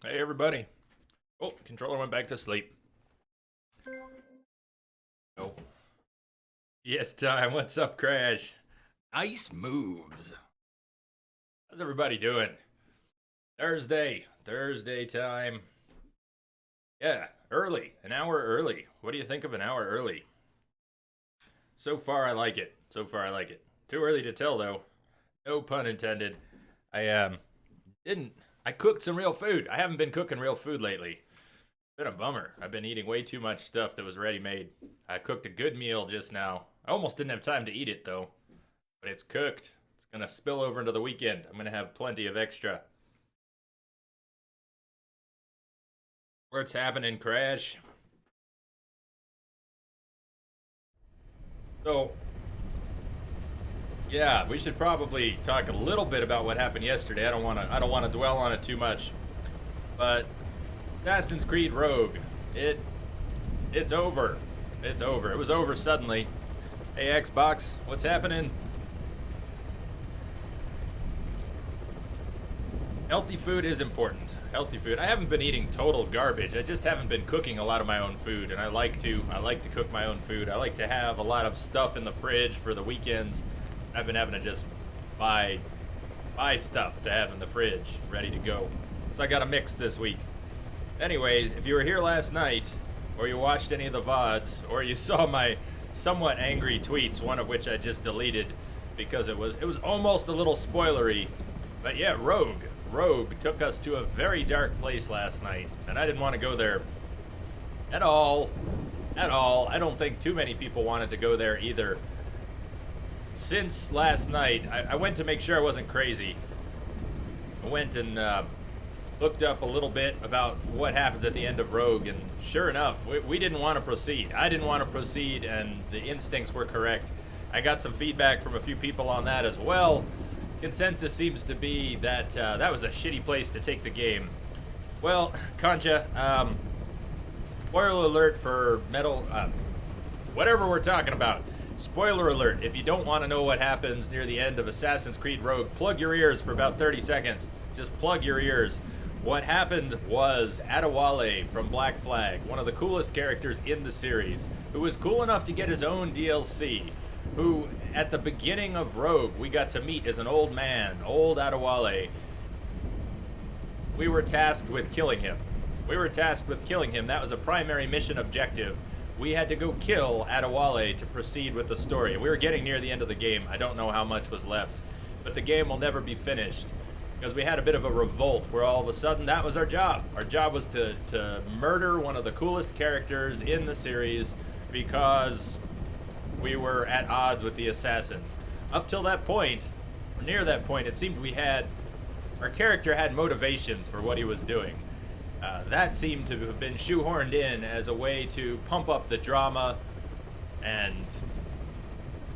Hey everybody. Oh, controller went back to sleep. Oh. Yes, time. What's up, Crash? Nice moves. How's everybody doing? Thursday time. Yeah, early. An hour early. What do you think of an hour early? So far, I like it. Too early to tell, though. No pun intended. I didn't. I cooked some real food. I haven't been cooking real food lately. Been a bummer. I've been eating way too much stuff that was ready made. I cooked a good meal just now. I almost didn't have time to eat it though. But it's cooked. It's gonna spill over into the weekend. I'm gonna have plenty of extra. What's happening, Crash? So, yeah, we should probably talk a little bit about what happened yesterday. I don't wanna dwell on it too much. But Assassin's Creed Rogue. It's over. It's over. It was over suddenly. Hey Xbox, what's happening? Healthy food is important. Healthy food. I haven't been eating total garbage. I just haven't been cooking a lot of my own food, and I like to cook my own food. I like to have a lot of stuff in the fridge for the weekends. I've been having to just buy stuff to have in the fridge ready to go. So I got a mix this week. Anyways, if you were here last night, or you watched any of the VODs, or you saw my somewhat angry tweets, one of which I just deleted because it was almost a little spoilery. But yeah, Rogue took us to a very dark place last night, and I didn't want to go there at all. I don't think too many people wanted to go there either. Since last night, I went to make sure I wasn't crazy. I went and looked up a little bit about what happens at the end of Rogue, and sure enough, we didn't want to proceed. I didn't want to proceed, and the instincts were correct. I got some feedback from a few people on that as well. Consensus seems to be that that was a shitty place to take the game. Well, Concha, spoiler alert for whatever we're talking about. Spoiler alert, if you don't want to know what happens near the end of Assassin's Creed Rogue, plug your ears for about 30 seconds. Just plug your ears. What happened was Adewale from Black Flag, one of the coolest characters in the series, who was cool enough to get his own DLC, who at the beginning of Rogue we got to meet as an old man, old Adewale. We were tasked with killing him. That was a primary mission objective. We had to go kill Adewale to proceed with the story. We were getting near the end of the game. I don't know how much was left, but the game will never be finished because we had a bit of a revolt where all of a sudden that was our job. Our job was to murder one of the coolest characters in the series because we were at odds with the assassins. Up till that point, or near that point, it seemed our character had motivations for what he was doing. That seemed to have been shoehorned in as a way to pump up the drama and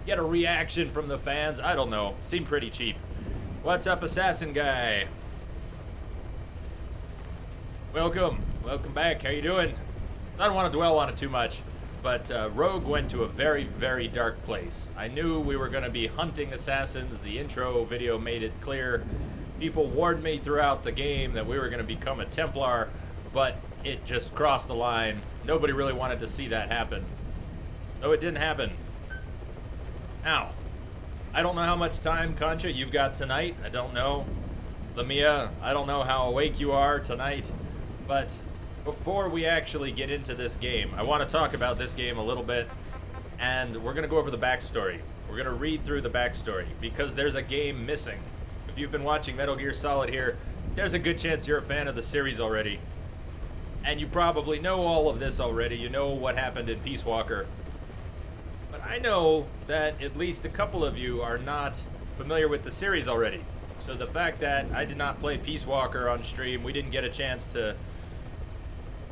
get a reaction from the fans. I don't know. Seemed pretty cheap. What's up, Assassin Guy? Welcome back. How you doing? I don't want to dwell on it too much, but Rogue went to a very, very dark place. I knew we were going to be hunting assassins. The intro video made it clear. People warned me throughout the game that we were going to become a Templar, but it just crossed the line. Nobody really wanted to see that happen. So it didn't happen. Ow. I don't know how much time, Concha, you've got tonight. I don't know. Lamia, I don't know how awake you are tonight. But before we actually get into this game, I want to talk about this game a little bit, and we're going to go over the backstory. We're going to read through the backstory, because there's a game missing. If you've been watching Metal Gear Solid here, there's a good chance you're a fan of the series already. And you probably know all of this already. You know what happened in Peace Walker. But I know that at least a couple of you are not familiar with the series already. So the fact that I did not play Peace Walker on stream, we didn't get a chance to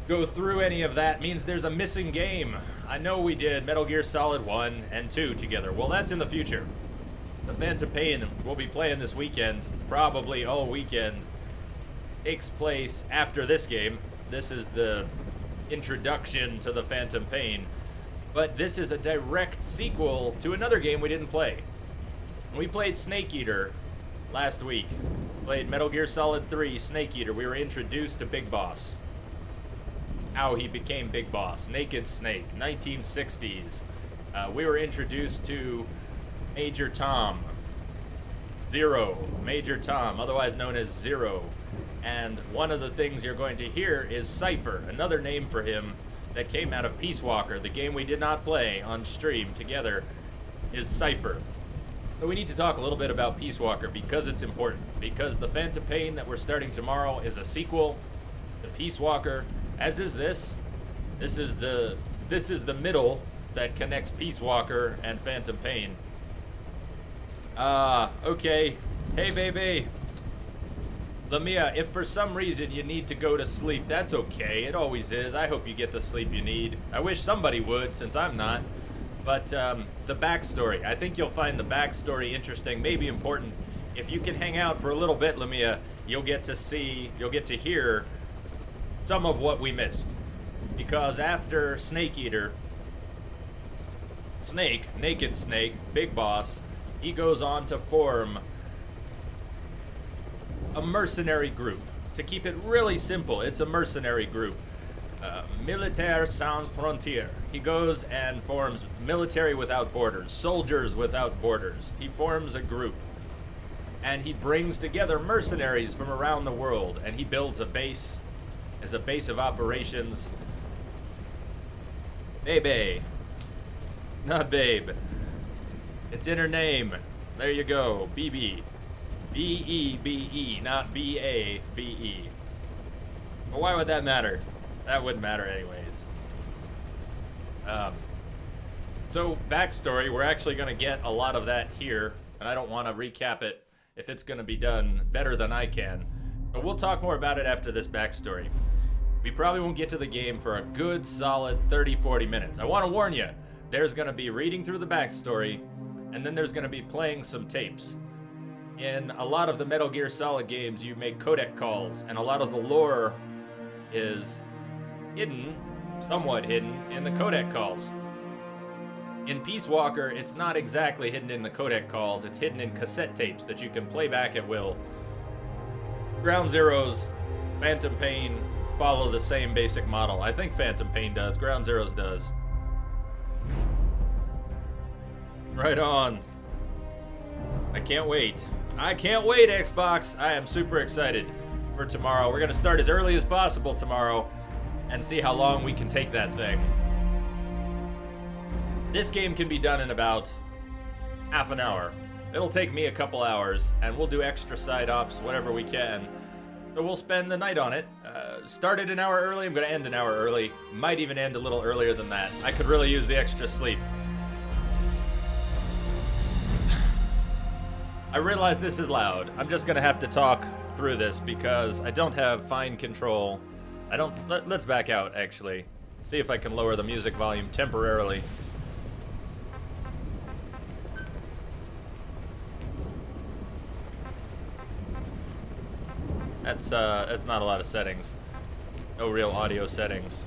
go through any of that, means there's a missing game. I know we did Metal Gear Solid 1 and 2 together. Well, that's in the future. The Phantom Pain we'll be playing this weekend, probably all weekend, takes place after this game. This is the introduction to the Phantom Pain, but this is a direct sequel to another game we didn't play. We played Snake Eater last week, Played Metal Gear Solid 3, Snake Eater. We were introduced to Big Boss. How he became Big Boss. Naked Snake, 1960s. We were introduced to Major Tom. Zero. Major Tom, otherwise known as Zero. And one of the things you're going to hear is Cypher, another name for him that came out of Peace Walker, the game we did not play on stream together, is Cypher. So we need to talk a little bit about Peace Walker because it's important. Because the Phantom Pain that we're starting tomorrow is a sequel to Peace Walker, as is this. This is the middle that connects Peace Walker and Phantom Pain. Okay. Hey, baby. Lamia, if for some reason you need to go to sleep, that's okay. It always is. I hope you get the sleep you need. I wish somebody would, since I'm not. But the backstory. I think you'll find the backstory interesting, maybe important. If you can hang out for a little bit, Lamia, you'll get to hear some of what we missed. Because after Snake Eater, Naked Snake, Big Boss, he goes on to form a mercenary group. To keep it really simple, it's a mercenary group. Militaire Sans Frontières. He goes and forms Military Without Borders, Soldiers Without Borders. He forms a group. And he brings together mercenaries from around the world. And he builds a base, as a base of operations. Bebe. Not Babe. It's in her name. There you go. BB. B-E-B-E, not B-A-B-E. But why would that matter? That wouldn't matter anyways. So, backstory, we're actually going to get a lot of that here, and I don't want to recap it if it's going to be done better than I can. So we'll talk more about it after this backstory. We probably won't get to the game for a good, solid 30-40 minutes. I want to warn you, there's going to be reading through the backstory, and then there's going to be playing some tapes. In a lot of the Metal Gear Solid games, you make codec calls, and a lot of the lore is hidden, somewhat hidden, in the codec calls. In Peace Walker, it's not exactly hidden in the codec calls, it's hidden in cassette tapes that you can play back at will. Ground Zeroes, Phantom Pain follow the same basic model. I think Phantom Pain does, Ground Zeroes does. Right on. I can't wait. I can't wait, Xbox. I am super excited for tomorrow. We're going to start as early as possible tomorrow and see how long we can take that thing. This game can be done in about half an hour. It'll take me a couple hours, and we'll do extra side ops, whatever we can. So we'll spend the night on it. Started an hour early. I'm going to end an hour early. Might even end a little earlier than that. I could really use the extra sleep. I realize this is loud. I'm just gonna have to talk through this because I don't have fine control. Let's back out, actually. See if I can lower the music volume temporarily. That's not a lot of settings. No real audio settings.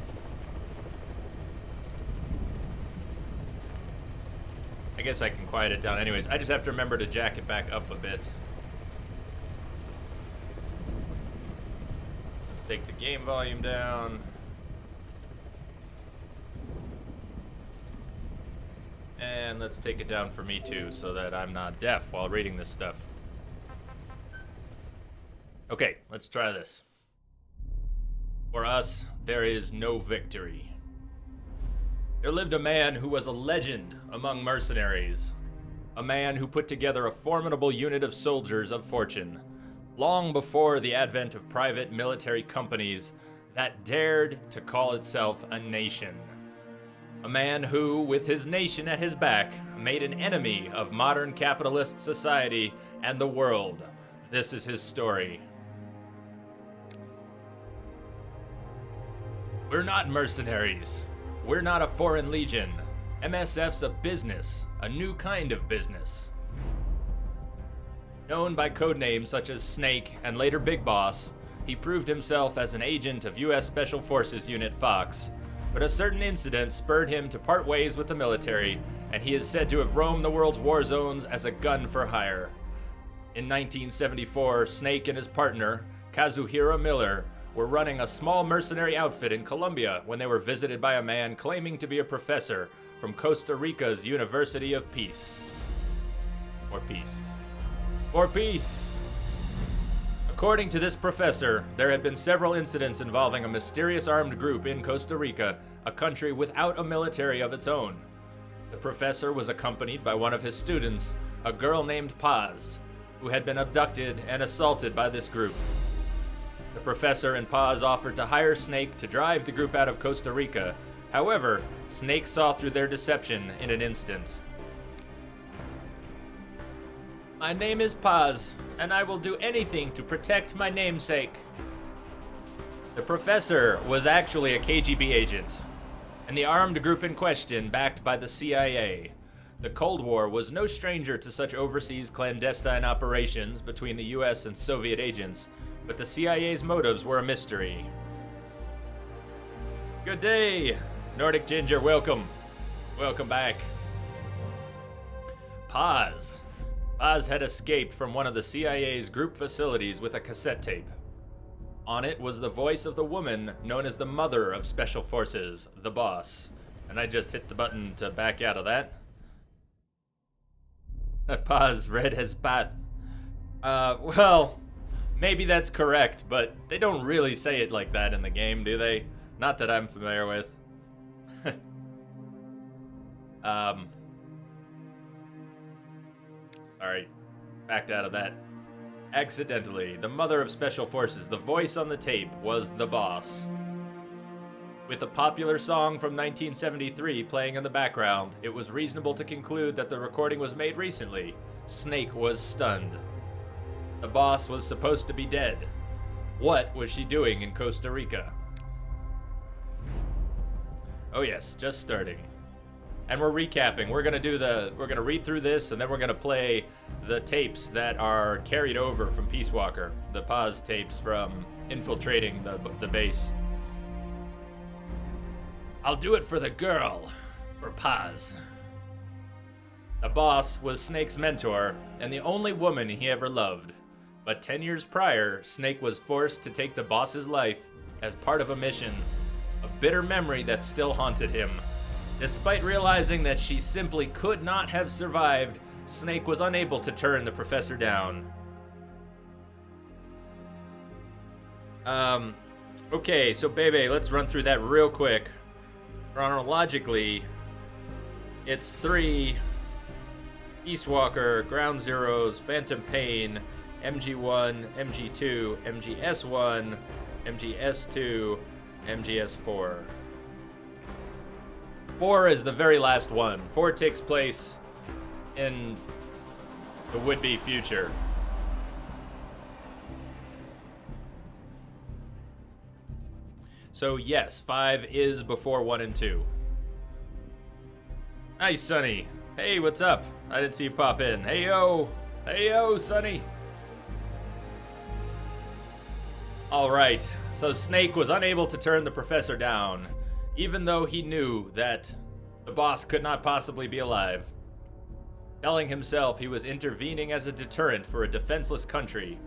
I guess I can quiet it down anyways. I just have to remember to jack it back up a bit. Let's take the game volume down. And let's take it down for me too, so that I'm not deaf while reading this stuff. Okay, let's try this. For us, there is no victory. There lived a man who was a legend among mercenaries. A man who put together a formidable unit of soldiers of fortune, long before the advent of private military companies that dared to call itself a nation. A man who, with his nation at his back, made an enemy of modern capitalist society and the world. This is his story. We're not mercenaries. We're not a foreign legion. MSF's a business, a new kind of business. Known by codenames such as Snake and later Big Boss, he proved himself as an agent of U.S. Special Forces Unit Fox, but a certain incident spurred him to part ways with the military, and he is said to have roamed the world's war zones as a gun for hire. In 1974, Snake and his partner, Kazuhira Miller, were running a small mercenary outfit in Colombia when they were visited by a man claiming to be a professor from Costa Rica's University of Peace. Or peace. Or peace! According to this professor, there had been several incidents involving a mysterious armed group in Costa Rica, a country without a military of its own. The professor was accompanied by one of his students, a girl named Paz, who had been abducted and assaulted by this group. The professor and Paz offered to hire Snake to drive the group out of Costa Rica. However, Snake saw through their deception in an instant. My name is Paz, and I will do anything to protect my namesake. The professor was actually a KGB agent, and the armed group in question backed by the CIA. The Cold War was no stranger to such overseas clandestine operations between the US and Soviet agents, but the CIA's motives were a mystery. Good day, Nordic Ginger, welcome. Welcome back. Paz had escaped from one of the CIA's group facilities with a cassette tape. On it was the voice of the woman known as the mother of Special Forces, the boss. And I just hit the button to back out of that. Paz read his path. Well, maybe that's correct, but they don't really say it like that in the game, do they? Not that I'm familiar with. Alright, backed out of that. Accidentally, the mother of Special Forces, the voice on the tape, was the boss. With a popular song from 1973 playing in the background, it was reasonable to conclude that the recording was made recently. Snake was stunned. The boss was supposed to be dead. What was she doing in Costa Rica? Oh yes, just starting. And we're recapping. We're gonna read through this, and then we're gonna play the tapes that are carried over from Peace Walker, the Paz tapes from infiltrating the base. I'll do it for the girl, for Paz. The boss was Snake's mentor, and the only woman he ever loved. But 10 years prior, Snake was forced to take the boss's life as part of a mission, a bitter memory that still haunted him. Despite realizing that she simply could not have survived, Snake was unable to turn the professor down. Okay, so baby, let's run through that real quick. Chronologically, it's 3, Peace Walker, Ground Zeroes, Phantom Pain, MG1, MG2, MGS1, MGS2, MGS4. 4 is the very last one. 4 takes place in the would-be future. So yes, 5 is before 1 and 2. Hi, Sonny. Hey, what's up? I didn't see you pop in. Hey, yo. Hey, yo, Sonny. All right. So Snake was unable to turn the professor down, even though he knew that the boss could not possibly be alive. Telling himself he was intervening as a deterrent for a defenseless country,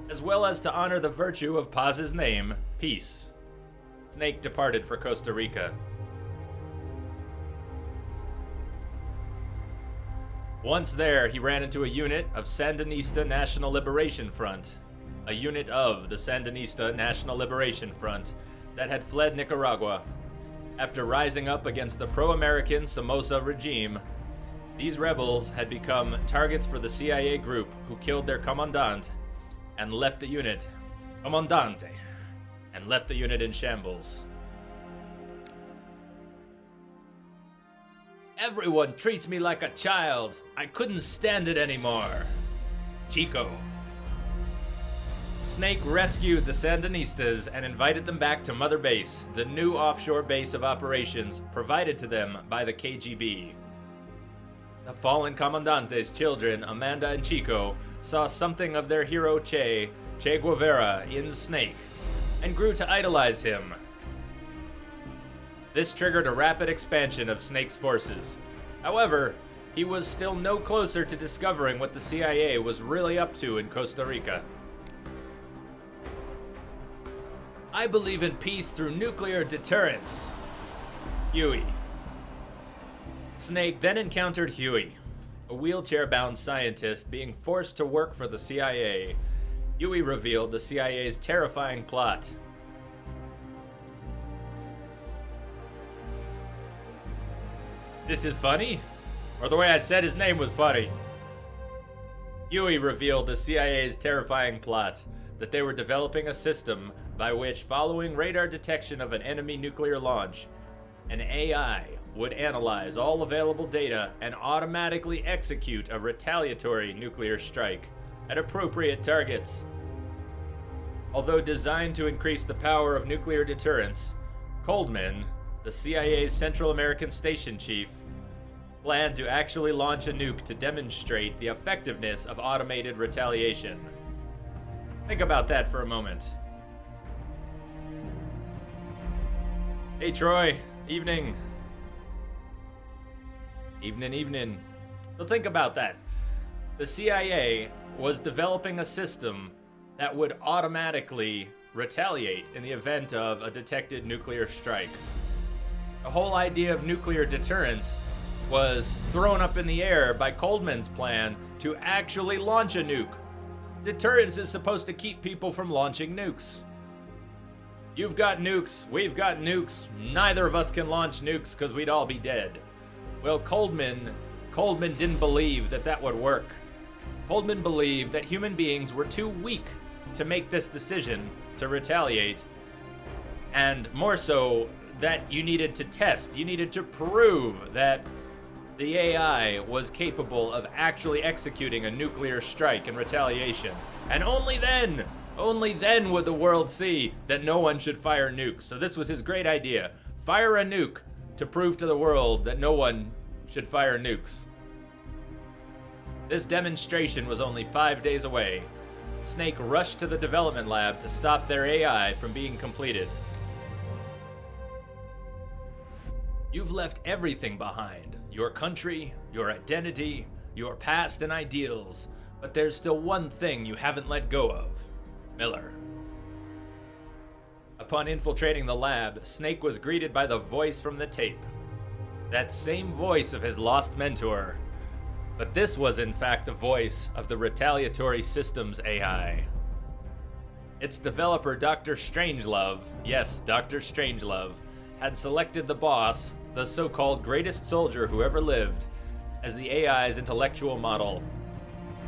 as well as to honor the virtue of Paz's name, peace. Snake departed for Costa Rica. Once there, he ran into a unit of Sandinista National Liberation Front, a unit of the Sandinista National Liberation Front that had fled Nicaragua. After rising up against the pro-American Somoza regime, these rebels had become targets for the CIA group who killed their commandant and left the unit, comandante, and left the unit in shambles. Everyone treats me like a child. I couldn't stand it anymore. Chico. Snake rescued the Sandinistas and invited them back to Mother Base, the new offshore base of operations provided to them by the KGB. The fallen Comandante's children, Amanda and Chico, saw something of their hero Che Guevara, in Snake, and grew to idolize him. This triggered a rapid expansion of Snake's forces. However, he was still no closer to discovering what the CIA was really up to in Costa Rica. I believe in peace through nuclear deterrence. Huey. Snake then encountered Huey, a wheelchair-bound scientist being forced to work for the CIA. Huey revealed the CIA's terrifying plot. This is funny? Or the way I said his name was funny? Huey revealed the CIA's terrifying plot, that they were developing a system by which, following radar detection of an enemy nuclear launch, an AI would analyze all available data and automatically execute a retaliatory nuclear strike at appropriate targets. Although designed to increase the power of nuclear deterrence, Coldman, the CIA's Central American station chief, planned to actually launch a nuke to demonstrate the effectiveness of automated retaliation. Think about that for a moment. Hey Troy, evening. Evening. So think about that. The CIA was developing a system that would automatically retaliate in the event of a detected nuclear strike. The whole idea of nuclear deterrence was thrown up in the air by Coldman's plan to actually launch a nuke. Deterrence is supposed to keep people from launching nukes. You've got nukes, we've got nukes, neither of us can launch nukes because we'd all be dead. Well, Coldman didn't believe that would work. Coldman believed that human beings were too weak to make this decision to retaliate, and more so, that you needed to prove that the AI was capable of actually executing a nuclear strike in retaliation. And only then would the world see that no one should fire nukes. So this was his great idea. Fire a nuke to prove to the world that no one should fire nukes. This demonstration was only 5 days away. Snake rushed to the development lab to stop their AI from being completed. You've left everything behind. Your country, your identity, your past and ideals. But there's still one thing you haven't let go of. Miller. Upon infiltrating the lab, Snake was greeted by the voice from the tape. That same voice of his lost mentor. But this was in fact the voice of the retaliatory systems AI. Its developer, Dr. Strangelove, yes, Dr. Strangelove, had selected the boss, the so-called greatest soldier who ever lived, as the AI's intellectual model.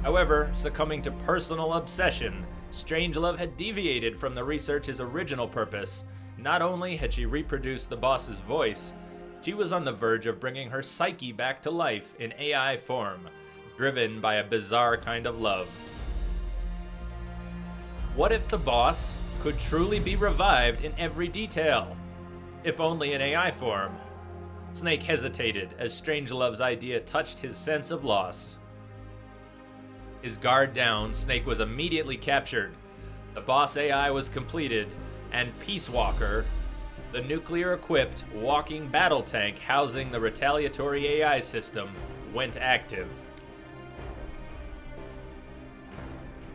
However, succumbing to personal obsession, Strangelove had deviated from the research's original purpose. Not only had she reproduced the boss's voice, she was on the verge of bringing her psyche back to life in AI form, driven by a bizarre kind of love. What if the boss could truly be revived in every detail? If only in AI form. Snake hesitated as Strangelove's idea touched his sense of loss. His guard down, Snake was immediately captured. The boss AI was completed, and Peace Walker, the nuclear-equipped walking battle tank housing the retaliatory AI system, went active.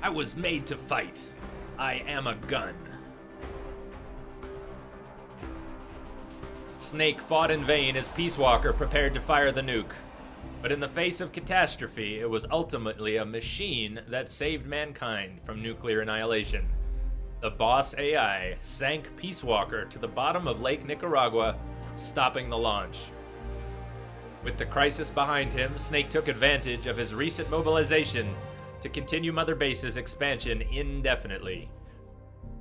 I was made to fight. I am a gun. Snake fought in vain as Peace Walker prepared to fire the nuke. But in the face of catastrophe, it was ultimately a machine that saved mankind from nuclear annihilation. The boss AI sank Peace Walker to the bottom of Lake Nicaragua, stopping the launch. With the crisis behind him, Snake took advantage of his recent mobilization to continue Mother Base's expansion indefinitely.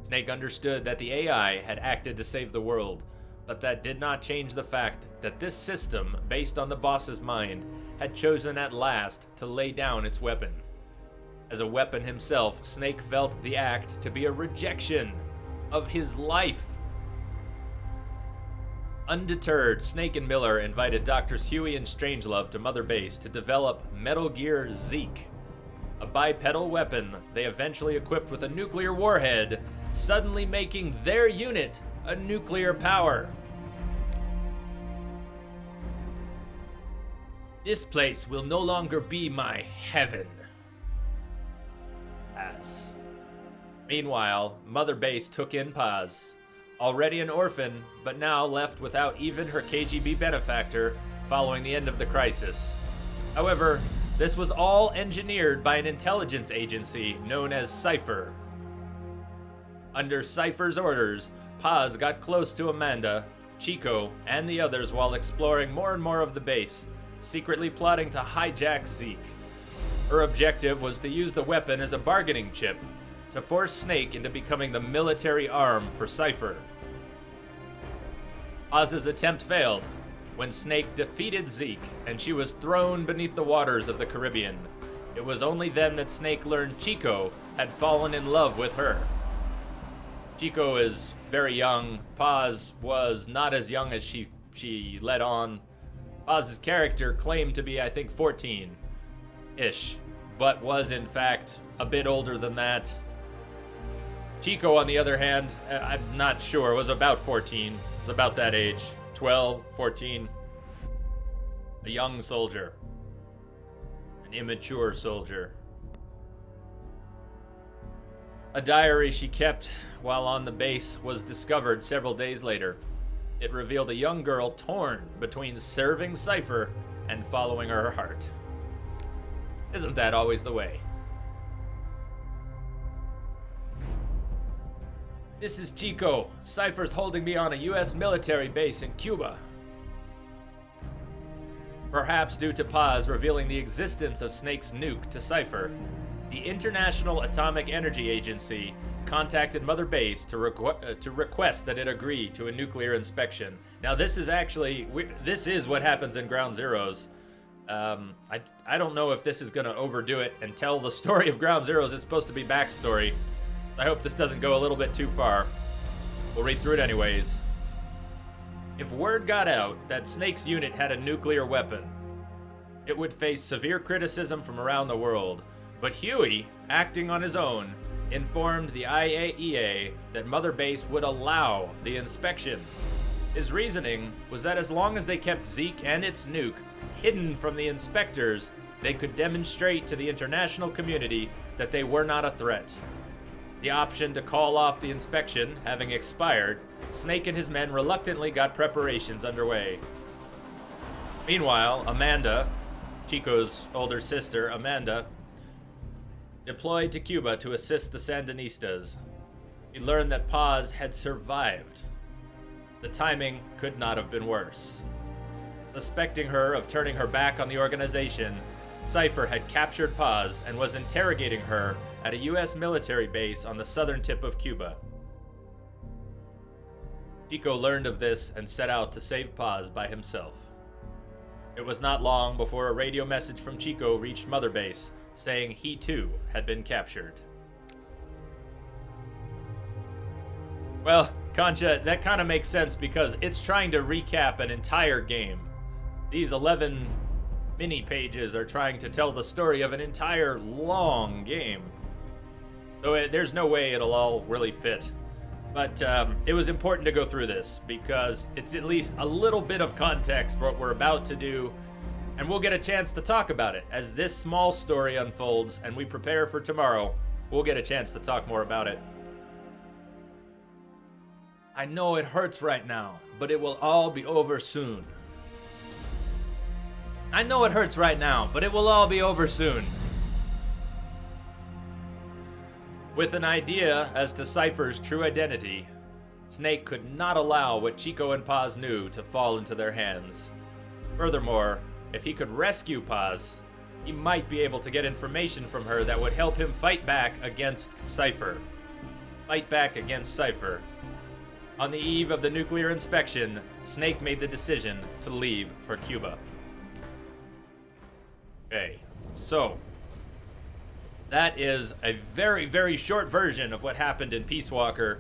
Snake understood that the AI had acted to save the world, but that did not change the fact that this system, based on the boss's mind, had chosen at last to lay down its weapon. As a weapon himself, Snake felt the act to be a rejection of his life. Undeterred, Snake and Miller invited Doctors Huey and Strangelove to Mother Base to develop Metal Gear Zeke, a bipedal weapon they eventually equipped with a nuclear warhead, suddenly making their unit a nuclear power. This place will no longer be my heaven. As. Meanwhile, Mother Base took in Paz, already an orphan, but now left without even her KGB benefactor following the end of the crisis. However, this was all engineered by an intelligence agency known as Cypher. Under Cypher's orders, Paz got close to Amanda, Chico, and the others while exploring more and more of the base, secretly plotting to hijack Zeke. Her objective was to use the weapon as a bargaining chip, to force Snake into becoming the military arm for Cypher. Paz's attempt failed when Snake defeated Zeke and she was thrown beneath the waters of the Caribbean. It was only then that Snake learned Chico had fallen in love with her. Chico is very young. Paz was not as young as she let on. Paz's character claimed to be, I think, 14-ish, but was in fact a bit older than that. Chico, on the other hand, I'm not sure, was about 14. Was about that age. 12, 14. A young soldier. An immature soldier. A diary she kept while on the base was discovered several days later. It revealed a young girl torn between serving Cypher and following her heart. Isn't that always the way? This is Chico. Cypher's holding me on a US military base in Cuba. Perhaps due to Paz revealing the existence of Snake's nuke to Cypher, the International Atomic Energy Agency contacted Mother Base to request that it agree to a nuclear inspection. Now this is actually, this is what happens in Ground Zeroes. I don't know if this is going to overdo it and tell the story of Ground Zeroes. It's supposed to be backstory. I hope this doesn't go a little bit too far. We'll read through it anyways. If word got out that Snake's unit had a nuclear weapon, it would face severe criticism from around the world. But Huey, acting on his own, informed the IAEA that Mother Base would allow the inspection. His reasoning was that as long as they kept Zeke and its nuke hidden from the inspectors, they could demonstrate to the international community that they were not a threat. The option to call off the inspection having expired, Snake and his men reluctantly got preparations underway. Meanwhile, Amanda, Chico's older sister, Amanda, deployed to Cuba to assist the Sandinistas. He learned that Paz had survived. The timing could not have been worse. Suspecting her of turning her back on the organization, Cypher had captured Paz and was interrogating her at a US military base on the southern tip of Cuba. Chico learned of this and set out to save Paz by himself. It was not long before a radio message from Chico reached Mother Base, saying he too had been captured. Well, Concha, that kind of makes sense because it's trying to recap an entire game. These 11 mini pages are trying to tell the story of an entire long game. So there's no way it'll all really fit. But it was important to go through this because it's at least a little bit of context for what we're about to do. And we'll get a chance to talk about it. As this small story unfolds and we prepare for tomorrow, we'll get a chance to talk more about it. I know it hurts right now, but it will all be over soon. I know it hurts right now, but it will all be over soon. With an idea as to Cypher's true identity, Snake could not allow what Chico and Paz knew to fall into their hands. Furthermore, if he could rescue Paz, he might be able to get information from her that would help him fight back against Cypher. Fight back against Cypher. On the eve of the nuclear inspection, Snake made the decision to leave for Cuba. Okay, so that is a very, very short version of what happened in Peace Walker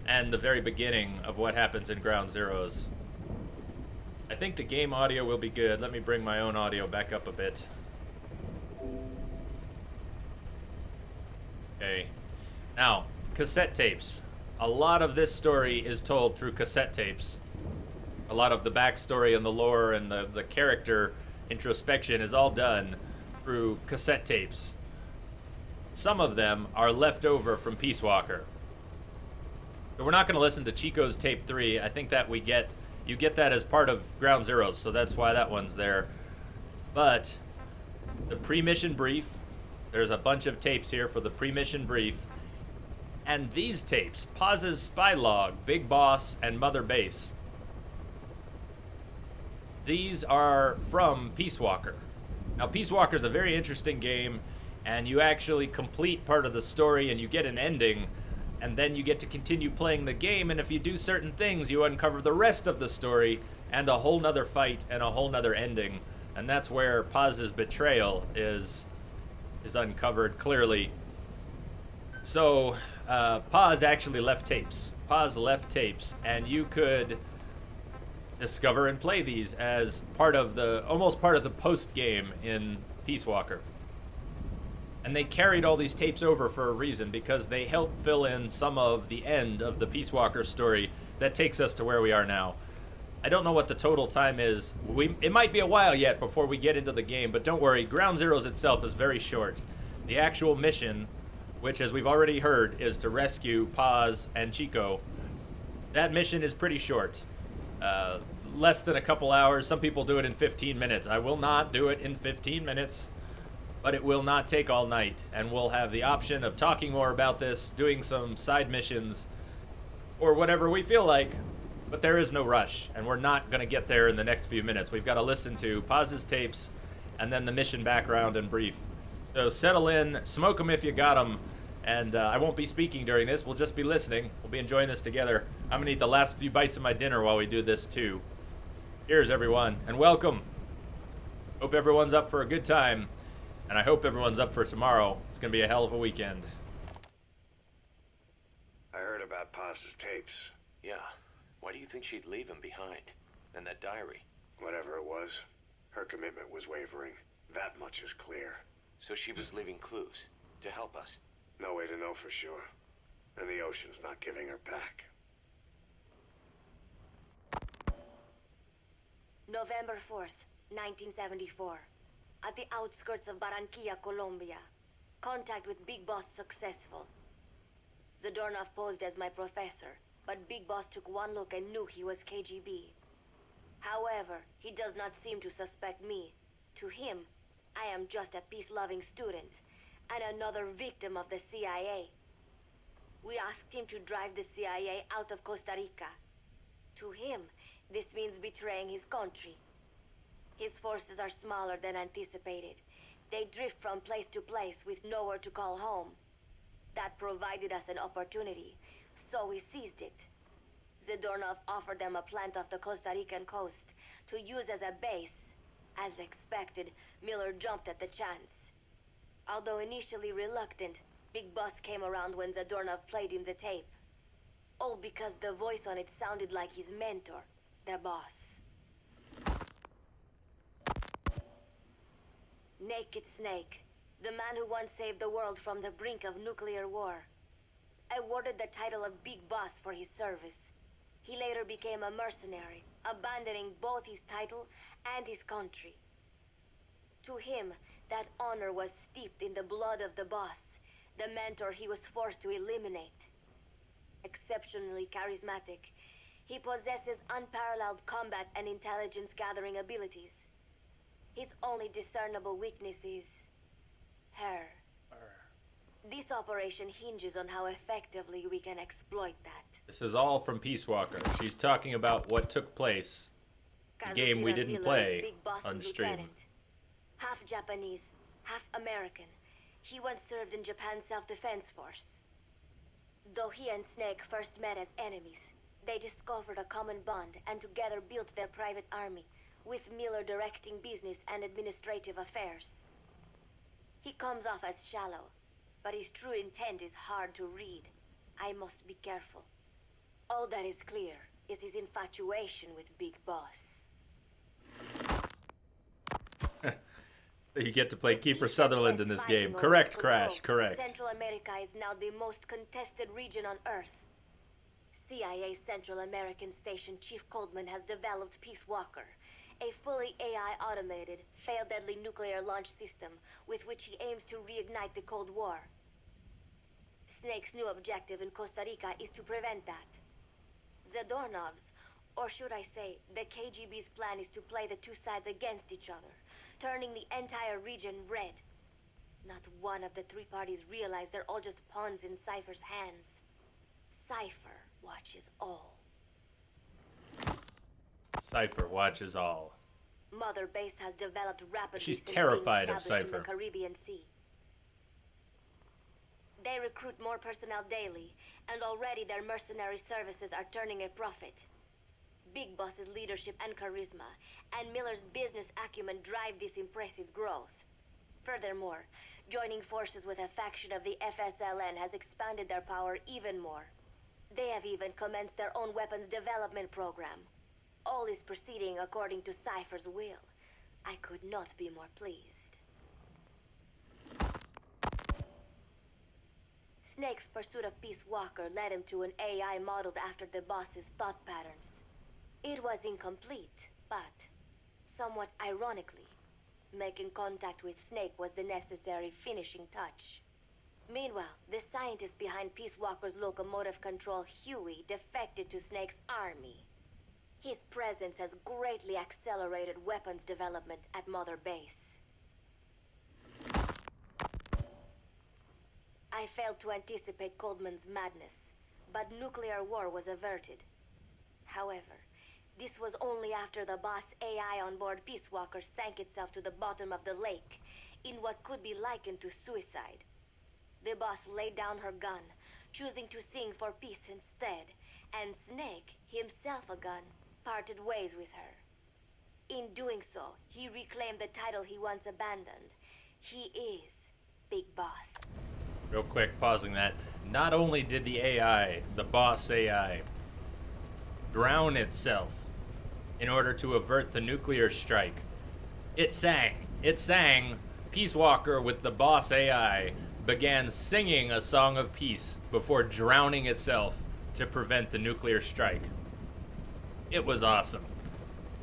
and the very beginning of what happens in Ground Zeroes. I think the game audio will be good. Let me bring my own audio back up a bit. Okay. Now, cassette tapes. A lot of this story is told through cassette tapes. A lot of the backstory and the lore and the character introspection is all done through cassette tapes. Some of them are left over from Peace Walker. So we're not going to listen to Chico's tape 3. I think that you get that as part of Ground Zeroes, so that's why that one's there. But the pre-mission brief, there's a bunch of tapes here for the pre-mission brief. And these tapes, Paz's Spy Log, Big Boss, and Mother Base. These are from Peace Walker. Now, Peace Walker is a very interesting game, and you actually complete part of the story and you get an ending, and then you get to continue playing the game, and if you do certain things, you uncover the rest of the story and a whole nother fight and a whole nother ending. And that's where Paz's betrayal is uncovered clearly. So, Paz actually left tapes. Paz left tapes, and you could discover and play these as almost part of the post game in Peace Walker. And they carried all these tapes over for a reason, because they help fill in some of the end of the Peace Walker story that takes us to where we are now. I don't know what the total time is. It might be a while yet before we get into the game, but don't worry, Ground Zeroes itself is very short. The actual mission, which, as we've already heard, is to rescue Paz and Chico, that mission is pretty short. Less than a couple hours. Some people do it in 15 minutes. I will not do it in 15 minutes, but it will not take all night, and we'll have the option of talking more about this, doing some side missions, or whatever we feel like. But there is no rush, and we're not going to get there in the next few minutes. We've got to listen to Paz's tapes, and then the mission background and brief. So settle in, smoke them if you got them, and I won't be speaking during this. We'll just be listening. We'll be enjoying this together. I'm going to eat the last few bites of my dinner while we do this, too. Cheers, everyone, and welcome. Hope everyone's up for a good time, and I hope everyone's up for tomorrow. It's going to be a hell of a weekend. I heard about Paz's tapes. Yeah. Why do you think she'd leave him behind? And that diary? Whatever it was, her commitment was wavering. That much is clear. So she was leaving clues to help us. No way to know for sure. And the ocean's not giving her back. November 4th, 1974. At the outskirts of Barranquilla, Colombia. Contact with Big Boss successful. Zadornov posed as my professor, but Big Boss took one look and knew he was KGB. However, he does not seem to suspect me. To him, I am just a peace-loving student, and another victim of the CIA. We asked him to drive the CIA out of Costa Rica. To him, this means betraying his country. His forces are smaller than anticipated. They drift from place to place with nowhere to call home. That provided us an opportunity, so we seized it. Zadornov offered them a plant off the Costa Rican coast to use as a base. As expected, Miller jumped at the chance. Although initially reluctant, Big Boss came around when Zadornov played him the tape. All because the voice on it sounded like his mentor, the boss. Naked Snake, the man who once saved the world from the brink of nuclear war. Awarded the title of Big Boss for his service. He later became a mercenary, abandoning both his title and his country. To him, that honor was steeped in the blood of the boss, the mentor he was forced to eliminate. Exceptionally charismatic, he possesses unparalleled combat and intelligence-gathering abilities. His only discernible weakness is her. This operation hinges on how effectively we can exploit that. This is all from Peace Walker. She's talking about what took place, the game we didn't play on stream. Half Japanese, half American. He once served in Japan's self-defense force. Though he and Snake first met as enemies, they discovered a common bond and together built their private army, with Miller directing business and administrative affairs. He comes off as shallow, but his true intent is hard to read. I must be careful. All that is clear is his infatuation with Big Boss. You get to play Kiefer Sutherland in this game. Correct, Crash, correct. Central America is now the most contested region on Earth. CIA Central American Station Chief Coldman has developed Peace Walker, a fully AI automated, failed deadly nuclear launch system with which he aims to reignite the Cold War. Snake's new objective in Costa Rica is to prevent that. Zadornov's, or should I say, the KGB's plan is to play the two sides against each other, turning the entire region red. Not one of the three parties realize they're all just pawns in Cypher's hands. Cypher watches all. Cypher watches all. Mother Base has developed rapidly. She's since terrified being of established Cypher. in the Caribbean Sea. They recruit more personnel daily, and already their mercenary services are turning a profit. Big Boss's leadership and charisma, and Miller's business acumen drive this impressive growth. Furthermore, joining forces with a faction of the FSLN has expanded their power even more. They have even commenced their own weapons development program. All is proceeding according to Cypher's will. I could not be more pleased. Snake's pursuit of Peace Walker led him to an AI modeled after the boss's thought patterns. It was incomplete, but somewhat ironically, making contact with Snake was the necessary finishing touch. Meanwhile, the scientist behind Peace Walker's locomotive control, Huey, defected to Snake's army. His presence has greatly accelerated weapons development at Mother Base. I failed to anticipate Coldman's madness, but nuclear war was averted. However, this was only after the boss AI on board Peace Walker sank itself to the bottom of the lake, in what could be likened to suicide. The boss laid down her gun, choosing to sing for peace instead, and Snake, himself a gun, parted ways with her. In doing so, he reclaimed the title he once abandoned. He is Big Boss. Real quick, pausing that. Not only did the AI, the boss AI, drown itself in order to avert the nuclear strike, it sang. Peace Walker with the boss AI began singing a song of peace before drowning itself to prevent the nuclear strike. It was awesome.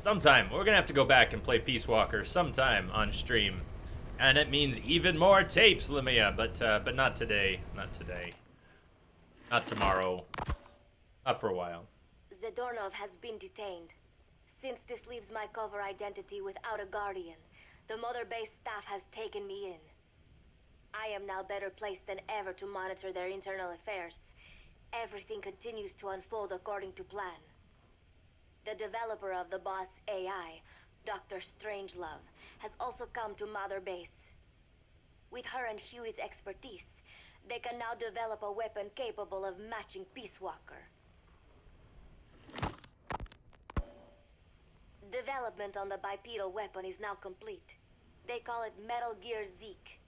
Sometime, we're gonna have to go back and play Peace Walker sometime on stream. And it means even more tapes, Lamia, but not today. Not today. Not tomorrow. Not for a while. Zadornov has been detained. Since this leaves my cover identity without a guardian, the Mother Base staff has taken me in. I am now better placed than ever to monitor their internal affairs. Everything continues to unfold according to plan. The developer of the boss AI, Dr. Strangelove, has also come to Mother Base. With her and Huey's expertise, they can now develop a weapon capable of matching Peace Walker. Development on the bipedal weapon is now complete. They call it Metal Gear Zeke.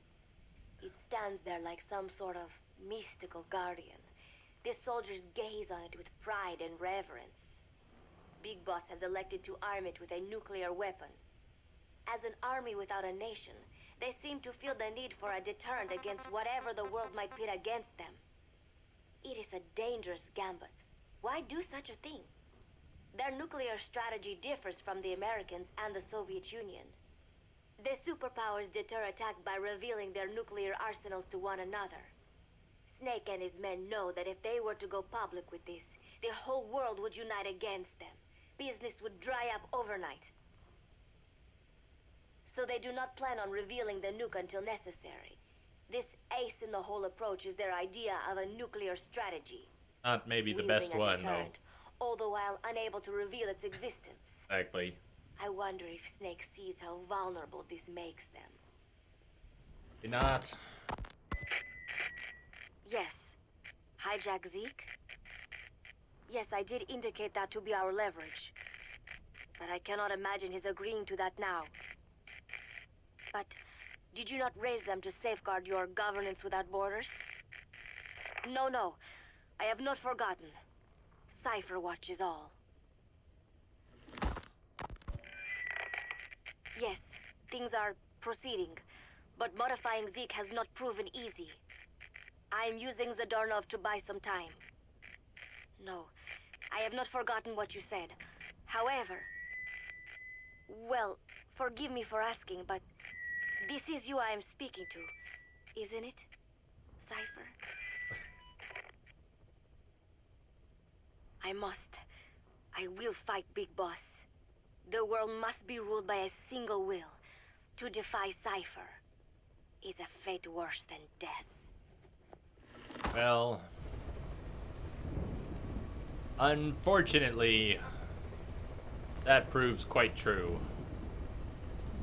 It stands there like some sort of mystical guardian. The soldiers gaze on it with pride and reverence. Big Boss has elected to arm it with a nuclear weapon. As an army without a nation, they seem to feel the need for a deterrent against whatever the world might pit against them. It is a dangerous gambit. Why do such a thing? Their nuclear strategy differs from the Americans and the Soviet Union. The superpowers deter attack by revealing their nuclear arsenals to one another. Snake and his men know that if they were to go public with this, the whole world would unite against them. Business would dry up overnight. So they do not plan on revealing the nuke until necessary. This ace-in-the-hole approach is their idea of a nuclear strategy. Not maybe the best Wielding a one, though. deterrent, all the while unable to reveal its existence. Exactly. I wonder if Snake sees how vulnerable this makes them. Maybe not. Yes. Hijack Zeke? Yes, I did indicate that to be our leverage. But I cannot imagine his agreeing to that now. But did you not raise them to safeguard your governance without borders? No. I have not forgotten. Cypher watches all. Yes, things are proceeding, but modifying Zeke has not proven easy. I am using Zadornov to buy some time. No, I have not forgotten what you said. However, Well, forgive me for asking, but this is you I am speaking to, isn't it, Cypher? I will fight Big Boss. The world must be ruled by a single will. To defy Cypher is a fate worse than death. Well, unfortunately, that proves quite true.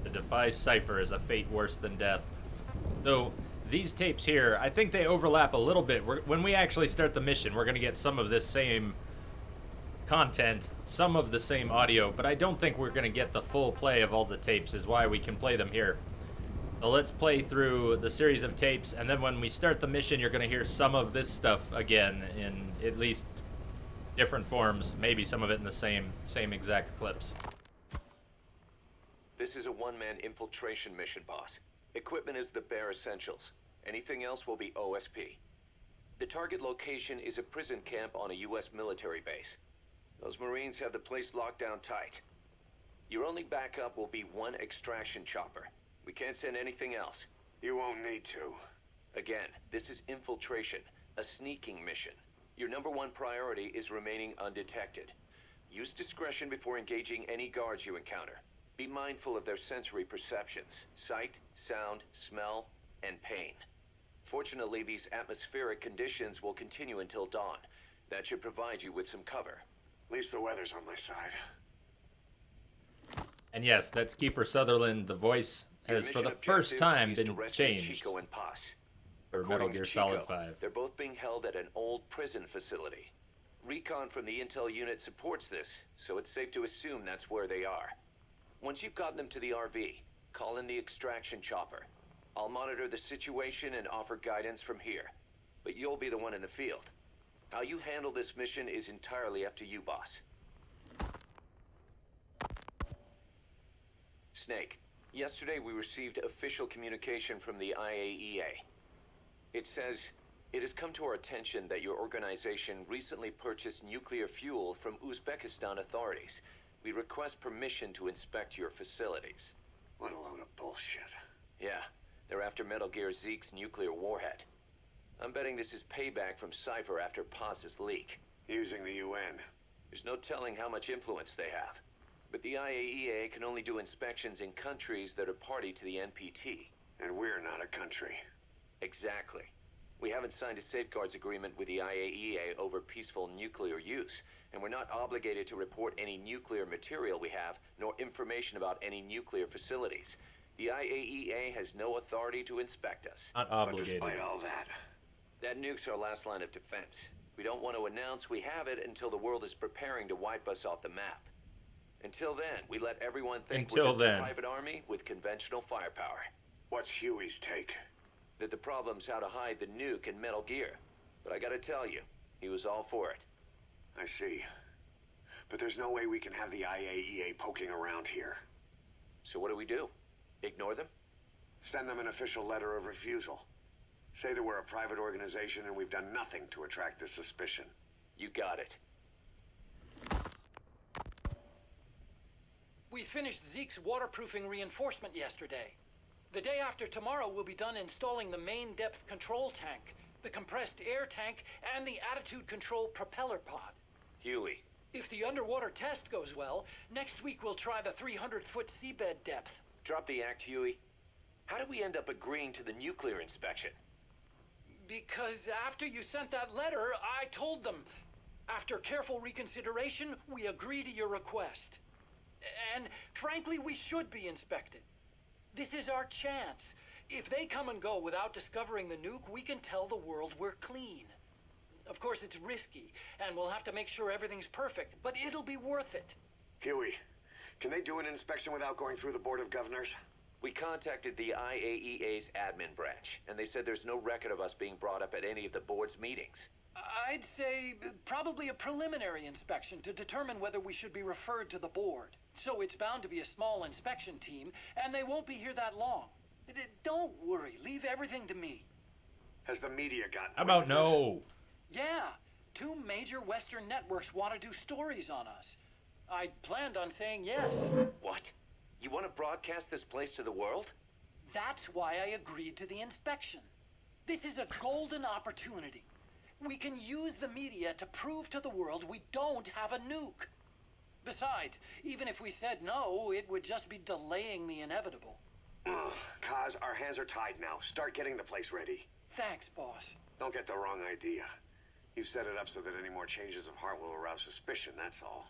To defy Cypher is a fate worse than death. So, these tapes here, I think they overlap a little bit. When we actually start the mission, we're going to get some of this same content, some of the same audio, but I don't think we're going to get the full play of all the tapes, is why we can play them here. So let's play through the series of tapes, and then when we start the mission, you're going to hear some of this stuff again in at least different forms, maybe some of it in the same exact clips. This is a one-man infiltration mission, boss. Equipment is the bare essentials. Anything else will be OSP. The target location is a prison camp on a U.S. military base. Those Marines have the place locked down tight. Your only backup will be one extraction chopper. We can't send anything else. You won't need to. Again, this is infiltration, a sneaking mission. Your number one priority is remaining undetected. Use discretion before engaging any guards you encounter. Be mindful of their sensory perceptions: sight, sound, smell, and pain. Fortunately, these atmospheric conditions will continue until dawn. That should provide you with some cover. At least the weather's on my side. And yes, that's Kiefer Sutherland. The voice has, for the first time, been changed Chico and Paz. for Metal Gear Solid 5. They're both being held at an old prison facility. Recon from the intel unit supports this, so it's safe to assume that's where they are. Once you've gotten them to the RV, call in the extraction chopper. I'll monitor the situation and offer guidance from here, but you'll be the one in the field. How you handle this mission is entirely up to you, boss. Snake, yesterday we received official communication from the IAEA. It says, it has come to our attention that your organization recently purchased nuclear fuel from Uzbekistan authorities. We request permission to inspect your facilities. What a load of bullshit. Yeah, they're after Metal Gear Zeke's nuclear warhead. I'm betting this is payback from Cypher after Paz's leak. Using the UN. There's no telling how much influence they have. But the IAEA can only do inspections in countries that are party to the NPT. And we're not a country. Exactly. We haven't signed a safeguards agreement with the IAEA over peaceful nuclear use, and we're not obligated to report any nuclear material we have, nor information about any nuclear facilities. The IAEA has no authority to inspect us. Not But obligated. despite all that, That nuke's our last line of defense. We don't want to announce we have it until the world is preparing to wipe us off the map. Until then, we let everyone think we're just a private army with conventional firepower. what's Huey's take? That the problem's how to hide the nuke in Metal Gear. But I gotta tell you, he was all for it. I see. But there's no way we can have the IAEA poking around here. So what do? Ignore them? Send them an official letter of refusal. Say that we're a private organization and we've done nothing to attract this suspicion. You got it. We finished Zeke's waterproofing reinforcement yesterday. The day after tomorrow, we'll be done installing the main depth control tank, the compressed air tank, and the attitude control propeller pod. Huey, If the underwater test goes well, next week we'll try the 300-foot seabed depth. drop the act, Huey. How did we end up agreeing to the nuclear inspection? Because after you sent that letter, I told them. After careful reconsideration, we agree to your request. And frankly, we should be inspected. This is our chance. If they come and go without discovering the nuke, we can tell the world we're clean. Of course, it's risky, and we'll have to make sure everything's perfect, but it'll be worth it. Huey, can they do an inspection without going through the Board of Governors? We contacted the IAEA's admin branch, and they said there's no record of us being brought up at any of the board's meetings. I'd say probably a preliminary inspection to determine whether we should be referred to the board. So it's bound to be a small inspection team, and they won't be here that long. Don't worry, leave everything to me. Has the media gotten... How about no? Yeah, 2 major Western networks want to do stories on us. I planned on saying yes. What? You want to broadcast this place to the world? That's why I agreed to the inspection. This is a golden opportunity. We can use the media to prove to the world we don't have a nuke. Besides, even if we said no, it would just be delaying the inevitable. Kaz, our hands are tied now. Start getting the place ready. Thanks, boss. Don't get the wrong idea. You've set it up so that any more changes of heart will arouse suspicion, that's all.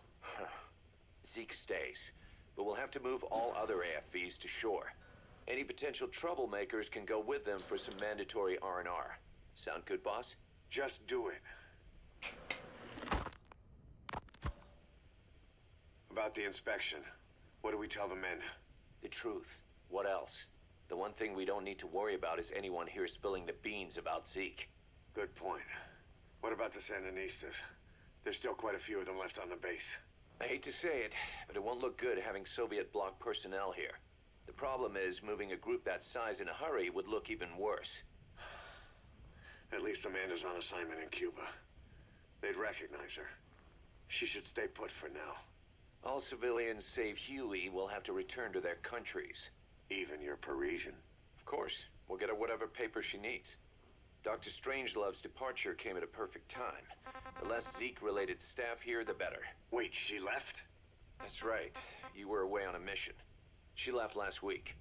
Zeke stays, but we'll have to move all other AFVs to shore. Any potential troublemakers can go with them for some mandatory R&R. Sound good, boss? Just do it. About the inspection, what do we tell the men? The truth. What else? The one thing we don't need to worry about is anyone here spilling the beans about Zeke. Good point. What about the Sandinistas? There's still quite a few of them left on the base. I hate to say it, but it won't look good having Soviet bloc personnel here. The problem is, moving a group that size in a hurry would look even worse. At least Amanda's on assignment in Cuba. They'd recognize her. She should stay put for now. All civilians save Huey will have to return to their countries. Even your Parisian? Of course, we'll get her whatever paper she needs. Dr. Strangelove's departure came at a perfect time. The less Zeke-related staff here, the better. Wait, she left? That's right. You were away on a mission. She left last week.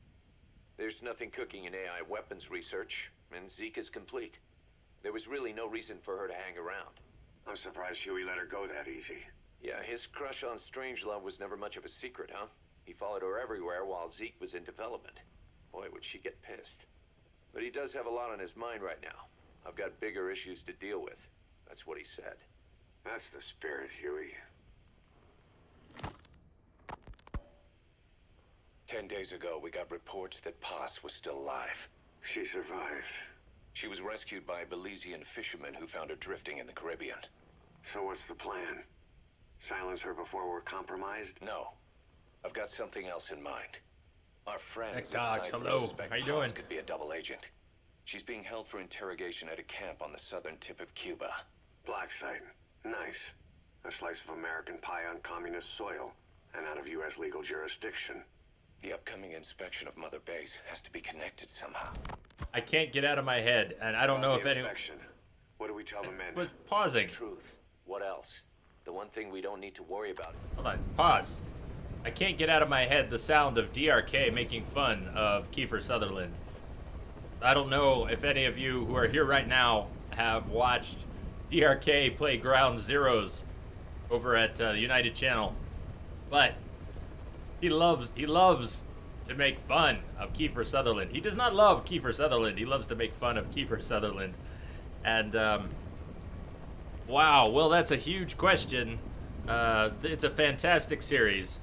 There's nothing cooking in AI weapons research, and Zeke is complete. There was really no reason for her to hang around. I'm surprised Huey let her go that easy. Yeah, his crush on Strangelove was never much of a secret, huh? He followed her everywhere while Zeke was in development. Boy, would she get pissed. But he does have a lot on his mind right now. I've got bigger issues to deal with. That's what he said. That's the spirit, Huey. 10 days ago, we got reports that Paz was still alive. She survived. She was rescued by Belizean fishermen who found her drifting in the Caribbean. So what's the plan? Silence her before we're compromised? No. I've got something else in mind. Our friend Dogs, hello. How you doing? Could be a double agent. She's being held for interrogation at a camp on the southern tip of Cuba. Black site. Nice. A slice of American pie on communist soil, and out of U.S. legal jurisdiction. The upcoming inspection of Mother Base has to be connected somehow. I can't get out of my head, and I don't know if anyone What do we tell the men? was pausing. Truth. What else? The one thing we don't need to worry about. Hold on, pause. I can't get out of my head the sound of DRK making fun of Kiefer Sutherland. I don't know if any of you who are here right now have watched DRK play Ground Zeroes over at the United Channel, but he loves to make fun of Kiefer Sutherland. He does not love Kiefer Sutherland. He loves to make fun of Kiefer Sutherland. And wow, well, that's a huge question. It's a fantastic series.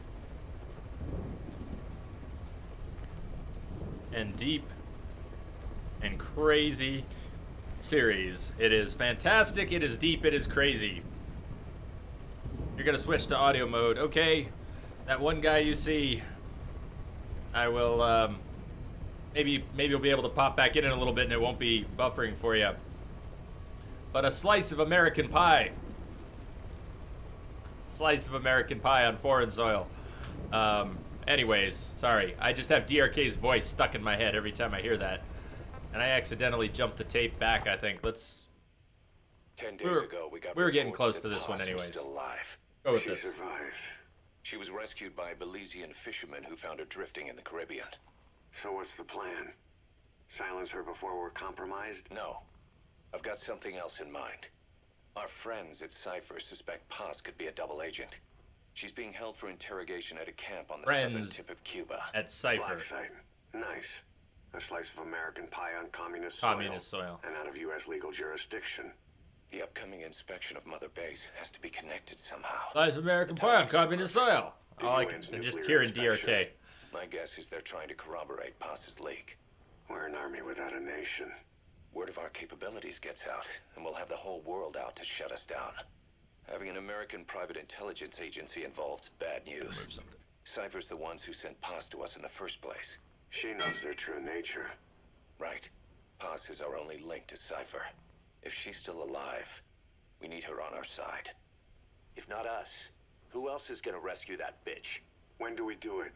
And deep and crazy series. It is fantastic, it is deep, it is crazy. You're gonna switch to audio mode. Okay, that one guy you see, I will, maybe you'll be able to pop back in a little bit and it won't be buffering for you. But a slice of American pie. Slice of American pie on foreign soil. Anyways, sorry. I just have DRK's voice stuck in my head every time I hear that. And I accidentally jumped the tape back, I think. 10 days ago, we were getting close to this one anyways. Still alive. Go with She this. survived. She was rescued by Belizean fishermen who found her drifting in the Caribbean. So what's the plan? Silence her before we're compromised? No. I've got something else in mind. Our friends at Cypher suspect Paz could be a double agent. She's being held for interrogation at a camp on the southern tip of Cuba. At Cypher. Black site. Nice. A slice of American pie on communist soil. And out of U.S. legal jurisdiction. The upcoming inspection of Mother Base has to be connected somehow. Slice of American pie on communist soil. I just hearing DRK. My guess is they're trying to corroborate Paz's leak. We're an army without a nation. Word of our capabilities gets out, and we'll have the whole world out to shut us down. Having an American private intelligence agency involved's bad news. Cypher's the ones who sent Paz to us in the first place. She knows their true nature. Right. Paz is our only link to Cypher. If she's still alive, we need her on our side. If not us, who else is gonna rescue that bitch? When do we do it?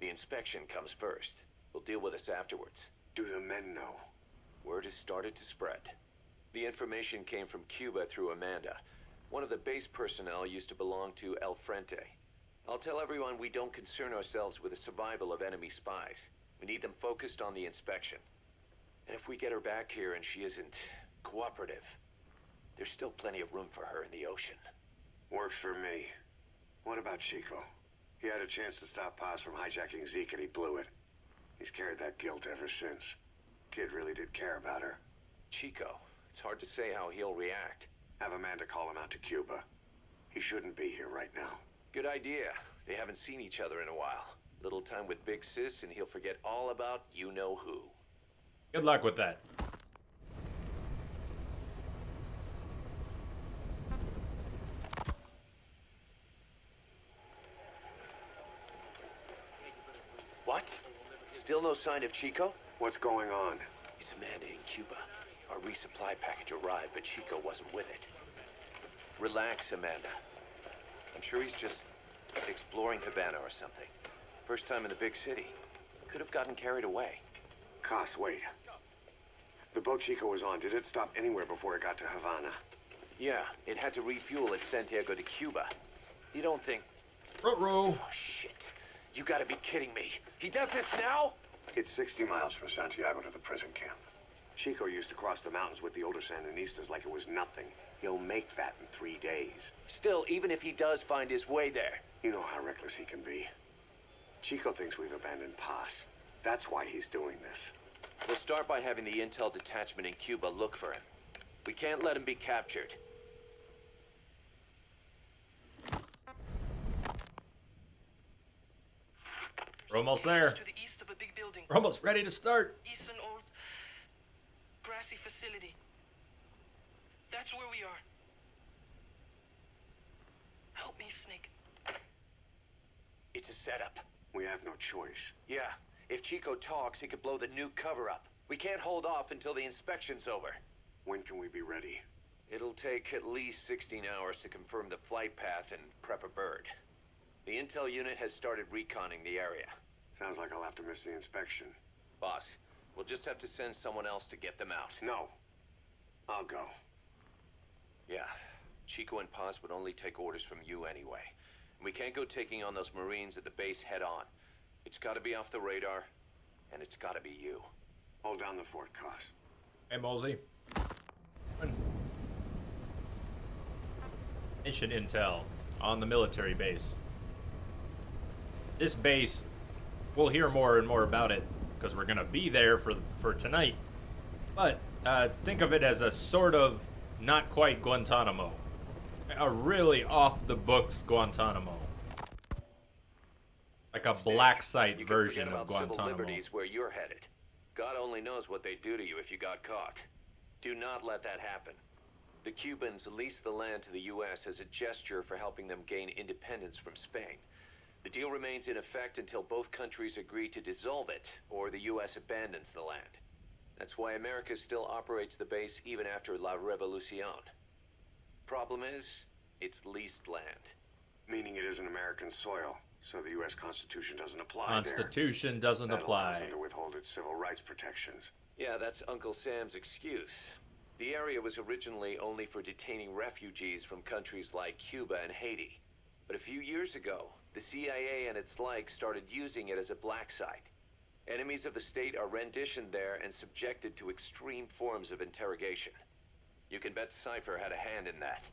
The inspection comes first. We'll deal with this afterwards. Do the men know? Word has started to spread. The information came from Cuba through Amanda. One of the base personnel used to belong to El Frente. I'll tell everyone we don't concern ourselves with the survival of enemy spies. We need them focused on the inspection. And if we get her back here and she isn't cooperative, there's still plenty of room for her in the ocean. Works for me. What about Chico? He had a chance to stop Paz from hijacking Zeke and he blew it. He's carried that guilt ever since. Kid really did care about her. Chico, it's hard to say how he'll react. Have Amanda call him out to Cuba. He shouldn't be here right now. Good idea. They haven't seen each other in a while. Little time with Big Sis and he'll forget all about you-know-who. Good luck with that. What? Still no sign of Chico? What's going on? It's Amanda in Cuba. Our resupply package arrived, but Chico wasn't with it. Relax, Amanda. I'm sure he's just exploring Havana or something. First time in the big city. Could have gotten carried away. Cos, wait. The boat Chico was on, did it stop anywhere before it got to Havana? Yeah, it had to refuel at Santiago de Cuba. You don't think... Ruh-roh. Oh, shit. You gotta be kidding me. He does this now? It's 60 miles from Santiago to the prison camp. Chico used to cross the mountains with the older Sandinistas like it was nothing. He'll make that in 3 days. Still, even if he does find his way there... You know how reckless he can be. Chico thinks we've abandoned Paz. That's why he's doing this. We'll start by having the intel detachment in Cuba look for him. We can't let him be captured. We're almost there. To the east of a big building. We're almost ready to start. It's an old grassy facility. That's where we are. Help me, Snake. It's a setup. We have no choice. Yeah, if Chico talks, he could blow the nuke cover up. We can't hold off until the inspection's over. When can we be ready? It'll take at least 16 hours to confirm the flight path and prep a bird. The intel unit has started reconning the area. Sounds like I'll have to miss the inspection. Boss, we'll just have to send someone else to get them out. No. I'll go. Yeah, Chico and Paz would only take orders from you anyway. We can't go taking on those Marines at the base head-on. It's gotta be off the radar, and it's gotta be you. Hold down the fort, Cos. Hey, Mosey. Mission intel on the military base. This base, we'll hear more and more about it because we're gonna be there for tonight. But think of it as a sort of not quite Guantanamo, a really off the books Guantanamo, like a black site You can version forget of about civil Guantanamo. liberties where you're headed. God only knows what they'd do to you if you got caught. Do not let that happen. The Cubans leased the land to the U.S. as a gesture for helping them gain independence from Spain. The deal remains in effect until both countries agree to dissolve it, or the U.S. abandons the land. That's why America still operates the base even after La Revolucion. Problem is, it's leased land. Meaning it isn't American soil, so the U.S. Constitution doesn't apply Constitution doesn't there. That allows apply. them to withhold its civil rights protections. Yeah, that's Uncle Sam's excuse. The area was originally only for detaining refugees from countries like Cuba and Haiti. But a few years ago, the CIA and its like started using it as a black site. Enemies of the state are renditioned there and subjected to extreme forms of interrogation. You can bet Cypher had a hand in that.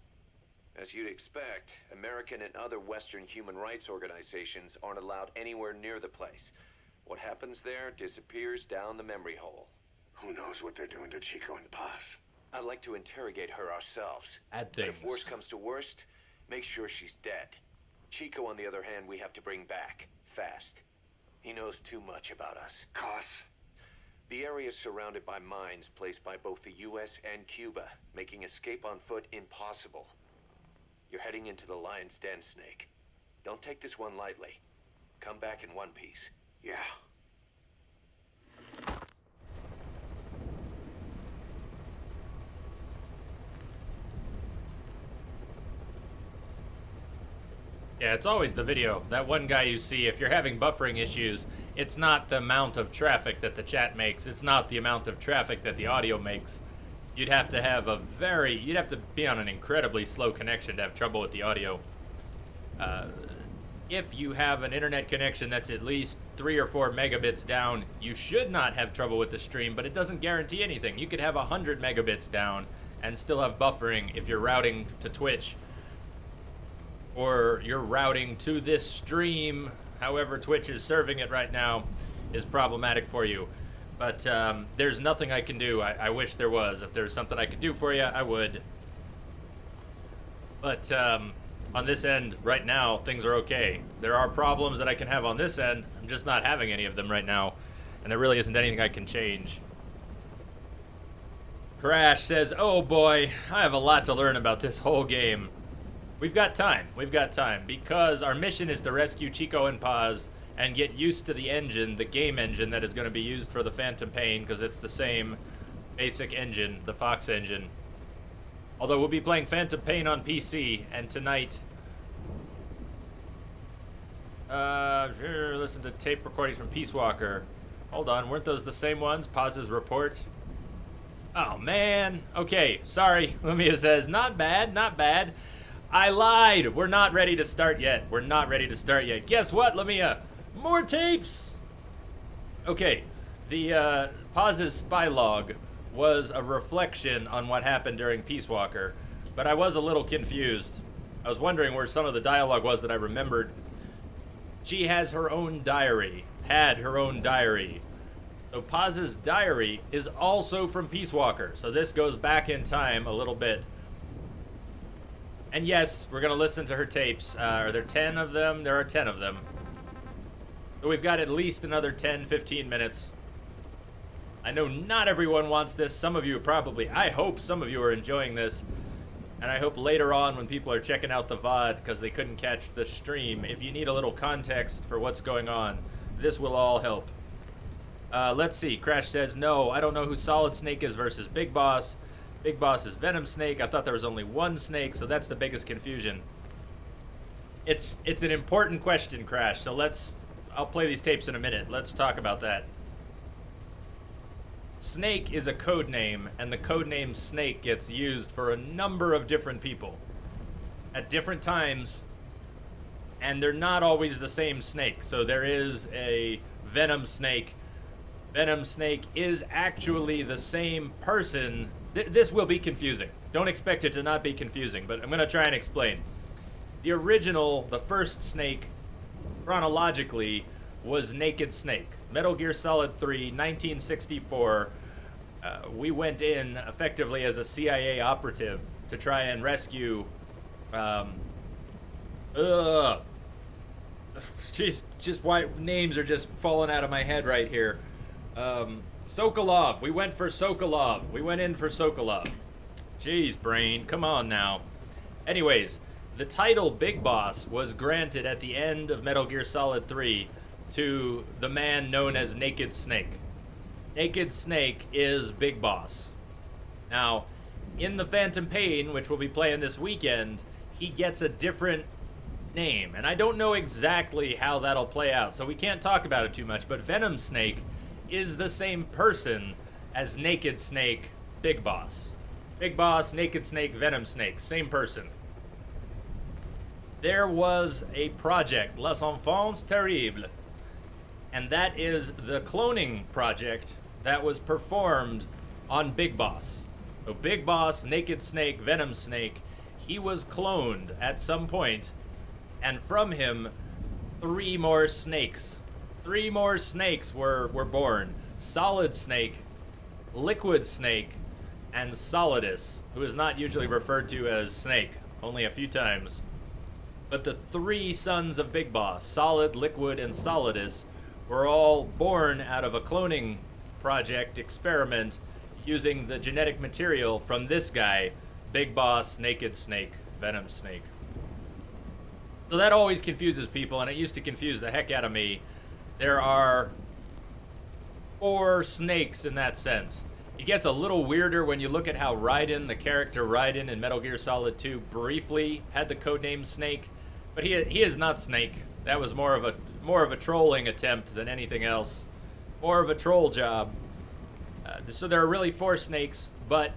As you'd expect, American and other Western human rights organizations aren't allowed anywhere near the place. What happens there disappears down the memory hole. Who knows what they're doing to Chico and Paz? I'd like to interrogate her ourselves. Bad But if things. worst comes to worst, make sure she's dead. Chico, on the other hand, we have to bring back, fast. He knows too much about us. Cos? The area is surrounded by mines placed by both the U.S. and Cuba, making escape on foot impossible. You're heading into the lion's den, Snake. Don't take this one lightly. Come back in one piece. Yeah. Yeah, it's always the video. That one guy you see, if you're having buffering issues, it's not the amount of traffic that the chat makes. It's not the amount of traffic that the audio makes. You'd have to have you'd have to be on an incredibly slow connection to have trouble with the audio. If you have an internet connection that's at least 3 or 4 megabits down, you should not have trouble with the stream, but it doesn't guarantee anything. You could have 100 megabits down and still have buffering if you're routing to Twitch, or you're routing to this stream, however Twitch is serving it right now, is problematic for you. But there's nothing I can do. I wish there was. If there's something I could do for you, I would. But on this end, right now, things are okay. There are problems that I can have on this end. I'm just not having any of them right now. And there really isn't anything I can change. Crash says, oh boy, I have a lot to learn about this whole game. We've got time. We've got time. Because our mission is to rescue Chico and Paz and get used to the engine, the game engine that is going to be used for the Phantom Pain, because it's the same basic engine, the Fox engine. Although we'll be playing Phantom Pain on PC, and tonight... listen to tape recordings from Peace Walker. Hold on, weren't those the same ones? Paz's report? Oh, man. Okay, sorry. Lumia says, not bad, not bad. I lied. We're not ready to start yet. We're not ready to start yet. Guess what, Lumia? More tapes! Okay, the Paz's spy log was a reflection on what happened during Peace Walker, but I was a little confused. I was wondering where some of the dialogue was that I remembered. She has her own diary, had her own diary. So Paz's diary is also from Peace Walker, so this goes back in time a little bit. And yes, we're going to listen to her tapes. Are there 10 of them? There are 10 of them. So we've got at least another 10, 15 minutes. I know not everyone wants this. Some of you probably, I hope some of you are enjoying this. And I hope later on when people are checking out the VOD because they couldn't catch the stream, if you need a little context for what's going on, this will all help. Let's see. Crash says, no, I don't know who Solid Snake is versus Big Boss. Big Boss is Venom Snake. I thought there was only one Snake, so that's the biggest confusion. It's an important question, Crash, so I'll play these tapes in a minute. Let's talk about that. Snake is a code name, and the code name Snake gets used for a number of different people at different times, and they're not always the same snake. So there is a Venom Snake. Venom Snake is actually the same person. This will be confusing. Don't expect it to not be confusing, but I'm going to try and explain. The original, the first Snake, chronologically, was Naked Snake. Metal Gear Solid 3, 1964. We went in effectively as a CIA operative to try and rescue. Jeez, just why names are just falling out of my head right here. Sokolov. We went for Sokolov. We went in for Sokolov. Jeez, brain. Come on now. Anyways, the title Big Boss was granted at the end of Metal Gear Solid 3 to the man known as Naked Snake. Naked Snake is Big Boss. Now, in the Phantom Pain, which we'll be playing this weekend, he gets a different name. And I don't know exactly how that'll play out, so we can't talk about it too much. But Venom Snake is the same person as Naked Snake, Big Boss. Big Boss, Naked Snake, Venom Snake, same person. There was a project, Les Enfants Terribles, and that is the cloning project that was performed on Big Boss. So Big Boss, Naked Snake, Venom Snake, he was cloned at some point, and from him, 3 more snakes. 3 more snakes were born. Solid Snake, Liquid Snake, and Solidus, who is not usually referred to as Snake, only a few times. But the 3 sons of Big Boss, Solid, Liquid, and Solidus, were all born out of a cloning project experiment using the genetic material from this guy, Big Boss, Naked Snake, Venom Snake. So that always confuses people, and it used to confuse the heck out of me. There are 4 snakes in that sense. It gets a little weirder when you look at how Raiden, the character Raiden in Metal Gear Solid 2, briefly had the codename Snake. But he is not Snake. That was more of a trolling attempt than anything else. More of a troll job. So there are really 4 snakes, but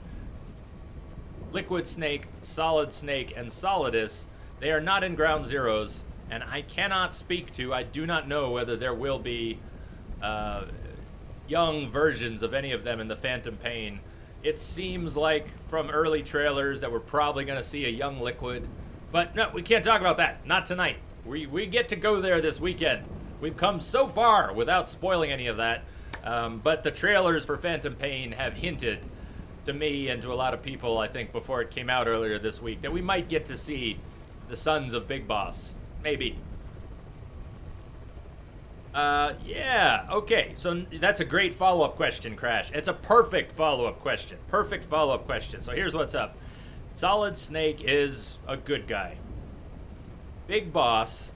Liquid Snake, Solid Snake, and Solidus, they are not in Ground Zeroes, and I cannot speak to, I do not know whether there will be young versions of any of them in the Phantom Pain. It seems like from early trailers that we're probably going to see a young Liquid, but no, we can't talk about that. Not tonight. We get to go there this weekend. We've come so far without spoiling any of that, but the trailers for Phantom Pain have hinted to me and to a lot of people, I think, before it came out earlier this week, that we might get to see the sons of Big Boss. Maybe. Yeah, okay, so that's a great follow-up question, Crash. It's a perfect follow-up question. Perfect follow-up question. So here's what's up. Solid Snake is a good guy. Big Boss,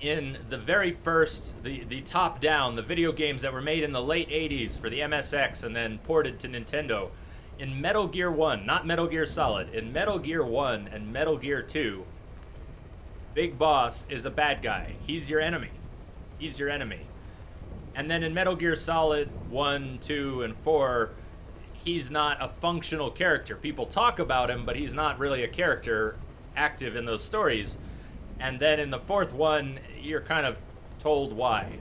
in the very first, the top-down, the video games that were made in the late 80s for the MSX and then ported to Nintendo, in Metal Gear 1, not Metal Gear Solid, in Metal Gear 1 and Metal Gear 2, Big Boss is a bad guy. He's your enemy. He's your enemy. And then in Metal Gear Solid 1, 2, and 4, he's not a functional character. People talk about him, but he's not really a character active in those stories. And then in the 4th one, you're kind of told why.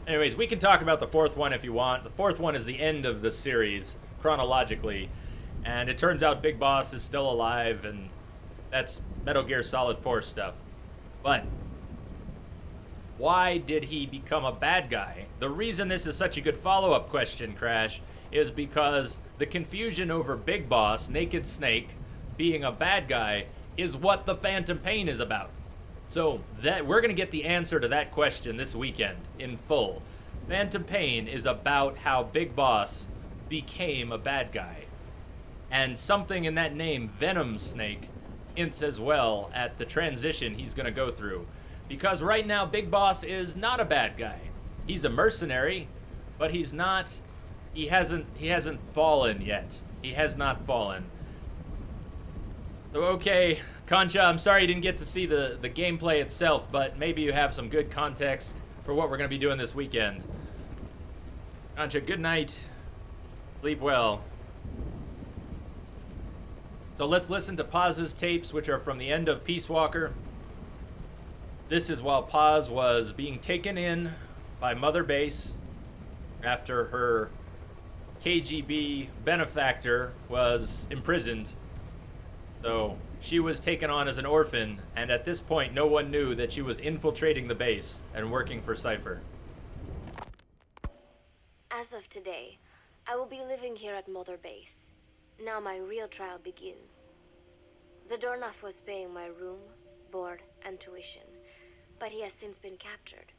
Anyways, we can talk about the 4th one if you want. The 4th one is the end of the series, chronologically. And it turns out Big Boss is still alive, and that's Metal Gear Solid 4 stuff. But why did he become a bad guy? The reason this is such a good follow-up question, Crash, is because the confusion over Big Boss, Naked Snake, being a bad guy is what the Phantom Pain is about. So that we're going to get the answer to that question this weekend in full. Phantom Pain is about how Big Boss became a bad guy. And something in that name, Venom Snake, hints as well at the transition he's going to go through. Because right now, Big Boss is not a bad guy. He's a mercenary, but he hasn't fallen yet. He has not fallen. So, okay, Concha, I'm sorry you didn't get to see the gameplay itself, but maybe you have some good context for what we're going to be doing this weekend. Concha, good night. Sleep well. So let's listen to Paz's tapes, which are from the end of Peace Walker. This is while Paz was being taken in by Mother Base after her KGB benefactor was imprisoned. So she was taken on as an orphan, and at this point no one knew that she was infiltrating the base and working for Cypher. As of today, I will be living here at Mother Base. Now my real trial begins. Zadornov was paying my room, board, and tuition, but he has since been captured.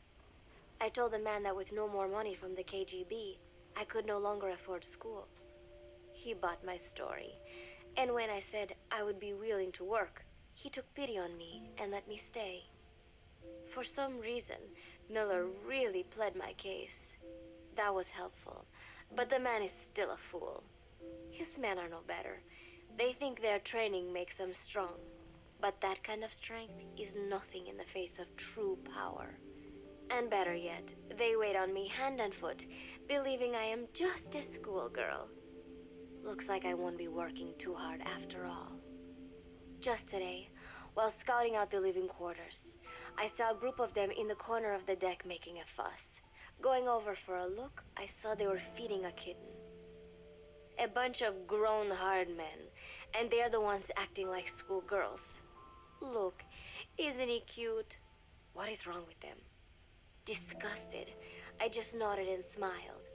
I told the man that with no more money from the KGB, I could no longer afford school. He bought my story, and when I said I would be willing to work, he took pity on me and let me stay. For some reason, Miller really pled my case. That was helpful, but the man is still a fool. His men are no better. They think their training makes them strong, but that kind of strength is nothing in the face of true power. And better yet, they wait on me hand and foot, believing I am just a schoolgirl. Looks like I won't be working too hard after all. Just today, while scouting out the living quarters, I saw a group of them in the corner of the deck making a fuss. Going over for a look, I saw they were feeding a kitten. A bunch of grown hard men, and they're the ones acting like schoolgirls. Look, isn't he cute? What is wrong with them? Disgusted, I just nodded and smiled.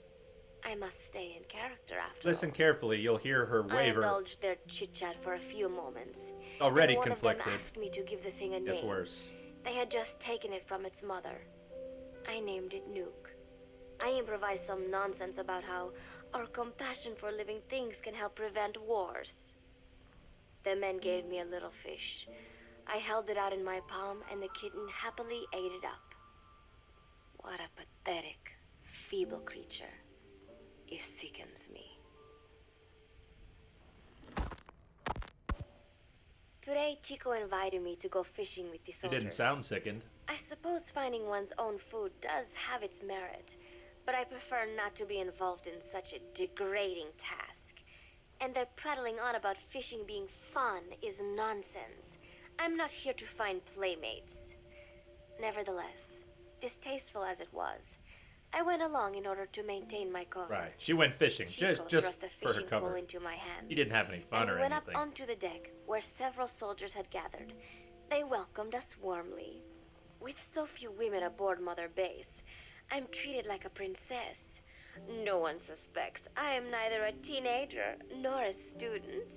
I must stay in character after Listen all. carefully, you'll hear her I waver. indulged their chit-chat for a few moments. Already and one conflicted. of them asked me to give the thing a Gets name. worse. They had just taken it from its mother. I named it Nuke. I improvised some nonsense about how our compassion for living things can help prevent wars. The men gave me a little fish. I held it out in my palm, and the kitten happily ate it up. What a pathetic, feeble creature. It sickens me. Today, Chico invited me to go fishing with the She soldiers. didn't sound sickened. I suppose finding one's own food does have its merit, but I prefer not to be involved in such a degrading task. And their prattling on about fishing being fun is nonsense. I'm not here to find playmates. Nevertheless, distasteful as it was, I went along in order to maintain my cover. Right. She went fishing, Chico just thrust a for her fishing pole cover. into my hands. He didn't have any fun and or we went anything. up onto the deck, where several soldiers had gathered. They welcomed us warmly. With so few women aboard Mother Base, I'm treated like a princess. No one suspects I am neither a teenager nor a student.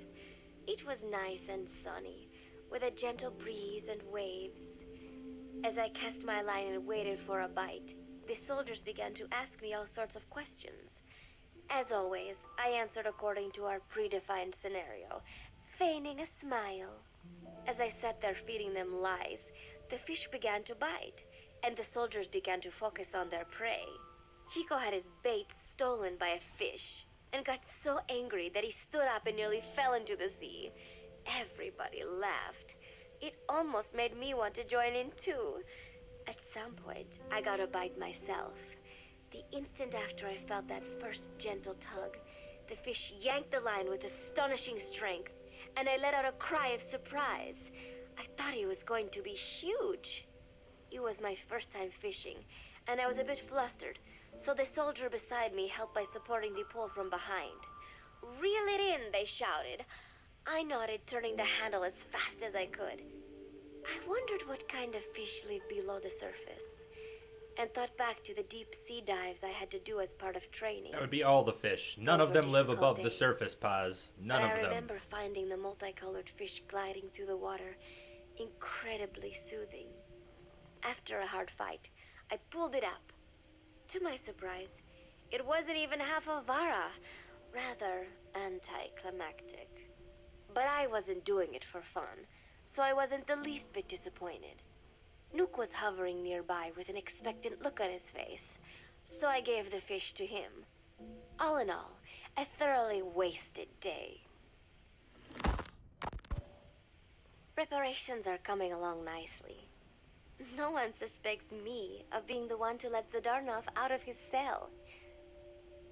It was nice and sunny, with a gentle breeze and waves. As I cast my line and waited for a bite, the soldiers began to ask me all sorts of questions. As always, I answered according to our predefined scenario, feigning a smile. As I sat there feeding them lies, the fish began to bite, and the soldiers began to focus on their prey. Chico had his bait stolen by a fish, and got so angry that he stood up and nearly fell into the sea. Everybody laughed. It almost made me want to join in too. At some point, I got a bite myself. The instant after I felt that first gentle tug, the fish yanked the line with astonishing strength, and I let out a cry of surprise. I thought he was going to be huge. It was my first time fishing, and I was a bit flustered, so the soldier beside me helped by supporting the pole from behind. "Reel it in," they shouted. I nodded, turning the handle as fast as I could. I wondered what kind of fish live below the surface, and thought back to the deep sea dives I had to do as part of training. That would be all the fish. None Those of were them live difficult above the days. surface, Paz. None But of I them. remember finding the multicolored fish gliding through the water incredibly soothing. After a hard fight, I pulled it up. To my surprise, it wasn't even half a vara, rather anticlimactic. But I wasn't doing it for fun, so I wasn't the least bit disappointed. Nook was hovering nearby with an expectant look on his face, so I gave the fish to him. All in all, a thoroughly wasted day. Preparations are coming along nicely. No one suspects me of being the one to let Zadarnov out of his cell.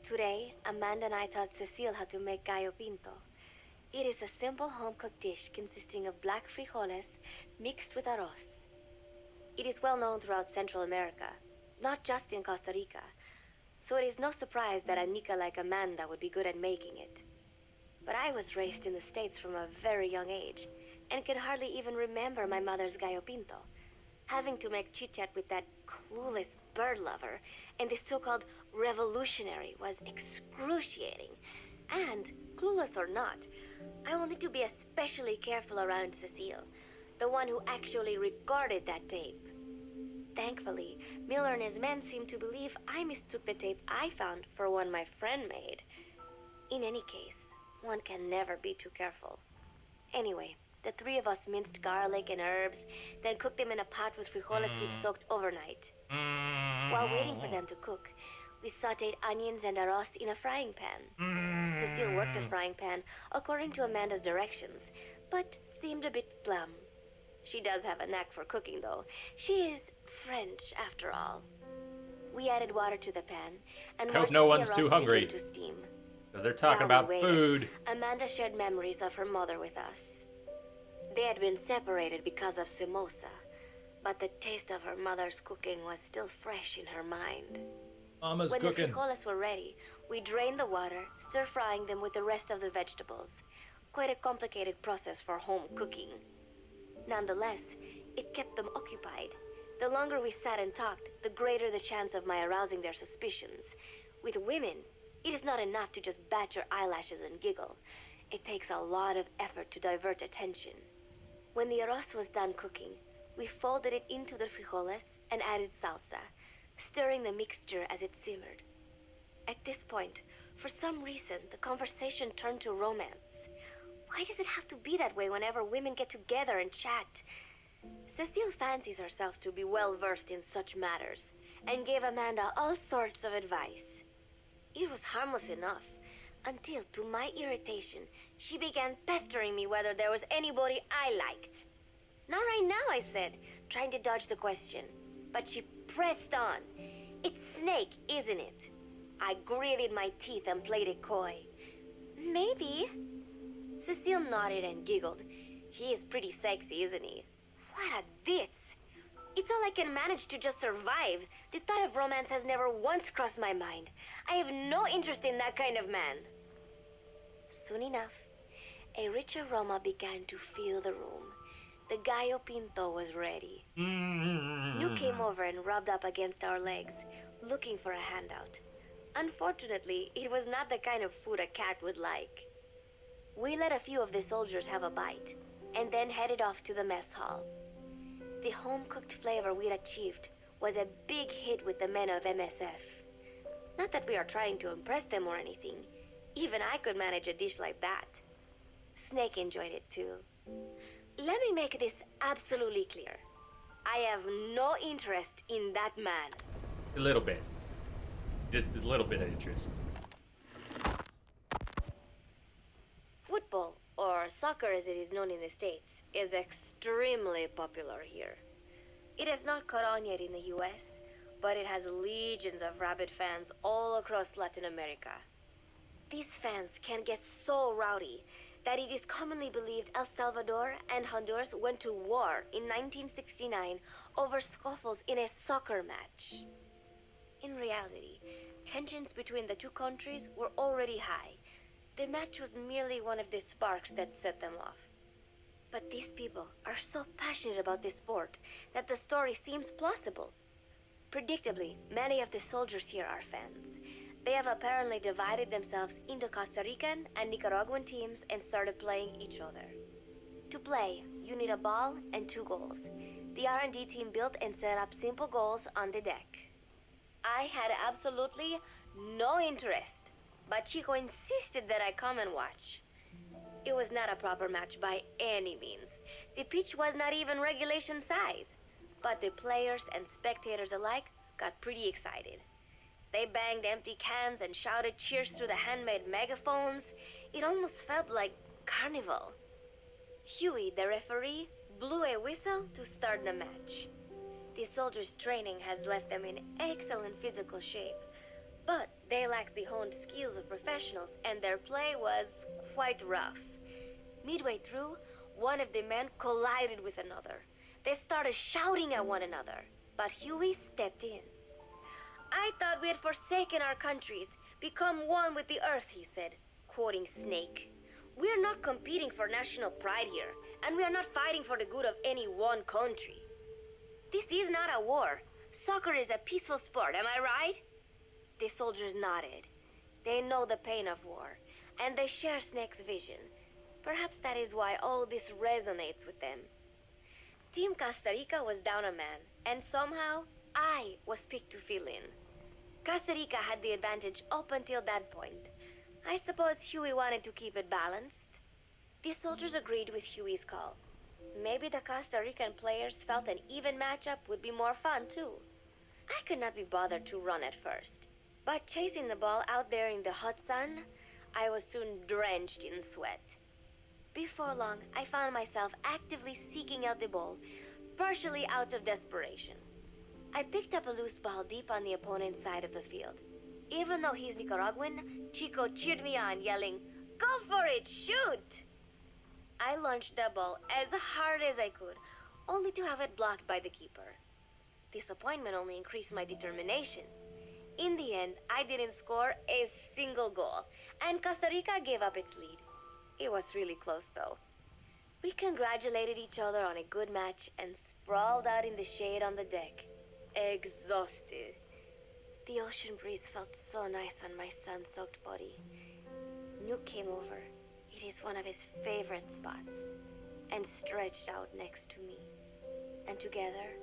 Today, Amanda and I taught Cecile how to make gallo pinto. It is a simple home-cooked dish consisting of black frijoles mixed with arroz. It is well known throughout Central America, not just in Costa Rica, so it is no surprise that a Nica like Amanda would be good at making it. But I was raised in the States from a very young age, and could hardly even remember my mother's gallo pinto. Having to make chit-chat with that clueless bird lover and the so-called revolutionary was excruciating. And, clueless or not, I wanted to be especially careful around Cecile, the one who actually recorded that tape. Thankfully, Miller and his men seemed to believe I mistook the tape I found for one my friend made. In any case, one can never be too careful. Anyway, the three of us minced garlic and herbs, then cooked them in a pot with frijoles we'd soaked overnight. While waiting for them to cook, we sautéed onions and arroz in a frying pan. Cecile worked the frying pan according to Amanda's directions, but seemed a bit glum. She does have a knack for cooking, though. She is French, after all. We added water to the pan, and I hope watched no the one's arroz too begin hungry. to steam. Because they're talking While about we waited, food. Amanda shared memories of her mother with us. They had been separated because of Simosa, but the taste of her mother's cooking was still fresh in her mind. Mama's When cooking. the frijoles were ready, we drained the water, stir-frying them with the rest of the vegetables. Quite a complicated process for home cooking. Nonetheless, it kept them occupied. The longer we sat and talked, the greater the chance of my arousing their suspicions. With women, it is not enough to just bat your eyelashes and giggle. It takes a lot of effort to divert attention. When the arroz was done cooking, we folded it into the frijoles and added salsa, stirring the mixture as it simmered. At this point, for some reason, the conversation turned to romance. Why does it have to be that way whenever women get together and chat? Cecile fancies herself to be well versed in such matters, and gave Amanda all sorts of advice. It was harmless enough, Until, to my irritation, she began pestering me whether there was anybody I liked. Not right now, I said, trying to dodge the question. But she pressed on. It's Snake, isn't it? I gritted my teeth and played it coy. Maybe. Cecile nodded and giggled. He is pretty sexy, isn't he? What a ditz. It's all I can manage to just survive. The thought of romance has never once crossed my mind. I have no interest in that kind of man. Soon enough, a rich aroma began to fill the room. The gallo pinto was ready. New came over and rubbed up against our legs, looking for a handout. Unfortunately, it was not the kind of food a cat would like. We let a few of the soldiers have a bite, and then headed off to the mess hall. The home-cooked flavor we'd achieved was a big hit with the men of MSF. Not that we are trying to impress them or anything. Even I could manage a dish like that. Snake enjoyed it too. Let me make this absolutely clear. I have no interest in that man. A little bit. Just a little bit of interest. Football, or soccer as it is known in the States, is extremely popular here. It has not caught on yet in the US, but it has legions of rabid fans all across Latin America. These fans can get so rowdy that it is commonly believed El Salvador and Honduras went to war in 1969 over scuffles in a soccer match. In reality, tensions between the two countries were already high. The match was merely one of the sparks that set them off. But these people are so passionate about this sport that the story seems plausible. Predictably, many of the soldiers here are fans. They have apparently divided themselves into Costa Rican and Nicaraguan teams and started playing each other. To play, you need a ball and 2 goals. The R&D team built and set up simple goals on the deck. I had absolutely no interest, but Chico insisted that I come and watch. It was not a proper match by any means. The pitch was not even regulation size, but the players and spectators alike got pretty excited. They banged empty cans and shouted cheers through the handmade megaphones. It almost felt like carnival. Huey, the referee, blew a whistle to start the match. The soldiers' training has left them in excellent physical shape, but they lacked the honed skills of professionals and their play was quite rough. Midway through, one of the men collided with another. They started shouting at one another, but Huey stepped in. I thought we had forsaken our countries, become one with the earth, he said, quoting Snake. We're not competing for national pride here, and we are not fighting for the good of any one country. This is not a war. Soccer is a peaceful sport, am I right? The soldiers nodded. They know the pain of war, and they share Snake's vision. Perhaps that is why all this resonates with them. Team Costa Rica was down a man, and somehow I was picked to fill in. Costa Rica had the advantage up until that point. I suppose Huey wanted to keep it balanced. The soldiers agreed with Huey's call. Maybe the Costa Rican players felt an even matchup would be more fun too. I could not be bothered to run at first, but chasing the ball out there in the hot sun, I was soon drenched in sweat. Before long, I found myself actively seeking out the ball, partially out of desperation. I picked up a loose ball deep on the opponent's side of the field. Even though he's Nicaraguan, Chico cheered me on, yelling, "Go for it, shoot!" I launched the ball as hard as I could, only to have it blocked by the keeper. Disappointment only increased my determination. In the end, I didn't score a single goal, and Costa Rica gave up its lead. It was really close, though. We congratulated each other on a good match and sprawled out in the shade on the deck, exhausted. The ocean breeze felt so nice on my sun-soaked body. Nuke came over. It is one of his favorite spots, and stretched out next to me. And together,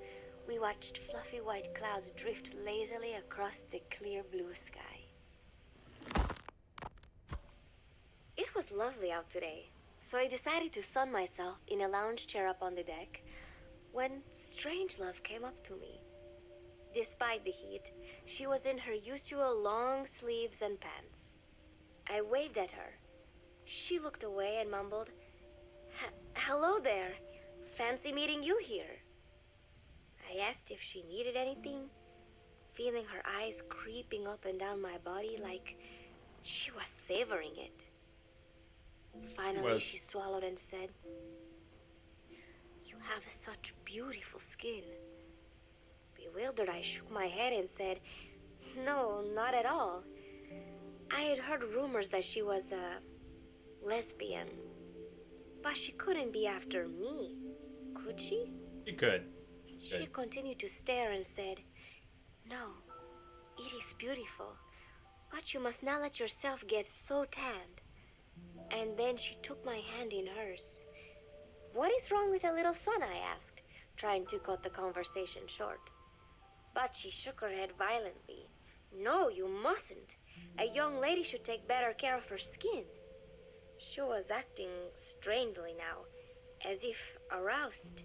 we watched fluffy white clouds drift lazily across the clear blue sky. It was lovely out today, so I decided to sun myself in a lounge chair up on the deck when Strangelove came up to me. Despite the heat, she was in her usual long sleeves and pants. I waved at her. She looked away and mumbled, "Hello there. Fancy meeting you here." I asked if she needed anything, feeling her eyes creeping up and down my body like she was savoring it. Finally, she swallowed and said, "You have such beautiful skin." Bewildered, I shook my head and said, "No, not at all. I had heard rumors that she was a lesbian. But she couldn't be after me, could she?" You could. She continued to stare and said, "No, it is beautiful, but you must not let yourself get so tanned." And then she took my hand in hers. "What is wrong with a little son?" I asked, trying to cut the conversation short. But she shook her head violently. "No, you mustn't. A young lady should take better care of her skin." She was acting strangely now, as if aroused.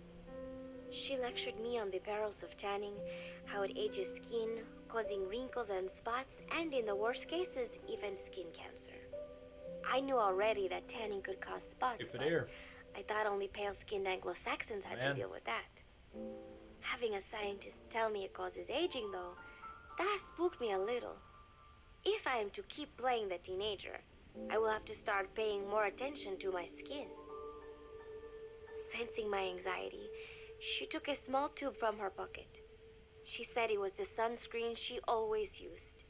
She lectured me on the perils of tanning, how it ages skin, causing wrinkles and spots, and in the worst cases, even skin cancer. I knew already that tanning could cause spots, If it but air. I thought only pale-skinned Anglo-Saxons had to deal with that. Having a scientist tell me it causes aging, though, that spooked me a little. If I am to keep playing the teenager, I will have to start paying more attention to my skin. Sensing my anxiety, she took a small tube from her pocket. She said it was the sunscreen she always used.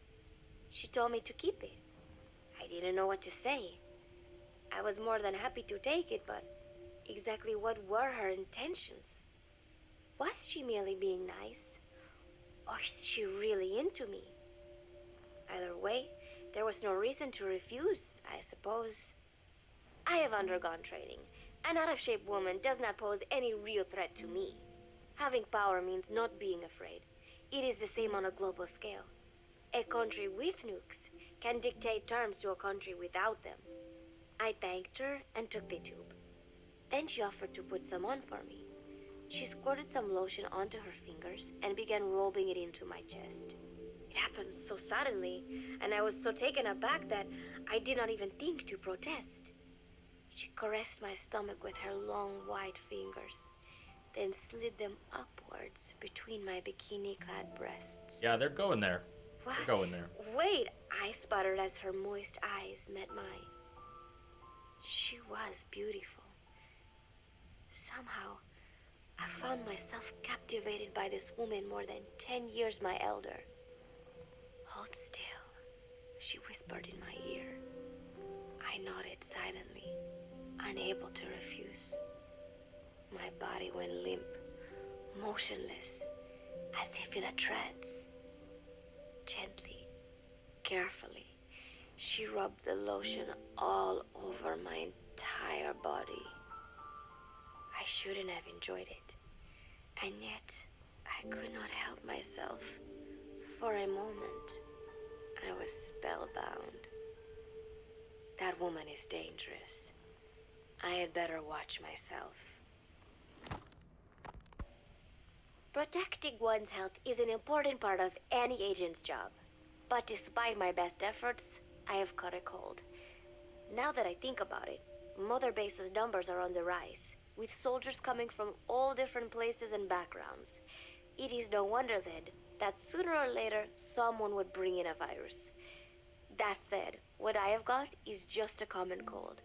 She told me to keep it. I didn't know what to say. I was more than happy to take it, but exactly what were her intentions? Was she merely being nice? Or is she really into me? Either way, there was no reason to refuse, I suppose. I have undergone training. An out-of-shape woman does not pose any real threat to me. Having power means not being afraid. It is the same on a global scale. A country with nukes can dictate terms to a country without them. I thanked her and took the tube. Then she offered to put some on for me. She squirted some lotion onto her fingers and began rubbing it into my chest. It happened so suddenly, and I was so taken aback that I did not even think to protest. She caressed my stomach with her long white fingers, then slid them upwards between my bikini-clad breasts. Yeah, they're going there. "What? They're going there. Wait," I sputtered as her moist eyes met mine. She was beautiful. Somehow, I found myself captivated by this woman more than 10 years my elder. "Hold still," she whispered in my ear. I nodded silently, unable to refuse. My body went limp, motionless, as if in a trance. Gently, carefully, she rubbed the lotion all over my entire body. I shouldn't have enjoyed it, and yet I could not help myself. For a moment, I was spellbound. That woman is dangerous. I had better watch myself. Protecting one's health is an important part of any agent's job. But despite my best efforts, I have caught a cold. Now that I think about it, Mother Base's numbers are on the rise, with soldiers coming from all different places and backgrounds. It is no wonder then that sooner or later someone would bring in a virus. That said, what I have got is just a common cold.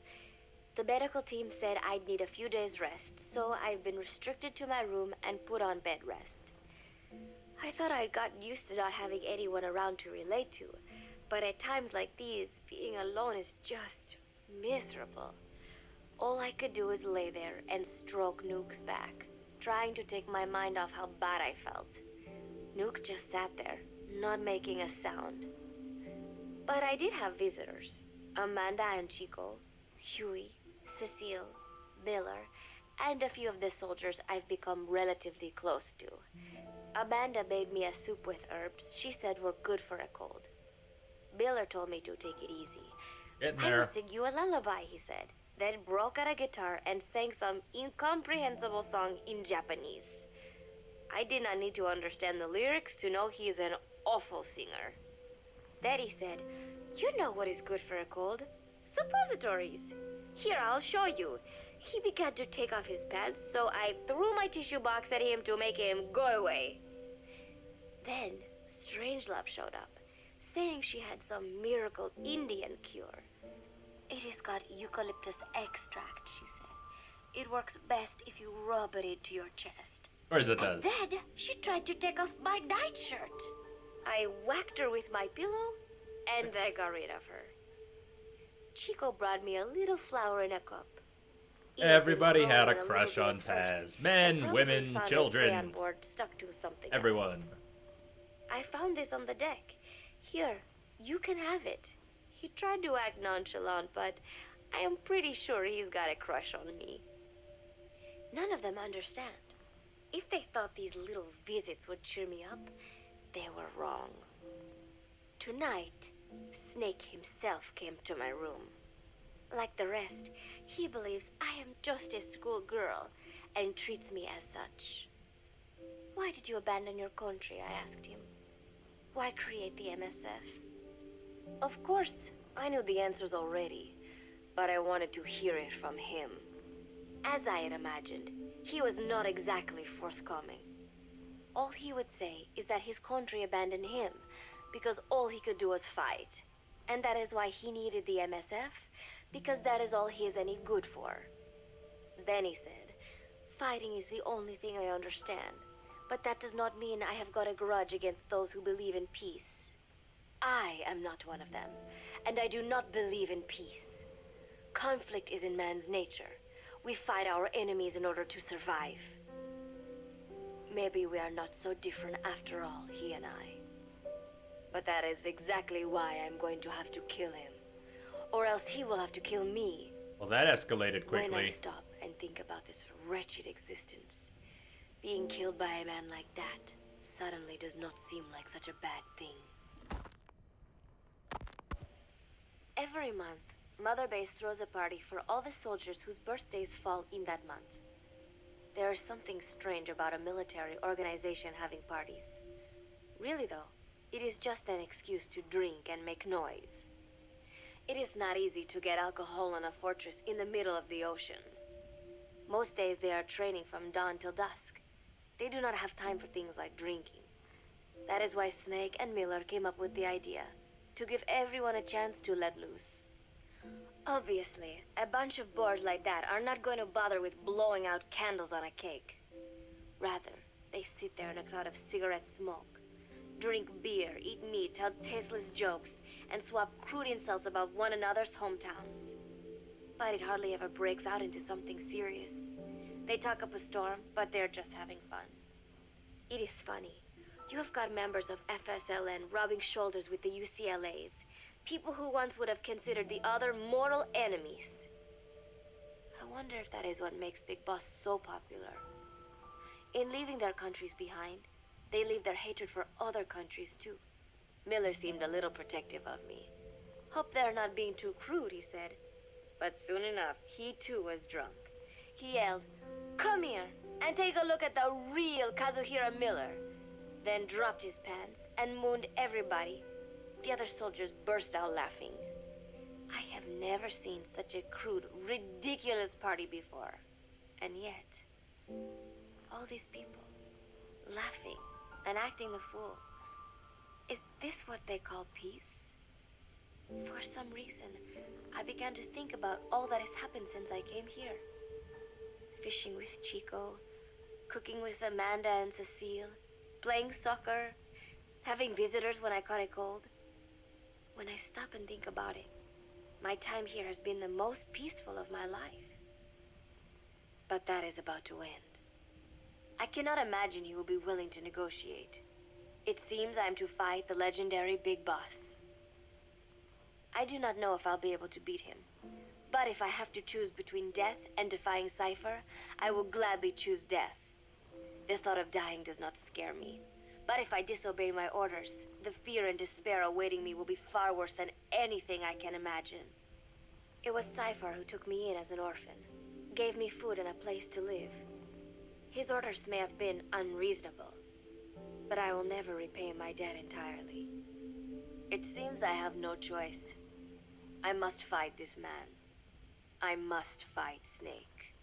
The medical team said I'd need a few days rest, so I've been restricted to my room and put on bed rest. I thought I'd gotten used to not having anyone around to relate to, but at times like these, being alone is just miserable. All I could do is lay there and stroke Nuke's back, trying to take my mind off how bad I felt. Nuke just sat there, not making a sound. But I did have visitors. Amanda and Chico, Huey, Cecile, Miller, and a few of the soldiers I've become relatively close to. Amanda made me a soup with herbs she said were good for a cold. Miller told me to take it easy. Getting "I there. will sing you a lullaby," he said, then broke out a guitar and sang some incomprehensible song in Japanese. I did not need to understand the lyrics to know he is an awful singer. Then he said, "You know what is good for a cold? Suppositories. Here, I'll show you." He began to take off his pants, so I threw my tissue box at him to make him go away. Then Strangelove showed up, saying she had some miracle Indian cure. "It has got eucalyptus extract," she said. "It works best if you rub it into your chest." Of course it does. And then she tried to take off my nightshirt. I whacked her with my pillow, and I got rid of her. Chico brought me a little flower in a cup. It had been Everybody had a growing crush little on bit of fruit. Paz. I Men, probably women, found its way children, on board, stuck to something everyone. else. I found this on the deck. Here, you can have it. He tried to act nonchalant, but I am pretty sure he's got a crush on me. None of them understand. If they thought these little visits would cheer me up, they were wrong. Tonight, Snake himself came to my room. Like the rest, he believes I am just a schoolgirl and treats me as such. "Why did you abandon your country?" I asked him. "Why create the MSF?" Of course, I knew the answers already, but I wanted to hear it from him. As I had imagined, he was not exactly forthcoming. All he would say is that his country abandoned him because all he could do was fight, and that is why he needed the MSF, because that is all he is any good for. Then he said, "Fighting is the only thing I understand, but that does not mean I have got a grudge against those who believe in peace. I am not one of them, and I do not believe in peace. Conflict is in man's nature. We fight our enemies in order to survive. Maybe we are not so different after all, he and I. But that is exactly why I'm going to have to kill him. Or else he will have to kill me." Well, that escalated When I quickly. stop and think about this wretched existence, being killed by a man like that suddenly does not seem like such a bad thing. Every month, Mother Base throws a party for all the soldiers whose birthdays fall in that month. There is something strange about a military organization having parties. Really though, it is just an excuse to drink and make noise. It is not easy to get alcohol in a fortress in the middle of the ocean. Most days they are training from dawn till dusk. They do not have time for things like drinking. That is why Snake and Miller came up with the idea to give everyone a chance to let loose. Obviously, a bunch of boors like that are not going to bother with blowing out candles on a cake. Rather, they sit there in a cloud of cigarette smoke, drink beer, eat meat, tell tasteless jokes, and swap crude insults about one another's hometowns. But it hardly ever breaks out into something serious. They talk up a storm, but they're just having fun. It is funny. You have got members of FSLN rubbing shoulders with the UCLAs, people who once would have considered the other mortal enemies. I wonder if that is what makes Big Boss so popular. In leaving their countries behind, they leave their hatred for other countries too. Miller seemed a little protective of me. "Hope they're not being too crude," he said. But soon enough, he too was drunk. He yelled, "Come here and take a look at the real Kazuhira Miller," then dropped his pants and mooned everybody. The other soldiers burst out laughing. I have never seen such a crude, ridiculous party before. And yet, all these people, laughing and acting the fool. Is this what they call peace? For some reason, I began to think about all that has happened since I came here. Fishing with Chico, cooking with Amanda and Cecile, playing soccer, having visitors when I caught a cold. When I stop and think about it, my time here has been the most peaceful of my life. But that is about to end. I cannot imagine he will be willing to negotiate. It seems I am to fight the legendary Big Boss. I do not know if I'll be able to beat him, but if I have to choose between death and defying Cypher, I will gladly choose death. The thought of dying does not scare me, but if I disobey my orders, the fear and despair awaiting me will be far worse than anything I can imagine. It was Cypher who took me in as an orphan, gave me food and a place to live. His orders may have been unreasonable, but I will never repay my debt entirely. It seems I have no choice. I must fight this man. I must fight Snake.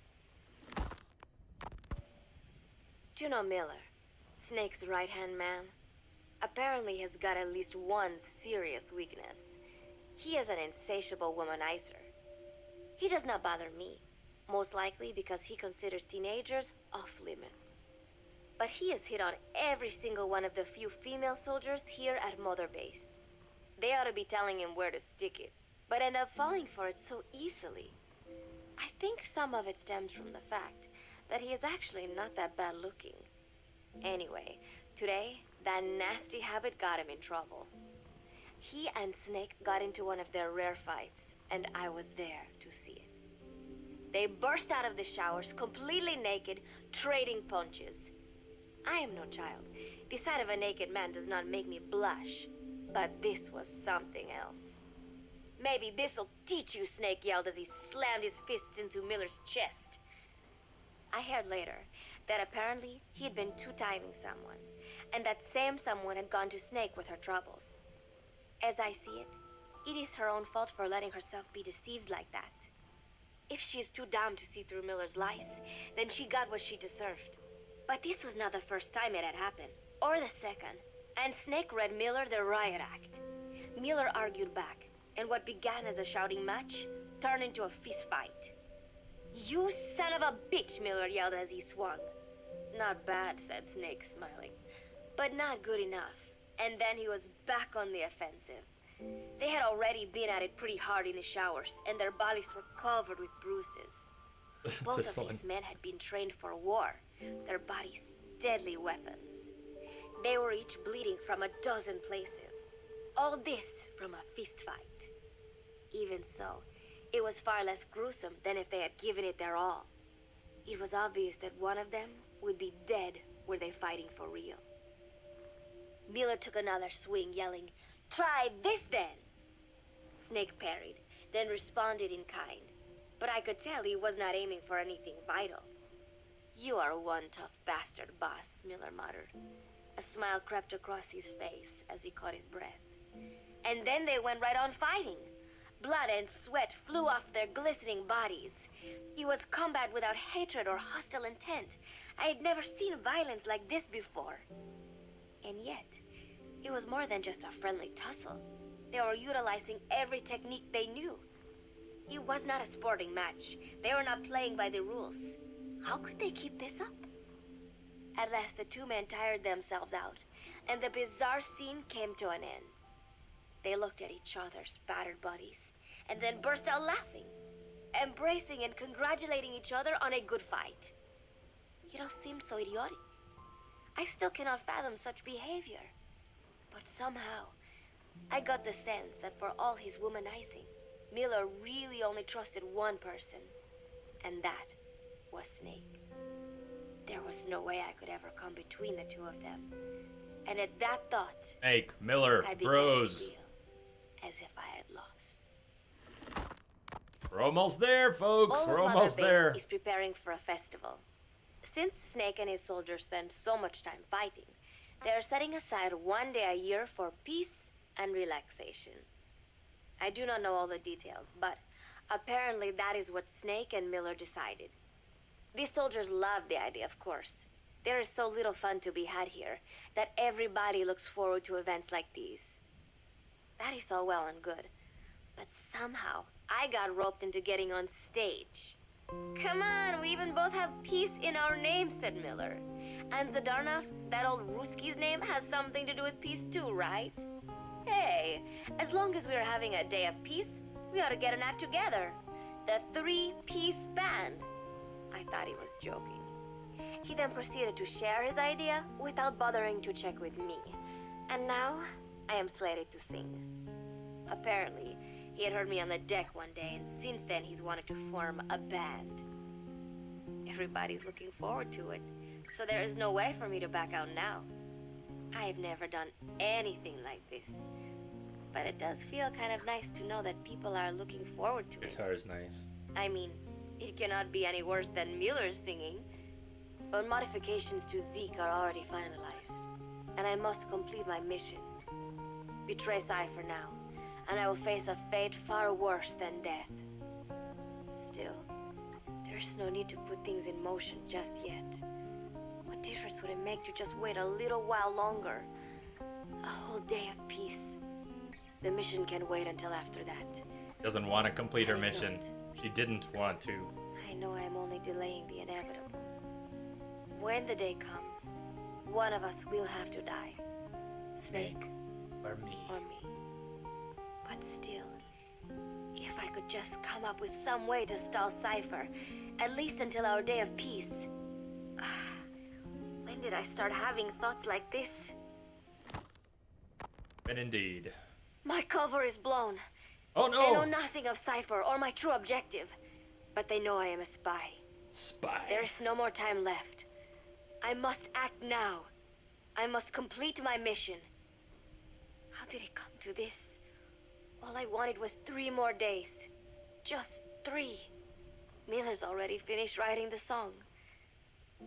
Do you know Miller? Snake's right-hand man? Apparently has got at least one serious weakness. He is an insatiable womanizer. He does not bother me, most likely because he considers teenagers off limits. But he has hit on every single one of the few female soldiers here at Mother Base. They ought to be telling him where to stick it, but end up falling for it so easily. I think some of it stems from the fact that he is actually not that bad looking. Anyway, today, that nasty habit got him in trouble. He and Snake got into one of their rare fights, and I was there to see it. They burst out of the showers, completely naked, trading punches. I am no child. The sight of a naked man does not make me blush, but this was something else. Maybe this'll teach you, Snake yelled as he slammed his fists into Miller's chest. I heard later that apparently he had been two-timing someone, and that same someone had gone to Snake with her troubles. As I see it, it is her own fault for letting herself be deceived like that. If she is too dumb to see through Miller's lies, then she got what she deserved. But this was not the first time it had happened, or the second, and Snake read Miller the riot act. Miller argued back, and what began as a shouting match turned into a fist fight. "You son of a bitch," Miller yelled as he swung. "Not bad," said Snake, smiling, "but not good enough." And then he was back on the offensive. They had already been at it pretty hard in the showers, and their bodies were covered with bruises. Both of these men had been trained for war, their bodies deadly weapons. They were each bleeding from a dozen places. All this from a fist fight. Even so, it was far less gruesome than if they had given it their all. It was obvious that one of them would be dead were they fighting for real. Miller took another swing, yelling, "Try this then!" Snake parried, then responded in kind. But I could tell he was not aiming for anything vital. "You are one tough bastard, boss," Miller muttered. A smile crept across his face as he caught his breath. And then they went right on fighting. Blood and sweat flew off their glistening bodies. It was combat without hatred or hostile intent. I had never seen violence like this before. And yet, it was more than just a friendly tussle. They were utilizing every technique they knew. It was not a sporting match. They were not playing by the rules. How could they keep this up? At last, the two men tired themselves out, and the bizarre scene came to an end. They looked at each other's battered bodies, and then burst out laughing, embracing and congratulating each other on a good fight. It all seemed so idiotic. I still cannot fathom such behavior. But somehow, I got the sense that for all his womanizing, Miller really only trusted one person, and that was Snake. There was no way I could ever come between the two of them. And at that thought, Snake, Miller, I began bros. to feel as if I had lost. We're almost there, folks. All We're of Mother almost Base there. is preparing for a festival. Since Snake and his soldiers spend so much time fighting, they are setting aside one day a year for peace and relaxation. I do not know all the details, but apparently that is what Snake and Miller decided. These soldiers love the idea, of course. There is so little fun to be had here that everybody looks forward to events like these. That is all well and good, but somehow I got roped into getting on stage. "Come on, we even both have peace in our name," said Miller. "And Zadarnov, that old Ruski's name, has something to do with peace too, right? Hey, as long as we're having a day of peace, we ought to get an act together. The Three-Piece Band." I thought he was joking. He then proceeded to share his idea without bothering to check with me. And now, I am slated to sing. Apparently, he had heard me on the deck one day, and since then he's wanted to form a band. Everybody's looking forward to it, so there is no way for me to back out now. I have never done anything like this, but it does feel kind of nice to know that people are looking forward to it. Guitar is nice. I mean, it cannot be any worse than Miller's singing. But modifications to Zeke are already finalized, and I must complete my mission. betray Cypher now, and I will face a fate far worse than death. Still, there's no need to put things in motion just yet. What difference would it make to just wait a little while longer? A whole day of peace. The mission can wait until after that. Doesn't want to complete her I know mission. it. She didn't want to. I know I'm only delaying the inevitable. When the day comes, one of us will have to die. Snake Or me. or me. But still, if I could just come up with some way to stall Cypher, at least until our day of peace. When did I start having thoughts like this? And indeed. My cover is blown. Oh They know no! nothing of Cypher or my true objective, but they know I am a spy. Spy. There is no more time left. I must act now. I must complete my mission. How did it come to this? All I wanted was 3 more days. Just 3. Miller's already finished writing the song.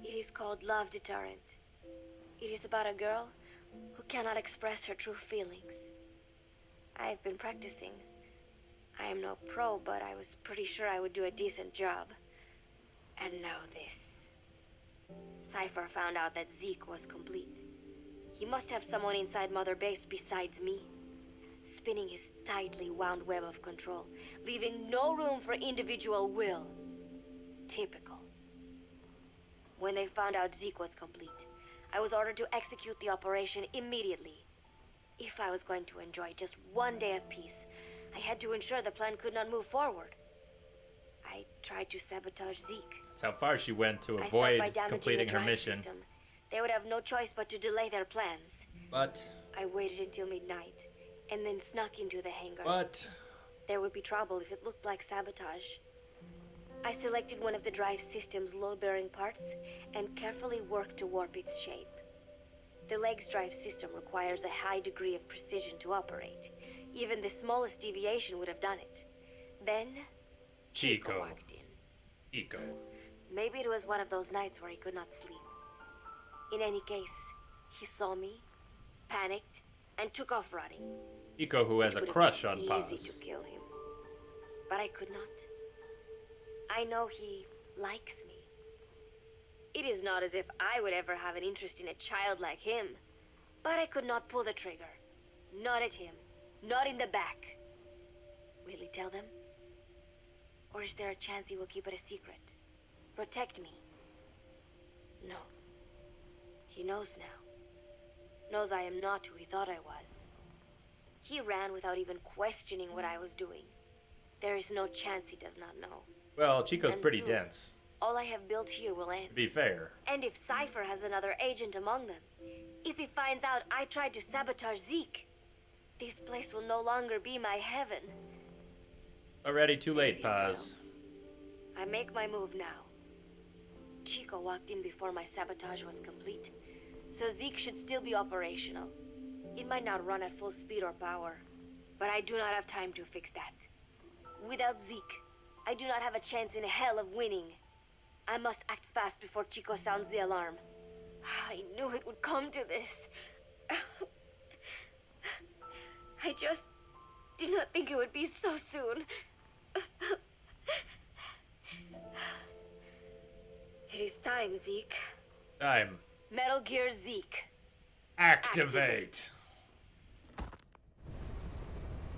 It is called Love Deterrent. It is about a girl who cannot express her true feelings. I've been practicing. I am no pro, but I was pretty sure I would do a decent job. And now this. Cypher found out that Zeke was complete. He must have someone inside Mother Base besides me, spinning his tightly wound web of control, leaving no room for individual will. Typical. When they found out Zeke was complete, I was ordered to execute the operation immediately. If I was going to enjoy just 1 day of peace, I had to ensure the plan could not move forward. I tried to sabotage Zeke. That's how far she went to I thought avoid by damaging completing the her drive mission. system, they would have no choice but to delay their plans. But, I waited until midnight, and then snuck into the hangar. There would be trouble if it looked like sabotage. I selected one of the drive system's load-bearing parts and carefully worked to warp its shape. The leg's drive system requires a high degree of precision to operate. Even the smallest deviation would have done it. Then, Chico. walked in. Chico. Maybe it was one of those nights where he could not sleep. In any case, he saw me, panicked, and took off running. Chico, who has It a would have crush been on easy Paz. to kill him, but I could not. I know he likes me. It is not as if I would ever have an interest in a child like him, but I could not pull the trigger. Not at him. Not in the back. Will he tell them? Or is there a chance he will keep it a secret? Protect me? No. He knows now. Knows I am not who he thought I was. He ran without even questioning what I was doing. There is no chance he does not know. Well, Chico's And pretty soon, dense, All I have built here will end. to be fair. And if Cypher has another agent among them, if he finds out I tried to sabotage Zeke, this place will no longer be my heaven. Already too late, Maybe Paz. I make my move now. Chico walked in before my sabotage was complete, so Zeke should still be operational. It might not run at full speed or power, but I do not have time to fix that. Without Zeke, I do not have a chance in hell of winning. I must act fast before Chico sounds the alarm. I knew it would come to this. I just did not think it would be so soon. It is time, Zeke. Time. Metal Gear Zeke. Activate.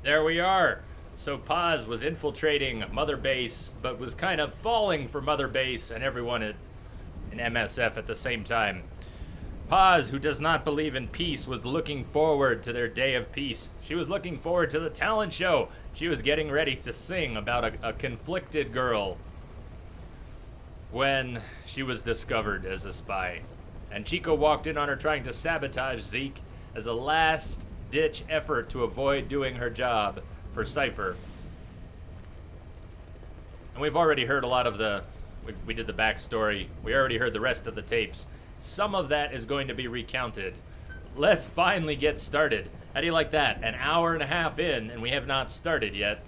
There we are. So Paz was infiltrating Mother Base, but was kind of falling for Mother Base and everyone in MSF at the same time. Paz, who does not believe in peace, was looking forward to their day of peace. She was looking forward to the talent show. She was getting ready to sing about a conflicted girl when she was discovered as a spy. And Chico walked in on her trying to sabotage Zeke as a last-ditch effort to avoid doing her job for Cypher. And we've already heard a lot of we did the backstory. We already heard the rest of the tapes. Some of that is going to be recounted. Let's finally get started. How do you like that? An hour and a half in, and we have not started yet.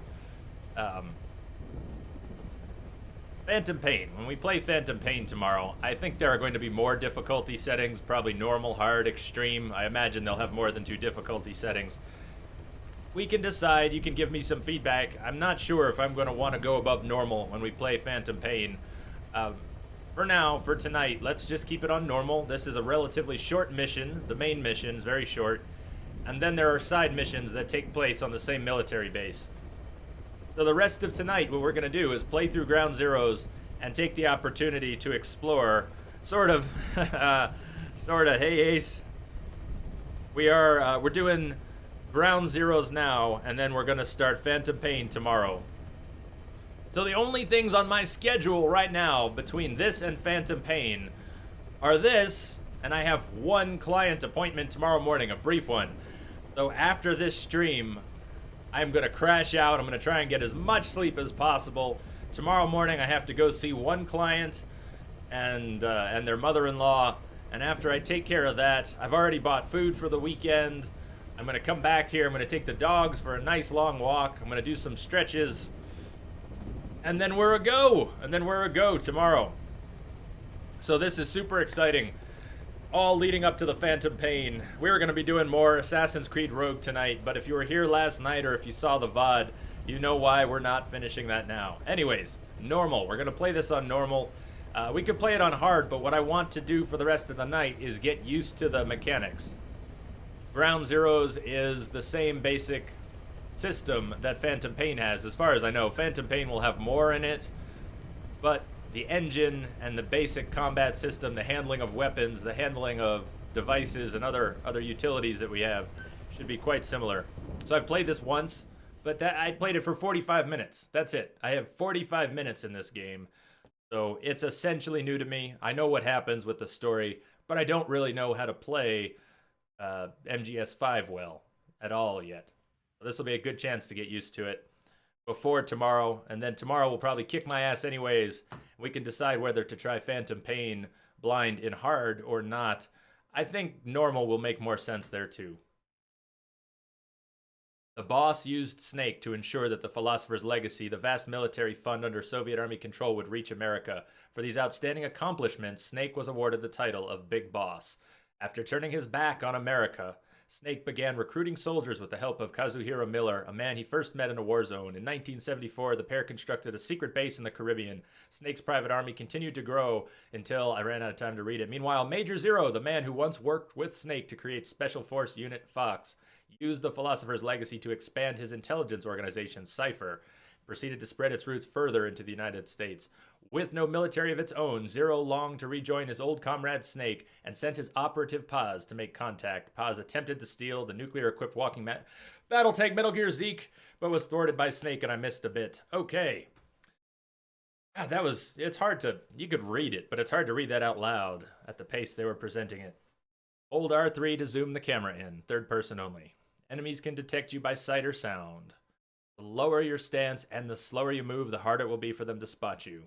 Phantom Pain. When we play Phantom Pain tomorrow, I think there are going to be more difficulty settings, probably normal, hard, extreme. I imagine they'll have more than 2 difficulty settings. we can decide. You can give me some feedback. I'm not sure if I'm going to want to go above normal when we play Phantom Pain. For now, for tonight, let's just keep it on normal. This is a relatively short mission. The main mission is very short. And then there are side missions that take place on the same military base. So the rest of tonight, what we're going to do is play through Ground Zeroes and take the opportunity to explore, sort of, hey Ace. We're doing Ground Zeroes now, and then we're going to start Phantom Pain tomorrow. So the only things on my schedule right now between this and Phantom Pain are this, and I have one client appointment tomorrow morning, a brief one. So after this stream, I'm going to crash out. I'm going to try and get as much sleep as possible. Tomorrow morning, I have to go see one client and their mother-in-law. And after I take care of that, I've already bought food for the weekend. I'm going to come back here. I'm going to take the dogs for a nice long walk. I'm going to do some stretches. And then we're a go. And then we're a go tomorrow. So this is super exciting. All leading up to the Phantom Pain. We're going to be doing more Assassin's Creed Rogue tonight. But if you were here last night or if you saw the VOD, you know why we're not finishing that now. Anyways, normal. We're going to play this on normal. We could play it on hard, but what I want to do for the rest of the night is get used to the mechanics. Ground Zeroes is the same basic system that Phantom Pain has. As far as I know, Phantom Pain will have more in it, but the engine and the basic combat system, the handling of weapons, the handling of devices and other utilities that we have should be quite similar. So I've played this once, but I played it for 45 minutes. That's it. I have 45 minutes in this game. So it's essentially new to me. I know what happens with the story, but I don't really know how to play MGS5 well at all yet. So this will be a good chance to get used to it before tomorrow, and then tomorrow we'll probably kick my ass anyways. We can decide whether to try Phantom Pain blind in hard or not. I think normal will make more sense there too. The boss used Snake to ensure that the Philosopher's Legacy, the vast military fund under Soviet Army control, would reach America. For these outstanding accomplishments, Snake was awarded the title of Big Boss. After turning his back on America, Snake began recruiting soldiers with the help of Kazuhiro Miller, a man he first met in a war zone. In 1974, the pair constructed a secret base in the Caribbean. Snake's private army continued to grow until I ran out of time to read it. Meanwhile, Major Zero, the man who once worked with Snake to create Special Force Unit Fox, used the Philosopher's Legacy to expand his intelligence organization, Cypher, proceeded to spread its roots further into the United States. With no military of its own, Zero longed to rejoin his old comrade Snake and sent his operative Paz to make contact. Paz attempted to steal the nuclear-equipped walking battle tank Metal Gear Zeke, but was thwarted by Snake and I missed a bit. Okay. God, it's hard to, you could read it, but it's hard to read that out loud at the pace they were presenting it. Hold R3 to zoom the camera in, third person only. Enemies can detect you by sight or sound. The lower your stance and the slower you move, the harder it will be for them to spot you.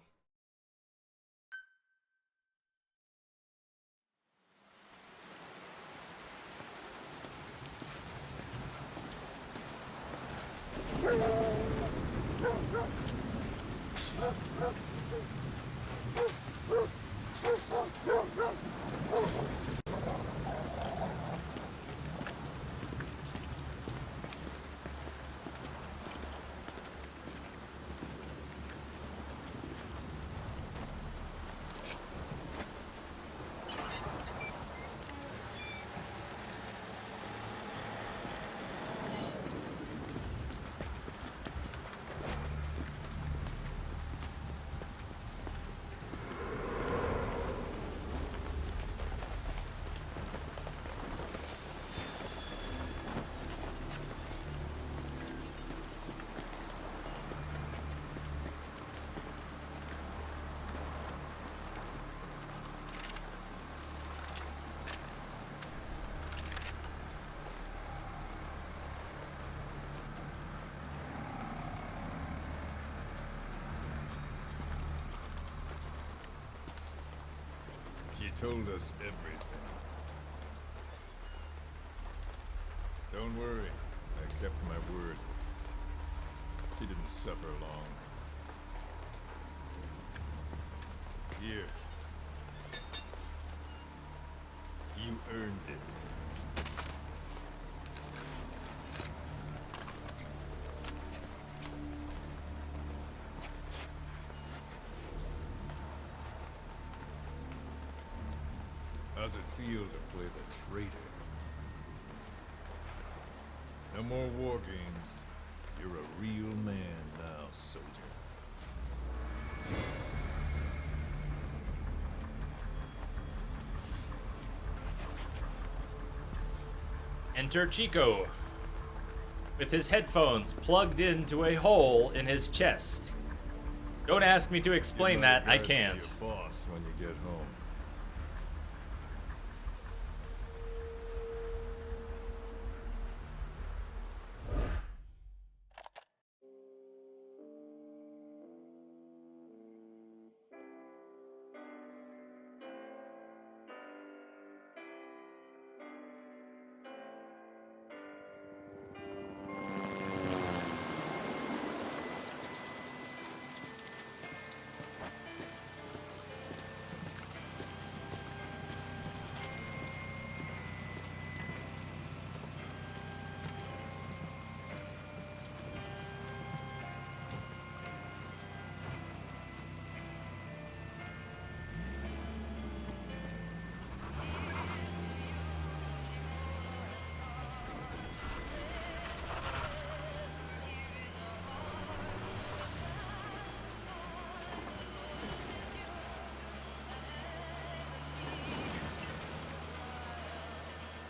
She told us everything. Don't worry, I kept my word. She didn't suffer long. Here. You earned it. How's it feel to play the traitor? No more war games. You're a real man now, soldier. Enter Chico, with his headphones plugged into a hole in his chest. Don't ask me to explain that, I can't. Your boss when you get home.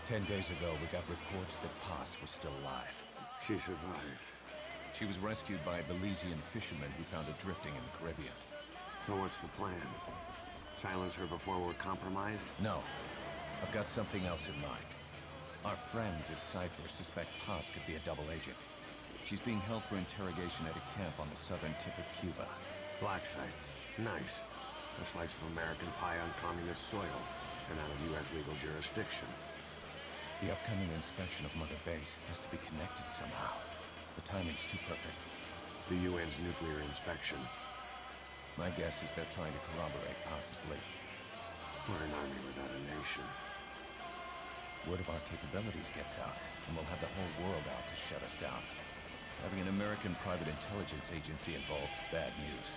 "10 days ago, we got reports that Paz was still alive. She survived. She was rescued by a Belizean fisherman who found her drifting in the Caribbean. So what's the plan? Silence her before we're compromised? No. I've got something else in mind. Our friends at Cypher suspect Paz could be a double agent. She's being held for interrogation at a camp on the southern tip of Cuba. Black site. Nice. A slice of American pie on communist soil, and out of U.S. legal jurisdiction. The upcoming inspection of Mother Base has to be connected somehow. The timing's too perfect. The UN's nuclear inspection. My guess is they're trying to corroborate Paz's leak. We're an army without a nation. Word of our capabilities gets out, and we'll have the whole world out to shut us down. Having an American private intelligence agency involved's bad news.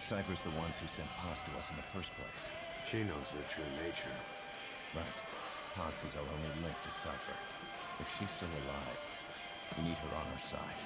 Cypher's the ones who sent Paz to us in the first place. She knows their true nature. Right. Paz is our only link to Cypher. If she's still alive, we need her on our side.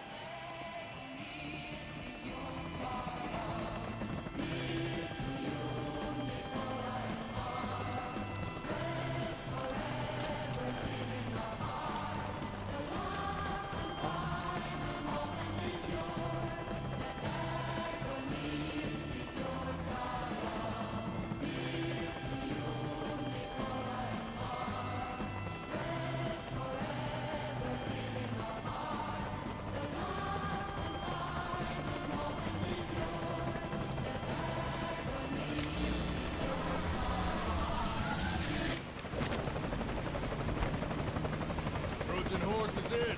Trojan horse is in.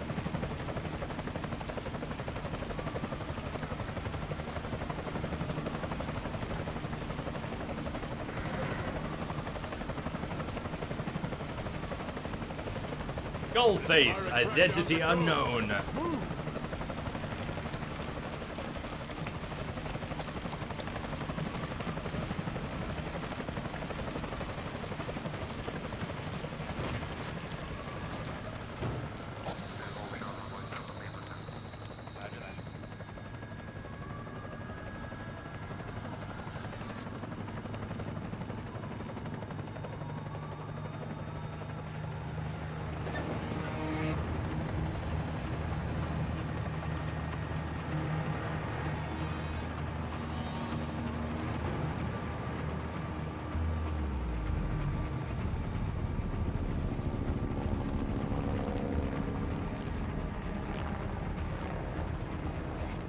Skullface, identity unknown.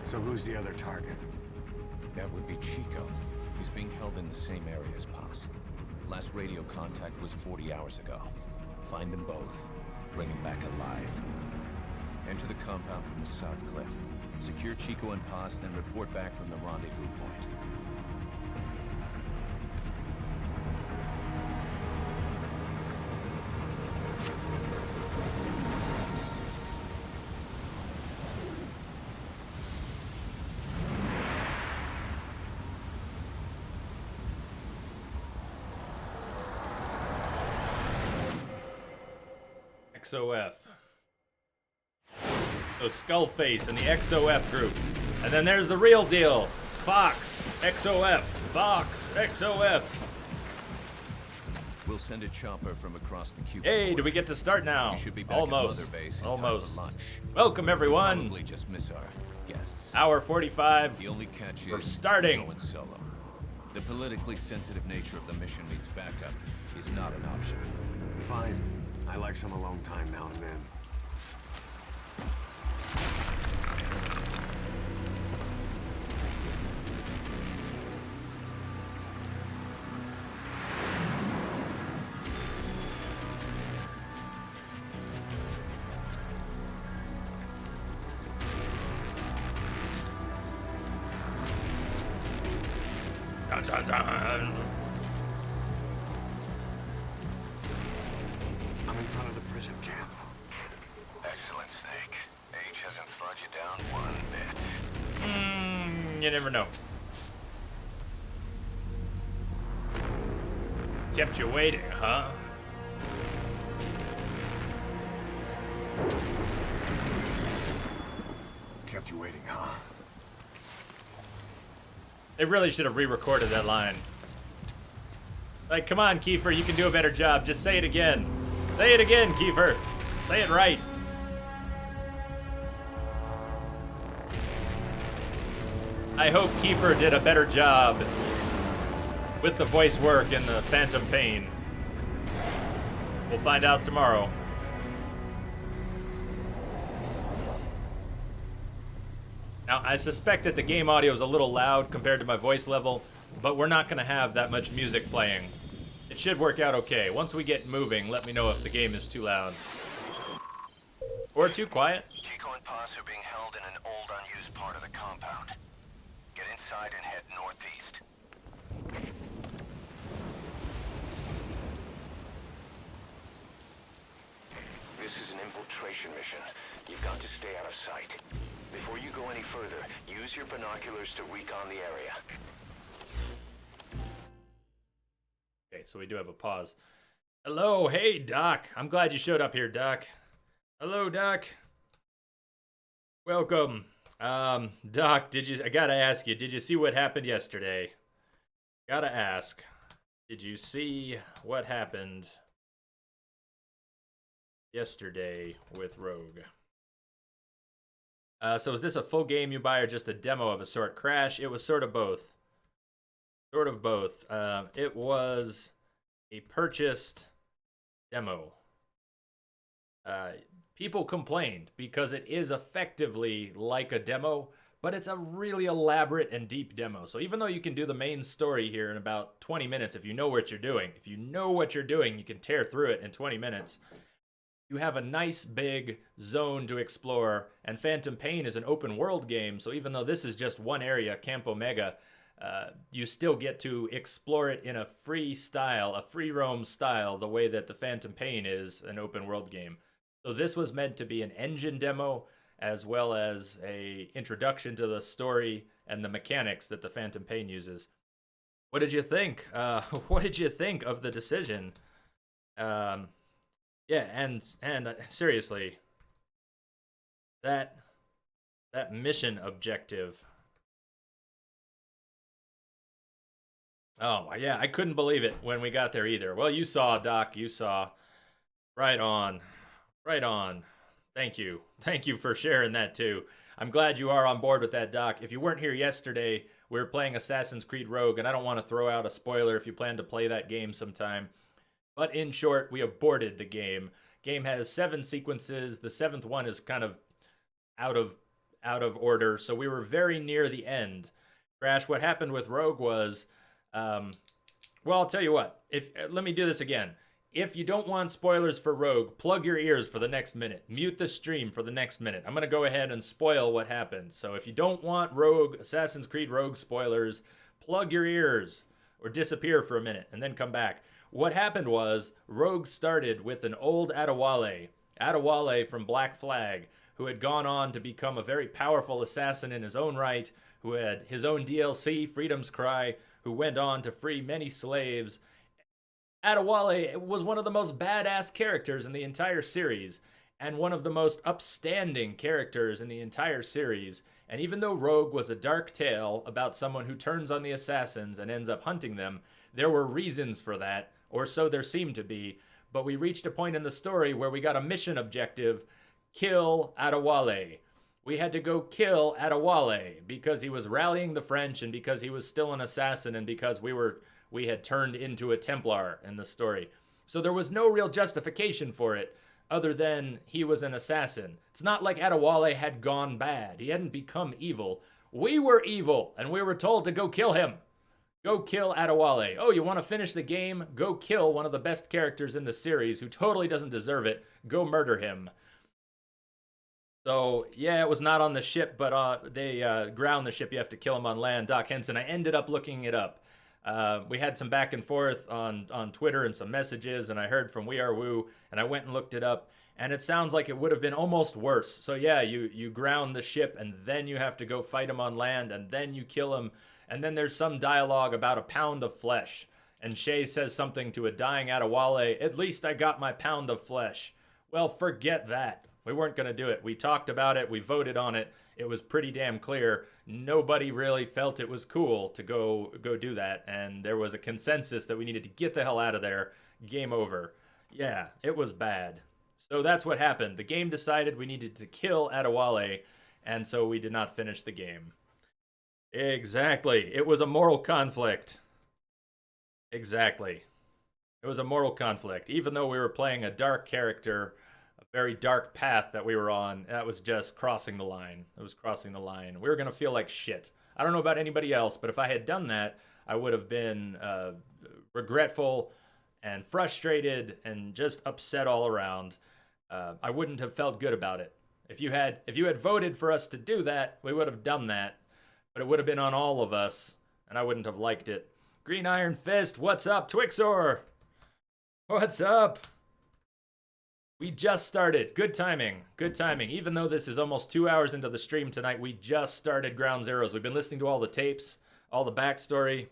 So who's the other target? That would be Chico. He's being held in the same area as Paz. Last radio contact was 40 hours ago. Find them both. Bring them back alive. Enter the compound from the south cliff. Secure Chico and Paz, then report back from the rendezvous point. XOF. So Skullface and the XOF group. And then there's the real deal. Fox, XOF, Fox, XOF. We'll send a chopper from across the cube. Hey, do we get to start now? We should be back Almost. at Mother Base in time Almost. for lunch. Welcome, everyone. Probably just miss our guests. Hour 45. The only catch We're is starting. going solo. The politically sensitive nature of the mission needs backup is not an option. Fine. I like some alone time now and then. Dun, dun, dun. I'm in front of the prison camp. Excellent, Snake. Age hasn't slowed you down one bit. You never know. Kept you waiting, huh? Kept you waiting, huh? They really should have re-recorded that line. Like, come on, Kiefer, you can do a better job. Just say it again. Say it again, Kiefer. Say it right. I hope Kiefer did a better job with the voice work in the Phantom Pain. We'll find out tomorrow. Now, I suspect that the game audio is a little loud compared to my voice level, but we're not going to have that much music playing. It should work out okay. Once we get moving, let me know if the game is too loud. Or too quiet. Chico and Paz are being held in an old, unused part of the compound. Get inside and head northeast. This is an infiltration mission. You've got to stay out of sight. Before you go any further, use your binoculars to recon the area. Okay, so we do have a pause. Hello, hey, Doc. I'm glad you showed up here, Doc. Hello, Doc. Welcome. Doc, I gotta ask you, did you see what happened yesterday? Gotta ask. Did you see what happened yesterday with Rogue? So is this a full game you buy or just a demo of a sort? Crash, it was sort of both. Sort of both. It was a purchased demo. People complained because it is effectively like a demo, but it's a really elaborate and deep demo. So even though you can do the main story here in about 20 minutes, if you know what you're doing, you can tear through it in 20 minutes. You have a nice big zone to explore, and Phantom Pain is an open world game, so even though this is just one area, Camp Omega, you still get to explore it in a free roam style, the way that the Phantom Pain is an open world game. So this was meant to be an engine demo, as well as a introduction to the story and the mechanics that the Phantom Pain uses. What did you think? What did you think of the decision? Yeah, and seriously, that mission objective. Oh, yeah, I couldn't believe it when we got there either. Well, you saw, Doc, you saw. Right on. Right on. Thank you. Thank you for sharing that, too. I'm glad you are on board with that, Doc. If you weren't here yesterday, we were playing Assassin's Creed Rogue, and I don't want to throw out a spoiler if you plan to play that game sometime. But in short, we aborted the game. Game has 7 sequences. The 7th one is kind of out of order, so we were very near the end. Crash, what happened with Rogue was, well, I'll tell you what. Let me do this again. If you don't want spoilers for Rogue, plug your ears for the next minute. Mute the stream for the next minute. I'm going to go ahead and spoil what happened. So if you don't want Assassin's Creed Rogue spoilers, plug your ears or disappear for a minute and then come back. What happened was, Rogue started with an old Adewale from Black Flag, who had gone on to become a very powerful assassin in his own right, who had his own DLC, Freedom's Cry, who went on to free many slaves. Adewale was one of the most badass characters in the entire series, and one of the most upstanding characters in the entire series. And even though Rogue was a dark tale about someone who turns on the assassins and ends up hunting them, there were reasons for that, or so there seemed to be. But we reached a point in the story where we got a mission objective: kill Adewale. We had to go kill Adewale because he was rallying the French, and because he was still an assassin, and because we had turned into a Templar in the story. So there was no real justification for it other than he was an assassin. It's not like Adewale had gone bad. He hadn't become evil. We were evil, and we were told to go kill him. Go kill Adewale. Oh, you want to finish the game? Go kill one of the best characters in the series who totally doesn't deserve it. Go murder him. So, yeah, it was not on the ship, but they ground the ship. You have to kill him on land. Doc Henson, I ended up looking it up. We had some back and forth on Twitter and some messages, and I heard from We Are Woo, and I went and looked it up, and it sounds like it would have been almost worse. So yeah, you ground the ship, and then you have to go fight him on land, and then you kill him, and then there's some dialogue about a pound of flesh, and Shay says something to a dying Adewale: "At least I got my pound of flesh." Well, forget that. We weren't going to do it. We talked about it. We voted on it. It was pretty damn clear. Nobody really felt it was cool to go do that. And there was a consensus that we needed to get the hell out of there. Game over. Yeah, it was bad. So that's what happened. The game decided we needed to kill Adewale, and so we did not finish the game. Exactly. It was a moral conflict. Exactly. It was a moral conflict. Even though we were playing a dark character, very dark path that we were on, that was just crossing the line. It was crossing the line. We were going to feel like shit. I don't know about anybody else, but if I had done that, I would have been regretful and frustrated and just upset all around. I wouldn't have felt good about it. If you had voted for us to do that, we would have done that, but it would have been on all of us, and I wouldn't have liked it. Green Iron Fist, what's up? Twixor, what's up? We just started. Good timing. Good timing. Even though this is almost 2 hours into the stream tonight, we just started Ground Zeroes. We've been listening to all the tapes, all the backstory.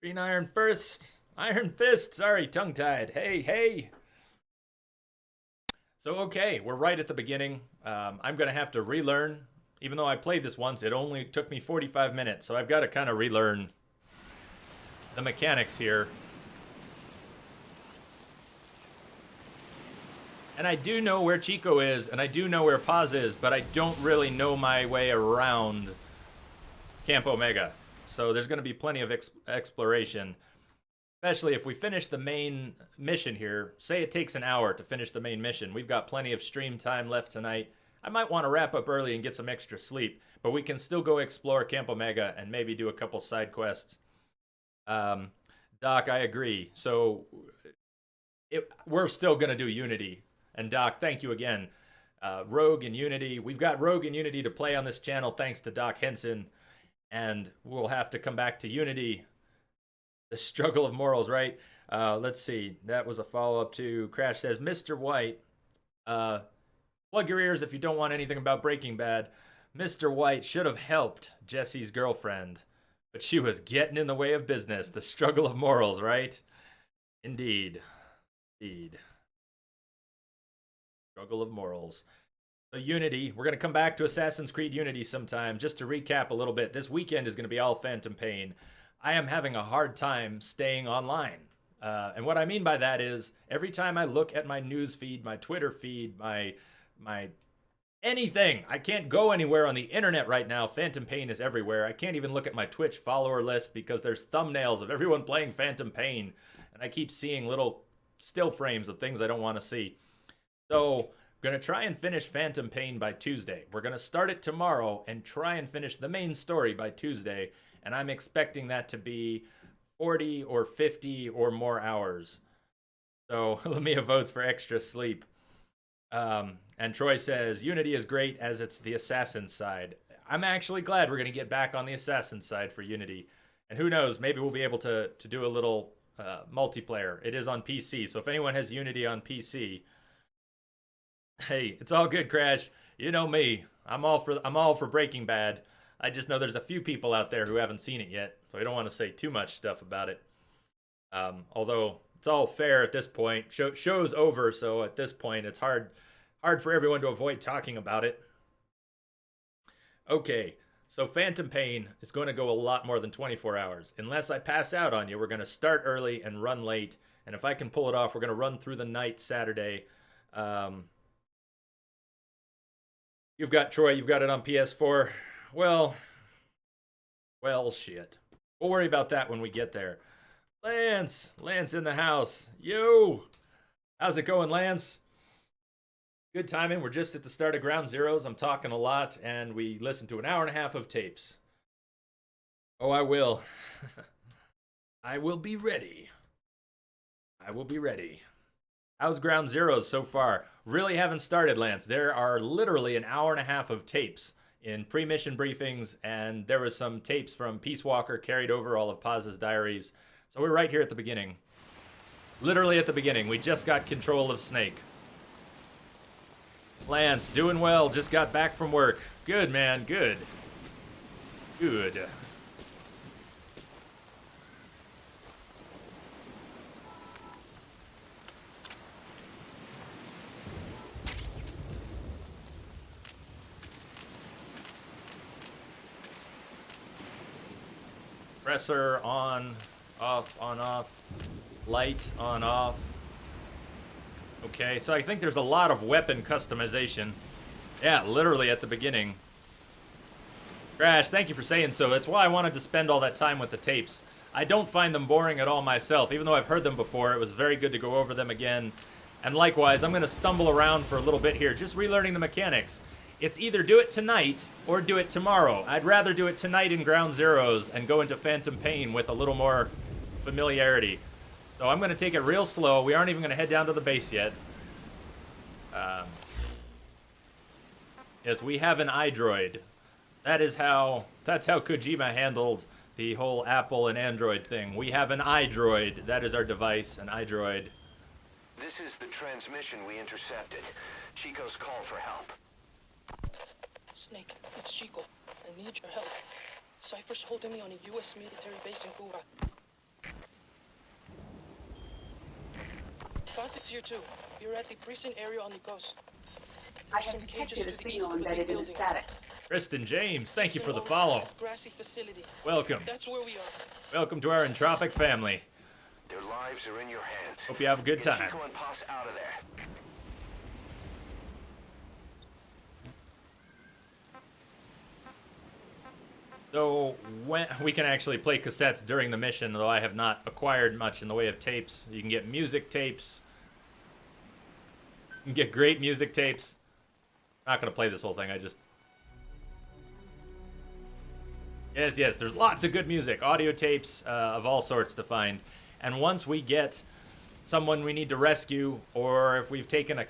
Green Iron Fist. Iron Fist. Sorry, tongue-tied. Hey. So, okay, we're right at the beginning. I'm going to have to relearn. Even though I played this once, it only took me 45 minutes. So I've got to kind of relearn the mechanics here. And I do know where Chico is, and I do know where Paz is, but I don't really know my way around Camp Omega. So there's going to be plenty of exploration, especially if we finish the main mission here. Say it takes an hour to finish the main mission. We've got plenty of stream time left tonight. I might want to wrap up early and get some extra sleep, but we can still go explore Camp Omega and maybe do a couple side quests. Doc, I agree. So we're still going to do Unity. And Doc, thank you again. Rogue and Unity. We've got Rogue and Unity to play on this channel thanks to Doc Henson. And we'll have to come back to Unity. The struggle of morals, right? Let's see. That was a follow-up to Crash says, Mr. White, plug your ears if you don't want anything about Breaking Bad. Mr. White should have helped Jesse's girlfriend, but she was getting in the way of business. The struggle of morals, right? Indeed. Struggle of morals. So Unity, we're going to come back to Assassin's Creed Unity sometime. Just to recap a little bit, this weekend is going to be all Phantom Pain. I am having a hard time staying online. And what I mean by that is every time I look at my news feed, my Twitter feed, my anything, I can't go anywhere on the internet right now. Phantom Pain is everywhere. I can't even look at my Twitch follower list because there's thumbnails of everyone playing Phantom Pain. And I keep seeing little still frames of things I don't want to see. So I'm going to try and finish Phantom Pain by Tuesday. We're going to start it tomorrow and try and finish the main story by Tuesday. And I'm expecting that to be 40 or 50 or more hours. So Lamia votes for extra sleep. And Troy says, Unity is great as it's the assassin side. I'm actually glad we're going to get back on the assassin side for Unity. And who knows, maybe we'll be able to do a little multiplayer. It is on PC, so if anyone has Unity on PC... Hey, it's all good, Crash. You know me. I'm all for Breaking Bad. I just know there's a few people out there who haven't seen it yet, so I don't want to say too much stuff about it. Although it's all fair at this point. Show's over, so at this point it's hard for everyone to avoid talking about it. Okay, so Phantom Pain is going to go a lot more than 24 hours. Unless I pass out on you, we're going to start early and run late. And if I can pull it off, we're going to run through the night Saturday. You've got Troy, you've got it on PS4. Well, shit. We'll worry about that when we get there. Lance in the house. Yo, how's it going, Lance? Good timing. We're just at the start of Ground Zeroes. I'm talking a lot, and we listened to an hour and a half of tapes. Oh, I will. I will be ready. How's Ground Zeroes so far? Really haven't started, Lance. There are literally an hour and a half of tapes in pre-mission briefings, and there was some tapes from Peace Walker carried over all of Paz's diaries. So we're right here at the beginning. Literally at the beginning. We just got control of Snake. Lance, doing well. Just got back from work. Good, man. Good. Compressor on, off, light on, off. Okay, so I think there's a lot of weapon customization. Yeah, literally at the beginning. Crash, thank you for saying so. That's why I wanted to spend all that time with the tapes. I don't find them boring at all myself, even though I've heard them before. It was very good to go over them again. And likewise, I'm going to stumble around for a little bit here, just relearning the mechanics. It's either do it tonight or do it tomorrow. I'd rather do it tonight in Ground Zeroes and go into Phantom Pain with a little more familiarity. So I'm going to take it real slow. We aren't even going to head down to the base yet. Yes, we have an iDroid. That's how Kojima handled the whole Apple and Android thing. We have an iDroid. That is our device, an iDroid. This is the transmission we intercepted. Chico's call for help. Snake, it's Chico. I need your help. Cypher's holding me on a U.S. military base in Cuba. Posit's here too. You're at the precinct area on the coast. I have detected a signal embedded in the static. Kristen James, thank you for the follow. Grassy facility. Welcome. That's where we are. Welcome to our entropic family. Their lives are in your hands. Hope you have a good Get time. Chico and Paz out of there. So when we can actually play cassettes during the mission, though I have not acquired much in the way of tapes. You can get music tapes. You can get great music tapes. I'm not going to play this whole thing. Yes, there's lots of good music. Audio tapes of all sorts to find. And once we get someone we need to rescue, or if we've taken a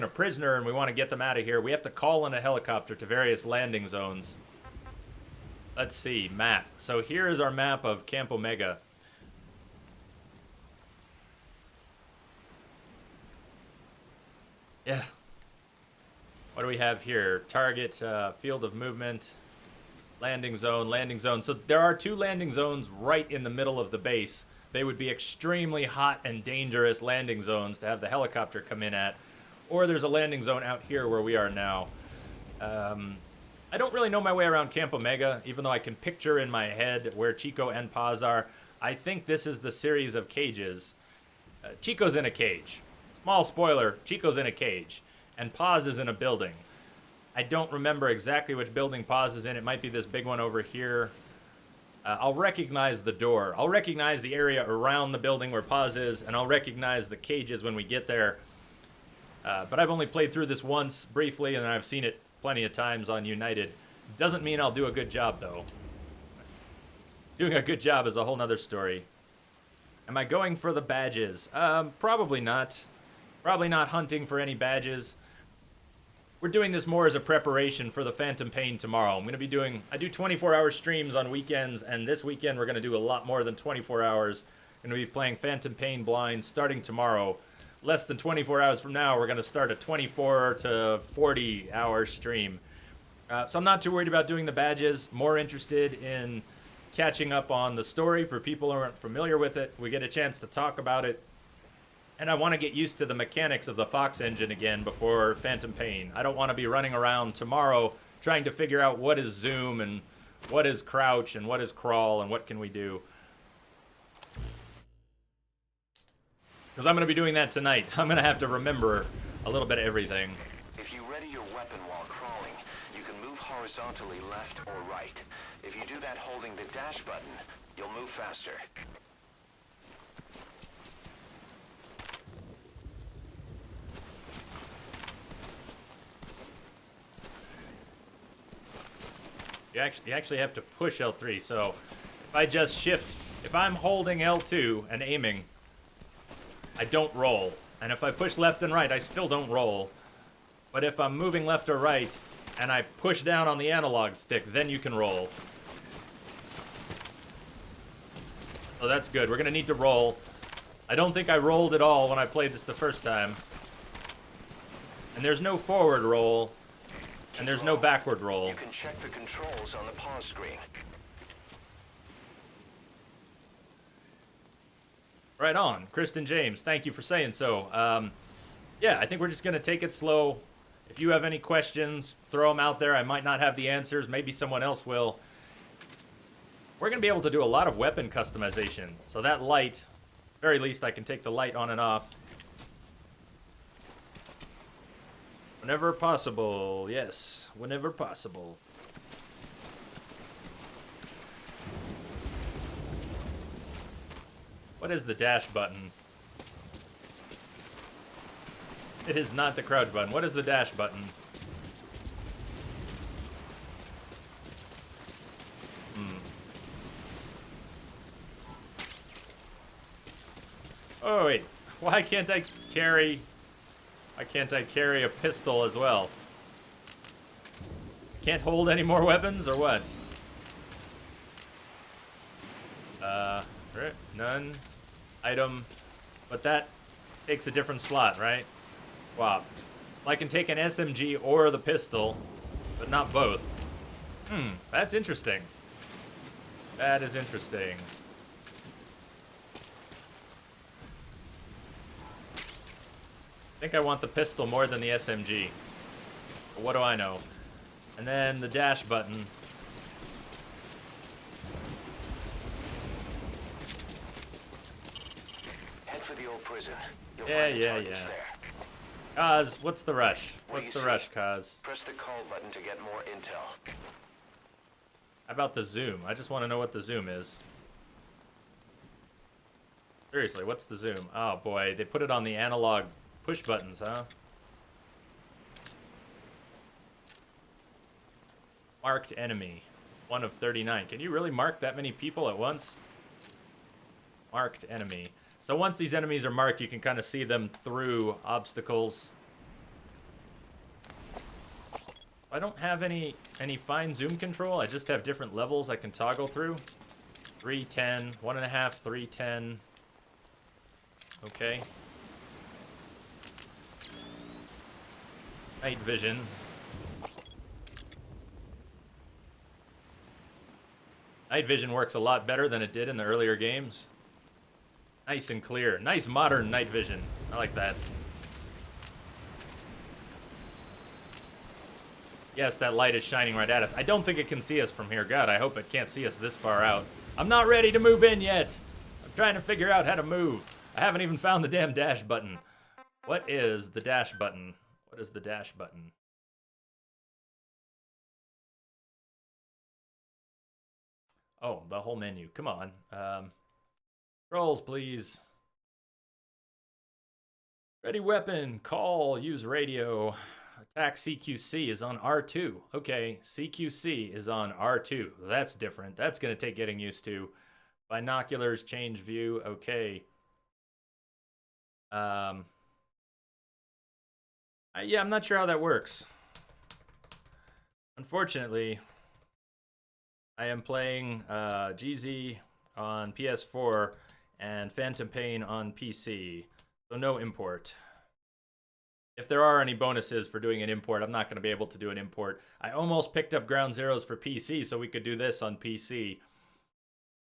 prisoner and we want to get them out of here, we have to call in a helicopter to various landing zones. Let's see, map. So here is our map of Camp Omega. Yeah. What do we have here? Target, field of movement, landing zone. So there are 2 landing zones right in the middle of the base. They would be extremely hot and dangerous landing zones to have the helicopter come in at. Or there's a landing zone out here where we are now. I don't really know my way around Camp Omega, even though I can picture in my head where Chico and Paz are. I think this is the series of cages. Chico's in a cage. Small spoiler, Chico's in a cage. And Paz is in a building. I don't remember exactly which building Paz is in. It might be this big one over here. I'll recognize the door. I'll recognize the area around the building where Paz is, and I'll recognize the cages when we get there. But I've only played through this once, briefly, and I've seen it plenty of times on United. Doesn't mean I'll do a good job, though. Doing a good job is a whole nother story. Am I going for the badges? Probably not. Probably not hunting for any badges. We're doing this more as a preparation for the Phantom Pain tomorrow. I do 24-hour streams on weekends, and this weekend we're going to do a lot more than 24 hours. We're going to be playing Phantom Pain blind starting tomorrow. Less than 24 hours from now, we're going to start a 24 to 40-hour stream. So I'm not too worried about doing the badges. More interested in catching up on the story for people who aren't familiar with it. We get a chance to talk about it. And I want to get used to the mechanics of the Fox engine again before Phantom Pain. I don't want to be running around tomorrow trying to figure out what is zoom and what is crouch and what is crawl and what can we do. Because I'm going to be doing that tonight. I'm going to have to remember a little bit of everything. If you ready your weapon while crawling, you can move horizontally left or right. If you do that holding the dash button, you'll move faster. You actually have to push L3, so if I just shift, if I'm holding L2 and aiming, I don't roll. And if I push left and right, I still don't roll. But if I'm moving left or right, and I push down on the analog stick, then you can roll. So that's good. We're going to need to roll. I don't think I rolled at all when I played this the first time. And there's no forward roll. And there's no backward roll. You can check the controls on the pause screen. Right on. Kristen James, thank you for saying so. Yeah, I think we're just going to take it slow. If you have any questions, throw them out there. I might not have the answers. Maybe someone else will. We're going to be able to do a lot of weapon customization. So that light, very least I can take the light on and off. Whenever possible, yes, whenever possible. What is the dash button? It is not the crouch button. What is the dash button? Oh, wait. Why can't I carry... Why can't I carry a pistol as well? Can't hold any more weapons, or what? None. Item. But that takes a different slot, right? Wow. I can take an SMG or the pistol, but not both. That's interesting. That is interesting. I think I want the pistol more than the SMG. But what do I know? And then the dash button. Head for the old prison. You'll Yeah. find the targets there. Kaz, what's the rush? What do What's you the see? rush, Kaz? Press the call button to get more intel. How about the zoom? I just want to know what the zoom is. Seriously, what's the zoom? Oh boy, they put it on the analog push buttons, huh? Marked enemy. 1 of 39. Can you really mark that many people at once? Marked enemy. So once these enemies are marked, you can kind of see them through obstacles. I don't have any fine zoom control. I just have different levels I can toggle through. 310, 1.5, 310. Okay. Night vision. Night vision works a lot better than it did in the earlier games. Nice and clear. Nice modern night vision. I like that. Yes, that light is shining right at us. I don't think it can see us from here. God, I hope it can't see us this far out. I'm not ready to move in yet. I'm trying to figure out how to move. I haven't even found the damn dash button. What is the dash button? What is the dash button? Oh, the whole menu. Come on. Controls, please. Ready weapon. Call. Use radio. Attack CQC is on R2. Okay, CQC is on R2. That's different. That's going to take getting used to. Binoculars, change view. Okay. Yeah, I'm not sure how that works. Unfortunately, I am playing GZ on PS4 and Phantom Pain on PC, so no import. If there are any bonuses for doing an import, I'm not going to be able to do an import. I almost picked up Ground Zeroes for PC so we could do this on PC,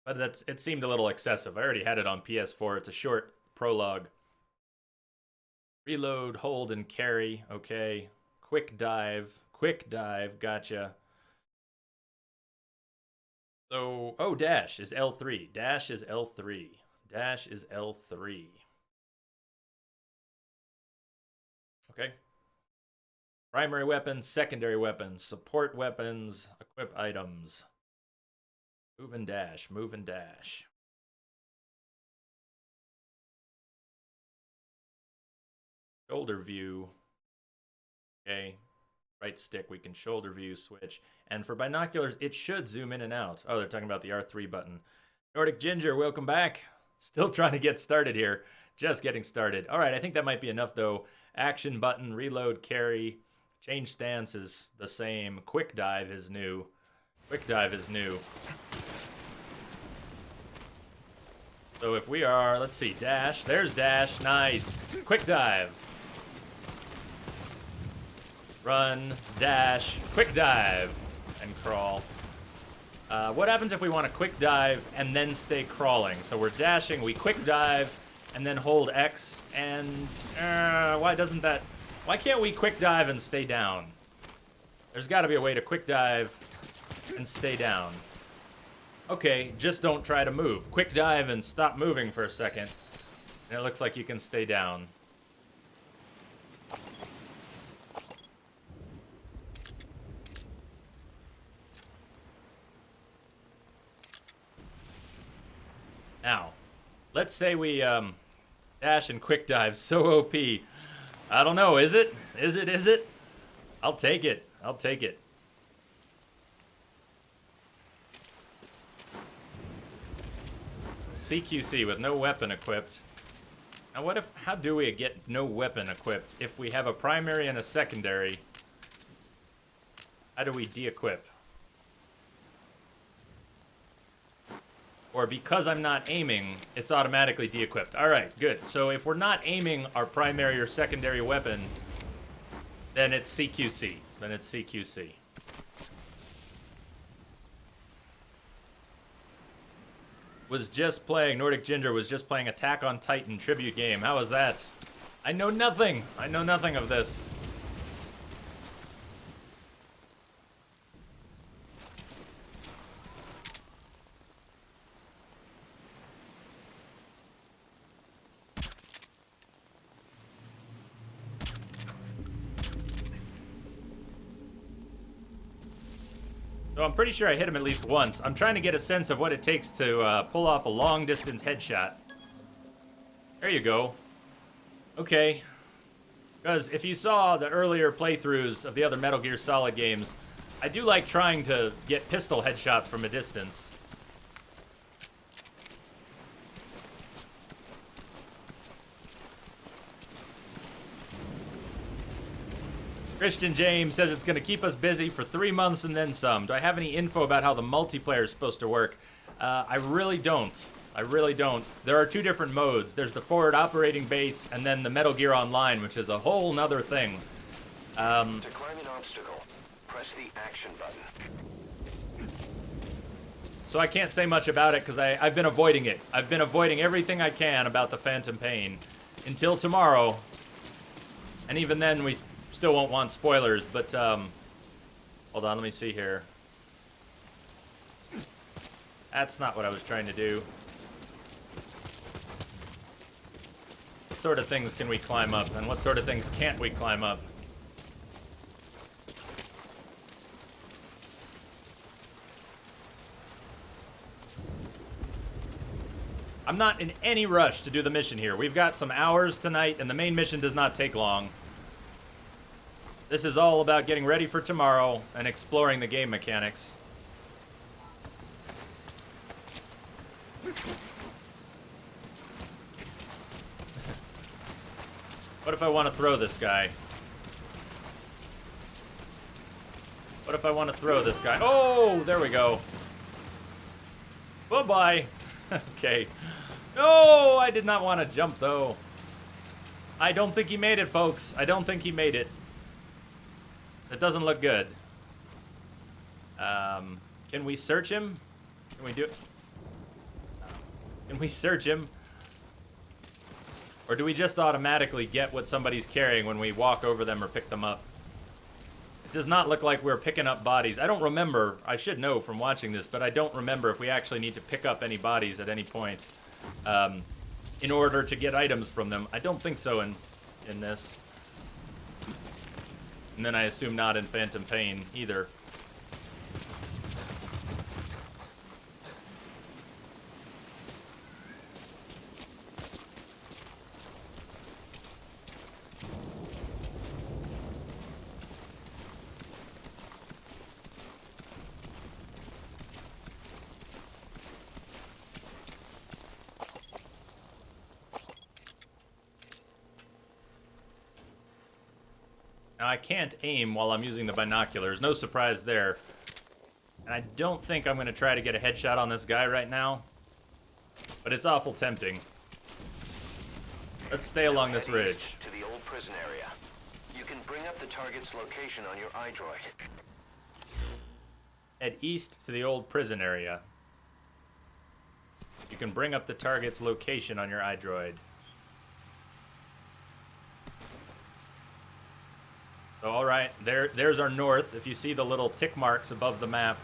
But it seemed a little excessive. I already had it on PS4. It's a short prologue. Reload, hold, and carry. Okay. Quick dive. Quick dive. Gotcha. So, oh, dash is L3. Dash is L3. Dash is L3. Okay. Primary weapons, secondary weapons, support weapons, equip items. Move and dash, move and dash. Shoulder view. Okay. Right stick, we can shoulder view, switch. And for binoculars, it should zoom in and out. Oh, they're talking about the R3 button. Nordic Ginger, welcome back. Still trying to get started here. Just getting started. All right, I think that might be enough, though. Action button, reload, carry. Change stance is the same. Quick dive is new. Quick dive is new. So if we are, let's see, dash. There's dash. Nice. Quick dive. Run, dash, quick dive, and crawl. What happens if we want to quick dive and then stay crawling? So we're dashing, we quick dive, and then hold X, and why can't we quick dive and stay down? There's got to be a way to quick dive and stay down. Okay, just don't try to move. Quick dive and stop moving for a second. And it looks like you can stay down. Now, let's say we dash and quick dive. So OP. I don't know, is it? Is it? I'll take it. I'll take it. CQC with no weapon equipped. Now how do we get no weapon equipped? If we have a primary and a secondary, how do we de-equip? Or because I'm not aiming, it's automatically de-equipped. All right, good. So if we're not aiming our primary or secondary weapon, then it's CQC. Then it's CQC. Nordic Ginger was just playing Attack on Titan tribute game. How was that? I know nothing. I know nothing of this. So I'm pretty sure I hit him at least once. I'm trying to get a sense of what it takes to pull off a long-distance headshot. There you go. Okay. Because if you saw the earlier playthroughs of the other Metal Gear Solid games, I do like trying to get pistol headshots from a distance. Christian James says it's going to keep us busy for 3 months and then some. Do I have any info about how the multiplayer is supposed to work? I really don't. I really don't. There are two different modes. There's the forward operating base and then the Metal Gear Online, which is a whole nother thing. To climb an obstacle, press the action button. So I can't say much about it because I've been avoiding it. I've been avoiding everything I can about the Phantom Pain until tomorrow. And even then we still won't want spoilers, but hold on, let me see here. That's not what I was trying to do. What sort of things can we climb up, and what sort of things can't we climb up? I'm not in any rush to do the mission here. We've got some hours tonight, and the main mission does not take long. This is all about getting ready for tomorrow and exploring the game mechanics. What if I want to throw this guy? What if I want to throw this guy? Oh, there we go. Bye-bye. Okay. No, I did not want to jump, though. I don't think he made it, folks. I don't think he made it. That doesn't look good. Can we search him? Can we do it? Can we search him? Or do we just automatically get what somebody's carrying when we walk over them or pick them up? It does not look like we're picking up bodies. I don't remember. I should know from watching this, but I don't remember if we actually need to pick up any bodies at any point in order to get items from them. I don't think so in this. And then I assume not in Phantom Pain either. Now, I can't aim while I'm using the binoculars. No surprise there. And I don't think I'm going to try to get a headshot on this guy right now. But it's awful tempting. Let's stay along this ridge. To the old prison area. You can bring up the target's location on your iDroid. Head east to the old prison area. You can bring up the target's location on your iDroid. So, all right, there's our north. If you see the little tick marks above the map.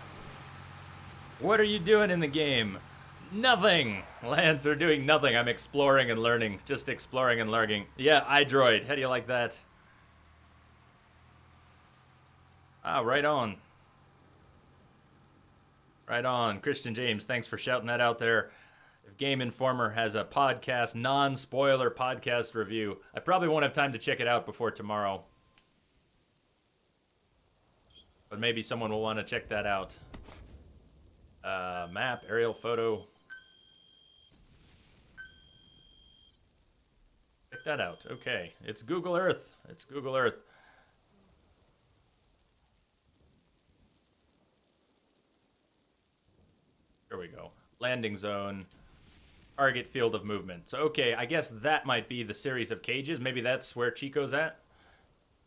What are you doing in the game? Nothing! Lance, we're doing nothing. I'm exploring and learning. Just exploring and learning. Yeah, iDroid. How do you like that? Ah, right on. Right on. Christian James, thanks for shouting that out there. If Game Informer has a podcast, non-spoiler podcast review, I probably won't have time to check it out before tomorrow. But maybe someone will want to check that out. Map, aerial photo. Check that out. Okay. It's Google Earth. It's Google Earth. There we go. Landing zone. Target field of movement. So, okay, I guess that might be the series of cages. Maybe that's where Chico's at.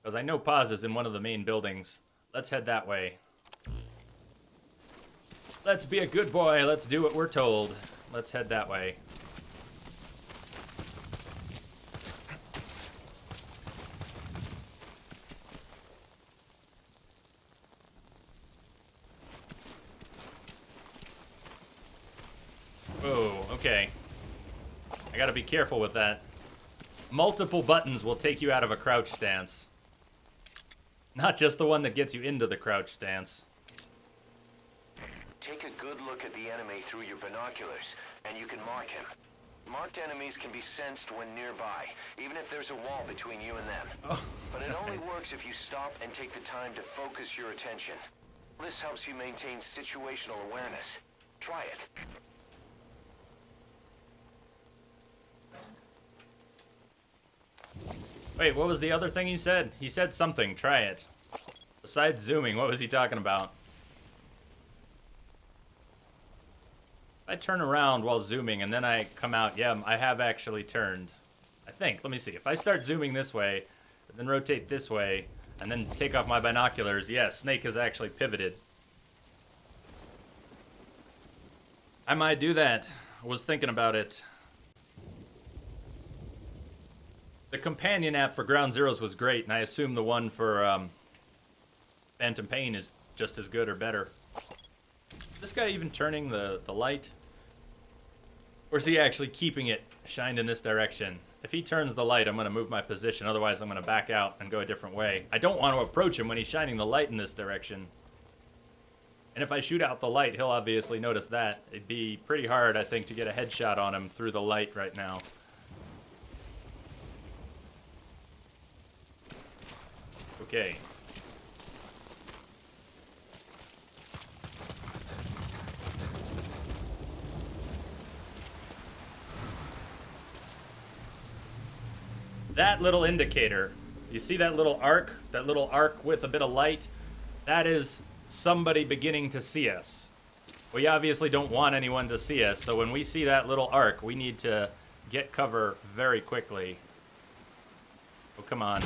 Because I know Paz is in one of the main buildings. Let's head that way. Let's be a good boy. Let's do what we're told. Let's head that way. Whoa, okay. I gotta be careful with that. Multiple buttons will take you out of a crouch stance. Not just the one that gets you into the crouch stance. Take a good look at the enemy through your binoculars, and you can mark him. Marked enemies can be sensed when nearby, even if there's a wall between you and them. Oh, but it only nice. works if you stop and take the time to focus your attention. This helps you maintain situational awareness. Try it. Wait, what was the other thing he said? He said something. Try it. Besides zooming, what was he talking about? I turn around while zooming and then I come out. Yeah, I have actually turned. I think. Let me see. If I start zooming this way, and then rotate this way, and then take off my binoculars, yeah, Snake has actually pivoted. I might do that. I was thinking about it. The companion app for Ground Zeroes was great, and I assume the one for Phantom Pain is just as good or better. This guy even turning the light? Or is he actually keeping it shined in this direction? If he turns the light, I'm going to move my position. Otherwise, I'm going to back out and go a different way. I don't want to approach him when he's shining the light in this direction. And if I shoot out the light, he'll obviously notice that. It'd be pretty hard, I think, to get a headshot on him through the light right now. Okay. That little indicator, you see that little arc? That little arc with a bit of light? That is somebody beginning to see us. We obviously don't want anyone to see us, so when we see that little arc, we need to get cover very quickly. Oh, come on.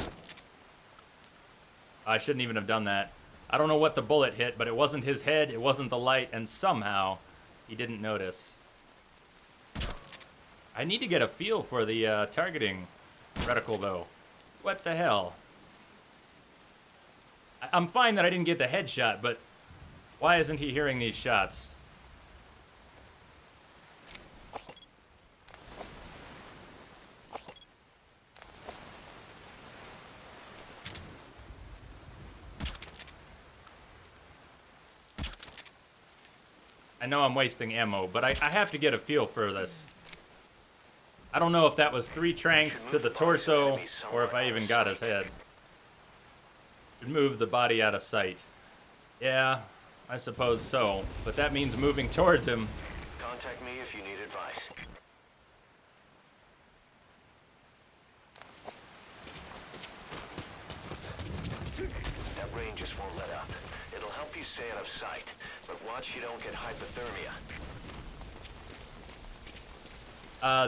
I shouldn't even have done that. I don't know what the bullet hit, but it wasn't his head, it wasn't the light, and somehow he didn't notice. I need to get a feel for the targeting reticle, though. What the hell? I'm fine that I didn't get the headshot, but why isn't he hearing these shots? I know I'm wasting ammo, but I have to get a feel for this. I don't know if that was 3 tranks to the torso, or if I even got his head. Should move the body out of sight. Yeah, I suppose so. But that means moving towards him. Contact me if you need advice. That rain just won't let up. It'll help you stay out of sight, but watch you don't get hypothermia.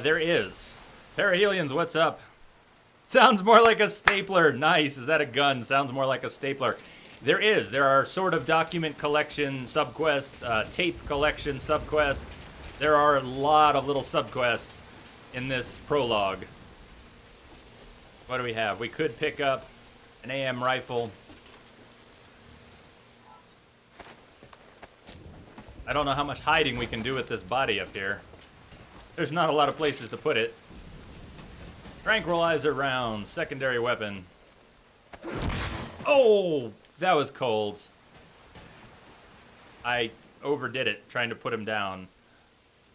There is. Parahelions, what's up? Sounds more like a stapler. Nice. Is that a gun? Sounds more like a stapler. There is. There are sort of document collection subquests, tape collection subquests. There are a lot of little subquests in this prologue. What do we have? We could pick up an AM rifle. I don't know how much hiding we can do with this body up here. There's not a lot of places to put it. Tranquilizer rounds, secondary weapon. Oh, that was cold. I overdid it, trying to put him down.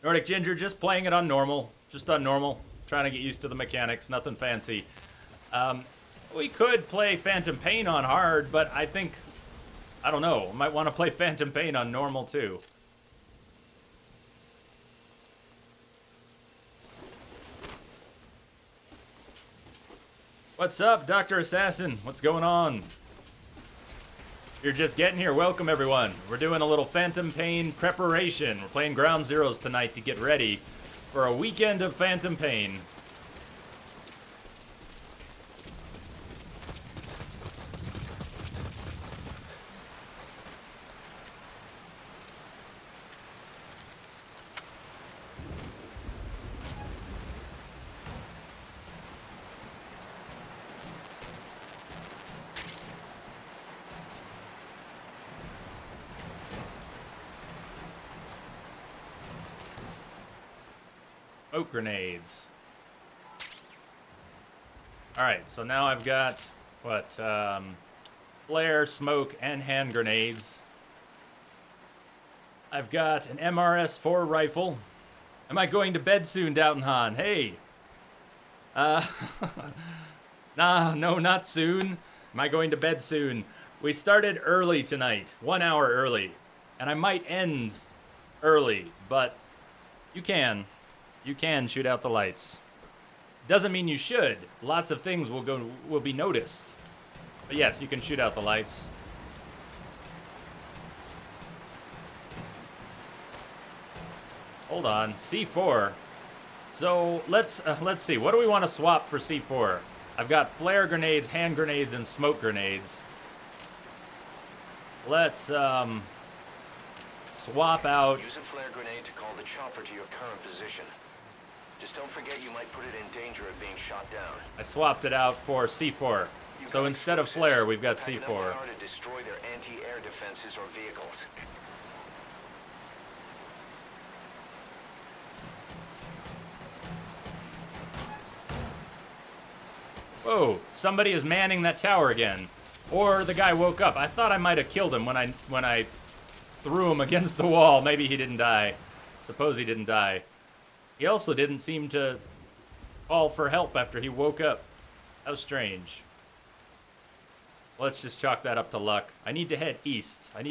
Nordic Ginger, just playing it on normal. Just on normal. Trying to get used to the mechanics, nothing fancy. We could play Phantom Pain on hard, but I think, I don't know, might want to play Phantom Pain on normal too. What's up, Dr. Assassin? What's going on? You're just getting here. Welcome, everyone. We're doing a little Phantom Pain preparation. We're playing Ground Zeroes tonight to get ready for a weekend of Phantom Pain. Smoke grenades. Alright, so now I've got, what, flare, smoke, and hand grenades. I've got an MRS-4 rifle. Am I going to bed soon, Downton Han? Hey! Nah, no, not soon. Am I going to bed soon? We started early tonight, 1 hour early. And I might end early, but you can. You can shoot out the lights. Doesn't mean you should. Lots of things will be noticed. But yes, you can shoot out the lights. Hold on, C4. So let's see. What do we want to swap for C4? I've got flare grenades, hand grenades, and smoke grenades. Let's swap out. Use a flare grenade to call the chopper to your current position. Just don't forget you might put it in danger of being shot down. I swapped it out for C4. So instead of flare, we've got C4. Power to destroy their anti-air defenses or vehicles. Whoa, somebody is manning that tower again. Or the guy woke up. I thought I might have killed him when I threw him against the wall. Maybe he didn't die. Suppose he didn't die. He also didn't seem to call for help after he woke up. That was strange. Let's just chalk that up to luck. I need to head east. And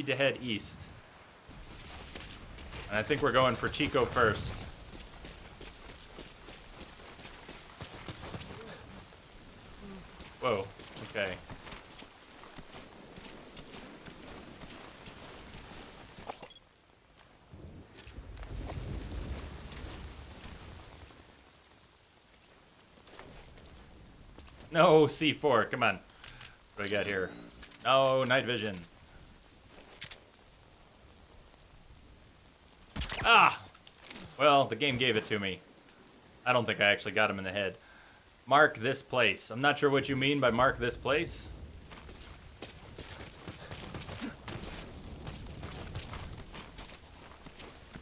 I think we're going for Chico first. Whoa, okay. No, C4, come on. What do we got here? No, night vision. Ah! Well, the game gave it to me. I don't think I actually got him in the head. Mark this place. I'm not sure what you mean by mark this place.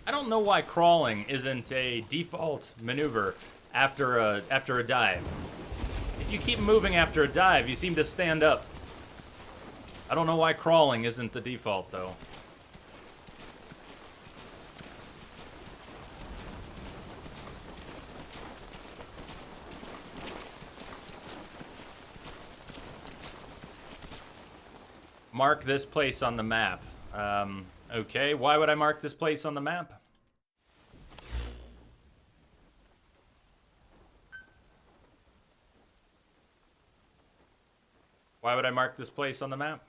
I don't know why crawling isn't a default maneuver after a dive. If you keep moving after a dive, you seem to stand up. I don't know why crawling isn't the default, though. Mark this place on the map. Okay, why would I mark this place on the map? Why would I mark this place on the map?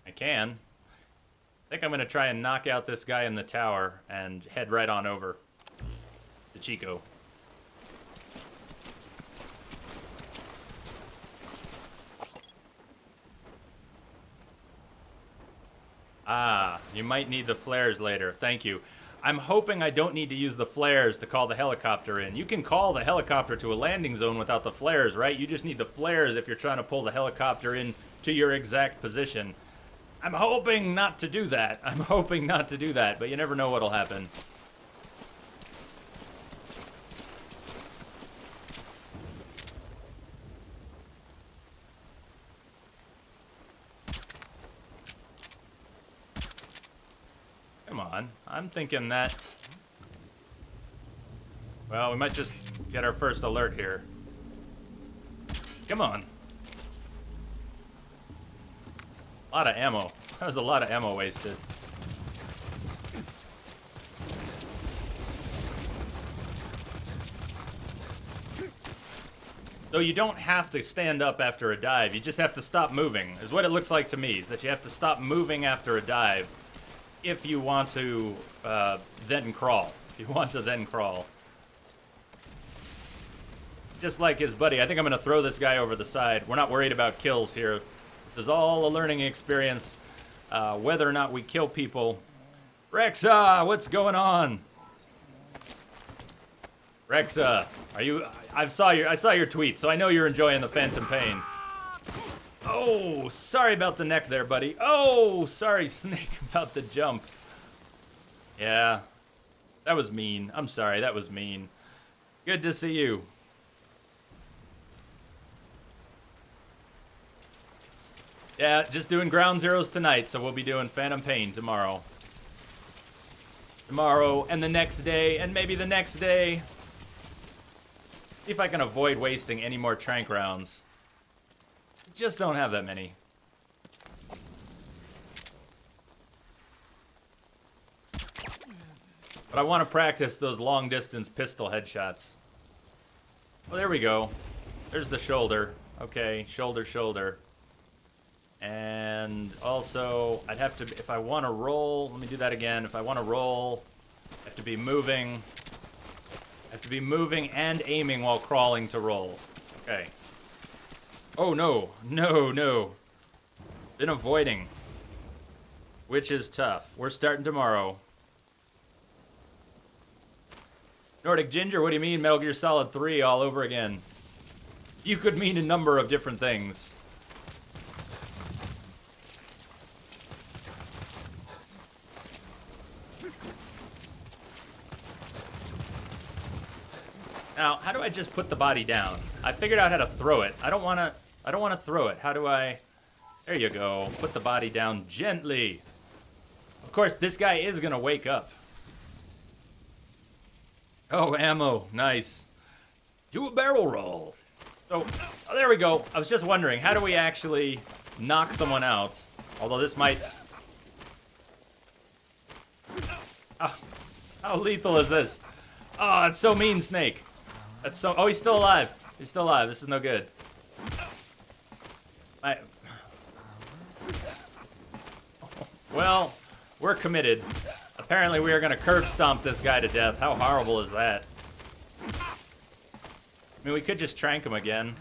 I can. I think I'm going to try and knock out this guy in the tower and head right on over to Chico. Ah, you might need the flares later. Thank you. I'm hoping I don't need to use the flares to call the helicopter in. You can call the helicopter to a landing zone without the flares, right? You just need the flares if you're trying to pull the helicopter in to your exact position. I'm hoping not to do that. I'm hoping not to do that, but you never know what'll happen. Come on. I'm thinking that... Well, we might just get our first alert here. Come on. A lot of ammo. That was a lot of ammo wasted. So you don't have to stand up after a dive. You just have to stop moving, is what it looks like to me, is that you have to stop moving after a dive if you want to then crawl. If you want to then crawl. Just like his buddy. I think I'm going to throw this guy over the side. We're not worried about kills here. This is all a learning experience. Whether or not we kill people. Rexa, what's going on? Rexa, are you... I saw your tweet, so I know you're enjoying the Phantom Pain. Oh, sorry about the neck there, buddy. Oh, sorry, Snake, about the jump. Yeah, that was mean. I'm sorry, that was mean. Good to see you. Yeah, just doing ground zeros tonight, so we'll be doing Phantom Pain tomorrow. Tomorrow, and the next day, and maybe the next day. See if I can avoid wasting any more trank rounds. Just don't have that many. But I want to practice those long-distance pistol headshots. Oh, there we go. There's the shoulder. Okay, shoulder, shoulder. And also, I'd have to, if I want to roll, let me do that again. If I want to roll, I have to be moving. I have to be moving and aiming while crawling to roll. Okay. Oh, no. No, no. Been avoiding. Which is tough. We're starting tomorrow. Nordic Ginger, what do you mean Metal Gear Solid 3 all over again? You could mean a number of different things. Now, how do I just put the body down? I figured out how to throw it. I don't want to throw it. How do I... There you go. Put the body down gently. Of course, this guy is going to wake up. Oh, ammo. Nice. Do a barrel roll. So, oh, there we go. I was just wondering, how do we actually knock someone out? Although this might... Oh, how lethal is this? Oh, it's so mean, Snake. That's so... Oh, he's still alive. He's still alive. This is no good. Well, we're committed. Apparently, we are going to curb stomp this guy to death. How horrible is that? I mean, we could just trank him again.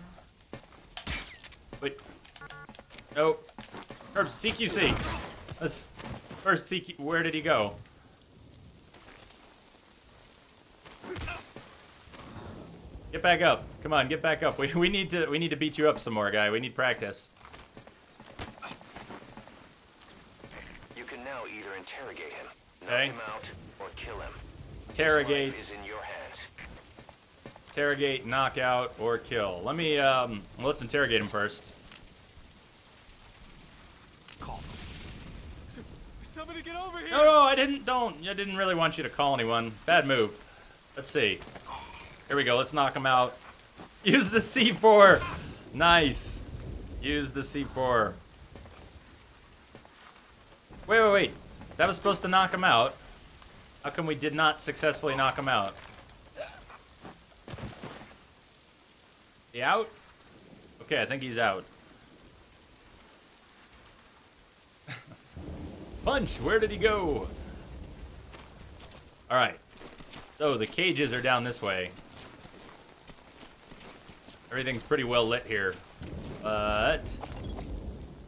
But... Nope. First CQC. Let's first CQ. Where did he go? Get back up. Come on, get back up. We need to beat you up some more, guy. We need practice. You can now either interrogate him, knock Okay. him out, or kill him. Interrogate. His life is in your hands. Interrogate, knockout, or kill. Let me let's interrogate him first. Somebody get over here! No, I didn't really want you to call anyone. Bad move. Let's see. Here we go. Let's knock him out. Use the C4. Nice. Use the C4. Wait. That was supposed to knock him out. How come we did not successfully knock him out? He out? Okay, I think he's out. Punch! Where did he go? Alright. So, the cages are down this way. Everything's pretty well lit here. But...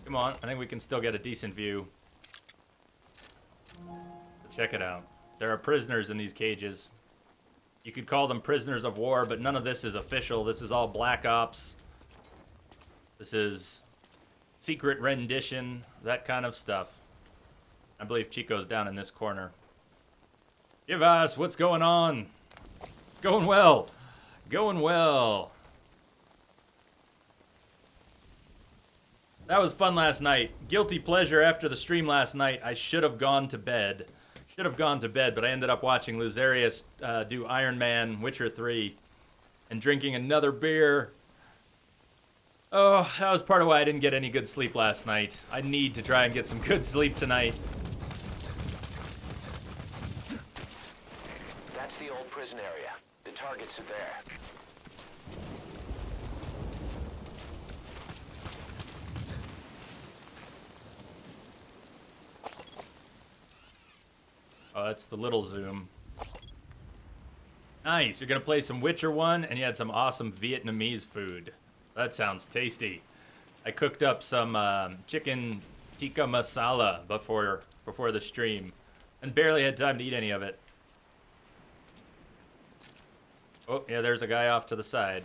come on, I think we can still get a decent view. Check it out. There are prisoners in these cages. You could call them prisoners of war, but none of this is official. This is all Black Ops. This is secret rendition, that kind of stuff. I believe Chico's down in this corner. Give us, what's going on? It's going well. Going well. That was fun last night. Guilty pleasure after the stream last night. I should have gone to bed. But I ended up watching Luzarius do Iron Man, Witcher 3, and drinking another beer. Oh, that was part of why I didn't get any good sleep last night. I need to try and get some good sleep tonight. That's the old prison area. The targets are there. Oh, that's the little zoom. Nice. You're going to play some Witcher 1, and you had some awesome Vietnamese food. That sounds tasty. I cooked up some chicken tikka masala before the stream, and barely had time to eat any of it. Oh, yeah, there's a guy off to the side.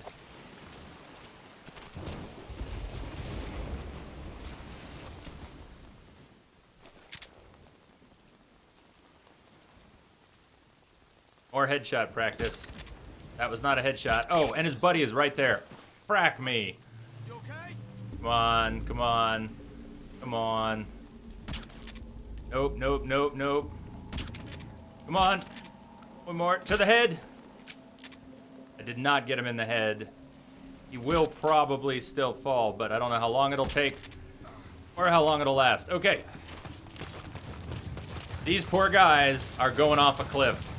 More headshot practice. That was not a headshot. Oh, and his buddy is right there. Frack me. You okay? Come on, come on. Come on. Nope, nope, nope, nope. Come on. One more. To the head. I did not get him in the head. He will probably still fall, but I don't know how long it'll take or how long it'll last. Okay. These poor guys are going off a cliff.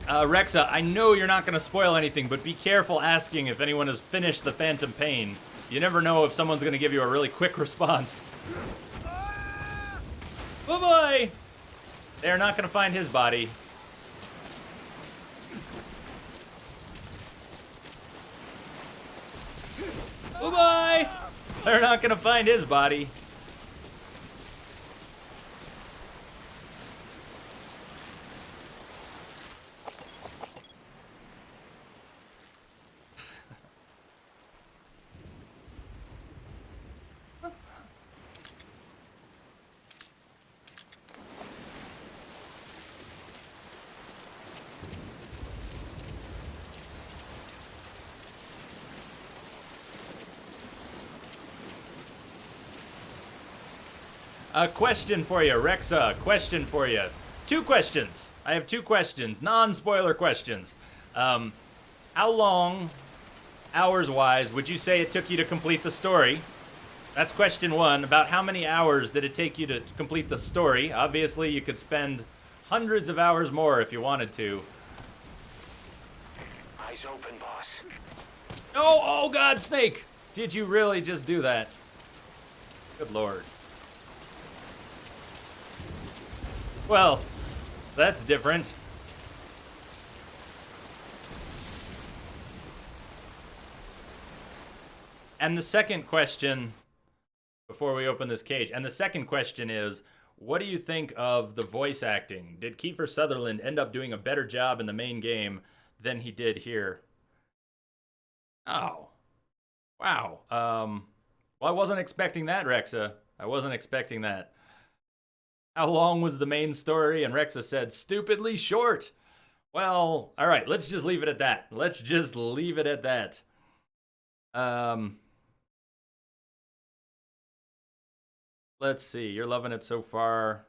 Rexa, I know you're not going to spoil anything, but be careful asking if anyone has finished the Phantom Pain. You never know if someone's going to give you a really quick response. Bye-bye! They're not going to find his body. Bye-bye! They're not going to find his body. A question for you, Rexa. Question for you. 2 questions. I have 2 questions, non-spoiler questions. How long, hours-wise, would you say it took you to complete the story? That's question 1. About how many hours did it take you to complete the story? Obviously, you could spend hundreds of hours more if you wanted to. Eyes open, boss. Oh, oh God, Snake! Did you really just do that? Good Lord. Well, that's different. And the second question, before we open this cage. And the second question is, what do you think of the voice acting? Did Kiefer Sutherland end up doing a better job in the main game than he did here? Oh. Wow. Well, I wasn't expecting that, Rexa. I wasn't expecting that. How long was the main story? And Rexa said, stupidly short. Well, all right, let's just leave it at that. Let's just leave it at that. Let's see. You're loving it so far.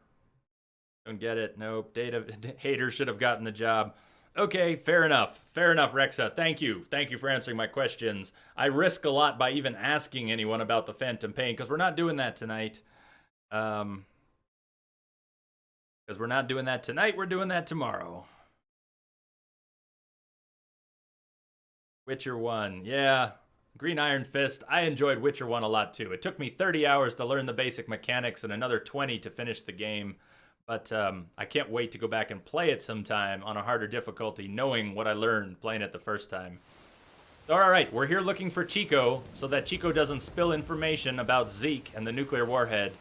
Don't get it. Nope. Data hater should have gotten the job. Okay, fair enough. Fair enough, Rexa. Thank you. Thank you for answering my questions. I risk a lot by even asking anyone about the Phantom Pain, because we're not doing that tonight. Because we're not doing that tonight, we're doing that tomorrow. Witcher 1. Yeah, Green Iron Fist. I enjoyed Witcher 1 a lot too. It took me 30 hours to learn the basic mechanics and another 20 to finish the game. But I can't wait to go back and play it sometime on a harder difficulty, knowing what I learned playing it the first time. So, all right, we're here looking for Chico so that Chico doesn't spill information about Zeke and the nuclear warhead.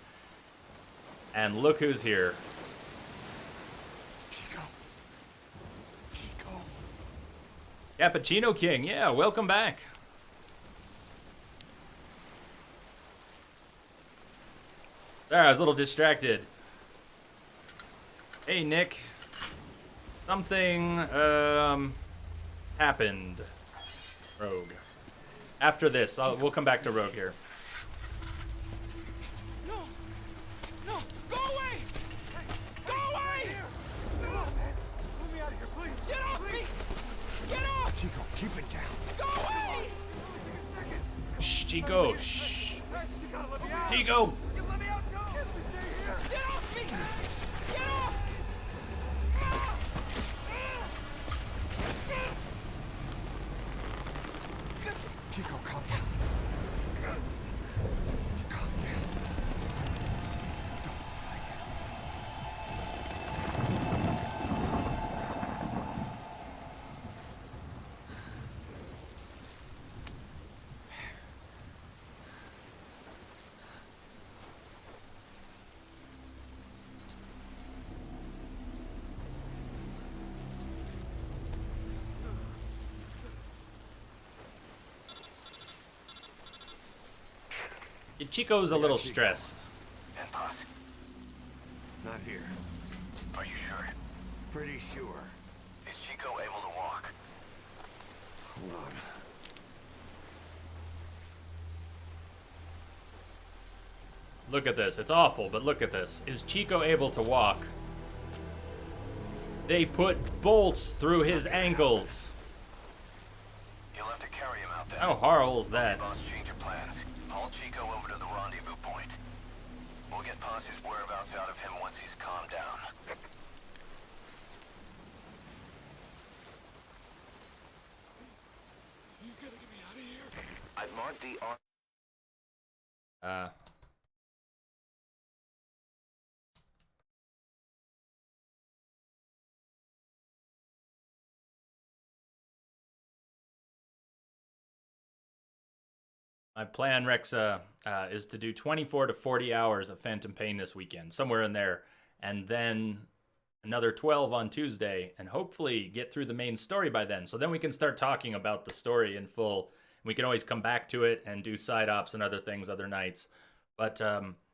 And look who's here. Chico. Cappuccino King, yeah, welcome back. Sorry, I was a little distracted. Hey, Nick. Something, happened. Rogue. After this, we'll come back to Rogue here. No! No! Go away! Go away! Let me out of here, please. Get off me! Get off! Chico, keep it down. Go away! Shh, Chico, shh. You gotta let me out. Chico! Let me out, no. Get off me! Get off! Chico, calm down. Calm down. Don't fight it. Chico's a little stressed. And Paz, Not here. are you sure? Pretty sure. Is Chico able to walk? Hold on. Look at this. It's awful, but look at this. Is Chico able to walk? They put bolts through his ankles. You'll have to carry him out there. How horrible is that? Boss, change your plans. Haul Chico over to the rendezvous point. We'll get Paz's whereabouts out of him once he's calmed down. You gotta get me out of here. I've marked the My plan, Rexa, is to do 24 to 40 hours of Phantom Pain this weekend, somewhere in there, and then another 12 on Tuesday, and hopefully get through the main story by then. So then we can start talking about the story in full. We can always come back to it and do side ops and other things other nights. But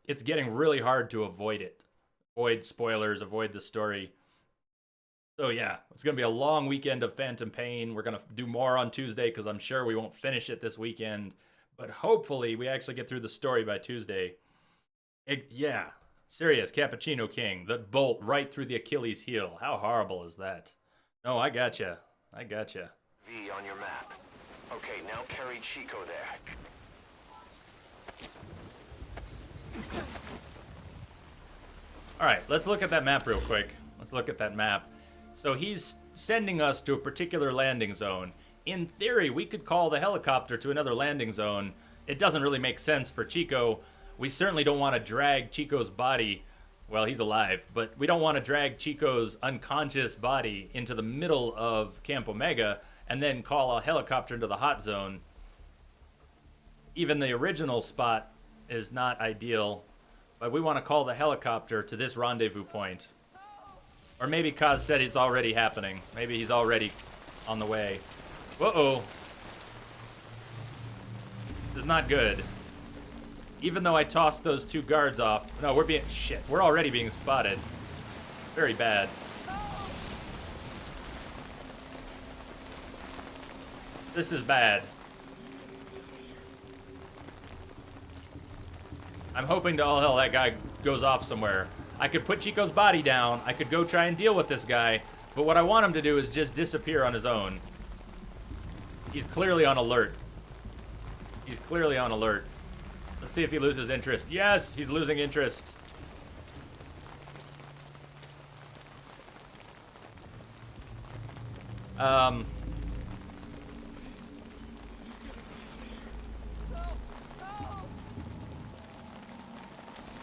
it's getting really hard to avoid it. Avoid spoilers, avoid the story. So yeah, it's going to be a long weekend of Phantom Pain. We're going to do more on Tuesday because I'm sure we won't finish it this weekend. But hopefully we actually get through the story by Tuesday. Yeah, serious, Cappuccino King. The bolt right through the Achilles heel. How horrible is that? No, I gotcha. I gotcha. V on your map. Okay, now carry Chico there. All right, let's look at that map real quick. Let's look at that map. So he's sending us to a particular landing zone. In theory, we could call the helicopter to another landing zone. It doesn't really make sense for Chico. We certainly don't want to drag Chico's body. Well, he's alive, but we don't want to drag Chico's unconscious body into the middle of Camp Omega and then call a helicopter into the hot zone. Even the original spot is not ideal. But we want to call the helicopter to this rendezvous point. Or maybe Kaz said it's already happening. Maybe he's already on the way. Uh-oh. This is not good. Even though I tossed those 2 guards off. No, we're being... Shit, we're already being spotted. Very bad. This is bad. I'm hoping to all hell that guy goes off somewhere. I could put Chico's body down. I could go try and deal with this guy. But what I want him to do is just disappear on his own. He's clearly on alert. He's clearly on alert. Let's see if he loses interest. Yes, he's losing interest.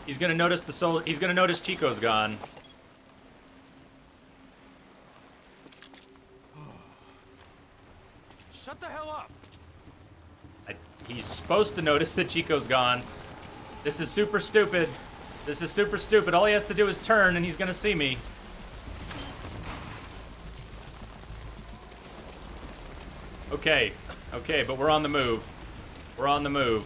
He's gonna notice the soul. He's gonna notice Chico's gone. Shut the hell up! He's supposed to notice that Chico's gone. This is super stupid. This is super stupid. All he has to do is turn and he's gonna see me. Okay. Okay, but we're on the move. We're on the move.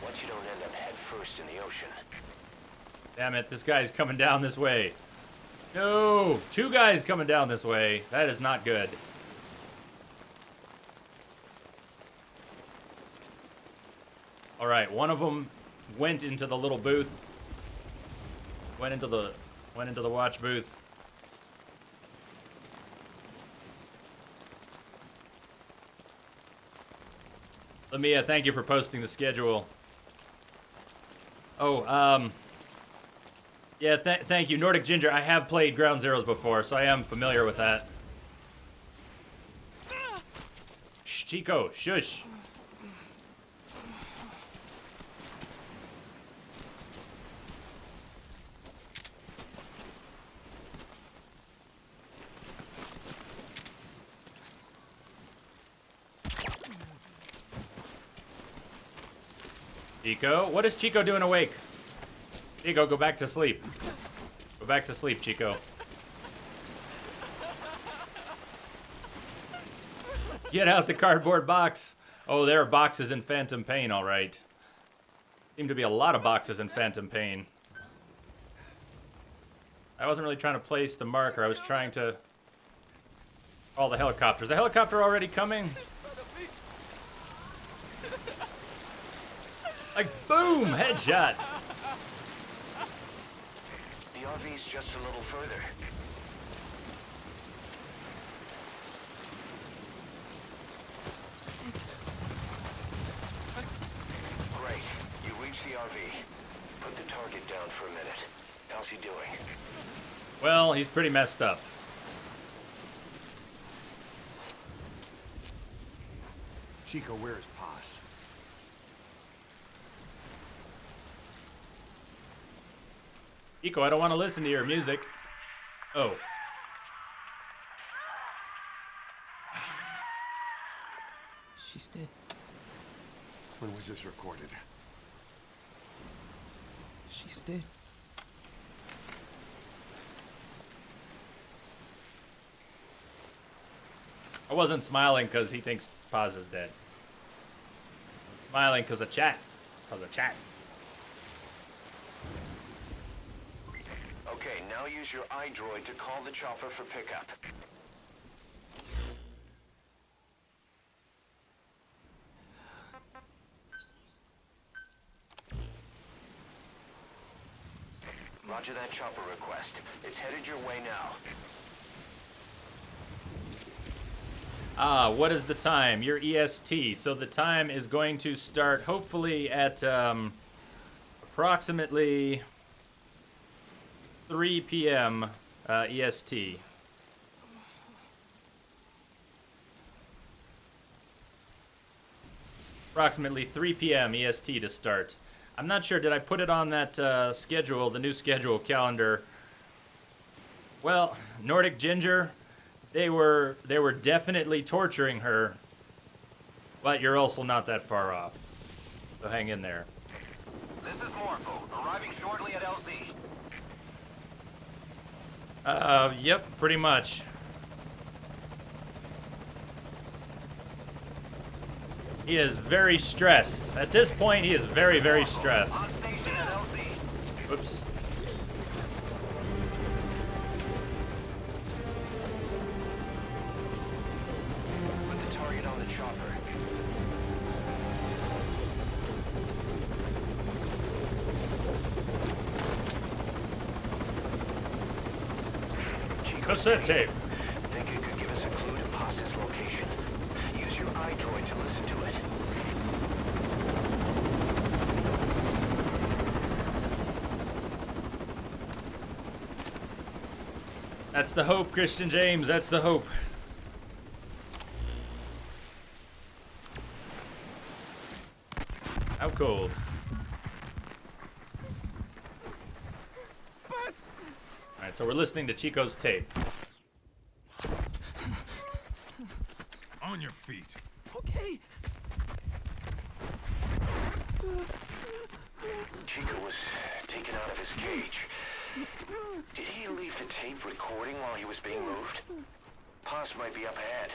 Once you don't end up head first in the ocean. Damn it, this guy's coming down this way. No! 2 guys coming down this way. That is not good. Alright, one of them went into the little booth. Went into the watch booth. Lamia, thank you for posting the schedule. Oh, yeah, thank you. Nordic Ginger, I have played Ground Zeroes before, so I am familiar with that. Shh, Chico, shush. Chico? What is Chico doing awake? Chico, go back to sleep. Go back to sleep, Chico. Get out the cardboard box. Oh, there are boxes in Phantom Pain, all right. Seem to be a lot of boxes in Phantom Pain. I wasn't really trying to place the marker. I was trying to call the helicopter. Is the helicopter already coming? Like, boom! Headshot! The RV's just a little further. Great. You reached the RV. Put the target down for a minute. How's he doing? Well, he's pretty messed up. Chico, where is Paz? Chico, I don't want to listen to your music. Oh. She's dead. When was this recorded? She's dead. I wasn't smiling because he thinks Paz is dead. I was smiling because of chat. Because of chat. Okay, now use your iDroid to call the chopper for pickup. Roger that chopper request. It's headed your way now. Ah, what is the time? Your EST. So the time is going to start hopefully at approximately 3 p.m. EST. Approximately 3 p.m. EST to start. I'm not sure, did I put it on that schedule, the new schedule calendar? Well, Nordic Ginger, they were definitely torturing her, but you're also not that far off. So hang in there. This is Morpho, arriving shortly at LZ. Yep, pretty much. He is very stressed. At this point, he is very, very stressed. On station at LZ. Oops. Put the target on the chopper. Cassette tape. Think it could give us a clue to Paz's location? Use your iDroid to listen to it. That's the hope, Christian James. That's the hope. How cold. Alright, so we're listening to Chico's tape. On your feet. Okay. Chico was taken out of his cage. Did he leave the tape recording while he was being moved? Paz might be up ahead.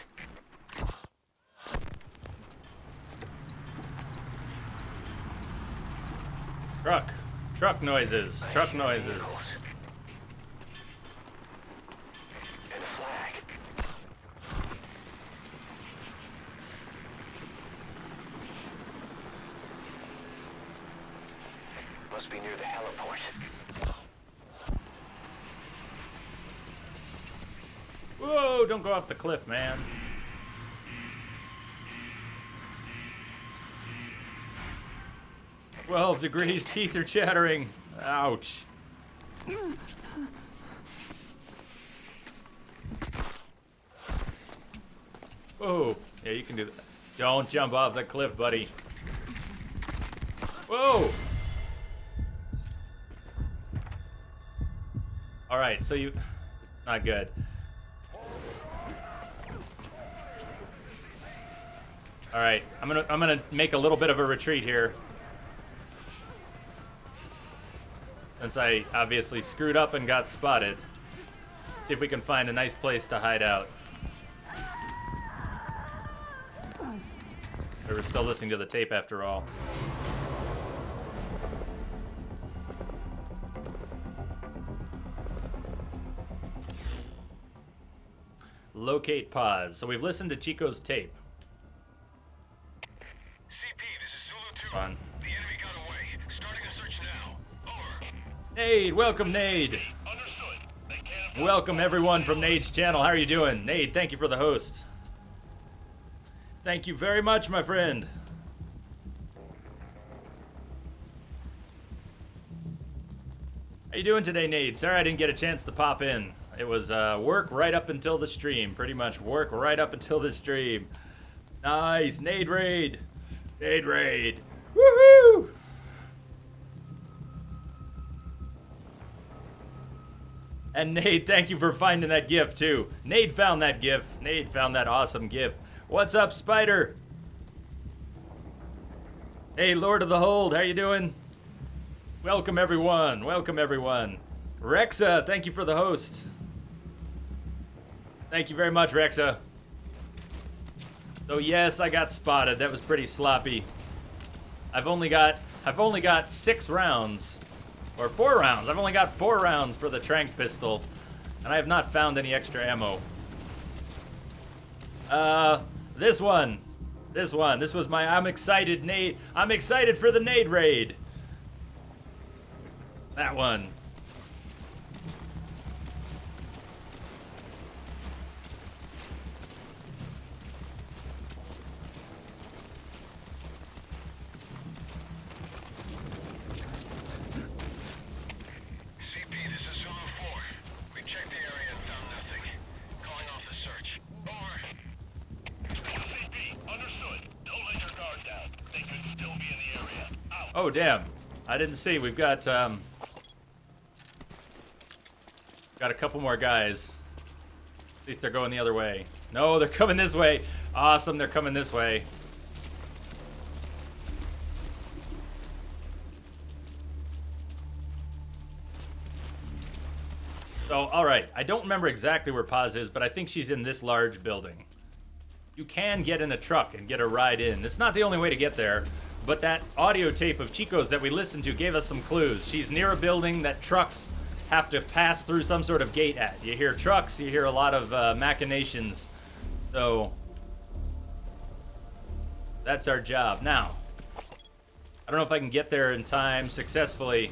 Truck noises. I Truck hear noises. vehicles. And a flag. Must be near the heliport. Whoa, don't go off the cliff, man. "12 degrees, teeth are chattering." Ouch. Whoa. Yeah, you can do that. Don't jump off the cliff, buddy. Whoa. Alright, so you... Not good. Alright, I'm gonna make a little bit of a retreat here. Since I obviously screwed up and got spotted. See if we can find a nice place to hide out. We're still listening to the tape after all. Locate Paz. So we've listened to Chico's tape. CP, this is Zulu 2. On. The enemy got away. Starting a search now. Over. Nade, welcome Nade. Understood. They can't... Welcome everyone from Nade's channel. How are you doing? Nade, thank you for the host. Thank you very much, my friend. How you doing today, Nade? Sorry I didn't get a chance to pop in. It was work right up until the stream. Pretty much work right up until the stream. Nice, Nade raid. Nade raid. Woohoo! And Nade, thank you for finding that GIF too. Nade found that GIF. Nade found that awesome GIF. What's up, Spider? Hey, Lord of the Hold, how you doing? Welcome everyone. Welcome everyone. Rexa, thank you for the host. Thank you very much, Rexa. So yes, I got spotted. That was pretty sloppy. I've only got 6 rounds. Or 4 rounds. I've only got 4 rounds for the tranq pistol. And I have not found any extra ammo. This one. This was my I'm excited Nade. I'm excited for the Nade raid. That one. CP, this is Zulu 4. We checked the area and found nothing. Calling off the search. Over. CP, understood. Don't let your guard down. They could still be in the area. Out. Oh, damn. I didn't see. We've got a couple more guys. At least they're going the other way. No, they're coming this way. Awesome, they're coming this way. So, alright. I don't remember exactly where Paz is, but I think she's in this large building. You can get in a truck and get a ride in. It's not the only way to get there, but that audio tape of Chico's that we listened to gave us some clues. She's near a building that trucks have to pass through some sort of gate at. You hear trucks, you hear a lot of machinations. So, that's our job. Now, I don't know if I can get there in time successfully,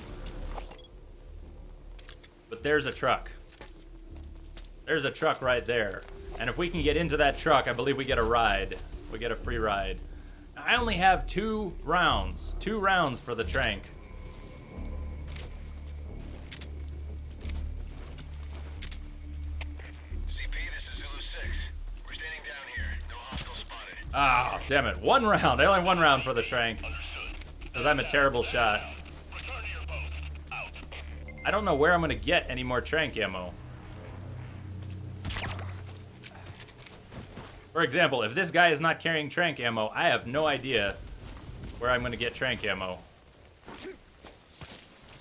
but there's a truck. There's a truck right there. And if we can get into that truck, I believe we get a ride. We get a free ride. I only have 2 rounds. 2 rounds for the trank. CP, this is Zulu 6. We're standing down here. No hostile spotted. Ah, damn it. 1 round. I only have 1 round for the trank. Because I'm a terrible shot. I don't know where I'm going to get any more trank ammo. For example, if this guy is not carrying trank ammo, I have no idea where I'm going to get trank ammo.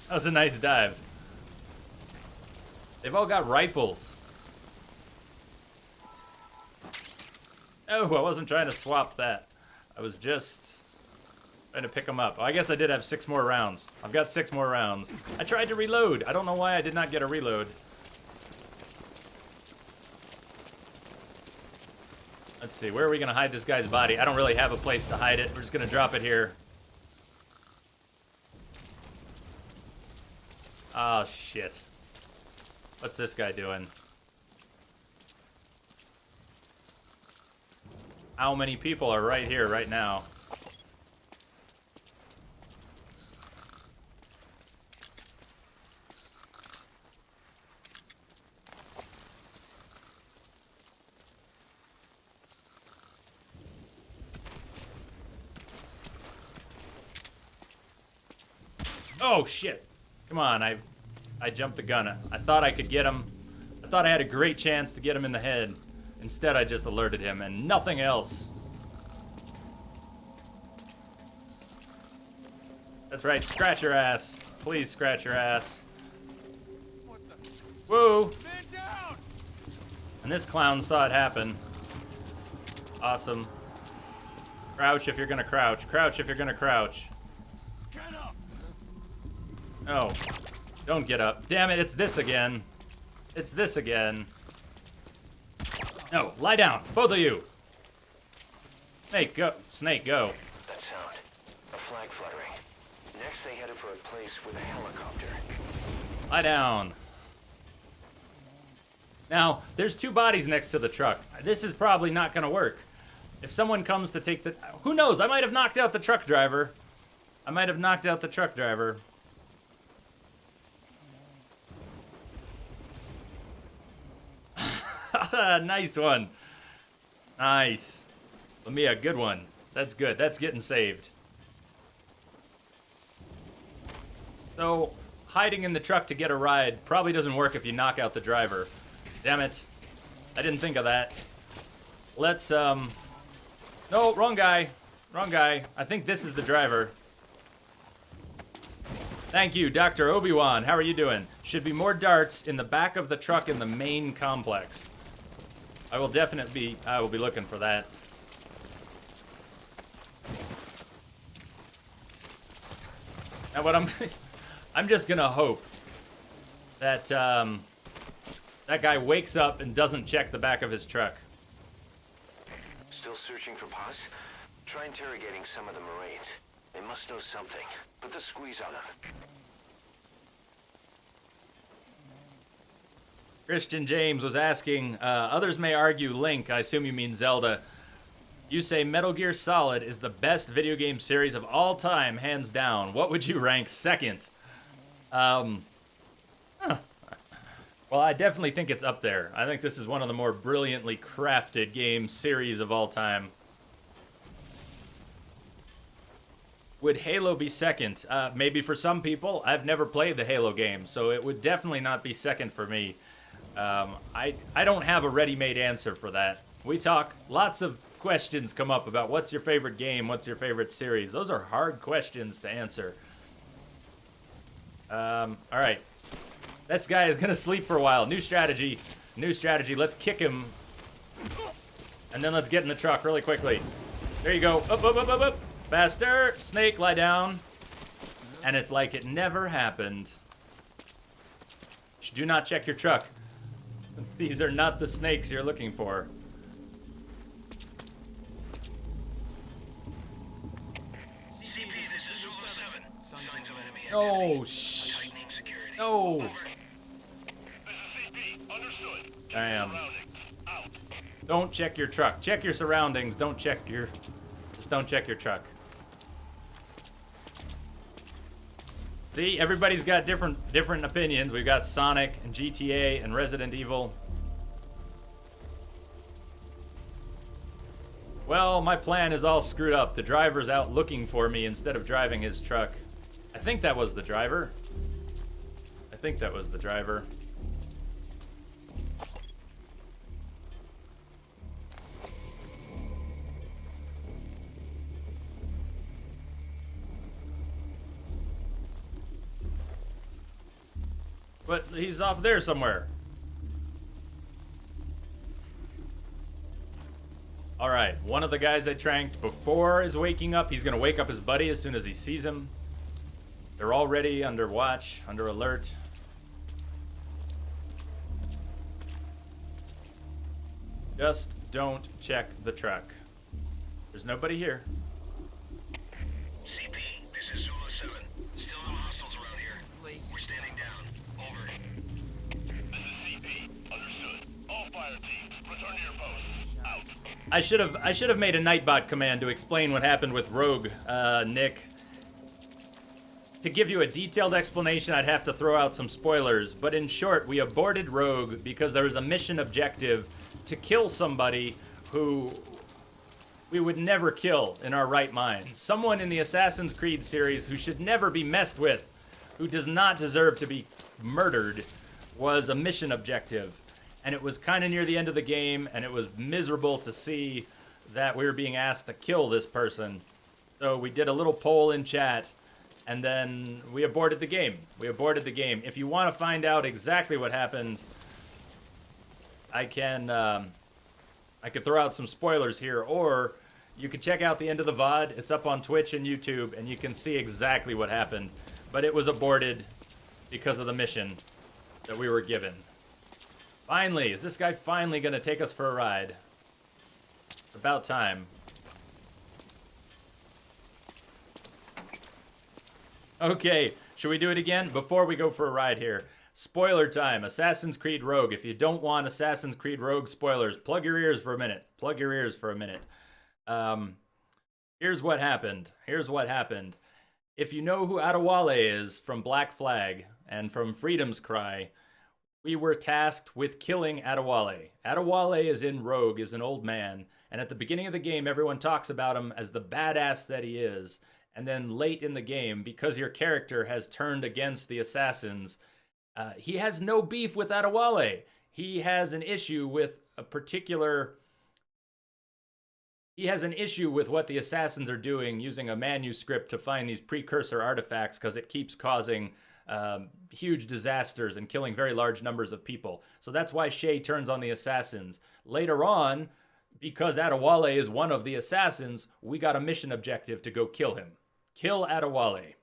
That was a nice dive. They've all got rifles. Oh, I wasn't trying to swap that. I was just trying to pick them up. Oh, I guess I did have 6 more rounds. I've got 6 more rounds. I tried to reload. I don't know why I did not get a reload. Let's see, where are we going to hide this guy's body? I don't really have a place to hide it. We're just going to drop it here. Oh, shit. What's this guy doing? How many people are right here, right now? Oh, shit. Come on, I jumped the gun. I thought I could get him. I thought I had a great chance to get him in the head. Instead, I just alerted him and nothing else. That's right, scratch your ass. Please scratch your ass. Woo! And this clown saw it happen. Awesome. Crouch if you're gonna crouch. Crouch if you're gonna crouch. Oh, don't get up. Damn it, it's this again. It's this again. No, lie down, both of you. Snake, go. Snake, go. That sound. A flag fluttering. Next they headed for a place with a helicopter. Lie down. Now, there's 2 bodies next to the truck. This is probably not gonna work. If someone comes to take the... Who knows, I might have knocked out the truck driver. I might have knocked out the truck driver. Nice one. Nice. Lamia, good one. That's good. That's getting saved. So, hiding in the truck to get a ride probably doesn't work if you knock out the driver. Damn it. I didn't think of that. Let's, No, wrong guy. Wrong guy. I think this is the driver. Thank you, Dr. Obi-Wan. How are you doing? Should be more darts in the back of the truck in the main complex. I will be looking for that. Now what I'm just gonna hope that that guy wakes up and doesn't check the back of his truck. Still searching for Paz? Try interrogating some of the Marines. They must know something. Put the squeeze on them. Christian James was asking, others may argue Link, I assume you mean Zelda. You say Metal Gear Solid is the best video game series of all time, hands down. What would you rank second? Well, I definitely think it's up there. I think this is one of the more brilliantly crafted game series of all time. Would Halo be second? Maybe for some people. I've never played the Halo game, so it would definitely not be second for me. I don't have a ready-made answer for that. We talk, lots of questions come up about what's your favorite game, what's your favorite series. Those are hard questions to answer. Alright. This guy is gonna sleep for a while. New strategy. New strategy. Let's kick him. And then let's get in the truck really quickly. There you go. Up, up, up, up, up. Faster. Snake, lie down. And it's like it never happened. Do not check your truck. These are not the snakes you're looking for. Oh, shh. No. Damn. Don't check your truck. Check your surroundings. Don't check your... Just don't check your truck. See, everybody's got different opinions. We've got Sonic and GTA and Resident Evil. Well, my plan is all screwed up. The driver's out looking for me instead of driving his truck. I think that was the driver. I think that was the driver. But he's off there somewhere. Alright, one of the guys I tranked before is waking up. He's gonna wake up his buddy as soon as he sees him. They're already under watch, under alert. Just don't check the truck. There's nobody here. CP, this is Zulu 7. Still no hostiles around here. We're standing down. Over. This is CP. Understood. All fire teams, return to your posts. Out. I should have made a Nightbot command to explain what happened with Rogue, Nick. To give you a detailed explanation, I'd have to throw out some spoilers, but in short, we aborted Rogue because there was a mission objective to kill somebody who we would never kill in our right minds. Someone in the Assassin's Creed series who should never be messed with, who does not deserve to be murdered, was a mission objective. And it was kind of near the end of the game, and it was miserable to see that we were being asked to kill this person. So we did a little poll in chat, and then we aborted the game. We aborted the game. If you want to find out exactly what happened, I could throw out some spoilers here, or you can check out the end of the VOD. It's up on Twitch and YouTube, and you can see exactly what happened. But it was aborted because of the mission that we were given. Finally, is this guy finally going to take us for a ride? About time. Okay, should we do it again? Before we go for a ride here. Spoiler time, Assassin's Creed Rogue. If you don't want Assassin's Creed Rogue spoilers, plug your ears for a minute. Plug your ears for a minute. Here's what happened. Here's what happened. If you know who Adewale is from Black Flag and from Freedom's Cry, we were tasked with killing Adewale. Adewale is in Rogue, is an old man, and at the beginning of the game, everyone talks about him as the badass that he is. And then late in the game, because your character has turned against the assassins, he has no beef with Adewale. He has an issue with a particular... He has an issue with what the assassins are doing, using a manuscript to find these precursor artifacts, because it keeps causing huge disasters and killing very large numbers of people. So that's why Shay turns on the assassins. Later on, because Adewale is one of the assassins, we got a mission objective to go kill him. Kill Adewale.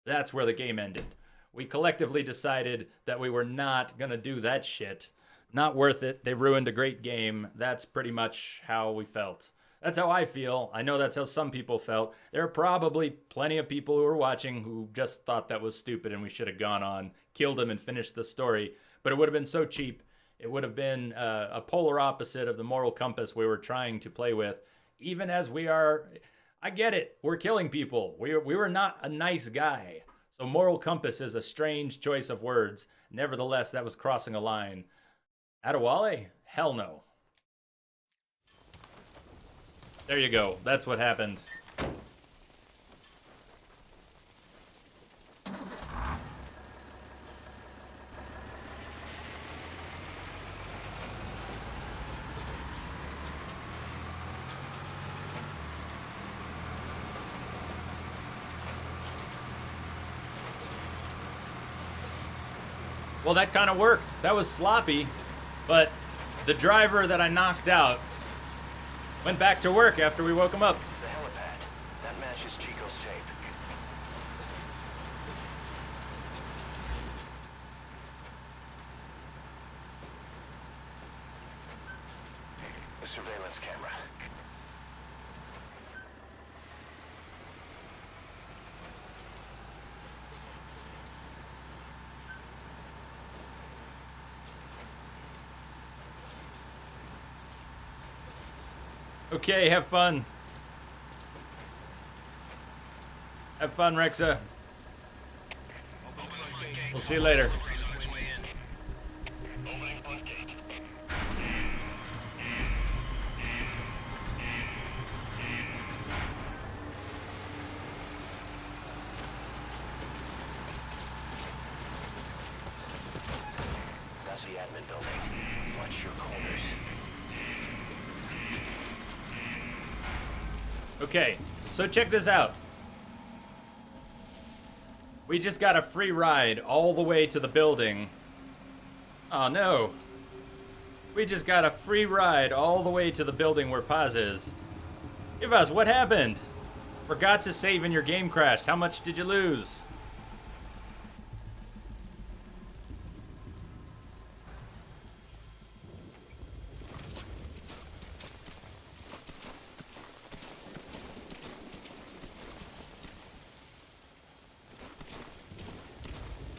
That's where the game ended. We collectively decided that we were not going to do that shit. Not worth it. They ruined a great game. That's pretty much how we felt. That's how I feel. I know that's how some people felt. There are probably plenty of people who are watching who just thought that was stupid and we should have gone on, killed him, and finished the story. But it would have been so cheap. It would have been a polar opposite of the moral compass we were trying to play with. Even as we are... I get it. We're killing people. We were not a nice guy. So moral compass is a strange choice of words. Nevertheless, that was crossing a line. Adewale? Hell no. There you go. That's what happened. Well, that kind of worked. That was sloppy, but the driver that I knocked out went back to work after we woke him up. The helipad. That matches Chico's tape. The surveillance camera. Okay, have fun. Have fun, Rexa. We'll see you later. Opening front gate. That's the admin building. Watch your corners. Okay, so check this out. We just got a free ride all the way to the building. Oh no. We just got a free ride all the way to the building where Paz is. Give us, what happened? Forgot to save and your game crashed. How much did you lose?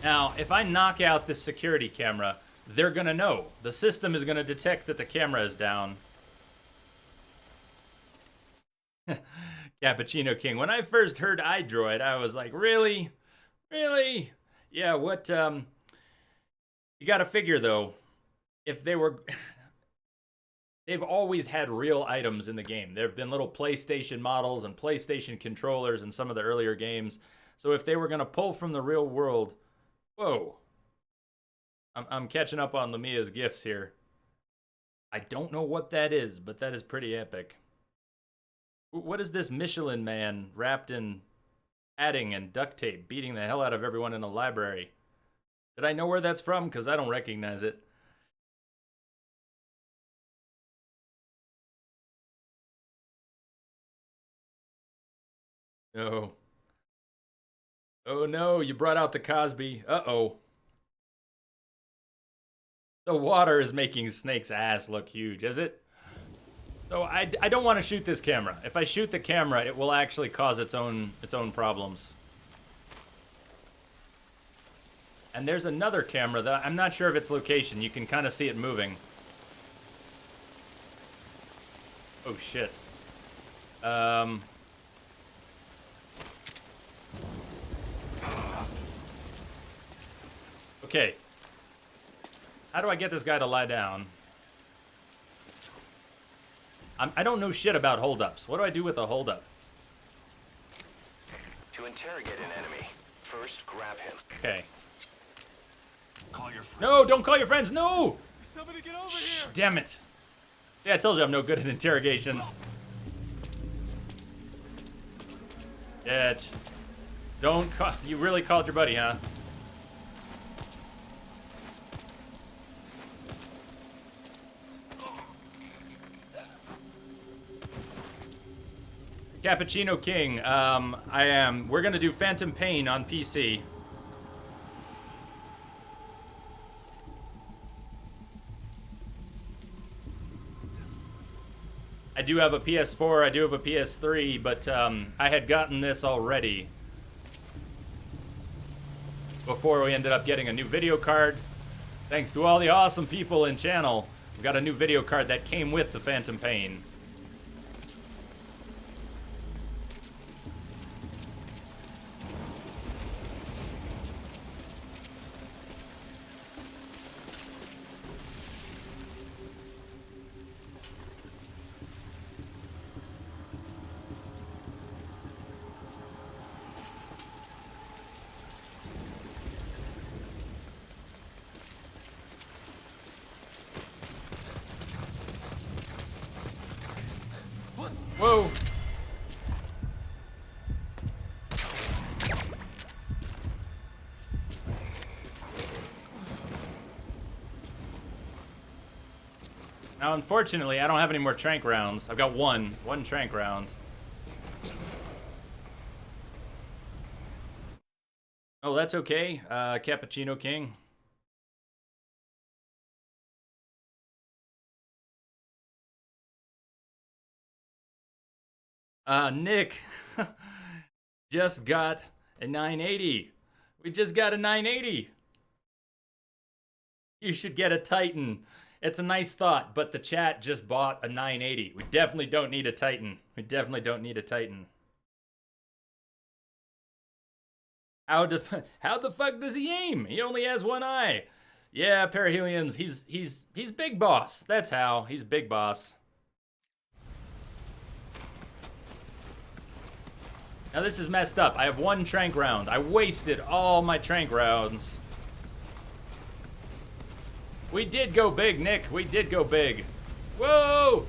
Now, if I knock out this security camera, they're gonna know. The system is gonna detect that the camera is down. Cappuccino King. When I first heard iDroid, I was like, really? Really? Yeah, what, you gotta figure, though, if they were... They've always had real items in the game. There have been little PlayStation models and PlayStation controllers in some of the earlier games. So if they were gonna pull from the real world... Whoa. I'm catching up on Lamia's gifts here. I don't know what that is, but that is pretty epic. What is this Michelin man wrapped in padding and duct tape beating the hell out of everyone in the library? Did I know where that's from? Because I don't recognize it. No. Oh no, you brought out the Cosby. Uh-oh. The water is making Snake's ass look huge, is it? So I don't want to shoot this camera. If I shoot the camera, it will actually cause its own problems. And there's another camera that I'm not sure of its location. You can kind of see it moving. Oh shit. Okay. How do I get this guy to lie down? I don't know shit about holdups. What do I do with a holdup? To interrogate an enemy, first grab him. Okay. Call your friends. No, don't call your friends. No! Somebody get over Shh, here. damn it. Yeah, I told you I'm no good at interrogations. Shit. Don't call. You really called your buddy, huh? Cappuccino King, I am. We're gonna do Phantom Pain on PC. I do have a PS4, I do have a PS3, but I had gotten this already before we ended up getting a new video card. Thanks to all the awesome people in channel, we got a new video card that came with the Phantom Pain. Now, unfortunately, I don't have any more trank rounds. I've got one trank round. Oh, that's okay. Cappuccino King. Nick just got a 980. We just got a 980. You should get a Titan. It's a nice thought, but the chat just bought a 980. We definitely don't need a Titan. We definitely don't need a Titan. How the fuck does he aim? He only has one eye. Yeah, Perihelions, he's big boss. That's how. He's big boss. Now this is messed up. I have one trank round. I wasted all my trank rounds. We did go big, Nick. We did go big. Whoa!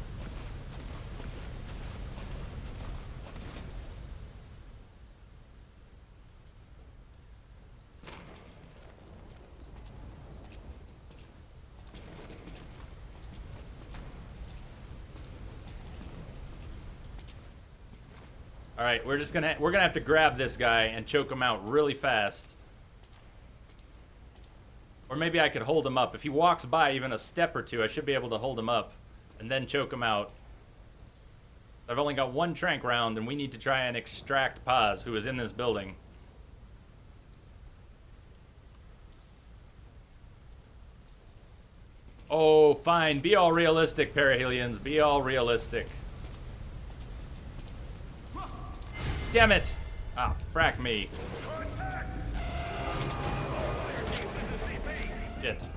All right, we're gonna have to grab this guy and choke him out really fast. Or maybe I could hold him up. If he walks by even a step or two, I should be able to hold him up and then choke him out. I've only got one trank round, and we need to try and extract Paz, who is in this building. Oh, fine. Be all realistic, Perihelions. Be all realistic. Damn it! Ah, frack me. Shit.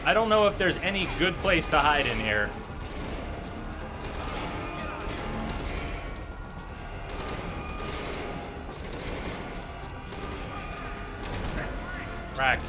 I don't know if there's any good place to hide in here. Frack.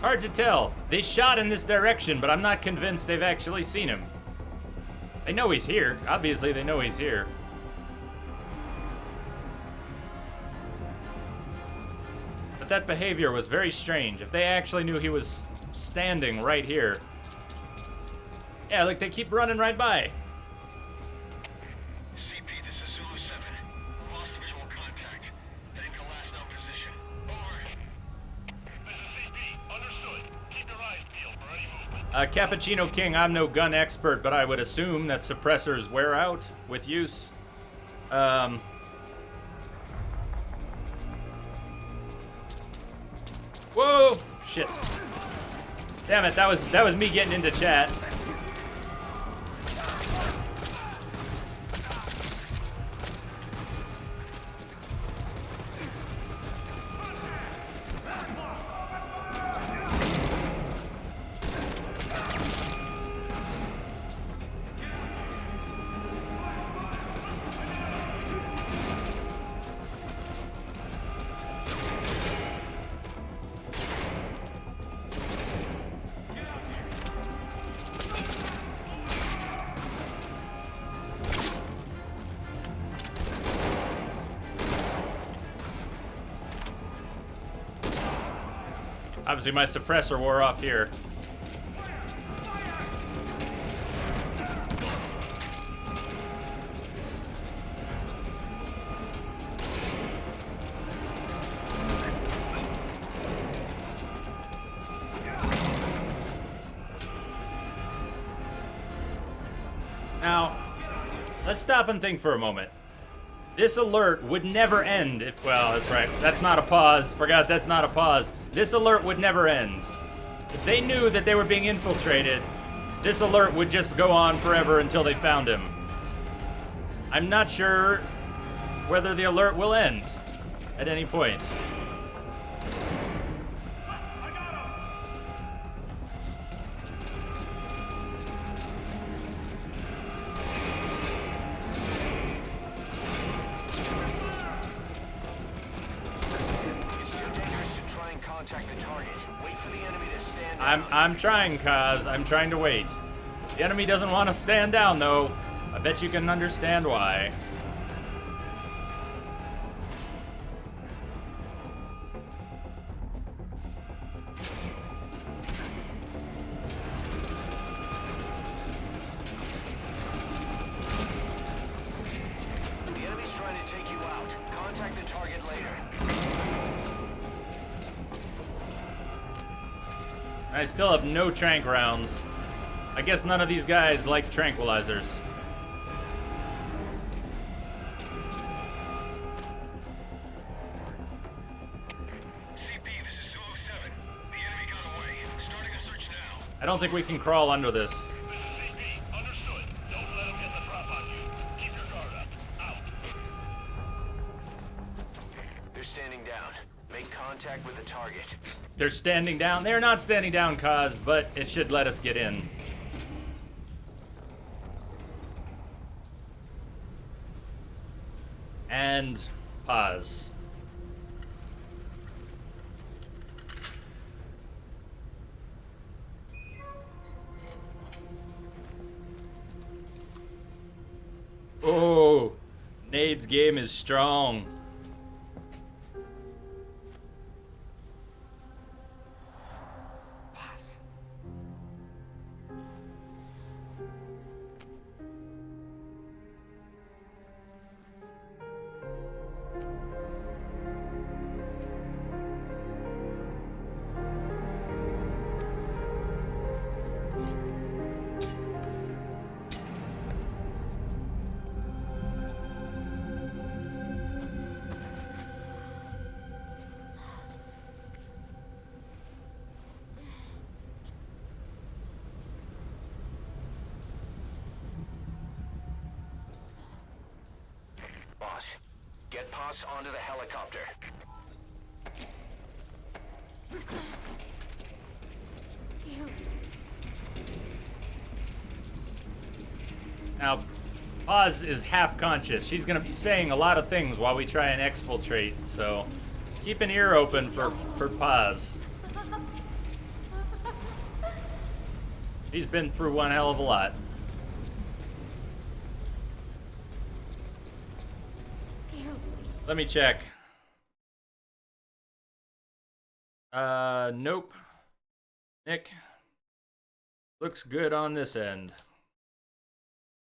Hard to tell. They shot in this direction, but I'm not convinced they've actually seen him. They know he's here. Obviously, they know he's here. But that behavior was very strange. If they actually knew he was standing right here. Yeah, look, they keep running right by. CP, this is Zulu 7. Lost visual contact. Heading to last known position. Over. This is CP. Understood. Keep your eyes peeled for any movement. Cappuccino King, I'm no gun expert, but I would assume that suppressors wear out with use. Whoa! Shit. Damn it, that was me getting into chat. Obviously, my suppressor wore off here. Now, let's stop and think for a moment. This alert would never end if, well, that's right. That's not a pause. Forgot that's not a pause. This alert would never end. If they knew that they were being infiltrated, this alert would just go on forever until they found him. I'm not sure whether the alert will end at any point. I'm trying, Kaz. I'm trying to wait. The enemy doesn't want to stand down, though. I bet you can understand why. The enemy's trying to take you out. Contact the target later. I still have no tranq rounds. I guess none of these guys like tranquilizers. CP, this is Zulu 7. The enemy got away. Starting a search now. I don't think we can crawl under this. This is CP. Understood. Don't let them get the drop on you. Keep your guard up. Out. They're standing down. Make contact with the target. They're standing down. They're not standing down, Kaz, but it should let us get in. And pause. Oh, Nade's game is strong. Boss, get Paz onto the helicopter. Now, Paz is half conscious. She's gonna be saying a lot of things while we try and exfiltrate, so keep an ear open for Paz. He's been through one hell of a lot. Let me check. Nope. Nick. Looks good on this end.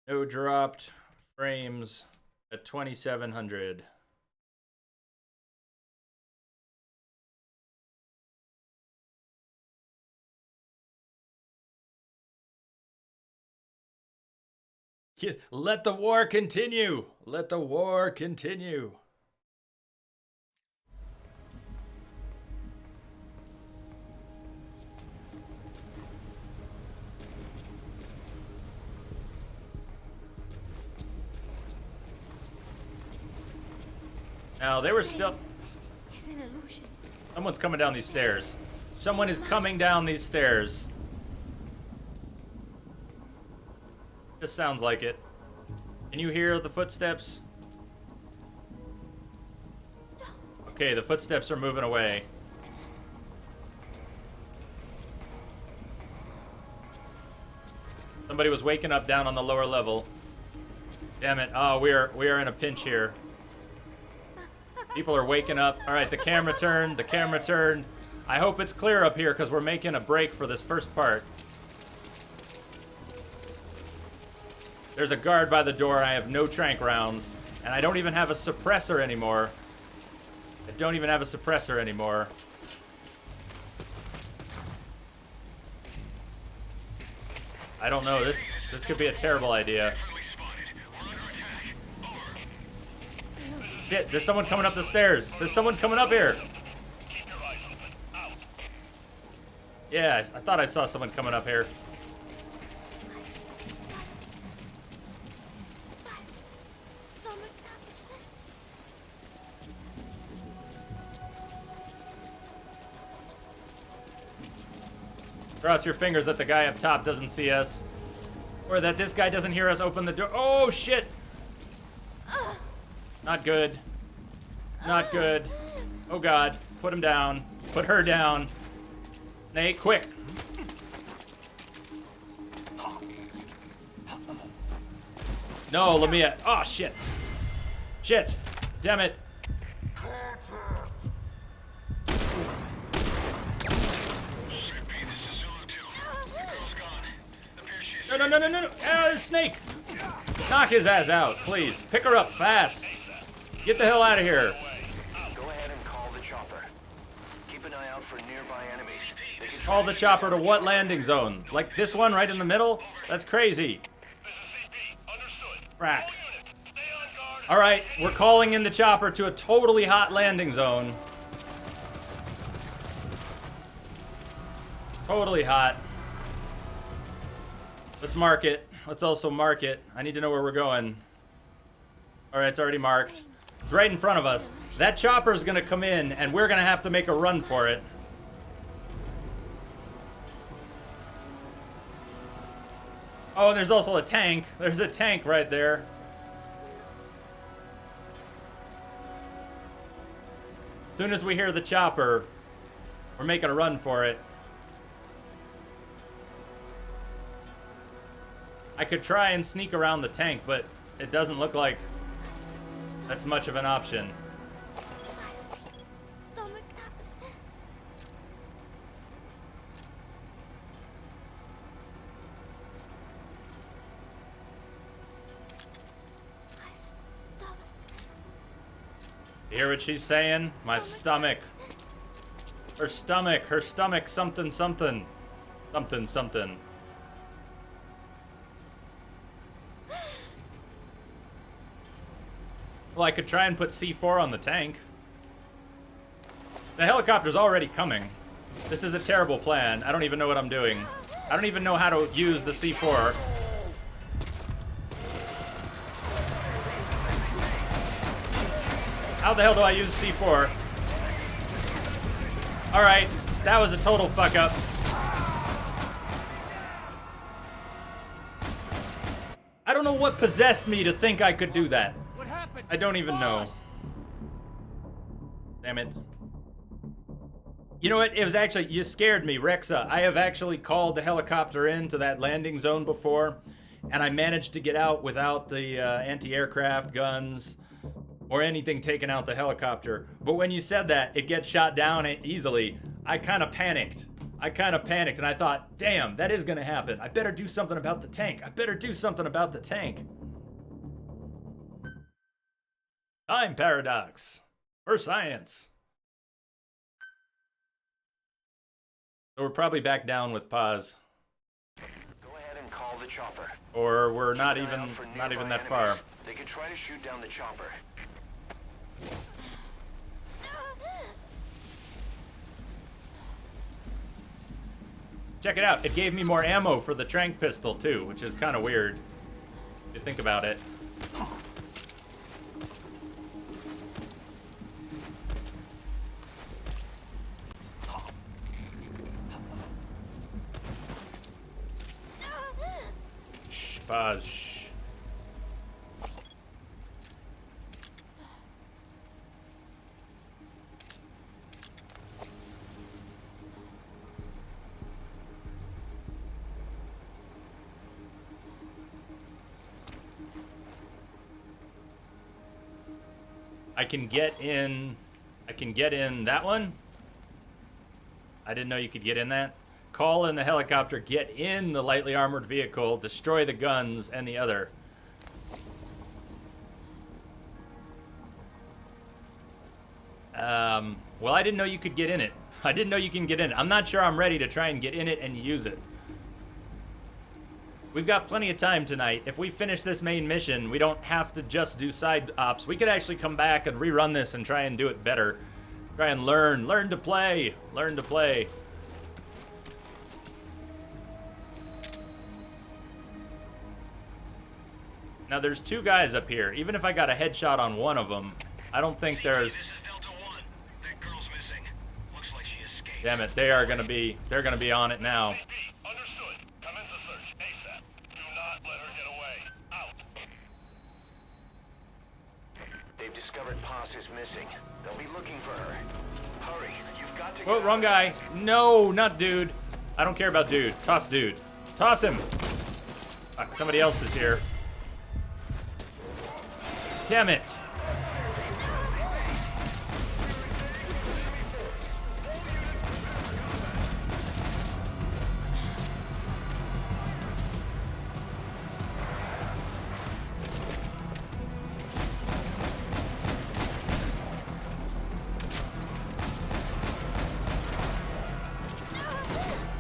No dropped frames at 2700. Let the war continue. Let the war continue. Now, they were still... It's an illusion. Someone's coming down these stairs. Someone is coming down these stairs. Just sounds like it. Can you hear the footsteps? Okay, the footsteps are moving away. Somebody was waking up down on the lower level. Damn it. Oh, we are in a pinch here. People are waking up. All right, the camera turned. The camera turned. I hope it's clear up here because we're making a break for this first part. There's a guard by the door. I have no tranq rounds. And I don't even have a suppressor anymore. I don't even have a suppressor anymore. I don't know. This could be a terrible idea. Shit, there's someone coming up the stairs. There's someone coming up here. Yeah, I thought I saw someone coming up here. Cross your fingers that the guy up top doesn't see us. Or that this guy doesn't hear us open the door. Oh, shit! Not good. Not good. Oh, God. Put him down. Put her down. Nate, quick. No, Lamia. Oh, shit. Shit. Damn it. No, no, no, no, no, no. Snake. Knock his ass out, please. Pick her up fast. Get the hell out of here. Go ahead and call the chopper. Keep an eye out for nearby enemies. They can Call the chopper to what landing zone? Like this one right in the middle? That's crazy. Frack. Alright, we're calling in the chopper to a totally hot landing zone. Totally hot. Let's mark it. Let's also mark it. I need to know where we're going. Alright, it's already marked. It's right in front of us. That chopper's gonna come in, and we're gonna have to make a run for it. Oh, and there's also a tank. There's a tank right there. As soon as we hear the chopper, we're making a run for it. I could try and sneak around the tank, but it doesn't look like that's much of an option. You hear what she's saying? My stomach. Her stomach, something, something. Something, something. Well, I could try and put C4 on the tank. The helicopter's already coming. This is a terrible plan. I don't even know what I'm doing. I don't even know how to use the C4. How the hell do I use C4? Alright, that was a total fuck up. I don't know what possessed me to think I could do that. I don't even know. Damn it. You know what? It was actually, you scared me, Rexa. I have actually called the helicopter into that landing zone before, and I managed to get out without the anti-aircraft guns or anything taking out the helicopter. But when you said that, it gets shot down easily, I kind of panicked. And I thought, damn, that is gonna happen. I better do something about the tank. Time paradox. For science. So we're probably back down with pause. Go ahead and call the chopper. Or we're not Keep an even eye out for that nearby far. enemies. They can try to shoot down the chopper. Check it out. It gave me more ammo for the tranq pistol too, which is kind of weird if you think about it. Shh, pause. Shh. I can get in that one. I didn't know you could get in that. Call in the helicopter, get in the lightly armored vehicle, destroy the guns and the other. Well, I didn't know you could get in it. I didn't know you can get in it. I'm not sure I'm ready to try and get in it and use it. We've got plenty of time tonight. If we finish this main mission, we don't have to just do side ops. We could actually come back and rerun this and try and do it better. Try and learn to play. Learn to play. Now there's two guys up here. Even if I got a headshot on one of them, I don't think there's... Damn it, they're gonna be on it now. Oh, wrong guy. No, not dude. I don't care about dude. Toss dude. Toss him. Fuck, somebody else is here. Damn it.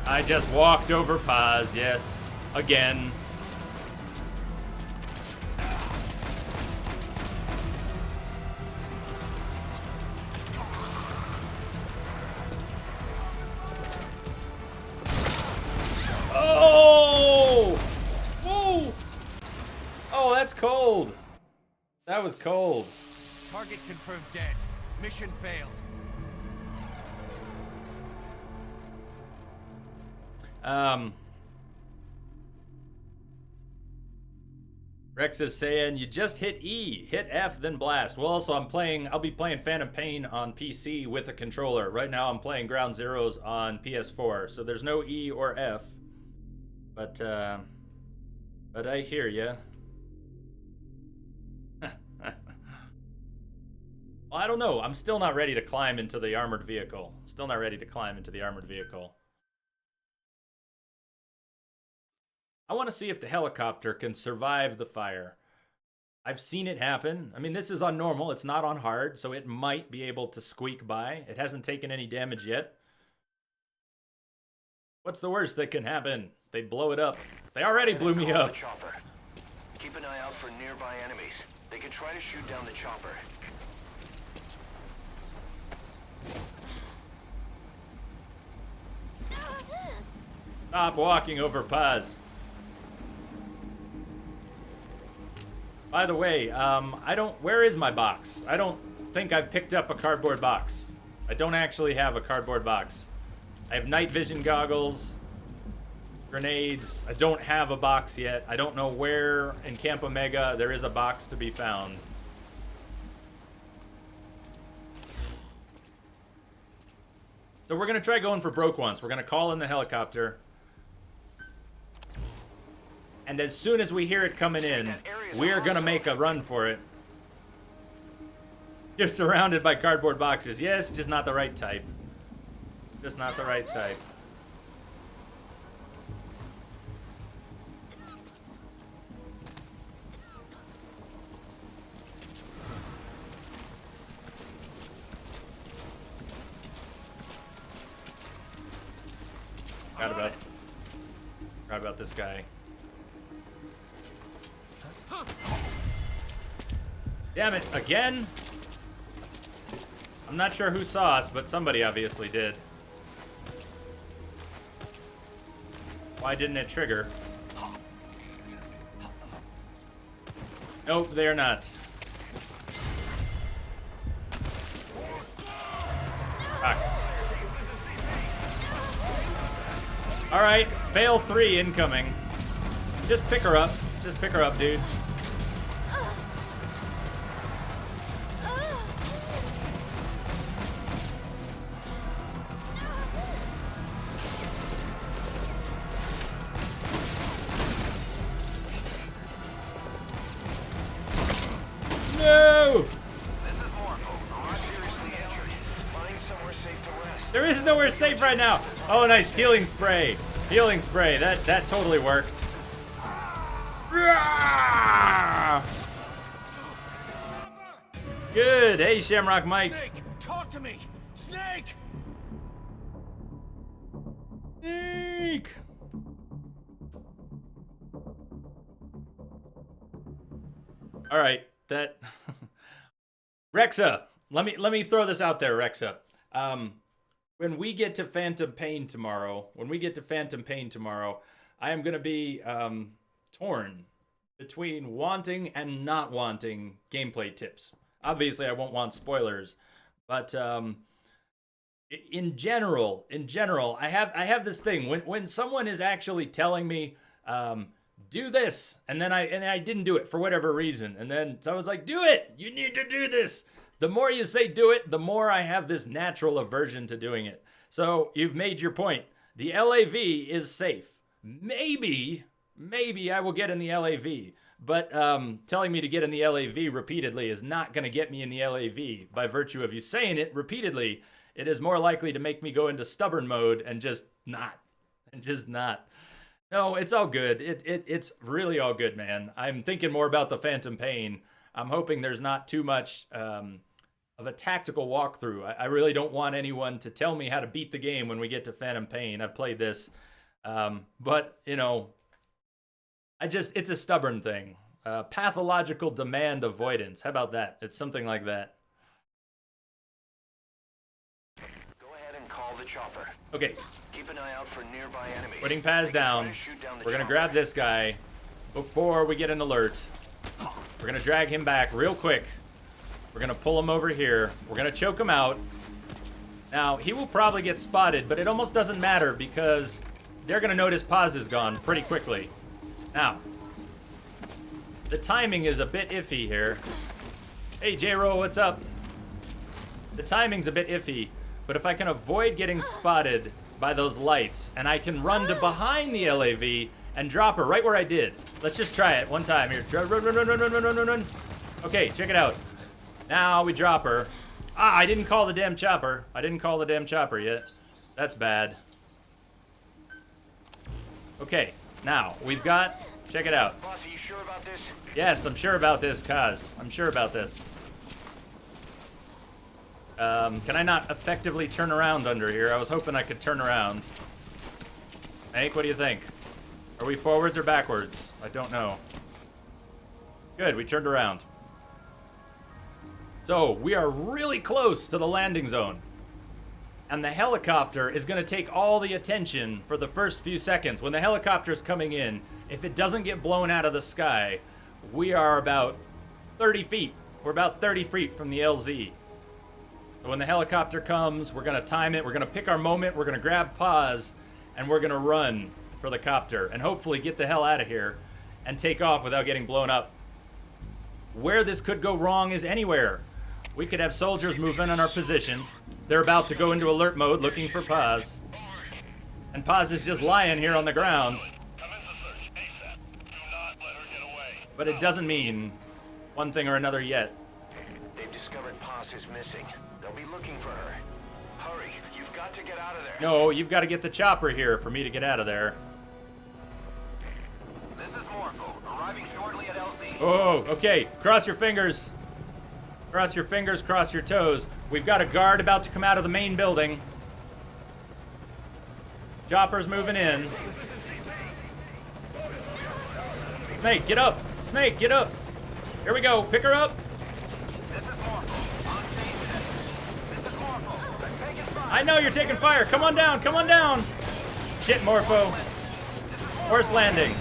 I just walked over Paz, yes. Again. Oh! Whoa! Oh, that's cold. That was cold. Target confirmed dead. Mission failed. Rex is saying, you just hit E, hit F, then blast. Well, also I'll be playing Phantom Pain on PC with a controller. Right now I'm playing Ground Zeroes on PS4, so there's no E or F. But I hear ya. Well, I don't know. I'm still not ready to climb into the armored vehicle. Still not ready to climb into the armored vehicle. I want to see if the helicopter can survive the fire. I've seen it happen. I mean, this is on normal. It's not on hard, so it might be able to squeak by. It hasn't taken any damage yet. What's the worst that can happen? They blow it up. They already blew me up. Keep an eye out for nearby enemies. They can try to shoot down the chopper. Stop walking over Paz. By the way, where is my box? I don't think I've picked up a cardboard box. I don't actually have a cardboard box. I have night vision goggles, grenades. I don't have a box yet. I don't know where in Camp Omega there is a box to be found. So we're gonna try going for broke ones. We're gonna call in the helicopter. And as soon as we hear it coming in, we're gonna make a run for it. You're surrounded by cardboard boxes. Yes, just not the right type. Just not the right type. Forgot about this guy. Damn it, again? I'm not sure who saw us, but somebody obviously did. Why didn't it trigger? Nope, they are not. Fuck. Alright, fail 3 incoming. Just pick her up. Just pick her up, dude. No! There is nowhere safe right now. Oh, nice healing spray. Healing spray. That totally worked. Good. Hey, Shamrock Mike. Snake, talk to me. Snake. Snake. All right. That Rexa. Let me throw this out there, Rexa. When we get to Phantom Pain tomorrow, I am going to be torn between wanting and not wanting gameplay tips. Obviously, I won't want spoilers, but in general, I have this thing when someone is actually telling me do this, and then I didn't do it for whatever reason, and then so I was like, do it. You need to do this. The more you say do it, the more I have this natural aversion to doing it. So you've made your point. The LAV is safe. Maybe I will get in the LAV. But telling me to get in the LAV repeatedly is not going to get me in the LAV. By virtue of you saying it repeatedly, it is more likely to make me go into stubborn mode and just not. No, it's all good. It's really all good, man. I'm thinking more about the Phantom Pain. I'm hoping there's not too much of a tactical walkthrough. I really don't want anyone to tell me how to beat the game when we get to Phantom Pain. I've played this. But, you know, it's a stubborn thing. Pathological demand avoidance. How about that? It's something like that. Go ahead and call the chopper. Okay. Keep an eye out for nearby enemies. Putting Paz down. We're going to grab this guy before we get an alert. We're going to drag him back real quick. We're going to pull him over here. We're going to choke him out. Now, he will probably get spotted, but it almost doesn't matter because they're going to notice Paz is gone pretty quickly. Now, the timing is a bit iffy here. Hey, J-Ro, what's up? The timing's a bit iffy, but if I can avoid getting spotted by those lights, and I can run to behind the LAV and drop her right where I did. Let's just try it one time here. Run. Okay, check it out. Now we drop her. Ah, I didn't call the damn chopper. I didn't call the damn chopper yet. That's bad. Okay, now we've got... Check it out. Boss, are you sure about this? Yes, I'm sure about this, Kaz. I'm sure about this. Can I not effectively turn around under here? I was hoping I could turn around. Hank, what do you think? Are we forwards or backwards? I don't know. Good, we turned around. So, we are really close to the landing zone. And the helicopter is going to take all the attention for the first few seconds. When the helicopter's coming in, if it doesn't get blown out of the sky, we are about 30 feet. We're about 30 feet from the LZ. So when the helicopter comes, we're going to time it. We're going to pick our moment. We're going to grab pause, and we're going to run for the copter and hopefully get the hell out of here and take off without getting blown up. Where this could go wrong is anywhere. We could have soldiers move in on our position. They're about to go into alert mode looking for Paz. And Paz is just lying here on the ground. But it doesn't mean one thing or another yet. They've discovered Paz is missing. They'll be looking for her. Hurry, you've got to get out of there. No, you've got to get the chopper here for me to get out of there. This is Morpho, arriving shortly at LZ. Oh, okay. Cross your fingers. Cross your fingers, cross your toes. We've got a guard about to come out of the main building. Chopper's moving in. Snake, get up. Snake, get up. Here we go. Pick her up. I know you're taking fire. Come on down. Come on down. Shit, Morpho. Horse landing.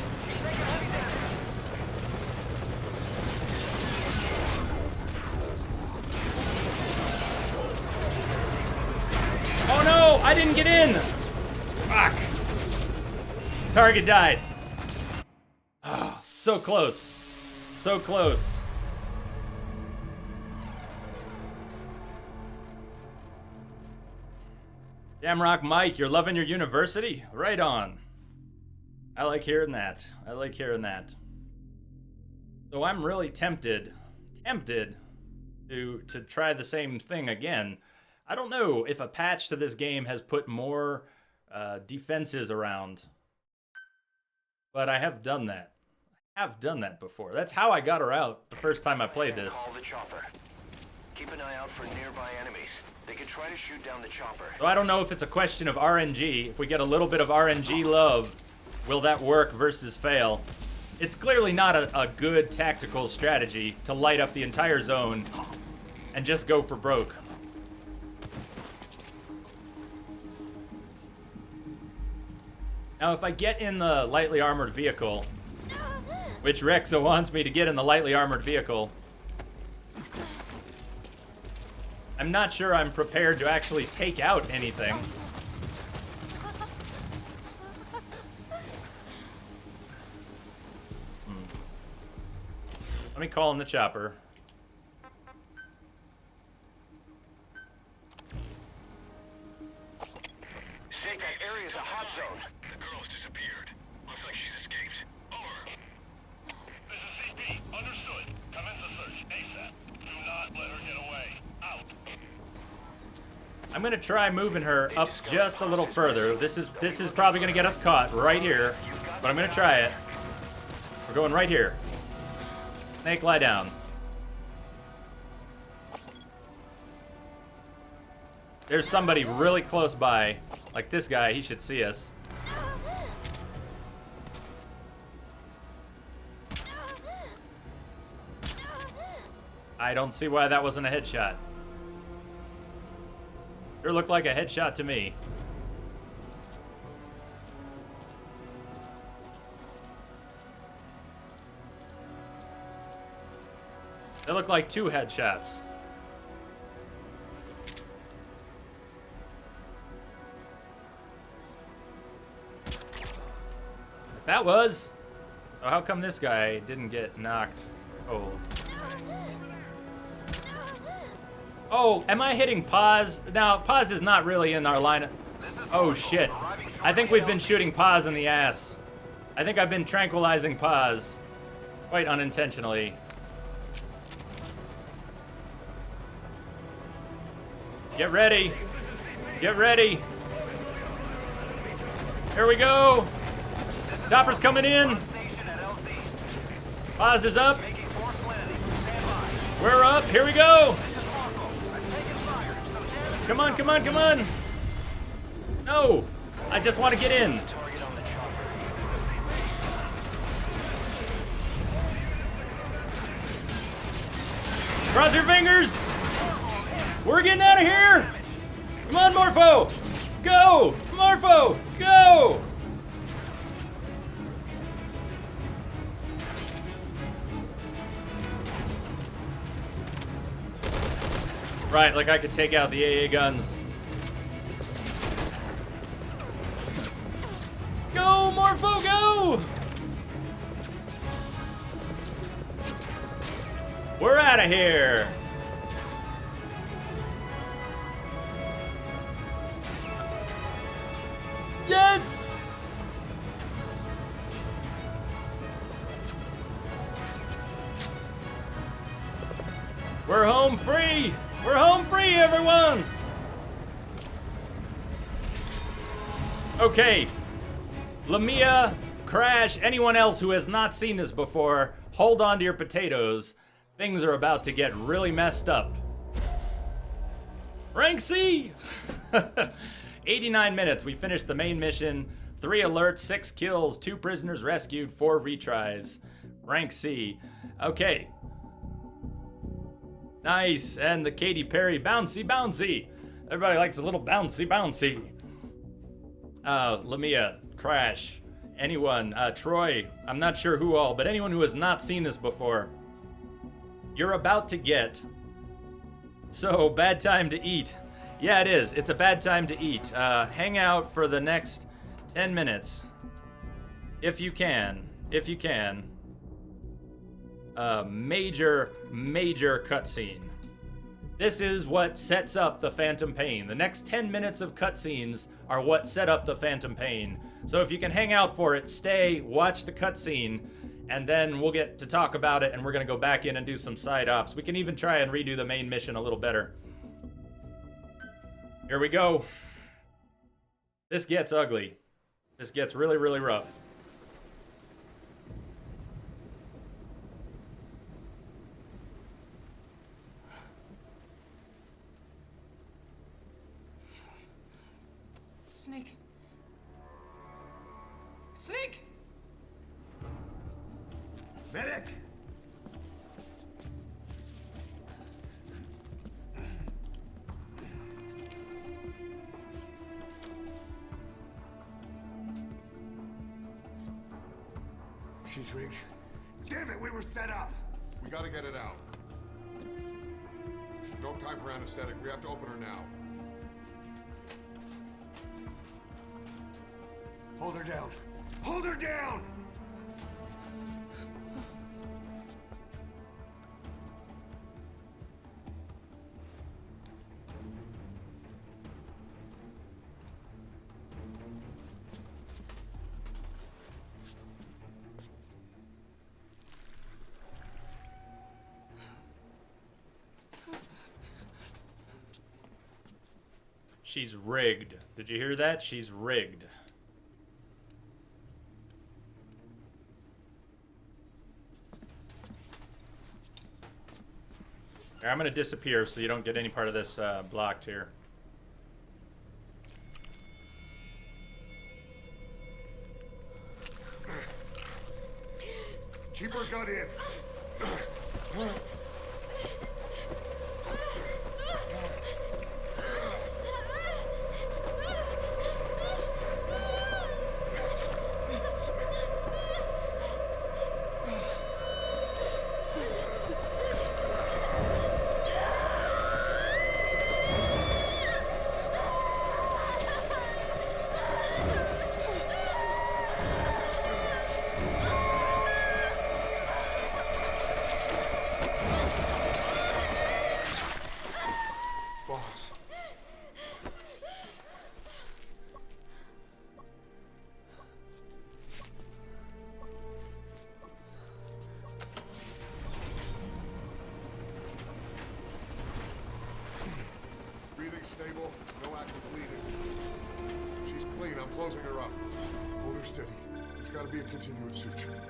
Oh no, I didn't get in. Fuck. Target died. Oh, so close. So close. Jamrock Mike, you're loving your university? Right on. I like hearing that. I like hearing that. So I'm really tempted to try the same thing again. I don't know if a patch to this game has put more defenses around, but I have done that. I have done that before. That's how I got her out the first time I played this. Call the chopper. Keep an eye out for nearby enemies. They could try to shoot down the chopper. So I don't know if it's a question of RNG. If we get a little bit of RNG love, will that work versus fail? It's clearly not a good tactical strategy to light up the entire zone and just go for broke. Now, if I get in the lightly armored vehicle, which Rexa wants me to get in the lightly armored vehicle, I'm not sure I'm prepared to actually take out anything. Let me call in the chopper. I'm gonna try moving her up just a little further. This is probably gonna get us caught right here, but I'm gonna try it. We're going right here. Snake, lie down. There's somebody really close by, like this guy. He should see us. I don't see why that wasn't a headshot. Sure looked like a headshot to me. They look like 2 headshots. That was. Oh, how come this guy didn't get knocked cold? Oh, am I hitting pause? Now, pause is not really in our line. Oh, shit. I think we've been shooting pause in the ass. I think I've been tranquilizing pause. Quite unintentionally. Get ready. Get ready. Here we go. Chopper's coming in. Pause is up. We're up. Here we go. Come on, come on, come on. No. I just want to get in. Cross your fingers. We're getting out of here. Come on, Morpho. Go. Morpho. Go. Right, like I could take out the AA guns. Go, Morpho, go! We're out of here. Yes! We're home free! We're home free, everyone! Okay. Lamia, Crash, anyone else who has not seen this before, hold on to your potatoes. Things are about to get really messed up. Rank C! 89 minutes. We finished the main mission. 3 alerts, 6 kills, 2 prisoners rescued, 4 retries. Rank C. Okay. Nice, and the Katy Perry bouncy bouncy. Everybody likes a little bouncy bouncy. Lamia, Crash, anyone, Troy, I'm not sure who all, but anyone who has not seen this before, you're about to get, so bad time to eat. Yeah, it is. It's a bad time to eat. Hang out for the next 10 minutes. If you can. If you can. Major cutscene. This is what sets up the Phantom Pain. The next 10 minutes of cutscenes are what set up the Phantom Pain. So if you can hang out for it, stay, watch the cutscene, and then we'll get to talk about it, and we're gonna go back in and do some side ops. We can even try and redo the main mission a little better. Here we go. This gets ugly. This gets really, really rough. Snake. Snake! Medic! She's rigged. Damn it, we were set up! We gotta get it out. No time for anesthetic. We have to open her now. Hold her down. Hold her down! She's rigged. Did you hear that? She's rigged. I'm gonna disappear so you don't get any part of this blocked here. Keep her gun in. Boss. Breathing stable, no active bleeding. She's clean, I'm closing her up. Hold her steady. It's gotta be a continuous suture.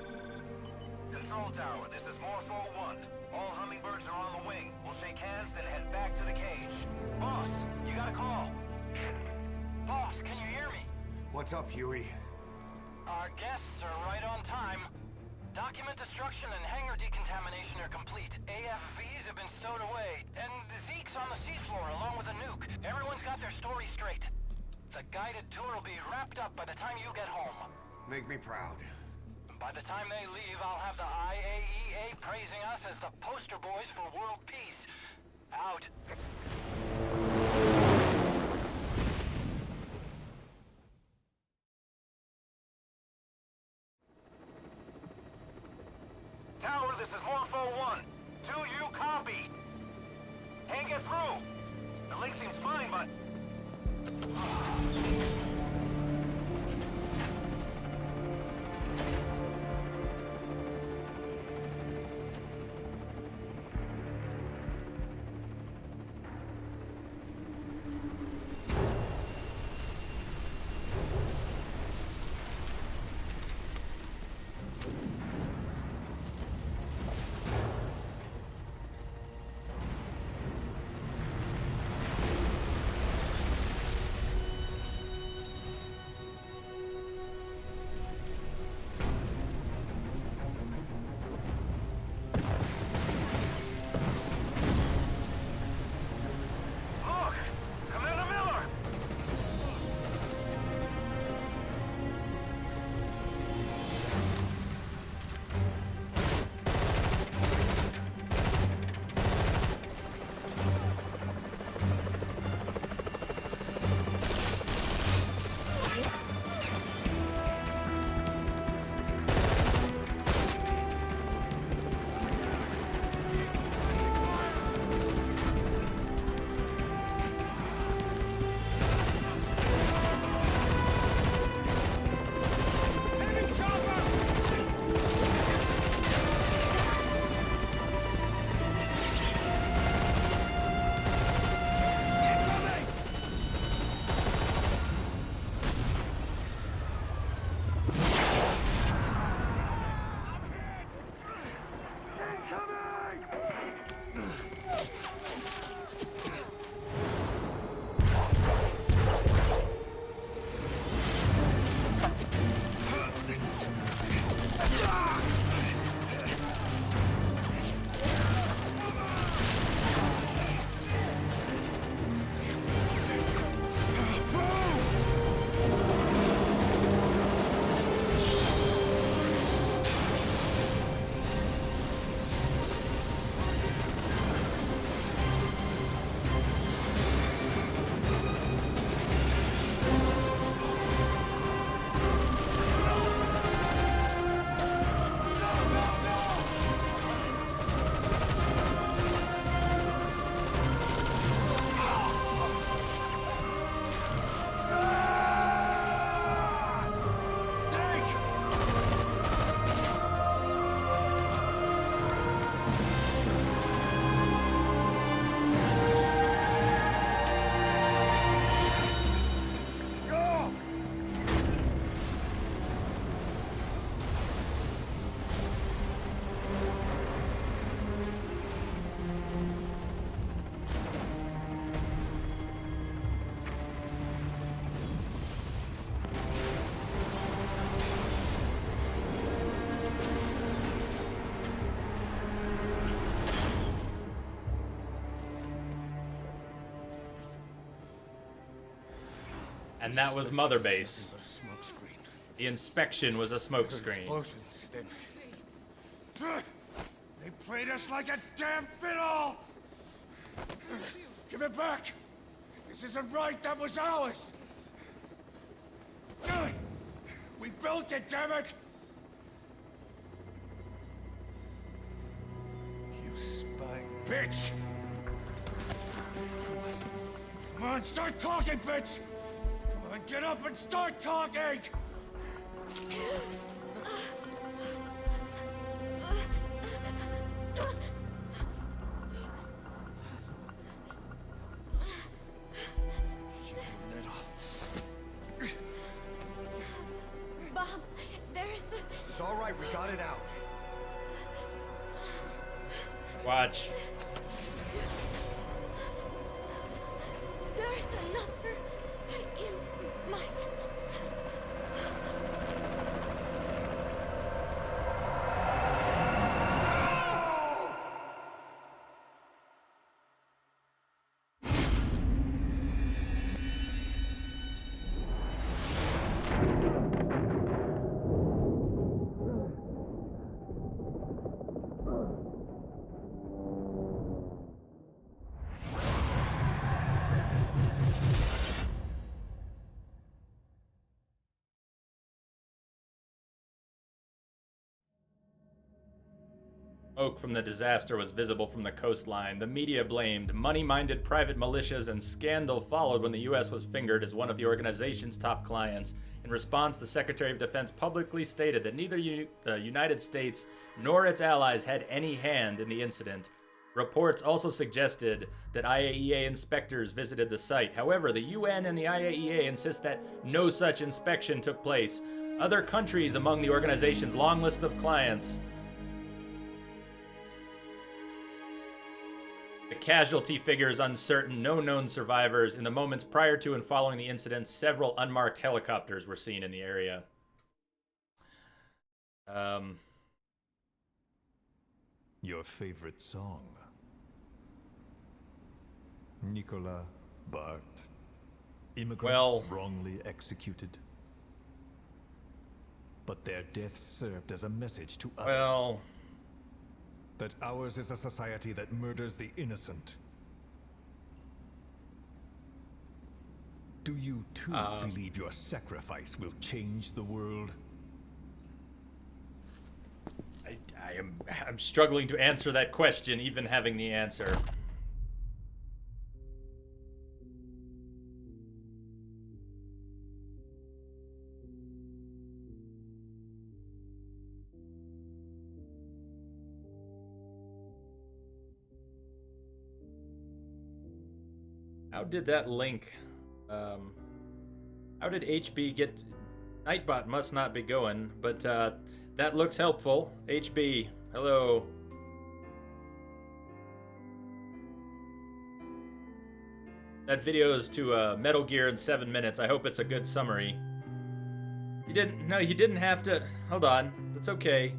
Control tower, this is Morpho 1. All hummingbirds are on the wing. We'll shake hands, then head back to the cage. Boss, you got a call. Boss, can you hear me? What's up, Huey? Our guests are right on time. Document destruction and hangar decontamination are complete. AFVs have been stowed away, and Zeke's on the seafloor along with a nuke. Everyone's got their story straight. The guided tour will be wrapped up by the time you get home. Make me proud. By the time they leave, I'll have the IAEA praising us as the poster boys for world peace. Out. Tower, this is Morpho 1. Do you copy? Can't get through. The link seems fine, but... And that was Mother Base. The inspection was a smokescreen. Explosions, they played us like a damn fiddle! Give it back! This isn't right, that was ours! We built it, damn it! You spying bitch! Come on, start talking, bitch! Come on, get up and start talking! Bob, there's... It's all right, we got it out. Watch. There's another in my... Smoke from the disaster was visible from the coastline. The media blamed money-minded private militias, and scandal followed when the U.S. was fingered as one of the organization's top clients. In response, the Secretary of Defense publicly stated that neither the United States nor its allies had any hand in the incident. Reports also suggested that IAEA inspectors visited the site. However, the UN and the IAEA insist that no such inspection took place. Other countries among the organization's long list of clients. The casualty figure is uncertain, no known survivors. In the moments prior to and following the incident, several unmarked helicopters were seen in the area. Your favorite song? Nicola, Bart. Immigrants wrongly executed. But their deaths served as a message to others. That ours is a society that murders the innocent. Do you too believe your sacrifice will change the world? I'm struggling to answer that question, even having the answer. How did that link? How did HB get... Nightbot must not be going, but that looks helpful. HB, hello. That video is to Metal Gear in 7 minutes. I hope it's a good summary. You didn't have to... Hold on, that's okay.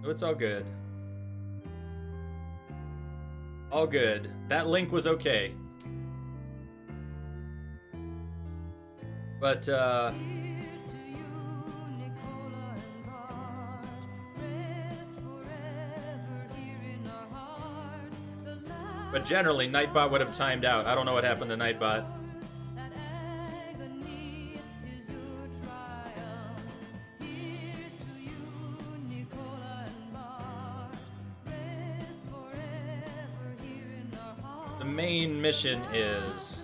Oh, it's all good. All good. That link was okay. But, but generally, Nightbot would have timed out. I don't know what happened to Nightbot. The main mission is...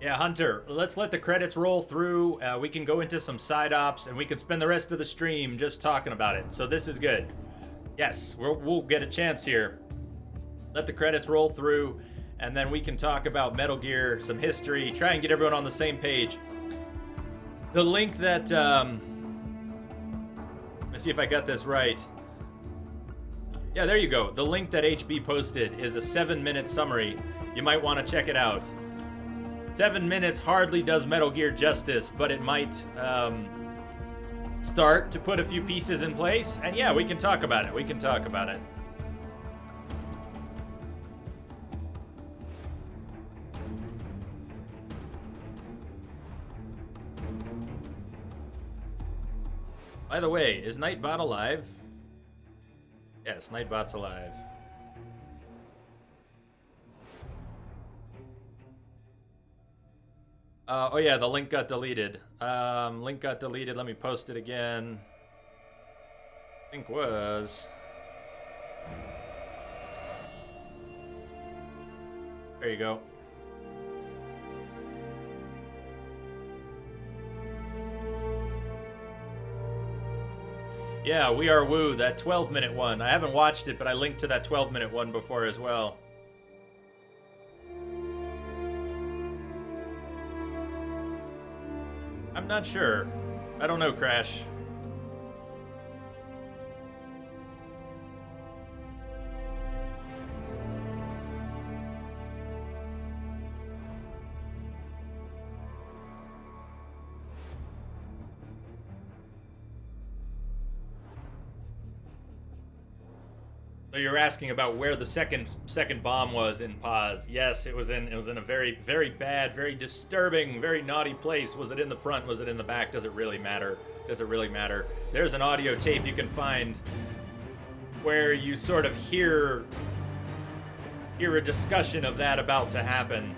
Yeah, Hunter, let's let the credits roll through. We can go into some side ops, and we can spend the rest of the stream just talking about it. So this is good. Yes, we'll get a chance here. Let the credits roll through, and then we can talk about Metal Gear, some history, try and get everyone on the same page. The link that, let's see if I got this right. Yeah, there you go. The link that HB posted is a 7-minute summary. You might want to check it out. 7 minutes hardly does Metal Gear justice, but it might start to put a few pieces in place. And yeah, we can talk about it. We can talk about it. By the way, is Nightbot alive? Yes, Nightbot's alive. Oh yeah, the link got deleted. Link got deleted. Let me post it again. I think was. There you go. Yeah, We Are Woo, that 12-minute one. I haven't watched it, but I linked to that 12-minute one before as well. I'm not sure. I don't know, Crash. So you're asking about where the second bomb was in Paz. Yes, it was in a very, very bad, very disturbing, very naughty place. Was it in the front? Was it in the back? Does it really matter? Does it really matter? There's an audio tape you can find where you sort of hear a discussion of that about to happen.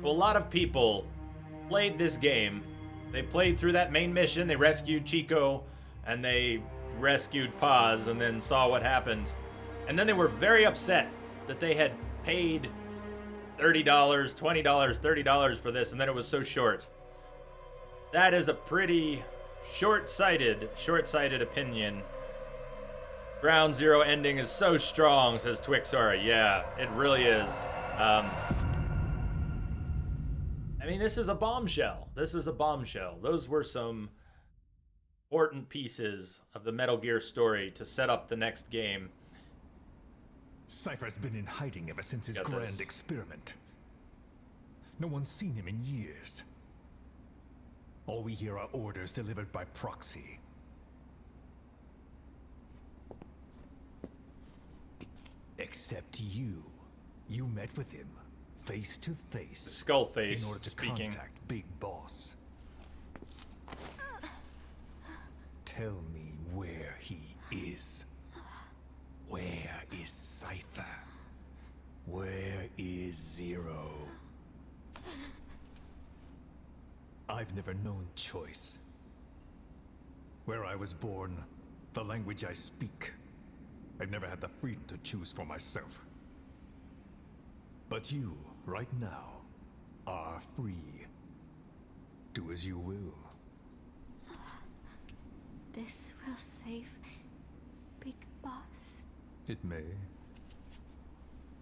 Well, a lot of people played this game. They played through that main mission, they rescued Chico, and they rescued Paz, and then saw what happened. And then they were very upset that they had paid $30, $20, $30 for this, and then it was so short. That is a pretty short-sighted opinion. Ground Zero ending is so strong, says Twixora. Yeah, it really is. I mean, this is a bombshell. This is a bombshell. Those were some important pieces of the Metal Gear story to set up the next game. Cypher's been in hiding ever since his grand experiment. No one's seen him in years. All we hear are orders delivered by proxy. Except you. You met with him, face to face. Skullface in order to speaking. Contact Big Boss. Tell me where he is. Where is Cypher? Where is Zero? I've never known choice. Where I was born, the language I speak, I've never had the freedom to choose for myself. But you, right now, are free. Do as you will. This will save Big Boss. It may.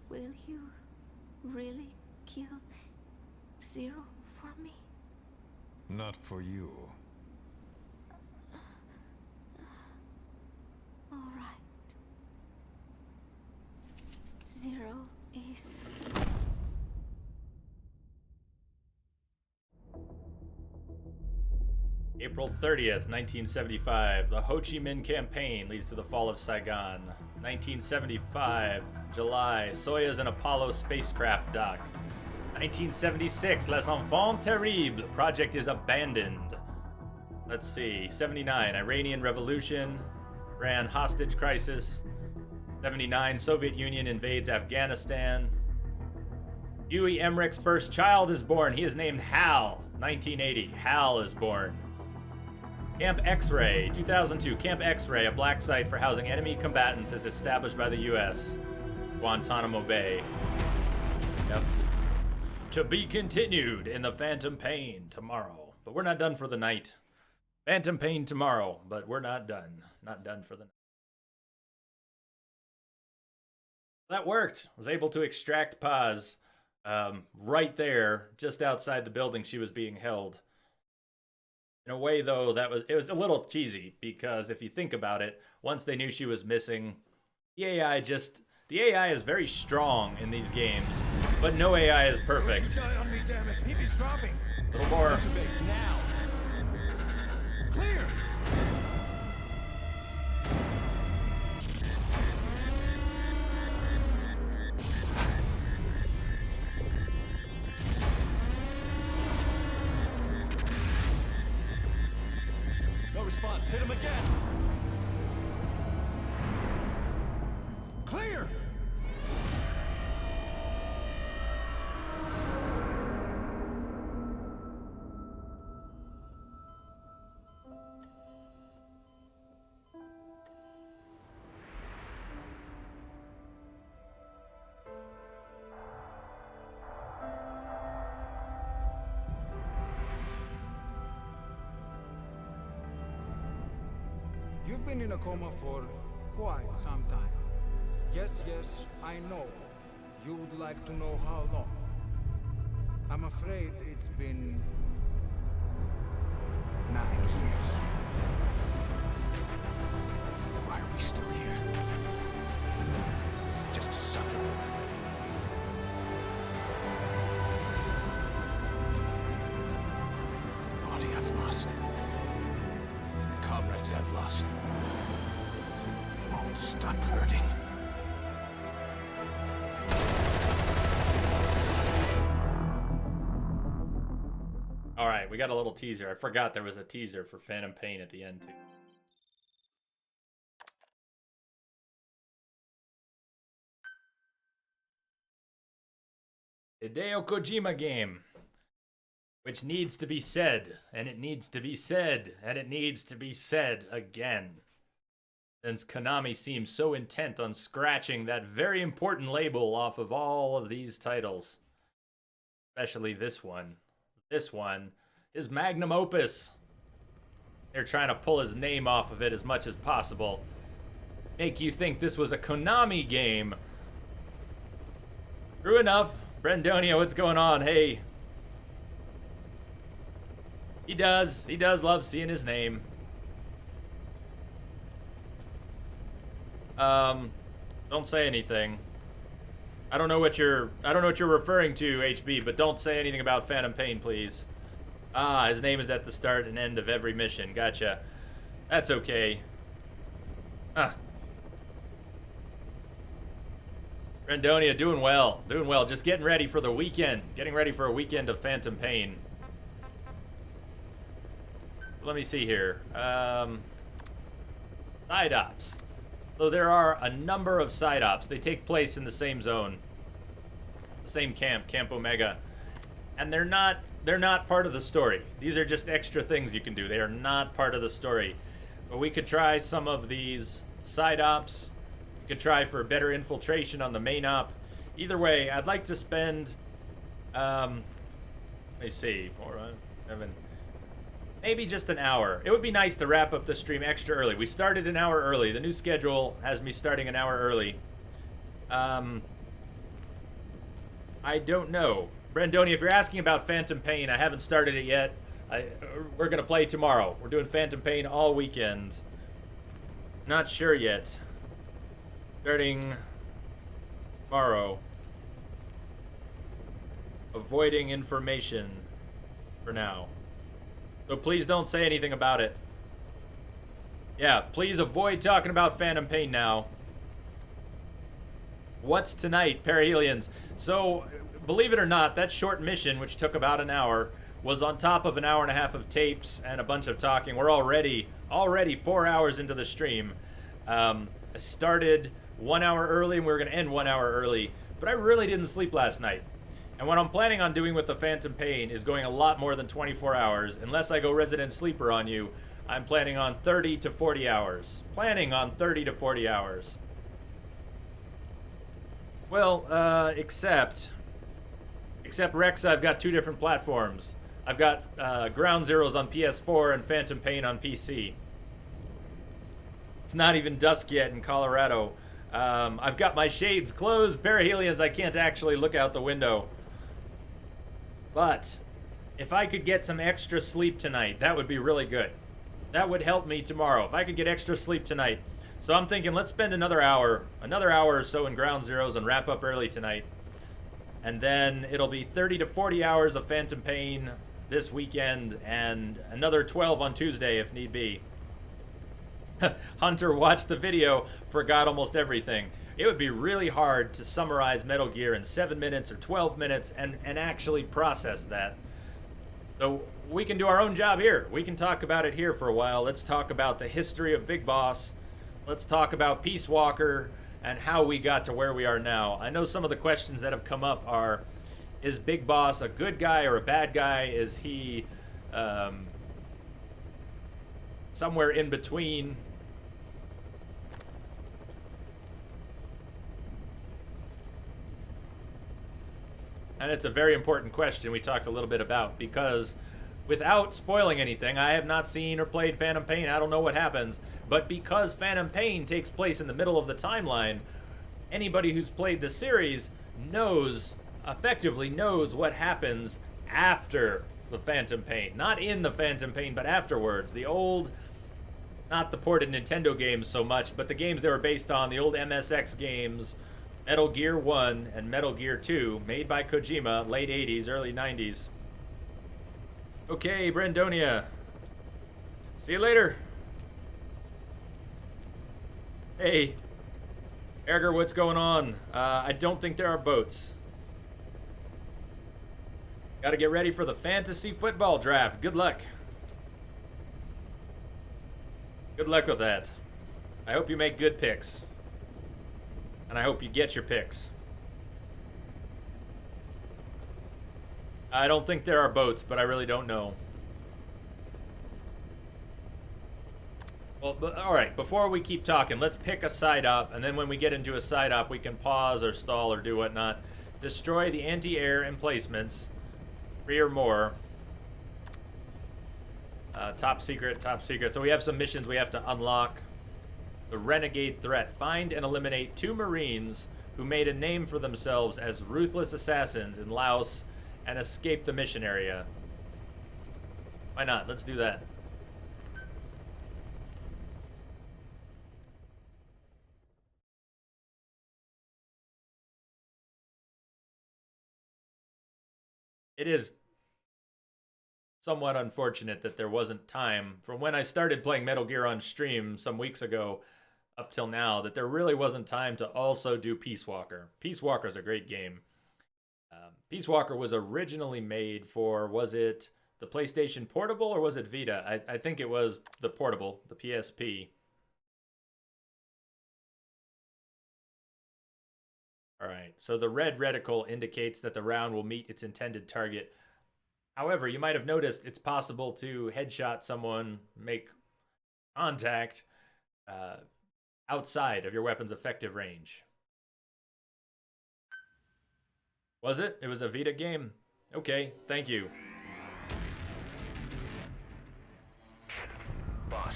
Will you really kill Zero for me? Not for you. All right. Zero is... April 30th, 1975. The Ho Chi Minh Campaign leads to the fall of Saigon. 1975, July. Soyuz and Apollo spacecraft dock. 1976, Les Enfants Terribles. Project is abandoned. Let's see. 79, Iranian Revolution. Iran hostage crisis. 79, Soviet Union invades Afghanistan. Huey Emmerich's first child is born. He is named Hal. 1980, Hal is born. Camp X-Ray, 2002. Camp X-Ray, a black site for housing enemy combatants, is established by the U.S. Guantanamo Bay. Yep. To be continued in the Phantom Pain tomorrow. But we're not done for the night. Phantom Pain tomorrow, but we're not done. Not done for the night. That worked. Was able to extract Paz right there, just outside the building she was being held. In a way, though, it was a little cheesy, because if you think about it, once they knew she was missing, the AI is very strong in these games, but no AI is perfect. A little more. Now. Clear. No response. Hit him again. Clear. You've been in a coma for quite some time. Yes, I know. You would like to know how long. I'm afraid it's been 9 years. Why are we still here? Just to suffer. The body I've lost. The comrades I've lost. Won't stop hurting. All right, we got a little teaser. I forgot there was a teaser for Phantom Pain at the end, too. Hideo Kojima game. Which needs to be said, and it needs to be said, and it needs to be said again. Since Konami seems so intent on scratching that very important label off of all of these titles. Especially this one. This one, his magnum opus. They're trying to pull his name off of it as much as possible. Make you think this was a Konami game. True enough. Brendonia, what's going on? Hey. He does love seeing his name. Don't say anything. I don't know what you're referring to, HB, but don't say anything about Phantom Pain, please. Ah, his name is at the start and end of every mission. Gotcha. That's okay. Huh. Brendonia, doing well. Doing well. Just getting ready for the weekend. Getting ready for a weekend of Phantom Pain. Let me see here. Side ops. So there are a number of side ops. They take place in the same zone. The same camp, Camp Omega. And they're not part of the story. These are just extra things you can do. They are not part of the story. But we could try some of these side ops. We could try for better infiltration on the main op. Either way, I'd like to spend let me see, 4, 7, maybe just an hour. It would be nice to wrap up the stream extra early. We started an hour early. The new schedule has me starting an hour early. I don't know. Brandoni, if you're asking about Phantom Pain, I haven't started it yet. We're going to play tomorrow. We're doing Phantom Pain all weekend. Not sure yet. Starting tomorrow. Avoiding information for now. So please don't say anything about it. Yeah, please avoid talking about Phantom Pain now. What's tonight, Perihelions? So, believe it or not, that short mission, which took about an hour, was on top of an hour and a half of tapes and a bunch of talking. We're already 4 hours into the stream. I started 1 hour early, and we were going to end 1 hour early. But I really didn't sleep last night. And what I'm planning on doing with the Phantom Pain is going a lot more than 24 hours. Unless I go Resident Sleeper on you, I'm planning on 30 to 40 hours. Well, except Rex, I've got 2 different platforms. I've got Ground Zeroes on PS4 and Phantom Pain on PC. It's not even dusk yet in Colorado. I've got my shades closed. Perihelions, I can't actually look out the window. But if I could get some extra sleep tonight, that would be really good. That would help me tomorrow. If I could get extra sleep tonight. So I'm thinking, let's spend another hour or so in Ground Zeroes and wrap up early tonight. And then it'll be 30 to 40 hours of Phantom Pain this weekend and another 12 on Tuesday if need be. Hunter watched the video, forgot almost everything. It would be really hard to summarize Metal Gear in 7 minutes or 12 minutes and actually process that. So we can do our own job here. We can talk about it here for a while. Let's talk about the history of Big Boss. Let's talk about Peace Walker and how we got to where we are now. I know some of the questions that have come up are, is Big Boss a good guy or a bad guy? Is he somewhere in between? And it's a very important question we talked a little bit about, because without spoiling anything, I have not seen or played Phantom Pain. I don't know what happens. But because Phantom Pain takes place in the middle of the timeline, anybody who's played the series effectively knows what happens after the Phantom Pain. Not in the Phantom Pain, but afterwards. The old, not the ported Nintendo games so much, but the games they were based on, the old MSX games, Metal Gear 1 and Metal Gear 2, made by Kojima, late 80s, early 90s. Okay, Brandonia. See you later. Hey. Erger, what's going on? I don't think there are boats. Gotta get ready for the fantasy football draft. Good luck. Good luck with that. I hope you make good picks. And I hope you get your picks. I don't think there are boats, but I really don't know. Well, all right, before we keep talking, let's pick a side up, and then when we get into a side up, we can pause or stall or do whatnot. Destroy the anti-air emplacements. 3 or more. Top secret, top secret. So we have some missions we have to unlock. The Renegade Threat. Find and eliminate 2 Marines who made a name for themselves as ruthless assassins in Laos and escape the mission area. Why not? Let's do that. It is somewhat unfortunate that there wasn't time from when I started playing Metal Gear on stream some weeks ago up till now, that there really wasn't time to also do Peace Walker. Peace Walker is a great game. Peace Walker was originally made for, was it the PlayStation Portable or was it Vita? I think it was the Portable, the PSP. All right, so the red reticle indicates that the round will meet its intended target. However, you might have noticed it's possible to headshot someone, make contact outside of your weapon's effective range. Was it? It was a Vita game? Okay, thank you. Boss,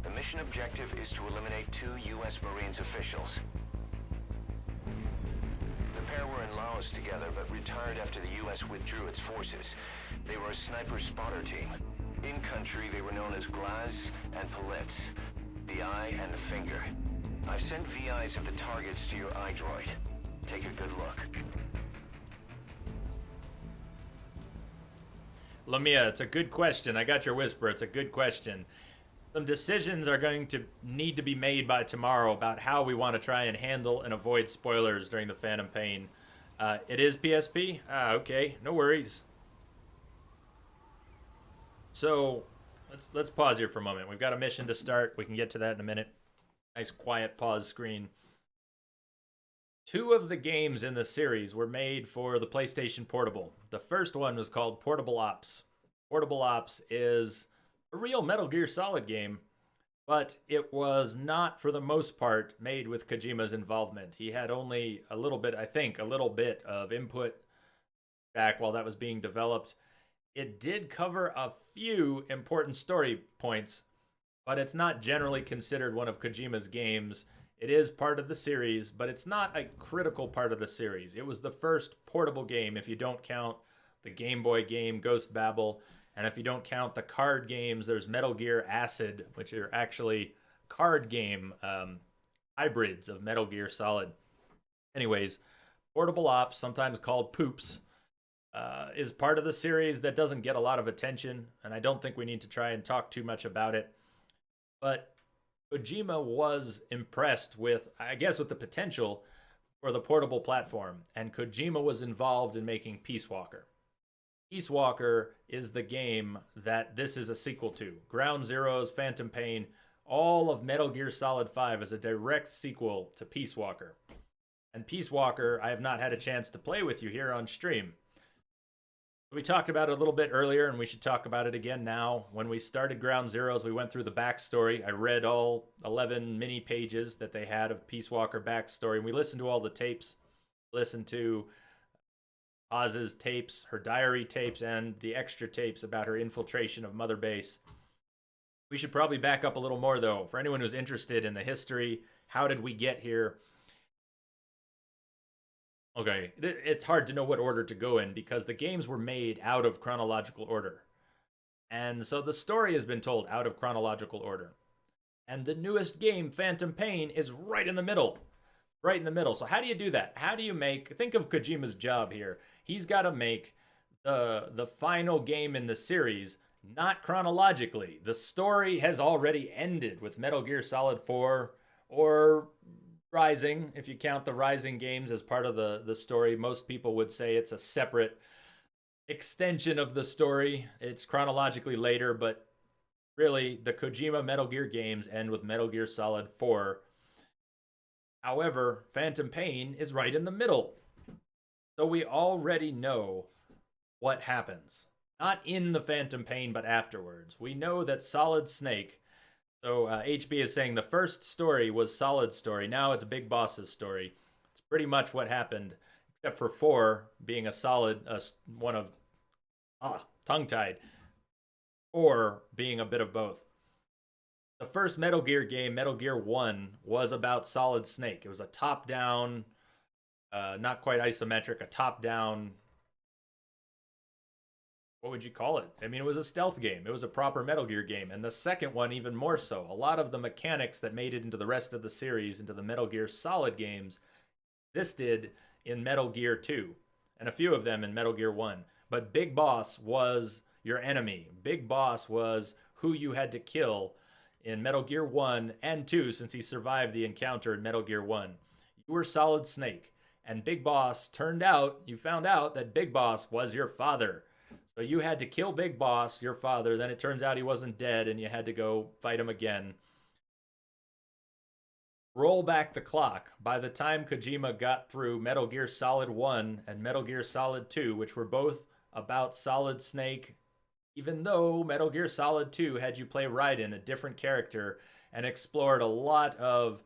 the mission objective is to eliminate 2 U.S. Marines officials. The pair were in Laos together, but retired after the U.S. withdrew its forces. They were a sniper spotter team. In country, they were known as Glaz and Pallets, the eye and the finger. I've sent VIs of the targets to your iDroid. Take a good look. Lamia, it's a good question. I got your whisper. It's a good question. Some decisions are going to need to be made by tomorrow about how we want to try and handle and avoid spoilers during the Phantom Pain. It is PSP? Okay. No worries. So, let's pause here for a moment. We've got a mission to start. We can get to that in a minute. Nice quiet pause screen. 2 of the games in the series were made for the PlayStation Portable. The first one was called Portable Ops. Portable Ops is a real Metal Gear Solid game, but it was not, for the most part, made with Kojima's involvement. He had only a little bit of input back while that was being developed. It did cover a few important story points, but it's not generally considered one of Kojima's games. It is part of the series, but it's not a critical part of the series. It was the first portable game, if you don't count the Game Boy game Ghost Babel, and if you don't count the card games, there's Metal Gear Acid, which are actually card game hybrids of Metal Gear Solid. Anyways, Portable Ops, sometimes called Poops, is part of the series that doesn't get a lot of attention, and I don't think we need to try and talk too much about it. But Kojima was impressed with the potential for the portable platform, and Kojima was involved in making Peace Walker. Peace Walker is the game that this is a sequel to. Ground Zeroes, Phantom Pain, all of Metal Gear Solid 5 is a direct sequel to Peace Walker. And Peace Walker, I have not had a chance to play with you here on stream. We talked about it a little bit earlier, and we should talk about it again now. When we started Ground Zeroes, we went through the backstory. I read all 11 mini pages that they had of Peace Walker backstory, and we listened to all the tapes. Listened to Oz's tapes, her diary tapes, and the extra tapes about her infiltration of Mother Base. We should probably back up a little more, though. For anyone who's interested in the history, how did we get here? Okay, it's hard to know what order to go in because the games were made out of chronological order. And so the story has been told out of chronological order. And the newest game, Phantom Pain, is right in the middle. Right in the middle. So how do you do that? How do you think of Kojima's job here. He's got to make the final game in the series not chronologically. The story has already ended with Metal Gear Solid 4 or Rising, if you count the Rising games as part of the story. Most people would say it's a separate extension of the story. It's chronologically later, but really the Kojima Metal Gear games end with Metal Gear Solid 4. However, Phantom Pain is right in the middle. So we already know what happens. Not in the Phantom Pain, but afterwards. We know that Solid Snake... So HB is saying the first story was Solid's story. Now it's Big Boss's story. It's pretty much what happened, except for 4 being a Solid, one of tongue-tied, or being a bit of both. The first Metal Gear game, Metal Gear 1, was about Solid Snake. It was a top-down, not quite isometric, a top-down... What would you call it? I mean, it was a stealth game. It was a proper Metal Gear game. And the second one, even more so. A lot of the mechanics that made it into the rest of the series, into the Metal Gear Solid games, existed in Metal Gear 2. And a few of them in Metal Gear 1. But Big Boss was your enemy. Big Boss was who you had to kill in Metal Gear 1 and 2, since he survived the encounter in Metal Gear 1. You were Solid Snake. And Big Boss you found out that Big Boss was your father. So you had to kill Big Boss, your father. Then it turns out he wasn't dead, and you had to go fight him again. Roll back the clock. By the time Kojima got through Metal Gear Solid 1 and Metal Gear Solid 2, which were both about Solid Snake, even though Metal Gear Solid 2 had you play Raiden, a different character, and explored a lot of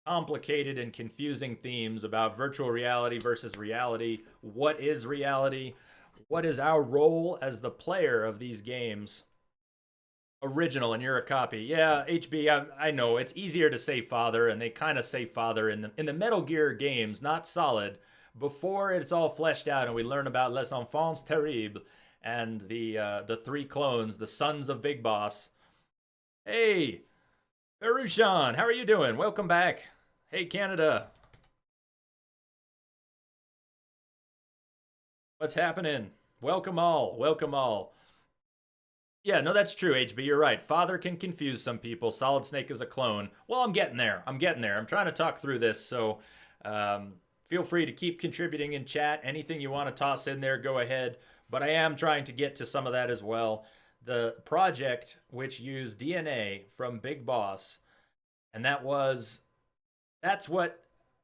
complicated and confusing themes about virtual reality versus reality. What is reality? What is our role as the player of these games? Original, and you're a copy. Yeah, HB, I know. It's easier to say father, and they kind of say father in the Metal Gear games, not Solid, before it's all fleshed out and we learn about Les Enfants Terribles and the three clones, the sons of Big Boss. Hey, Perushan, how are you doing? Welcome back. Hey, Canada. What's happening? Welcome all. Welcome all. Yeah, no, that's true, HB. You're right. Father can confuse some people. Solid Snake is a clone. Well, I'm getting there. I'm trying to talk through this, so feel free to keep contributing in chat. Anything you want to toss in there, go ahead. But I am trying to get to some of that as well. The project, which used DNA from Big Boss, and that's what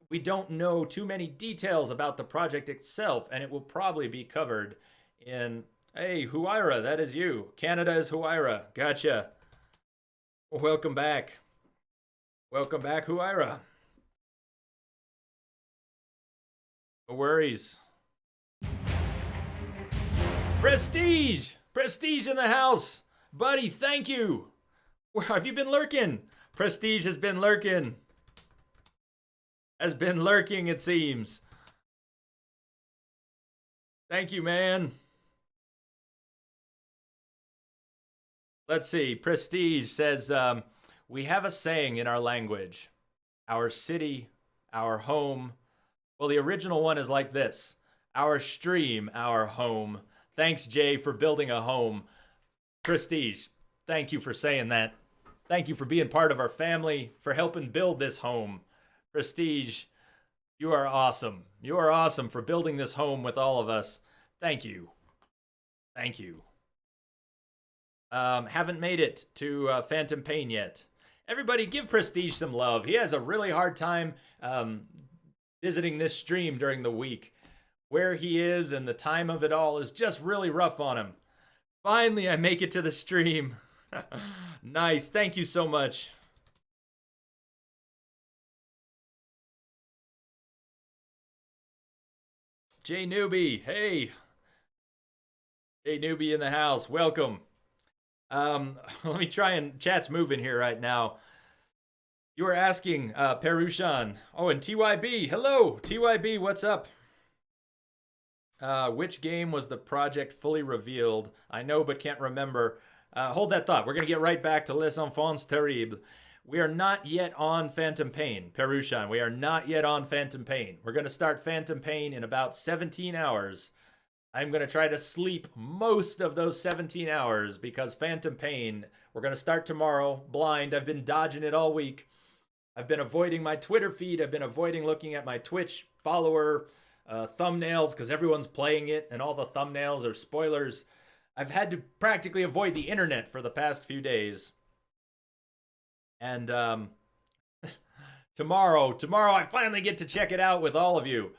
we don't know too many details about the project itself, and it will probably be covered in... Hey, Huayra, that is you. Canada is Huayra. Gotcha. Welcome back. Welcome back, Huayra. No worries. Prestige! Prestige in the house! Buddy, thank you! Where have you been lurking? Prestige has been lurking. Has been lurking, it seems. Thank you, man. Let's see. Prestige says, we have a saying in our language. Our city, our home. Well, the original one is like this. Our stream, our home. Thanks, Jay, for building a home. Prestige, thank you for saying that. Thank you for being part of our family, for helping build this home. Prestige, you are awesome. You are awesome for building this home with all of us. Thank you. Thank you. Haven't made it to Phantom Pain yet. Everybody give Prestige some love. He has a really hard time visiting this stream during the week. Where he is and the time of it all is just really rough on him. Finally, I make it to the stream. Nice. Thank you so much. Jay Newbie, hey. Jay Newbie in the house, welcome. Let me try and chat's moving here right now. You were asking Perushan. Oh, and TYB, hello. TYB, what's up? Which game was the project fully revealed? I know, but can't remember. Hold that thought. We're going to get right back to Les Enfants Terribles. We are not yet on Phantom Pain, Perushan. We are not yet on Phantom Pain. We're going to start Phantom Pain in about 17 hours. I'm going to try to sleep most of those 17 hours because Phantom Pain, we're going to start tomorrow, blind. I've been dodging it all week. I've been avoiding my Twitter feed. I've been avoiding looking at my Twitch follower thumbnails because everyone's playing it and all the thumbnails are spoilers. I've had to practically avoid the internet for the past few days. And tomorrow I finally get to check it out with all of you.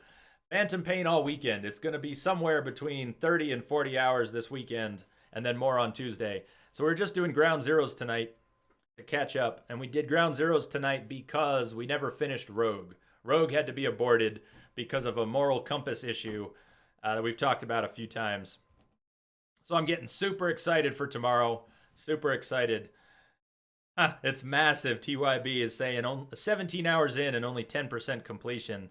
Phantom Pain all weekend. It's going to be somewhere between 30 and 40 hours this weekend and then more on Tuesday. So we're just doing Ground Zeroes tonight to catch up. And we did Ground Zeroes tonight because we never finished Rogue. Rogue had to be aborted because of a moral compass issue that we've talked about a few times. So I'm getting super excited for tomorrow. Super excited. It's massive. TYB is saying 17 hours in and only 10% completion.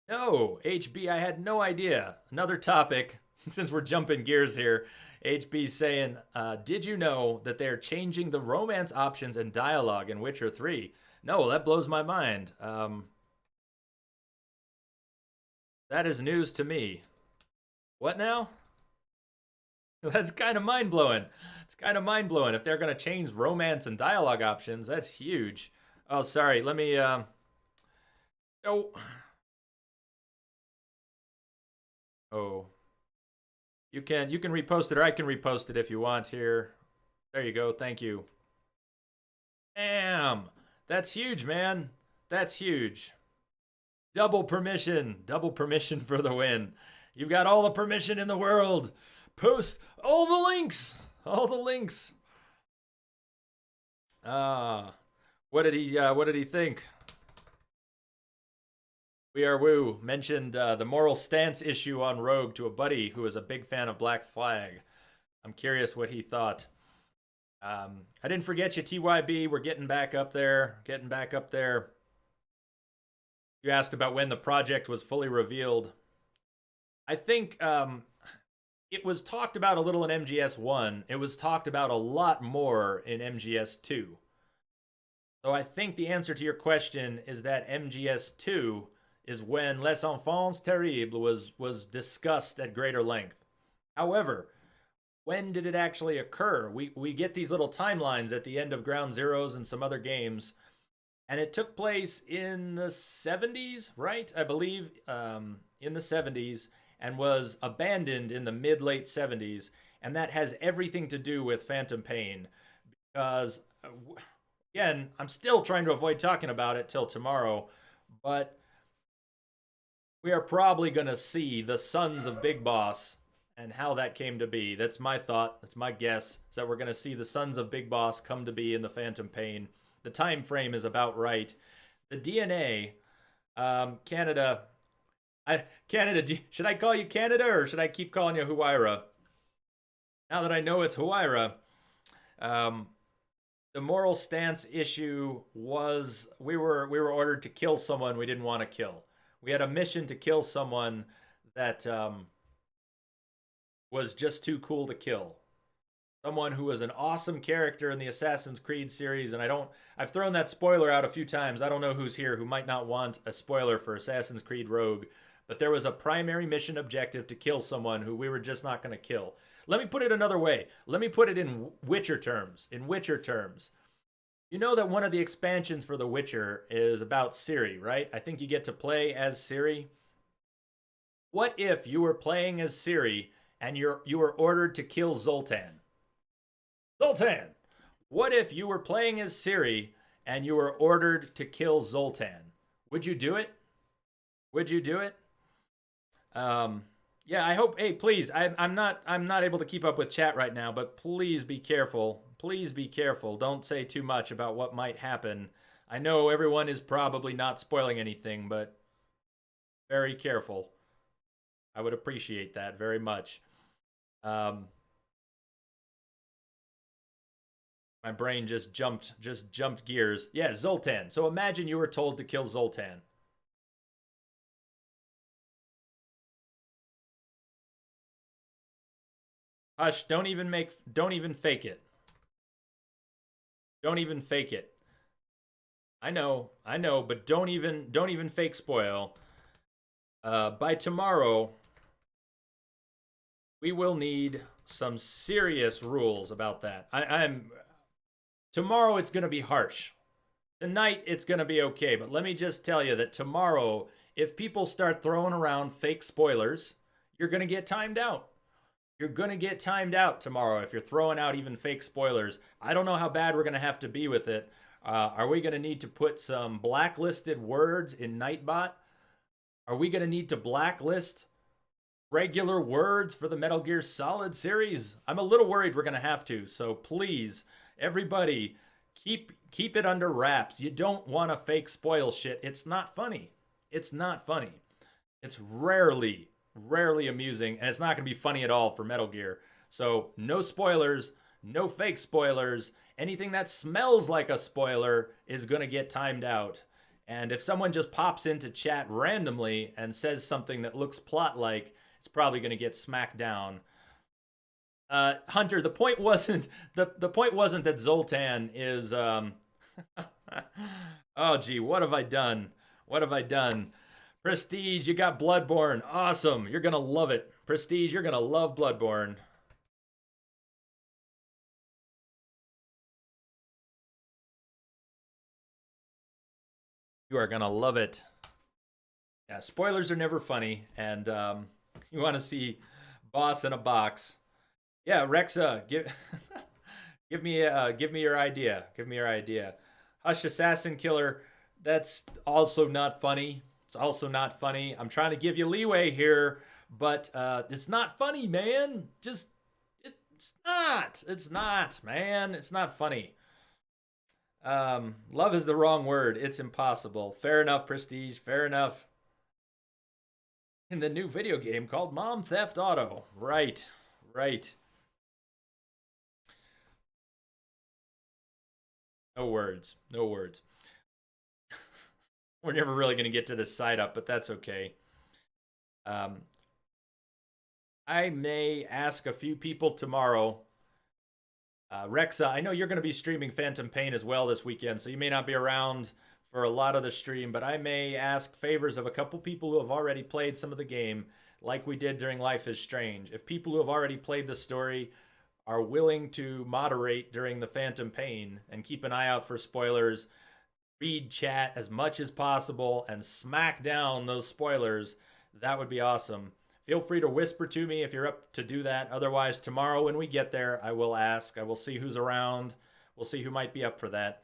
No, HB, I had no idea. Another topic, since we're jumping gears here. HB saying, did you know that they're changing the romance options and dialogue in Witcher 3? No, that blows my mind. That is news to me. What now? That's kind of mind-blowing. It's kind of mind-blowing. If they're going to change romance and dialogue options, that's huge. Oh, sorry. Let me... Oh. Oh. You can repost it, or I can repost it if you want here. There you go. Thank you. Damn. That's huge, man. That's huge. Double permission. Double permission for the win. You've got all the permission in the world. Post all the links. All the links. What did he think? We Are Woo mentioned the moral stance issue on Rogue to a buddy who is a big fan of Black Flag. I'm curious what he thought. I didn't forget you, TYB. We're getting back up there. You asked about when the project was fully revealed. I think it was talked about a little in MGS1. It was talked about a lot more in MGS2. So I think the answer to your question is that MGS2 is when Les Enfants Terribles was discussed at greater length. However, when did it actually occur? We get these little timelines at the end of Ground Zeroes and some other games, and it took place in the 70s, right? I believe in the 70s, and was abandoned in the mid-late 70s, and that has everything to do with Phantom Pain, because again, I'm still trying to avoid talking about it till tomorrow, but we are probably going to see the Sons of Big Boss and how that came to be. That's my thought. That's my guess, is that we're going to see the Sons of Big Boss come to be in the Phantom Pain. The time frame is about right. The DNA, Canada. Canada, should I call you Canada or should I keep calling you Huayra? Now that I know it's Huayra, the moral stance issue was we were ordered to kill someone we didn't want to kill. We had a mission to kill someone that was just too cool to kill. Someone who was an awesome character in the Assassin's Creed series, and I've thrown that spoiler out a few times. I don't know who's here who might not want a spoiler for Assassin's Creed Rogue, but there was a primary mission objective to kill someone who we were just not going to kill. Let me put it another way. Let me put it in Witcher terms. In Witcher terms. You know that one of the expansions for The Witcher is about Ciri, right? I think you get to play as Ciri. What if you were playing as Ciri and you were ordered to kill Zoltan? Zoltan! What if you were playing as Ciri and you were ordered to kill Zoltan? Would you do it? Would you do it? Yeah, I hope. Hey, please, I'm not able to keep up with chat right now, but please be careful. Please be careful. Don't say too much about what might happen. I know everyone is probably not spoiling anything, but very careful. I would appreciate that very much. My brain just jumped gears. Yeah, Zoltan. So imagine you were told to kill Zoltan. Hush, don't even fake it. Don't even fake it. I know, but don't even fake spoil. By tomorrow, we will need some serious rules about that. Tomorrow it's going to be harsh. Tonight it's going to be okay, but let me just tell you that tomorrow, if people start throwing around fake spoilers, you're going to get timed out. You're going to get timed out tomorrow if you're throwing out even fake spoilers. I don't know how bad we're going to have to be with it. Are we going to need to put some blacklisted words in Nightbot? Are we going to need to blacklist regular words for the Metal Gear Solid series? I'm a little worried we're going to have to. So please, everybody, keep it under wraps. You don't want to fake spoil shit. It's not funny. It's not funny. It's rarely amusing, and it's not going to be funny at all for Metal Gear. So no spoilers, no fake spoilers. Anything that smells like a spoiler is going to get timed out. And if someone just pops into chat randomly and says something that looks plot-like, it's probably going to get smacked down. Hunter, the point wasn't that Zoltan is oh gee, what have I done? What have I done? Prestige, you got Bloodborne. Awesome. You're going to love it. Prestige, you're going to love Bloodborne. You are going to love it. Yeah, spoilers are never funny. And you want to see Boss in a box. Yeah, Rexa, give me your idea. Give me your idea. Hush Assassin Killer, that's also not funny. It's also not funny. I'm trying to give you leeway here, but it's not funny, man. It's not. It's not, man. It's not funny. Love is the wrong word. It's impossible. Fair enough, Prestige. Fair enough. In the new video game called Mom Theft Auto. Right. Right. No words. No words. We're never really going to get to this side up, but that's okay. I may ask a few people tomorrow. Rexa, I know you're going to be streaming Phantom Pain as well this weekend, so you may not be around for a lot of the stream, but I may ask favors of a couple people who have already played some of the game, like we did during Life is Strange. If people who have already played the story are willing to moderate during the Phantom Pain and keep an eye out for spoilers, read chat as much as possible, and smack down those spoilers, that would be awesome. Feel free to whisper to me if you're up to do that. Otherwise, tomorrow when we get there, I will ask. I will see who's around. We'll see who might be up for that.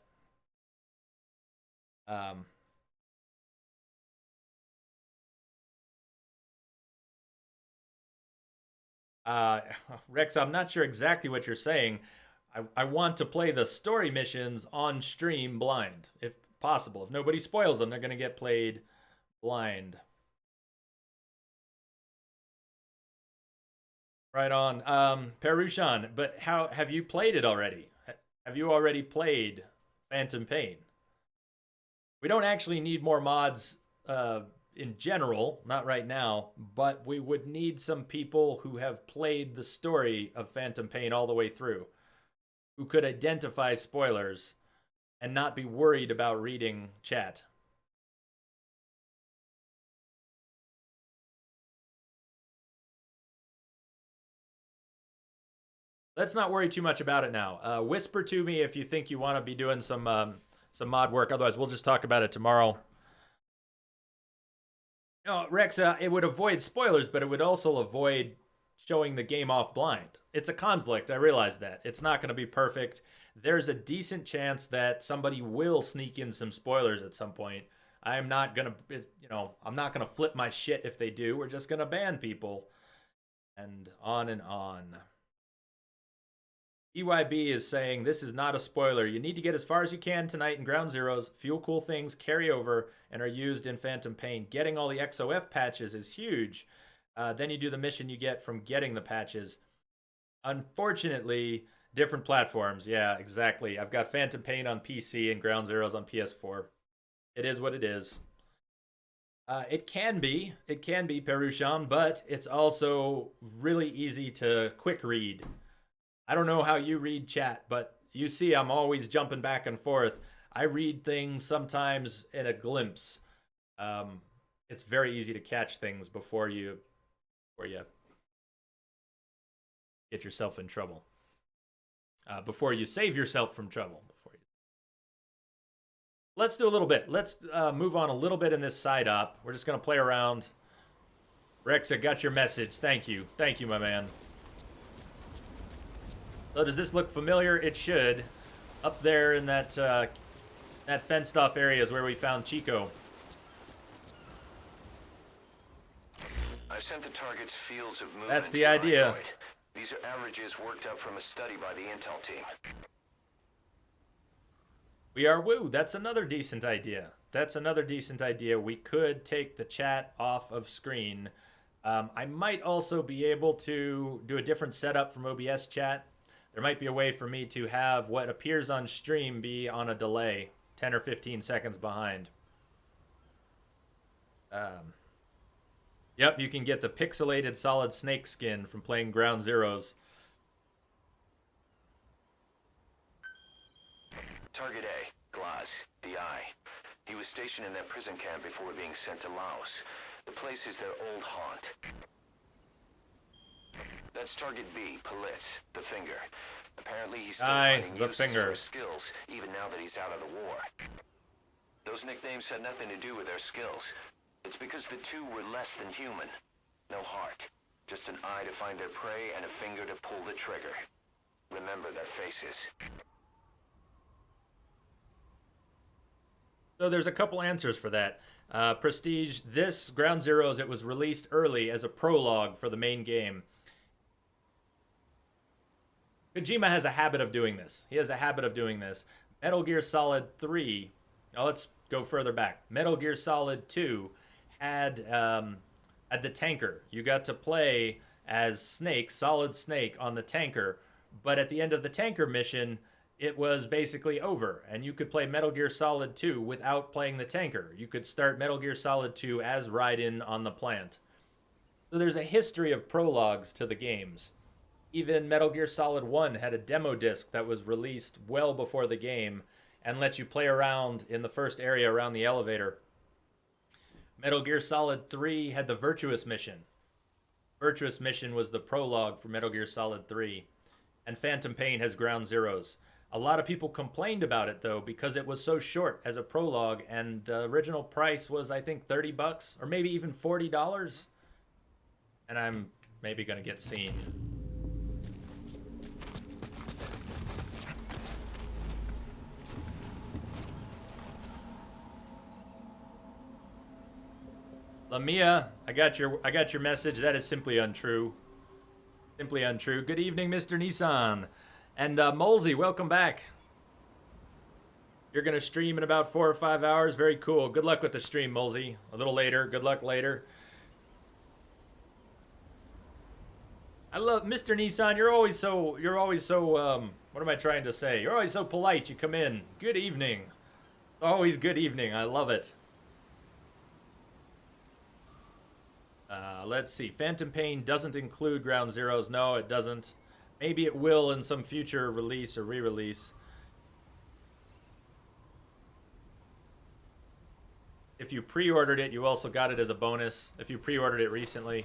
Rex, I'm not sure exactly what you're saying. I want to play the story missions on stream blind, if possible. If nobody spoils them, they're going to get played blind. Right on. Perushan, but how have you played it already? Have you already played Phantom Pain? We don't actually need more mods in general, not right now, but we would need some people who have played the story of Phantom Pain all the way through, who could identify spoilers and not be worried about reading chat. Let's not worry too much about it now. Whisper to me if you think you want to be doing some mod work. Otherwise, we'll just talk about it tomorrow. No, Rex, it would avoid spoilers, but it would also avoid showing the game off blind. It's a conflict. I realize that. It's not going to be perfect. There's a decent chance that somebody will sneak in some spoilers at some point. I'm not going to, I'm not going to flip my shit if they do. We're just going to ban people. And on and on. EYB is saying, this is not a spoiler. You need to get as far as you can tonight in Ground Zeroes. Few cool things carry over and are used in Phantom Pain. Getting all the XOF patches is huge. Then you do the mission you get from getting the patches. Unfortunately, different platforms. Yeah, exactly. I've got Phantom Pain on PC and Ground Zeroes on PS4. It is what it is. It can be, Perushan, but it's also really easy to quick read. I don't know how you read chat, but you see I'm always jumping back and forth. I read things sometimes in a glimpse. It's very easy to catch things before you get yourself in trouble. Before you save yourself from trouble. Let's do a little bit. Let's move on a little bit in this side up. We're just going to play around. Rex, I got your message. Thank you. Thank you, my man. So does this look familiar? It should. Up there in that that fenced off area is where we found Chico. I've sent the target's fields of movement. That's the idea. These are averages worked up from a study by the intel team. We are woo. That's another decent idea. We could take the chat off of screen. I might also be able to do a different setup from OBS chat. There might be a way for me to have what appears on stream be on a delay, 10 or 15 seconds behind. Yep, you can get the pixelated solid snake skin from playing Ground Zeroes. Target A, Glass, the Eye. He was stationed in that prison camp before being sent to Laos. The place is their old haunt. That's Target B, Palitz, the Finger. Apparently he's still finding uses for his skills, even now that he's out of the war. Those nicknames had nothing to do with their skills. It's because the two were less than human. No heart. Just an eye to find their prey and a finger to pull the trigger. Remember their faces. So there's a couple answers for that. Prestige, this Ground Zeroes, it was released early as a prologue for the main game. Kojima has a habit of doing this. Metal Gear Solid 3, now let's go further back. Metal Gear Solid 2 had the tanker. You got to play as Snake, Solid Snake, on the tanker. But at the end of the tanker mission, it was basically over, and you could play Metal Gear Solid 2 without playing the tanker. You could start Metal Gear Solid 2 as Raiden on the plant. So there's a history of prologues to the games. Even Metal Gear Solid 1 had a demo disc that was released well before the game and let you play around in the first area around the elevator. Metal Gear Solid 3 had the Virtuous Mission. Virtuous Mission was the prologue for Metal Gear Solid 3. And Phantom Pain has Ground Zeroes. A lot of people complained about it, though, because it was so short as a prologue, and the original price was, I think, $30, or maybe even $40. And I'm maybe going to get seen. Lamia, I got your message. That is simply untrue. Simply untrue. Good evening, Mr. Nissan. And Molsey, welcome back. You're going to stream in about 4 or 5 hours. Very cool. Good luck with the stream, Molsey. A little later. Good luck later. I love Mr. Nissan. You're always so what am I trying to say? You're always so polite. You come in. Good evening. Always good evening. I love it. Let's see. Phantom Pain doesn't include Ground Zeroes. No, it doesn't. Maybe it will in some future release or re-release. If you pre-ordered it, you also got it as a bonus. If you pre-ordered it recently.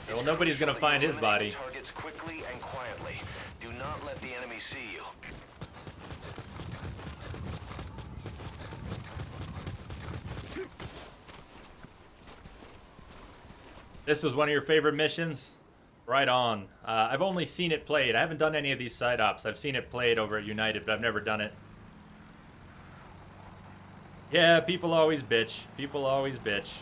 Well, nobody's gonna find his body. Targets quickly and quietly. Do not let the enemy see you. This was one of your favorite missions? Right on. I've only seen it played. I haven't done any of these side ops. I've seen it played over at United, but I've never done it. Yeah, people always bitch. People always bitch.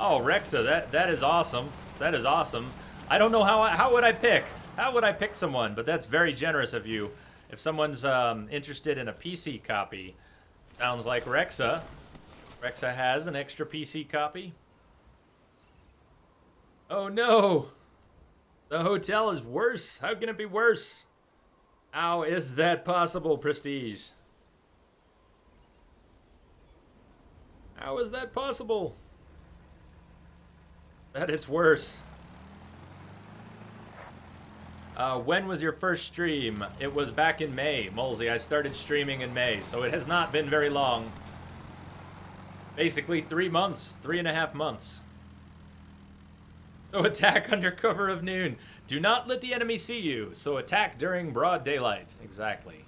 Oh, Rexa, that is awesome. That is awesome. I don't know how would I pick? How would I pick someone? But that's very generous of you. If someone's interested in a PC copy, sounds like Rexa. Rexa has an extra PC copy. Oh no! The hotel is worse. How can it be worse? How is that possible, Prestige? How is that possible? That it's worse. When was your first stream? It was back in May, Molsey. I started streaming in May, so it has not been very long. Basically 3 months, 3.5 months. So attack under cover of noon. Do not let the enemy see you, so attack during broad daylight. Exactly.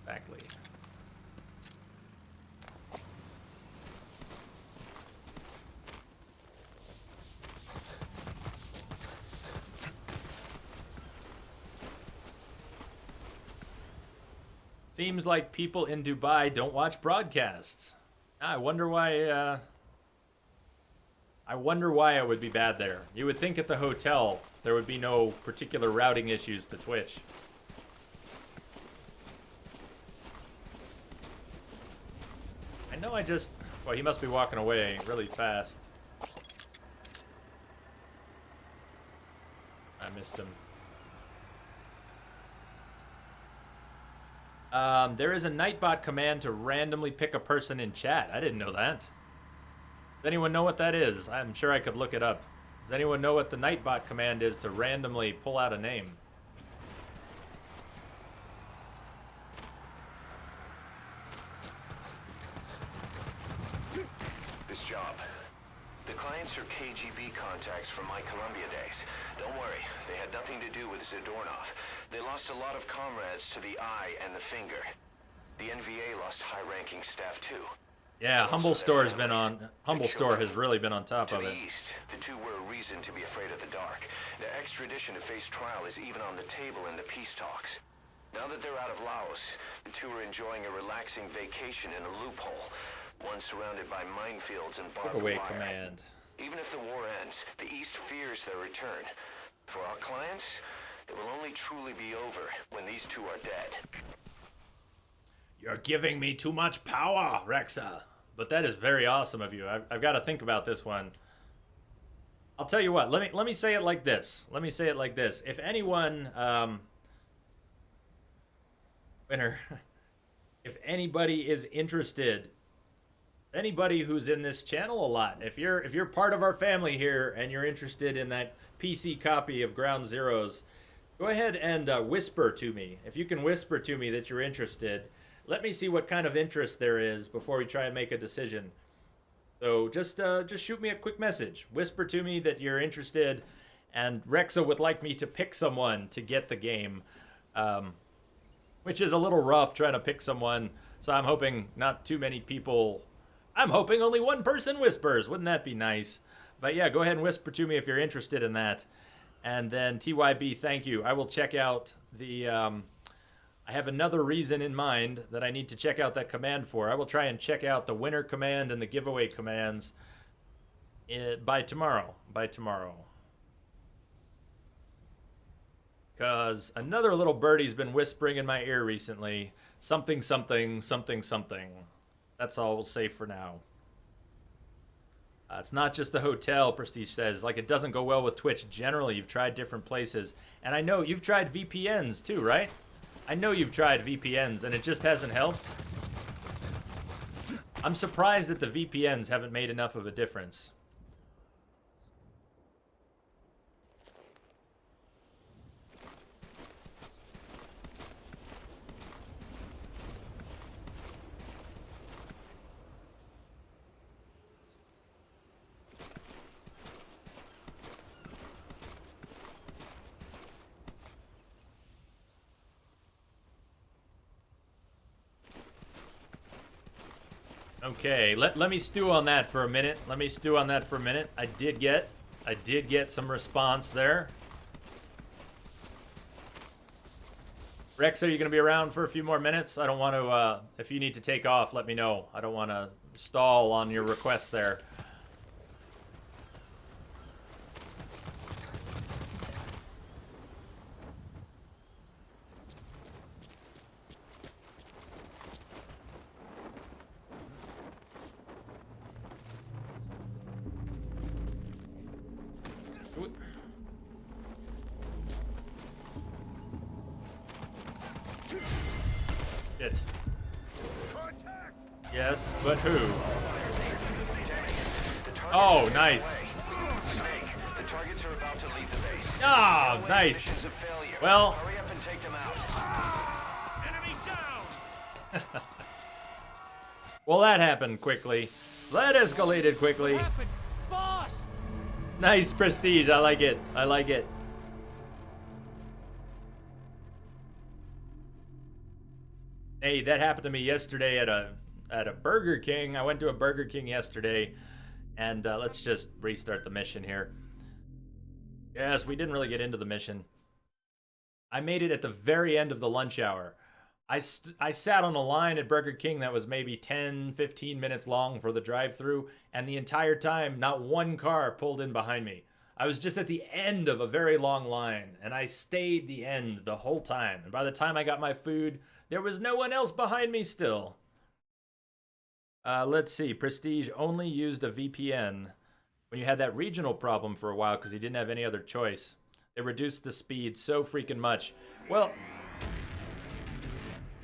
Exactly. Seems like people in Dubai don't watch broadcasts. I wonder why. I wonder why it would be bad there. You would think at the hotel there would be no particular routing issues to Twitch. I know I just... Well, he must be walking away really fast. I missed him. There is a Nightbot command to randomly pick a person in chat. I didn't know that. Does anyone know what that is? I'm sure I could look it up. Does anyone know what the Nightbot command is to randomly pull out a name? This job. The clients are KGB contacts from my Columbia days. Don't worry, they had nothing to do with Zadornov. They lost a lot of comrades to the eye and the finger. The NVA lost high-ranking staff too. Yeah, Humble Store has been on. Humble Store has really been on top of it. To the east, the two were a reason to be afraid of the dark. The extradition to face trial is even on the table in the peace talks. Now that they're out of Laos, the two are enjoying a relaxing vacation in a loophole, one surrounded by minefields and barbed Giveaway wire. command. Even if the war ends, the East fears their return. For our clients, it will only truly be over when these two are dead. You're giving me too much power, Rexa. But that is very awesome of you. I've got to think about this one. I'll tell you what. Let me say it like this. Let me say it like this. If anyone, winner, if anybody is interested, anybody who's in this channel a lot, if you're part of our family here and you're interested in that PC copy of Ground Zeroes, go ahead and whisper to me. If you can whisper to me that you're interested, let me see what kind of interest there is before we try and make a decision. So just shoot me a quick message. Whisper to me that you're interested, and Rexa would like me to pick someone to get the game, which is a little rough trying to pick someone. So I'm hoping not too many people. I'm hoping only one person whispers. Wouldn't that be nice? But yeah, go ahead and whisper to me if you're interested in that. And then TYB, thank you. I will check out the... I have another reason in mind that I need to check out that command for. I will try and check out the winner command and the giveaway commands by tomorrow. Because another little birdie's been whispering in my ear recently. Something, something, something, something. That's all we'll say for now. It's not just the hotel, Prestige says. Like, it doesn't go well with Twitch generally. You've tried different places. And I know you've tried VPNs too, right? I know you've tried VPNs, and it just hasn't helped. I'm surprised that the VPNs haven't made enough of a difference. Okay, let me stew on that for a minute. I did get some response there. Rex, are you going to be around for a few more minutes? I don't want to, if you need to take off, let me know. I don't want to stall on your request there. Shit. Yes, but who? Oh, nice. Ah, nice. Well. Well, that happened quickly. That escalated quickly. Boss! Nice prestige. I like it. I like it. Hey, that happened to me yesterday at a Burger King. I went to a Burger King yesterday, and let's just restart the mission here. Yes, we didn't really get into the mission. I made it at the very end of the lunch hour. I sat on a line at Burger King that was maybe 10, 15 minutes long for the drive-thru, and the entire time, not one car pulled in behind me. I was just at the end of a very long line, and I stayed the end the whole time. And by the time I got my food, there was no one else behind me still. Let's see. Prestige only used a VPN when you had that regional problem for a while because he didn't have any other choice. They reduced the speed so freaking much. Well,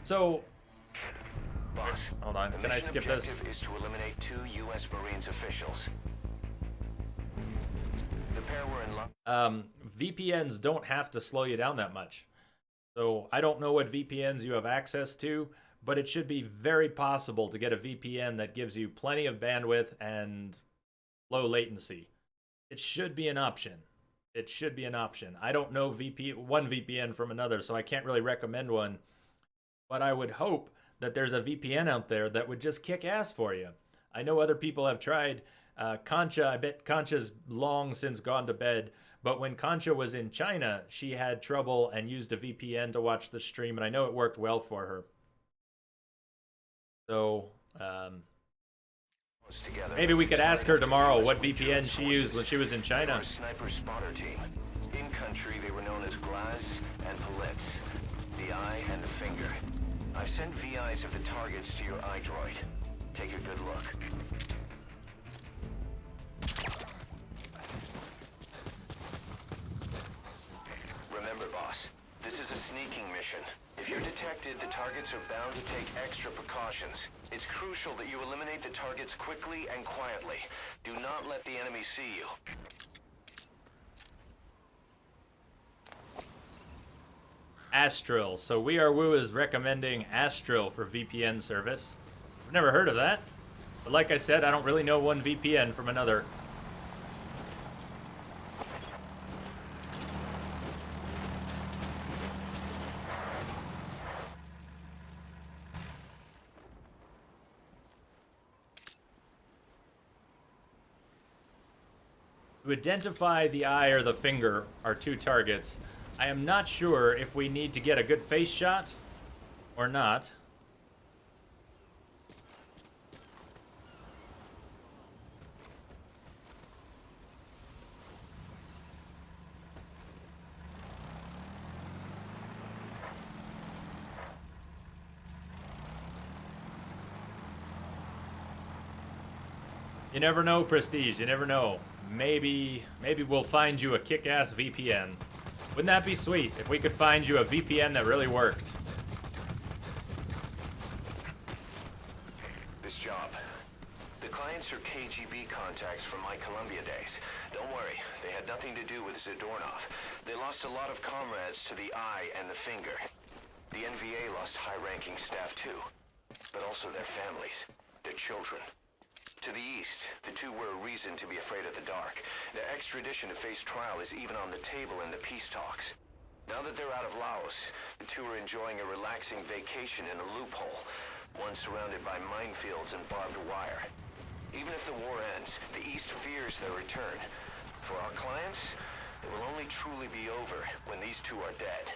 so... Boss, hold on. Can I skip this? The mission objective is to eliminate 2 U.S. Marines officials. The pair were in VPNs don't have to slow you down that much. So I don't know what VPNs you have access to, but it should be very possible to get a VPN that gives you plenty of bandwidth and low latency. It should be an option. It should be an option. I don't know one VPN from another, so I can't really recommend one. But I would hope that there's a VPN out there that would just kick ass for you. I know other people have tried Concha, I bet Concha's long since gone to bed. But when Concha was in China, she had trouble and used a VPN to watch the stream, and I know it worked well for her. So, maybe we could ask her tomorrow what VPN she used when she was in China. Sniper spotter team. In country, they were known as Glaz and Palettes, the eye and the finger. I've sent VIs of the targets to your iDroid. Take a good look. Remember, boss, this is a sneaking mission. If you're detected, the targets are bound to take extra precautions. It's crucial that you eliminate the targets quickly and quietly. Do not let the enemy see you. Astril. So We Are Woo is recommending Astril for VPN service. I've never heard of that. But like I said, I don't really know one VPN from another. To identify the eye or the finger are two targets. I am not sure if we need to get a good face shot or not. You never know, Prestige. You never know. Maybe we'll find you a kick-ass VPN. Wouldn't that be sweet if we could find you a VPN that really worked? This job. The clients are KGB contacts from my Columbia days. Don't worry, they had nothing to do with Zadornov. They lost a lot of comrades to the eye and the finger. The NVA lost high-ranking staff too, but also their families, their children. To the east, the two were a reason to be afraid of the dark. Their extradition to face trial is even on the table in the peace talks. Now that they're out of Laos, the two are enjoying a relaxing vacation in a loophole, one surrounded by minefields and barbed wire. Even if the war ends, the East fears their return. For our clients, it will only truly be over when these two are dead.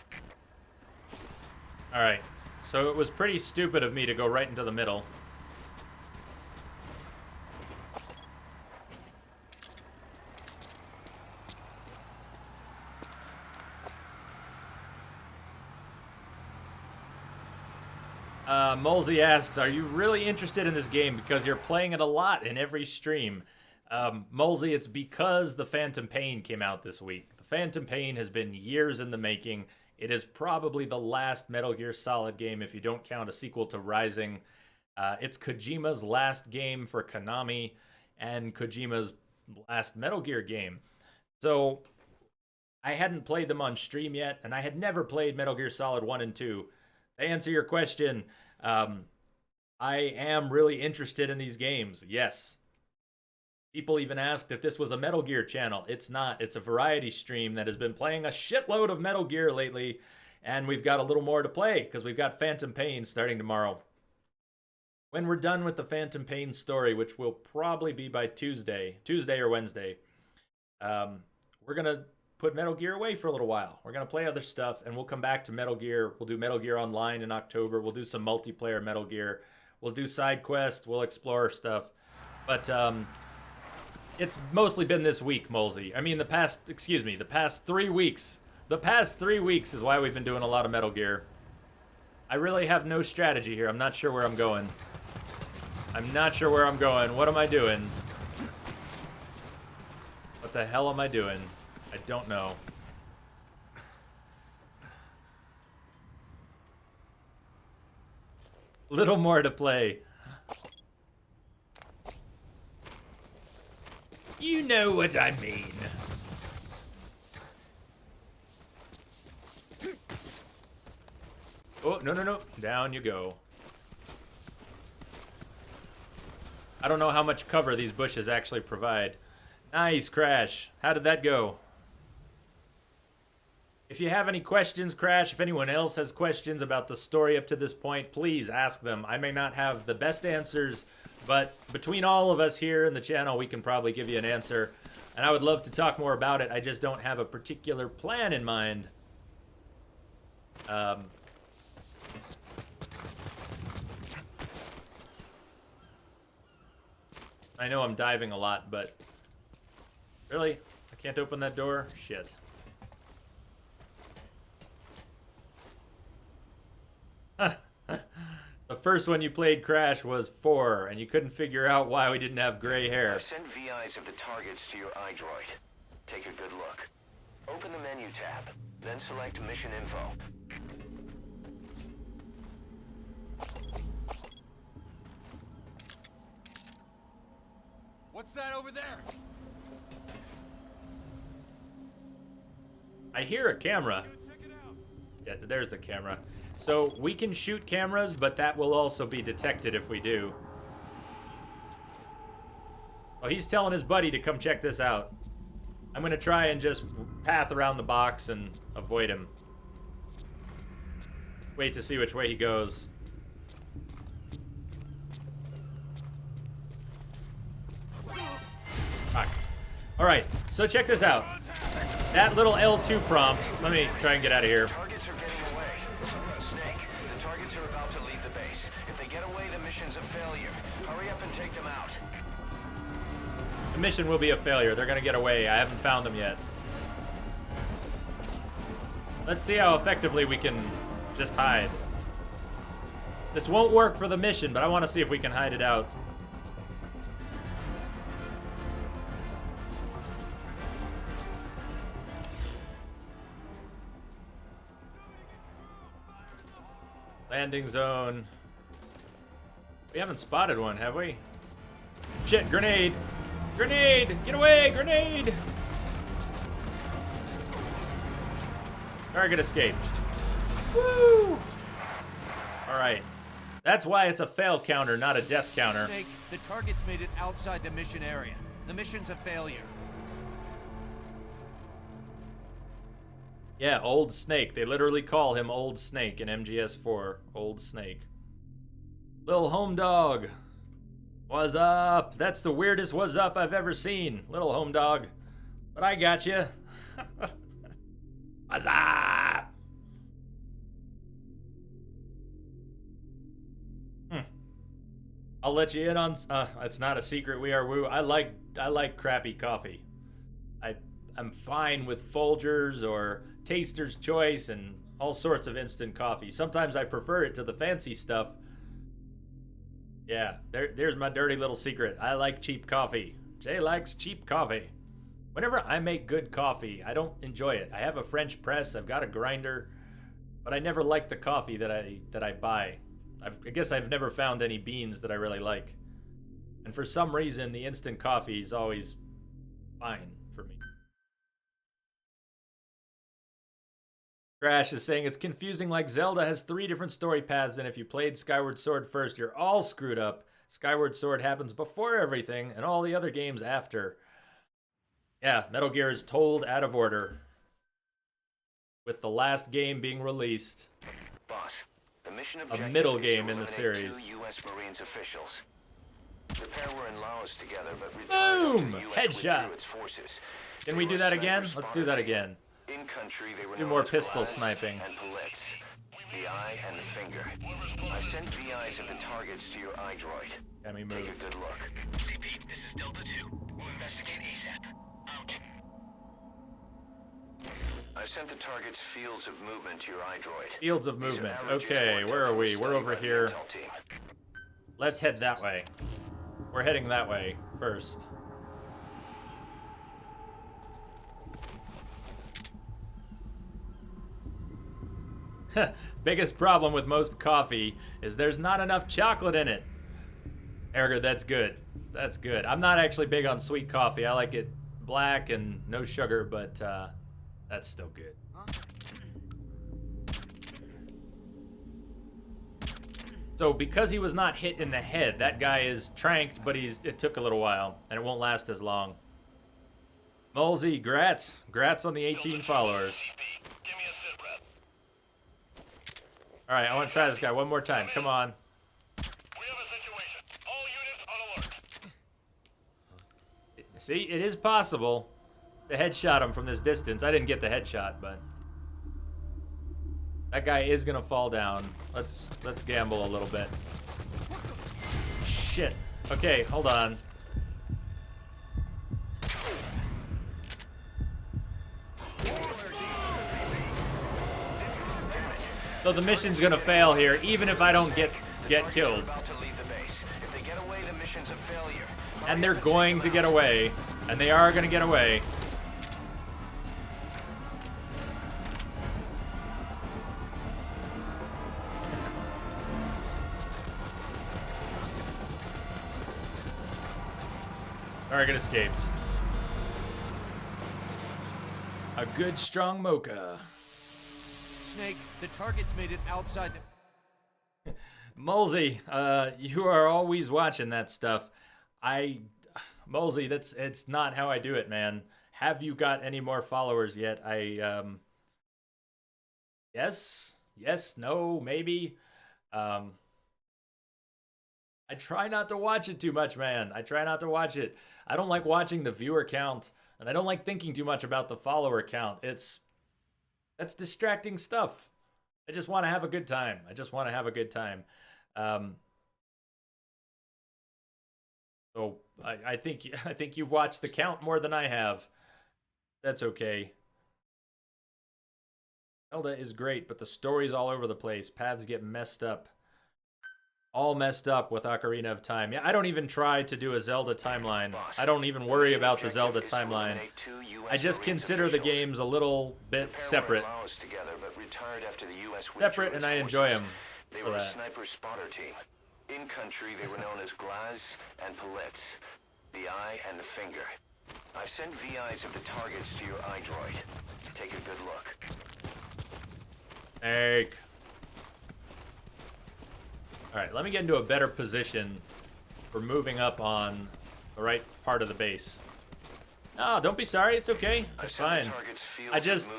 Alright, so it was pretty stupid of me to go right into the middle. Molsey asks, are you really interested in this game because you're playing it a lot in every stream? Molsey, it's because The Phantom Pain came out this week. The Phantom Pain has been years in the making. It is probably the last Metal Gear Solid game if you don't count a sequel to Rising. It's Kojima's last game for Konami and Kojima's last Metal Gear game. So I hadn't played them on stream yet, and I had never played Metal Gear Solid 1 and 2. To answer your question, I am really interested in these games, yes. People even asked if this was a Metal Gear channel. It's not. It's a variety stream that has been playing a shitload of Metal Gear lately, and we've got a little more to play because we've got Phantom Pain starting tomorrow. When we're done with the Phantom Pain story, which will probably be by Tuesday or Wednesday, we're going to put Metal Gear away for a little while. We're going to play other stuff, and we'll come back to Metal Gear. We'll do Metal Gear Online in October. We'll do some multiplayer Metal Gear. We'll do side quests. We'll explore stuff. But it's mostly been this week, Molsey. I mean, the past 3 weeks. The past 3 weeks is why we've been doing a lot of Metal Gear. I really have no strategy here. I'm not sure where I'm going. What am I doing? What the hell am I doing? I don't know. Little more to play. You know what I mean. Oh, no. Down you go. I don't know how much cover these bushes actually provide. Nice, Crash. How did that go? If you have any questions, Crash, if anyone else has questions about the story up to this point, please ask them. I may not have the best answers, But between all of us here in the channel, we can probably give you an answer. And I would love to talk more about it. I just don't have a particular plan in mind. I know I'm diving a lot, but... Really? I can't open that door? Shit. The first one you played, Crash, was 4, and you couldn't figure out why we didn't have gray hair. I've sent VIs of the targets to your iDroid. Take a good look. Open the menu tab, then select Mission Info. What's that over there? I hear a camera. Yeah, there's the camera. So we can shoot cameras, but that will also be detected if we do. Oh, he's telling his buddy to come check this out. I'm gonna try and just path around the box and avoid him. Wait to see which way he goes. Fuck. Alright, so check this out. That little L2 prompt. Let me try and get out of here. Targets are getting away. Snake, the targets are about to leave the base. If they get away, the mission's a failure. Hurry up and take them out. The mission will be a failure. They're gonna get away. I haven't found them yet. Let's see how effectively we can just hide. This won't work for the mission, but I want to see if we can hide it out. Landing zone. We haven't spotted one, have we? Shit, grenade! Grenade! Get away, grenade! Target escaped. Woo! Alright. That's why it's a fail counter, not a death counter. Snake, the target's made it outside the mission area. The mission's a failure. Yeah, Old Snake. They literally call him Old Snake in MGS4. Old Snake. Little home dog. What's up? That's the weirdest what's up I've ever seen. Little home dog. But I got you. What's up? I'll let you in on... it's not a secret, we are woo. I like crappy coffee. I'm fine with Folgers or Taster's Choice and all sorts of instant coffee. Sometimes I prefer it to the fancy stuff. Yeah, there's my dirty little secret. I like cheap coffee. Jay likes cheap coffee. Whenever I make good coffee, I don't enjoy it. I have a French press, I've got a grinder, but I never like the coffee that I buy. I guess I've never found any beans that I really like. And for some reason, the instant coffee is always fine for me. Crash is saying it's confusing like Zelda has 3 different story paths, and if you played Skyward Sword first, you're all screwed up. Skyward Sword happens before everything, and all the other games after. Yeah, Metal Gear is told out of order. With the last game being released. Boss, the mission a middle game in the series. 2 U.S. Marines officials. The pair were in Laos together, but boom! Headshot. Can we do that again? Let's do that again. In country, they were do more pistol sniping. And bullets. The eye and the finger. I sent VIs of the targets to your iDroid. Can we move? Take a good look. CP, this is Delta 2. We'll investigate ASAP. Out. I sent the target's fields of movement to your iDroid. Fields of movement. Okay, where are we? We're over here. Let's head that way. We're heading that way first. Biggest problem with most coffee is there's not enough chocolate in it. Erica, that's good. That's good. I'm not actually big on sweet coffee. I like it black and no sugar, but that's still good. So because he was not hit in the head, that guy is tranked, but it took a little while, and it won't last as long. Mulsey, grats. Grats on the 18 followers. Alright, I want to try this guy one more time. Come on. We have a situation. All units on See, it is possible to headshot him from this distance. I didn't get the headshot, but that guy is gonna fall down. Let's gamble a little bit. Shit. Okay, hold on. So the mission's gonna fail here, even if I don't get killed. And they're going to get away. And they are gonna get away. Target escaped. A good strong mocha. Snake, the target's made it outside the... Molesy, you are always watching that stuff. Molesy, it's not how I do it, man. Have you got any more followers yet? Yes, no, maybe. I try not to watch it too much, man. I try not to watch it. I don't like watching the viewer count, and I don't like thinking too much about the follower count. That's distracting stuff. I just want to have a good time. So I think you've watched the count more than I have. That's okay. Zelda is great, but the story's all over the place. Paths get messed up. All messed up with Ocarina of Time. Yeah, I don't even try to do a Zelda timeline. I don't even worry about the Zelda timeline. I just consider the games a little bit separate. Separate, and I enjoy them They were a sniper spotter team. In country, they were known as Glaz and Palitz, the eye and the finger. I've sent VIs of the targets to your iDroid. Take a good look. Take. Alright, let me get into a better position for moving up on the right part of the base. No, don't be sorry, it's okay. It's fine. I just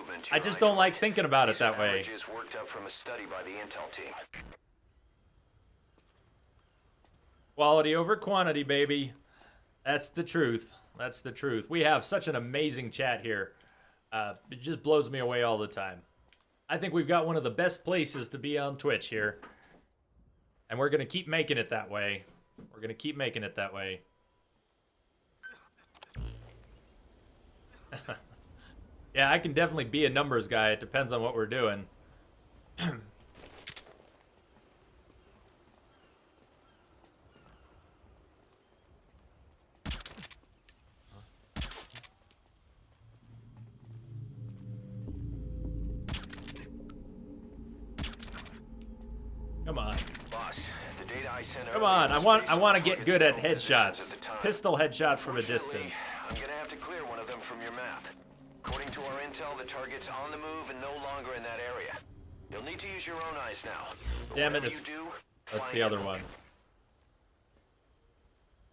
don't like thinking about it that way. Worked up from a study by the intel team. Quality over quantity, baby. That's the truth. That's the truth. We have such an amazing chat here. It just blows me away all the time. I think we've got one of the best places to be on Twitch here. And we're going to keep making it that way. We're going to keep making it that way. Yeah, I can definitely be a numbers guy. It depends on what we're doing. Come on. Boss, the data I sent Come on, I want to get good at headshots. Pistol headshots from a distance. I'm gonna have to clear one of them from your map. According to our intel, the target's on the move and no longer in that area. You'll need to use your own eyes now. Damn it, that's the other one.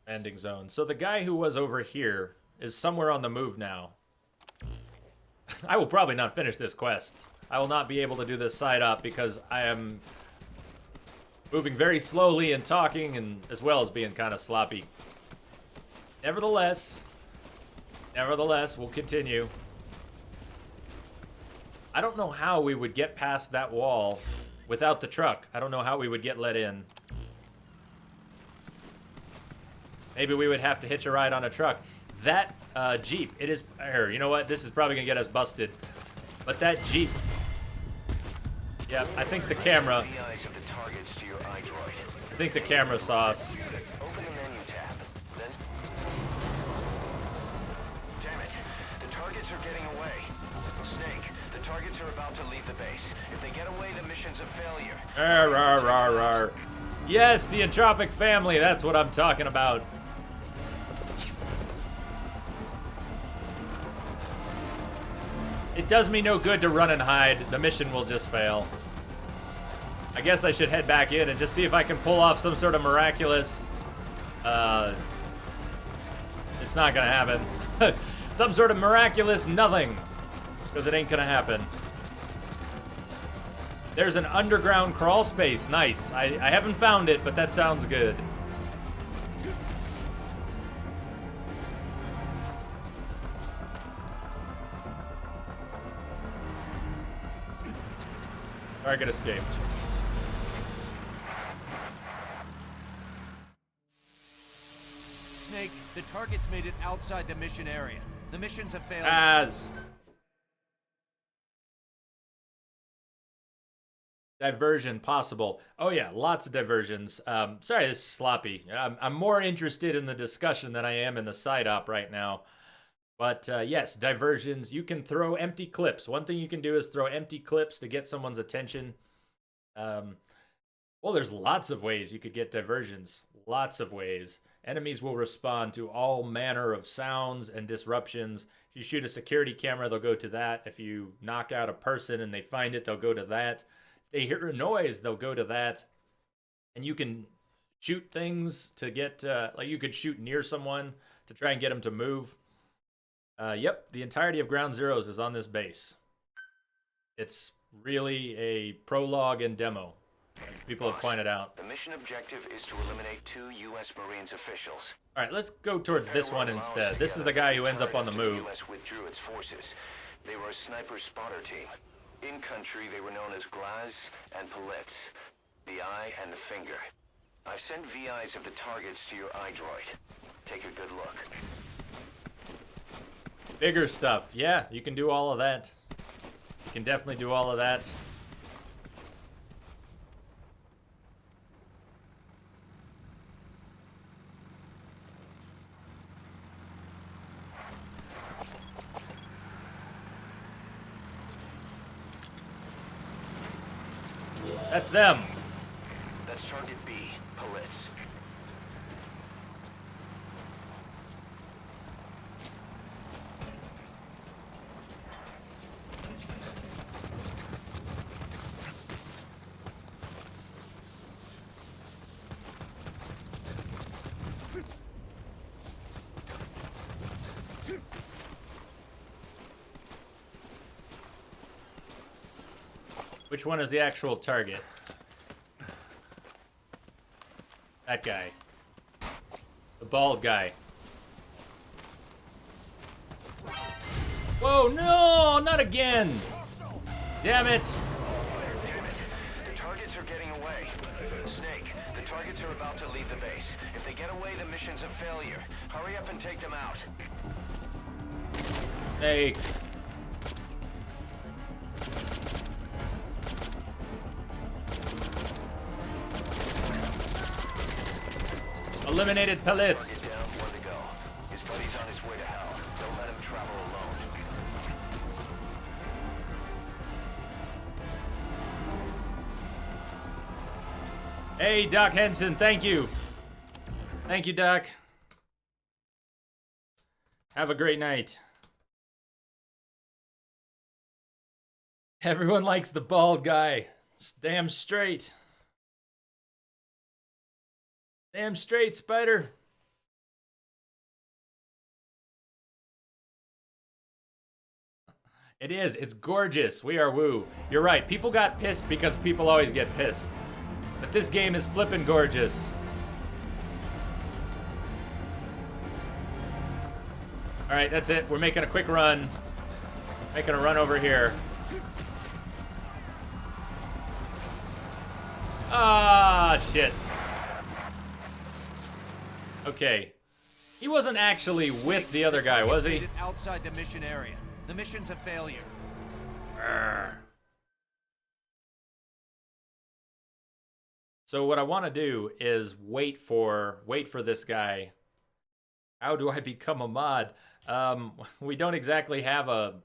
Landing zone. So the guy who was over here is somewhere on the move now. I will probably not finish this quest. I will not be able to do this side up because I am moving very slowly and talking, and as well as being kind of sloppy. Nevertheless, we'll continue. I don't know how we would get past that wall without the truck. I don't know how we would get let in. Maybe we would have to hitch a ride on a truck. That Jeep, it is... Here, you know what? This is probably going to get us busted. But that Jeep... Yeah, I think the camera... I think the camera saw us. Open the menu tab. Then... Damn it. The targets are getting away. Snake, the targets are about to leave the base. If they get away, the mission's a failure. Rawr. Yes, the Entropic family. That's what I'm talking about. It does me no good to run and hide. The mission will just fail. I guess I should head back in and just see if I can pull off some sort of miraculous... It's not gonna happen. Some sort of miraculous nothing. Because it ain't gonna happen. There's an underground crawl space. Nice. I haven't found it, but that sounds good. Target escaped. Snake, the target's made it outside the mission area. The mission's a failure. As diversion possible. Oh yeah, lots of diversions. Sorry, this is sloppy. I'm more interested in the discussion than I am in the side op right now. But yes, diversions. You can throw empty clips. One thing you can do is throw empty clips to get someone's attention. Well, there's lots of ways you could get diversions. Lots of ways. Enemies will respond to all manner of sounds and disruptions. If you shoot a security camera, they'll go to that. If you knock out a person and they find it, they'll go to that. If they hear a noise, they'll go to that. And you can shoot things to get, like you could shoot near someone to try and get them to move. Yep, the entirety of Ground Zeroes is on this base. It's really a prologue and demo, as people have pointed out. The mission objective is to eliminate 2 U.S. Marines officials. All right, let's go towards this one instead. This is the guy who ends up on the move. The U.S. withdrew its forces. They were a sniper spotter team. In country, they were known as Glaz and Palitz, the eye and the finger. I've sent VIs of the targets to your iDroid. Take a good look. Bigger stuff. Yeah, you can do all of that. You can definitely do all of that. That's them. That's target B, Palitz. Which one is the actual target? That guy. The bald guy. Whoa, no, not again. Damn it. Damn it. The targets are getting away. Snake, the targets are about to leave the base. If they get away, the mission's a failure. Hurry up and take them out. Hey. Eliminated Palitz. Target down, 1 to go. His buddy's on his way to hell. Don't let him travel alone. Hey, Doc Henson, thank you. Thank you, Doc. Have a great night. Everyone likes the bald guy. It's damn straight. Damn straight, Spider. It is. It's gorgeous. We are woo. You're right. People got pissed because people always get pissed. But this game is flippin' gorgeous. All right, that's it. We're making a quick run. Making a run over here. Ah, shit. Okay. He wasn't actually with the other guy, was he? Outside the mission area. The mission's a failure. Arrgh. So what I want to do is wait for this guy. How do I become a mod? We don't exactly have a...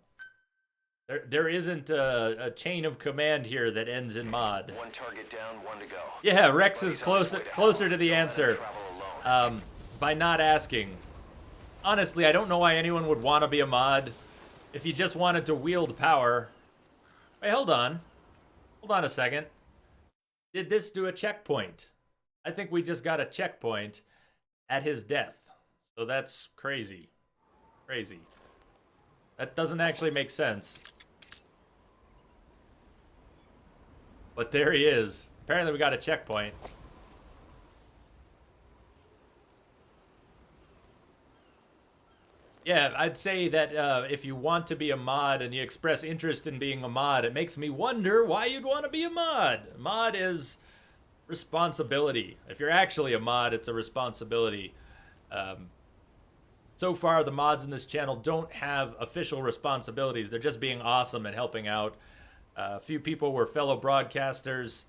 There isn't a chain of command here that ends in mod. 1 target down, 1 to go. Yeah, Rex is closer to the answer by not asking. Honestly, I don't know why anyone would want to be a mod if you just wanted to wield power. Wait, hold on. Hold on a second. Did this do a checkpoint? I think we just got a checkpoint at his death. So that's crazy. Crazy. That doesn't actually make sense. But there he is. Apparently we got a checkpoint. Yeah, I'd say that if you want to be a mod and you express interest in being a mod, it makes me wonder why you'd want to be a mod. Mod is responsibility. If you're actually a mod, it's a responsibility. So far, the mods in this channel don't have official responsibilities. They're just being awesome and helping out. A few people were fellow broadcasters.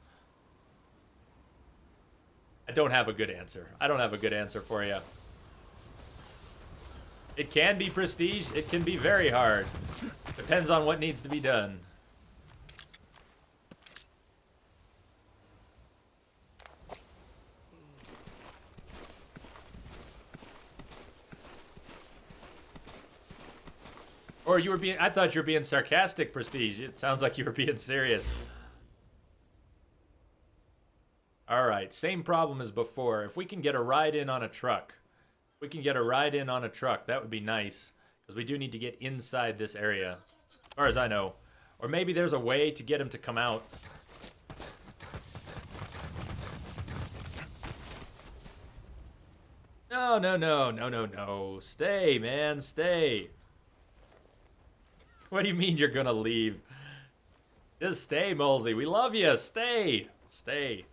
I don't have a good answer. I don't have a good answer for you. It can be prestige. It can be very hard. Depends on what needs to be done. Or you were being, I thought you were being sarcastic, Prestige. It sounds like you were being serious. All right, same problem as before. If we can get a ride in on a truck, that would be nice. Because we do need to get inside this area, as far as I know. Or maybe there's a way to get him to come out. No. Stay, man, stay. What do you mean you're gonna leave? Just stay, Molesy. We love you. Stay. Stay.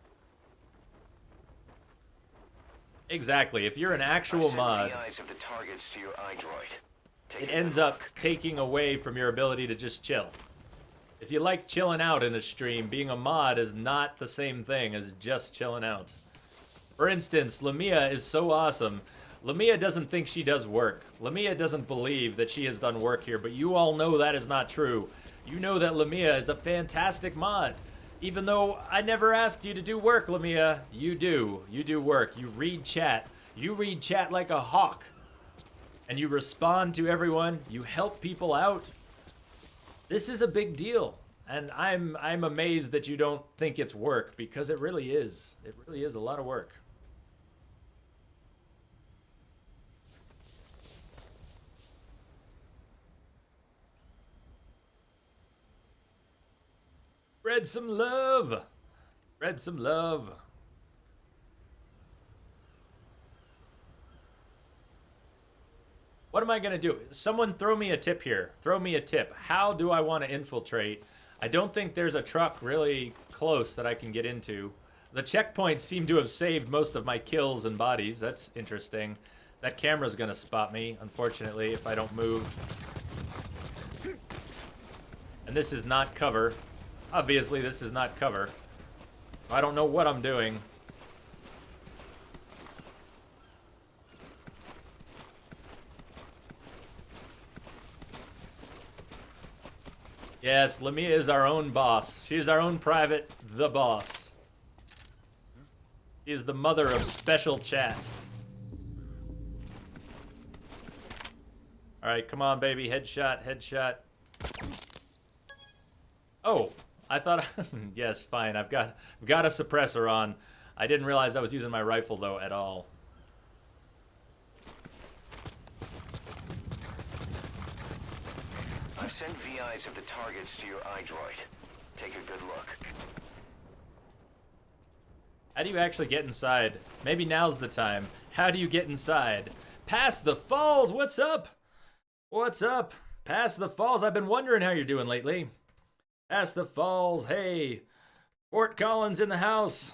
Exactly. If you're an actual mod, it ends up taking away from your ability to just chill. If you like chilling out in a stream, being a mod is not the same thing as just chilling out. For instance, Lamia is so awesome. Lamia doesn't think she does work. Lamia doesn't believe that she has done work here, but you all know that is not true. You know that Lamia is a fantastic mod. Even though I never asked you to do work, Lamia, you do. You do work. You read chat. You read chat like a hawk. And you respond to everyone. You help people out. This is a big deal. And I'm amazed that you don't think it's work, because it really is. It really is a lot of work. Spread some love. Spread some love. What am I going to do? Someone throw me a tip here. Throw me a tip. How do I want to infiltrate? I don't think there's a truck really close that I can get into. The checkpoints seem to have saved most of my kills and bodies. That's interesting. That camera's going to spot me, unfortunately, if I don't move. And this is not cover. Obviously, this is not cover. I don't know what I'm doing. Yes, Lamia is our own boss. She is our own private, the boss. She is the mother of special chat. Alright, come on, baby. Headshot, headshot. Oh, I thought... yes, fine. I've got a suppressor on. I didn't realize I was using my rifle, though, at all. I've sent VIs of the targets to your iDroid. Take a good look. How do you actually get inside? Maybe now's the time. How do you get inside? Past the Falls, what's up? What's up? Past the Falls, I've been wondering how you're doing lately. Past the Falls, hey. Fort Collins in the house.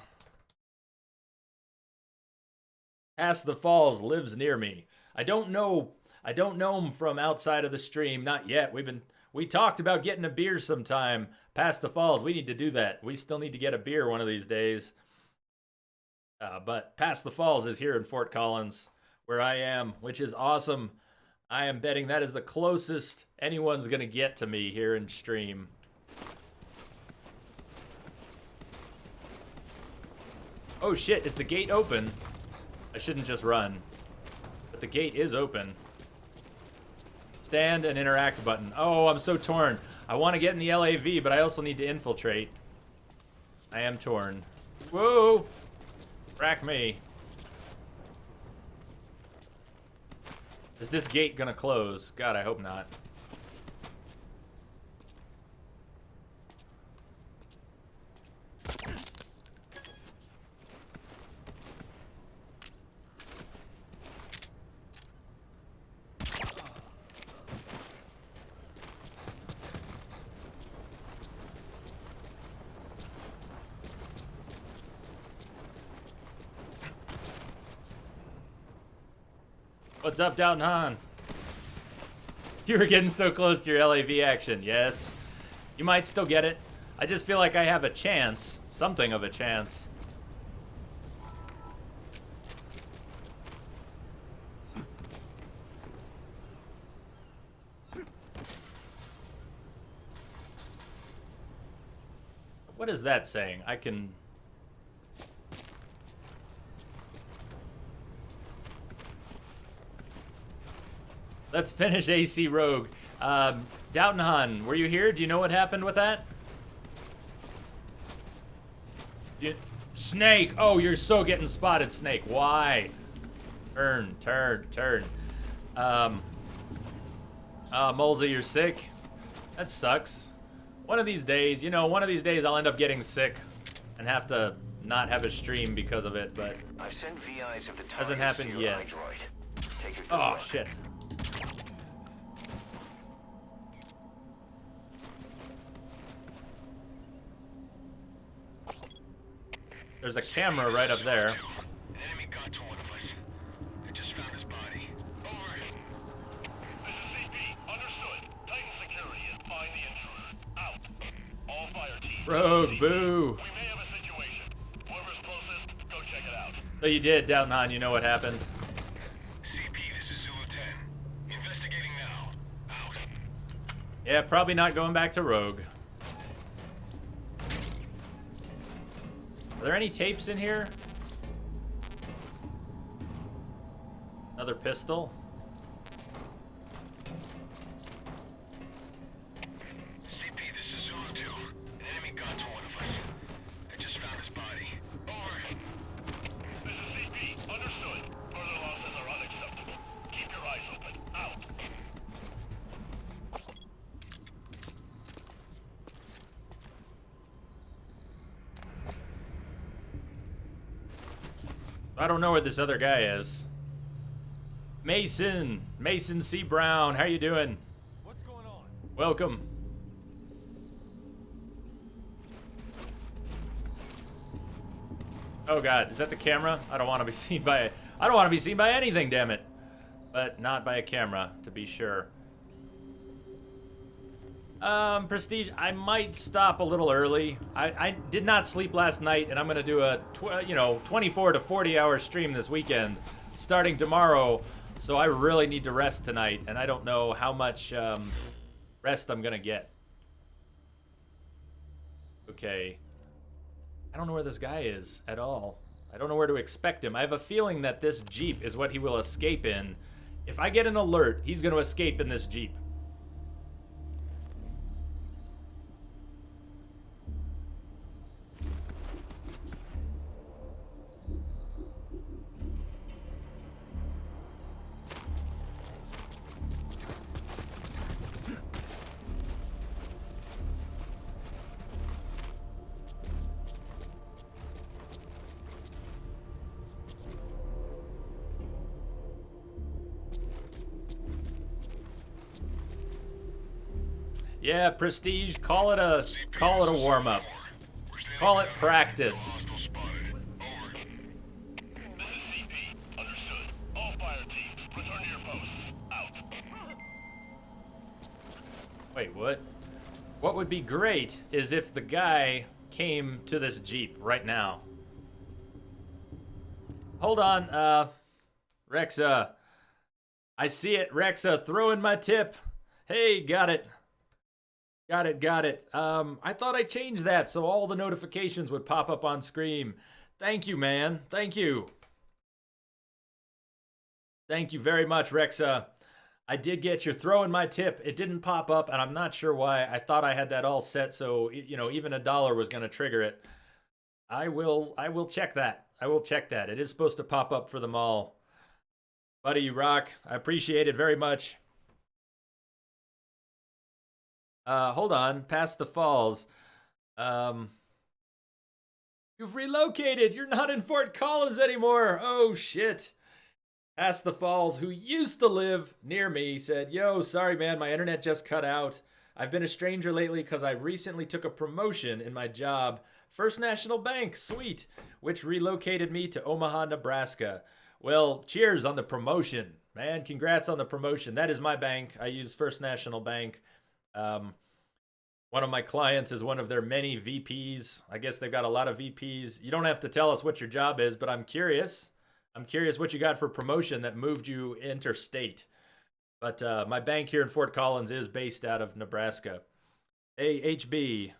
Past the Falls lives near me. I don't know him from outside of the stream, not yet. We talked about getting a beer sometime. Past the Falls, we need to do that. We still need to get a beer one of these days. But Past the Falls is here in Fort Collins, where I am, which is awesome. I am betting that is the closest anyone's gonna get to me here in stream. Oh shit, is the gate open? I shouldn't just run. But the gate is open. Stand and interact button. Oh, I'm so torn. I want to get in the LAV, but I also need to infiltrate. I am torn. Whoa! Rack me. Is this gate gonna close? God, I hope not. What's up, Downton Han? You were getting so close to your LAV action. Yes. You might still get it. I just feel like I have a chance. Something of a chance. What is that saying? I can... Let's finish AC Rogue. Downton Han, were you here? Do you know what happened with that? Snake! Oh, you're so getting spotted, Snake. Why? Turn. Molesy, you're sick? That sucks. One of these days, one of these days I'll end up getting sick and have to not have a stream because of it, but I've sent VIs of the hasn't targets happened to your yet. iDroid. Take a good Oh, look. shit. There's a camera right up there. An enemy got to one of us. I just found his body. Over. This is CP. Understood. Tighten security and find the intruder. Out. All fire teams. Rogue, boo. We may have a situation. Whoever's closest, go check it out. So you did, Downton Han. You know what happened. CP, this is Zulu 10. Investigating now. Out. Yeah, probably not going back to Rogue. Are there any tapes in here? Another pistol? CP, this is Zulu 2. An enemy got to one of us. I just found his body. Over. This is CP. Understood. Further losses are unacceptable. Keep your eyes open. Out. I don't know where this other guy is. Mason C. Brown, how you doing? What's going on? Welcome. Oh God, is that the camera? I don't want to be seen by anything, damn it. But not by a camera, to be sure. Prestige, I might stop a little early. I did not sleep last night, and I'm gonna do a 24 to 40 hour stream this weekend, starting tomorrow. So I really need to rest tonight, and I don't know how much rest I'm gonna get. Okay. I don't know where this guy is at all. I don't know where to expect him. I have a feeling that this Jeep is what he will escape in. If I get an alert, he's gonna escape in this Jeep. Yeah, Prestige, call it a warm-up. Call it practice. This is CP. Understood. All fire teams, return to your posts. Out. Wait, what? What would be great is if the guy came to this Jeep right now. Hold on, Rexa. I see it, Rexa, throw in my tip. Hey, got it. Got it. I thought I changed that so all the notifications would pop up on screen. Thank you, man. Thank you. Thank you very much, Rexa. I did get your throw in my tip. It didn't pop up, and I'm not sure why. I thought I had that all set so, even $1 was going to trigger it. I will check that. I will check that. It is supposed to pop up for them all. Buddy, you rock. I appreciate it very much. Hold on. Past the falls. You've relocated. You're not in Fort Collins anymore. Oh, shit. Past the falls, who used to live near me, said, yo, sorry, man. My internet just cut out. I've been a stranger lately because I recently took a promotion in my job. First National Bank, sweet, which relocated me to Omaha, Nebraska. Well, cheers on the promotion. Man, congrats on the promotion. That is my bank. I use First National Bank. One of my clients is one of their many VPs. I guess they've got a lot of VPs. You don't have to tell us what your job is, but I'm curious. I'm curious what you got for promotion that moved you interstate. But my bank here in Fort Collins is based out of Nebraska. Hey, HB.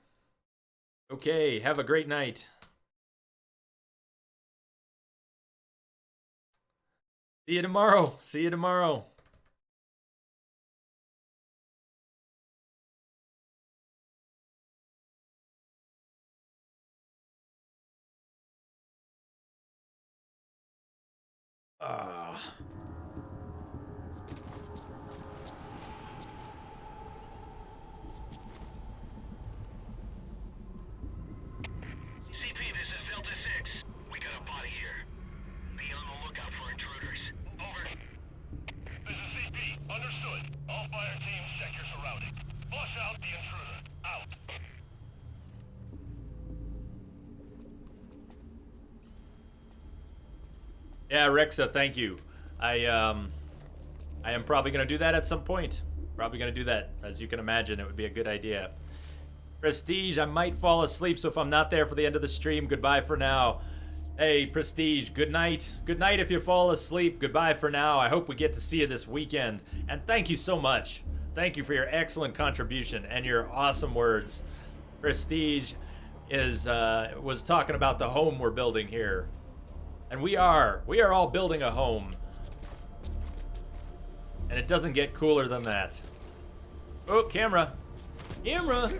Okay, have a great night. See you tomorrow. See you tomorrow. CP, this is Delta 6. We got a body here. Be on the lookout for intruders. Over. This is CP. Understood. All fire teams, check your surroundings. Flush out the intruder. Out. Yeah, Rexa, thank you. I am probably going to do that at some point. Probably going to do that. As you can imagine, it would be a good idea. Prestige, I might fall asleep, so if I'm not there for the end of the stream, goodbye for now. Hey, Prestige, good night. Good night if you fall asleep. Goodbye for now. I hope we get to see you this weekend. And thank you so much. Thank you for your excellent contribution and your awesome words. Prestige was talking about the home we're building here. And we are all building a home. And it doesn't get cooler than that. Oh, camera. Camera.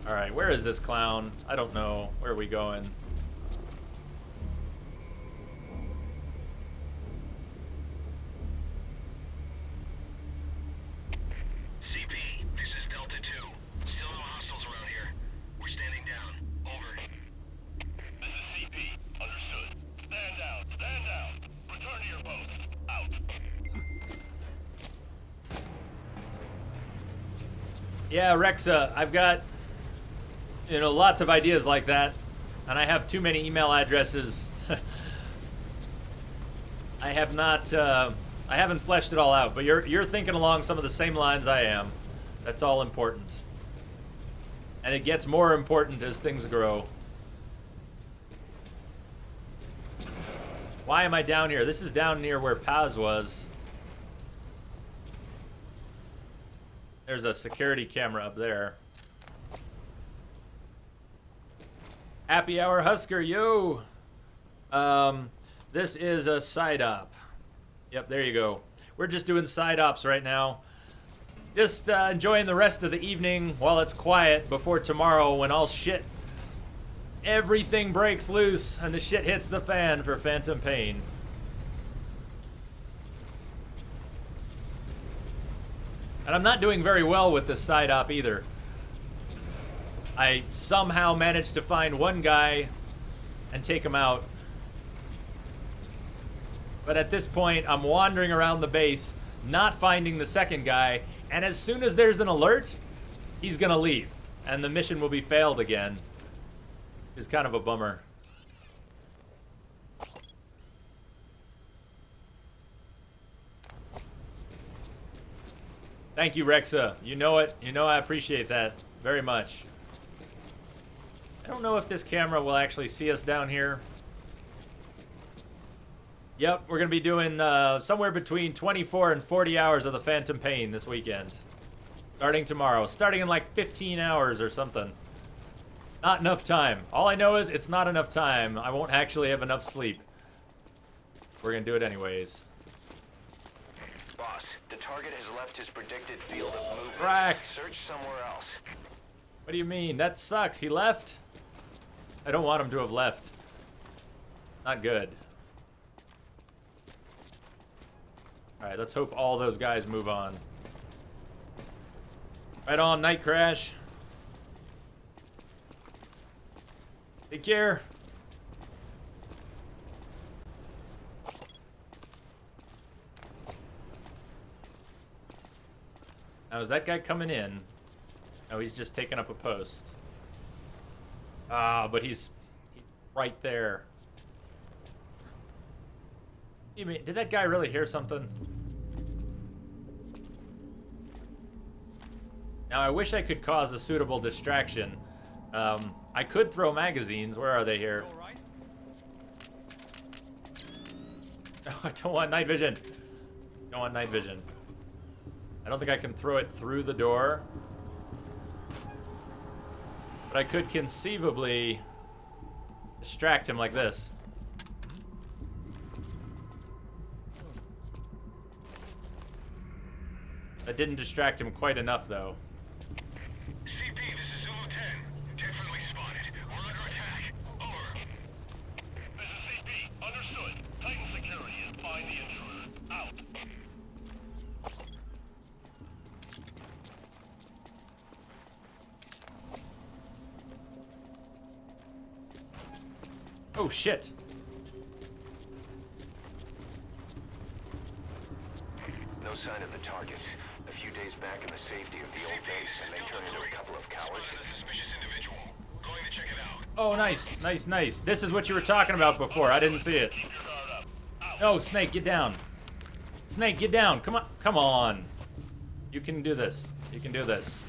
All right, where is this clown? I don't know. Where are we going? CP, this is Delta 2. Still no hostiles around here. We're standing down. Over. This is CP. Understood. Stand down. Stand down. Return to your post. Out. Yeah, Rexa, I've got, lots of ideas like that, and I have too many email addresses. I haven't fleshed it all out, but you're thinking along some of the same lines I am. That's all important. And it gets more important as things grow. Why am I down here? This is down near where Paz was. There's a security camera up there. Happy Hour Husker, yo! This is a side op. Yep, there you go. We're just doing side ops right now. Just enjoying the rest of the evening while it's quiet before tomorrow when all shit, everything breaks loose and the shit hits the fan for Phantom Pain. And I'm not doing very well with this side op either. I somehow managed to find one guy and take him out. But at this point, I'm wandering around the base, not finding the second guy, and as soon as there's an alert, he's gonna leave. And the mission will be failed again. It's kind of a bummer. Thank you, Rexa. You know it. You know I appreciate that very much. I don't know if this camera will actually see us down here. Yep, we're going to be doing somewhere between 24 and 40 hours of the Phantom Pain this weekend. Starting tomorrow. Starting in like 15 hours or something. Not enough time. All I know is it's not enough time. I won't actually have enough sleep. We're going to do it anyways. Boss, the target has left his predicted field of movement. Crack. Search somewhere else. What do you mean? That sucks. He left? I don't want him to have left. Not good. Alright, let's hope all those guys move on. Right on, Night Crash. Take care. Now, is that guy coming in? No, he's just taking up a post. Ah, but he's right there. You mean, did that guy really hear something? Now, I wish I could cause a suitable distraction. I could throw magazines. Where are they here? No, I don't want night vision. Don't want night vision. I don't think I can throw it through the door. But I could conceivably distract him like this. That didn't distract him quite enough, though. CP, this is Zulu 10. Definitely spotted. We're under attack. Over. This is CP. Understood. Titan security is behind the intruder. Out. Oh, shit. No sign of the targets. A few days back in the safety of the old base, and they turned into a couple of cowards. Oh, nice, nice, nice. This is what you were talking about before. I didn't see it. No, Snake, get down. Snake, get down. Come on. Come on. You can do this. You can do this.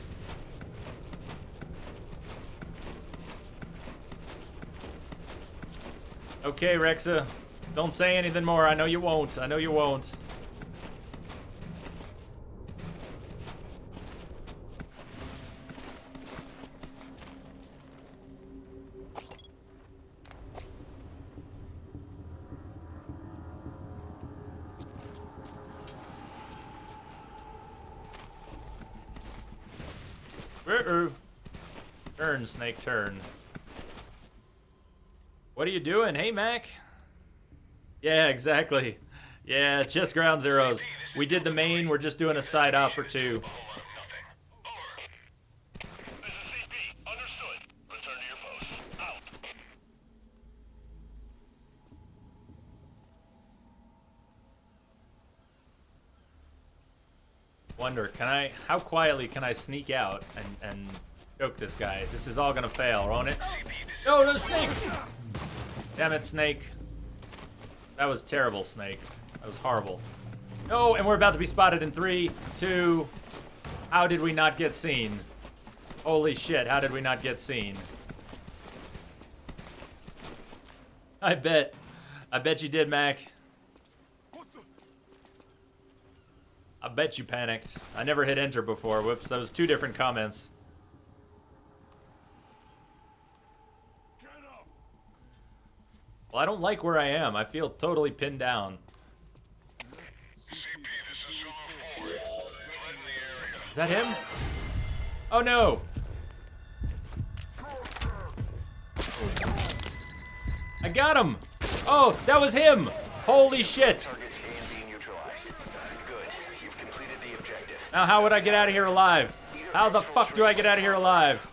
Okay, Rexa. Don't say anything more. I know you won't. I know you won't. Turn, Snake, turn. What are you doing? Hey, Mac. Yeah, exactly. Yeah, it's just ground zeros. We did the main. We're just doing a side op or two. Wonder, how quietly can I sneak out and choke this guy? This is all gonna fail, won't it? No, no, Snake! Damn it, Snake. That was terrible, Snake. That was horrible. No, and we're about to be spotted in 3, 2... How did we not get seen? Holy shit, how did we not get seen? I bet you did, Mac. I bet you panicked. I never hit enter before. Whoops, that was 2 different comments. Well, I don't like where I am. I feel totally pinned down. Is that him? Oh no! I got him! Oh, that was him! Holy shit! Now how would I get out of here alive? How the fuck do I get out of here alive?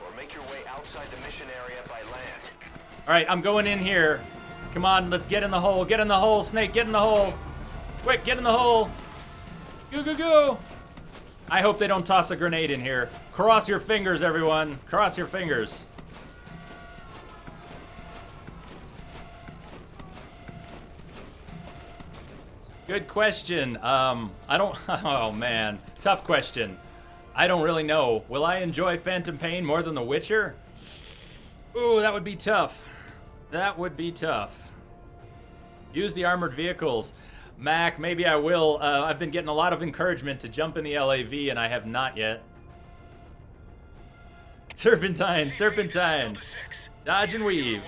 Alright, I'm going in here. Come on, let's get in the hole. Get in the hole, Snake, get in the hole. Quick, get in the hole. Go, go, go. I hope they don't toss a grenade in here. Cross your fingers, everyone. Cross your fingers. Good question. I don't... Oh, man. Tough question. I don't really know. Will I enjoy Phantom Pain more than The Witcher? Ooh, that would be tough. That would be tough. Use the armored vehicles. Mac, maybe I will. I've been getting a lot of encouragement to jump in the LAV, and I have not yet. Serpentine, Serpentine. Dodge and weave.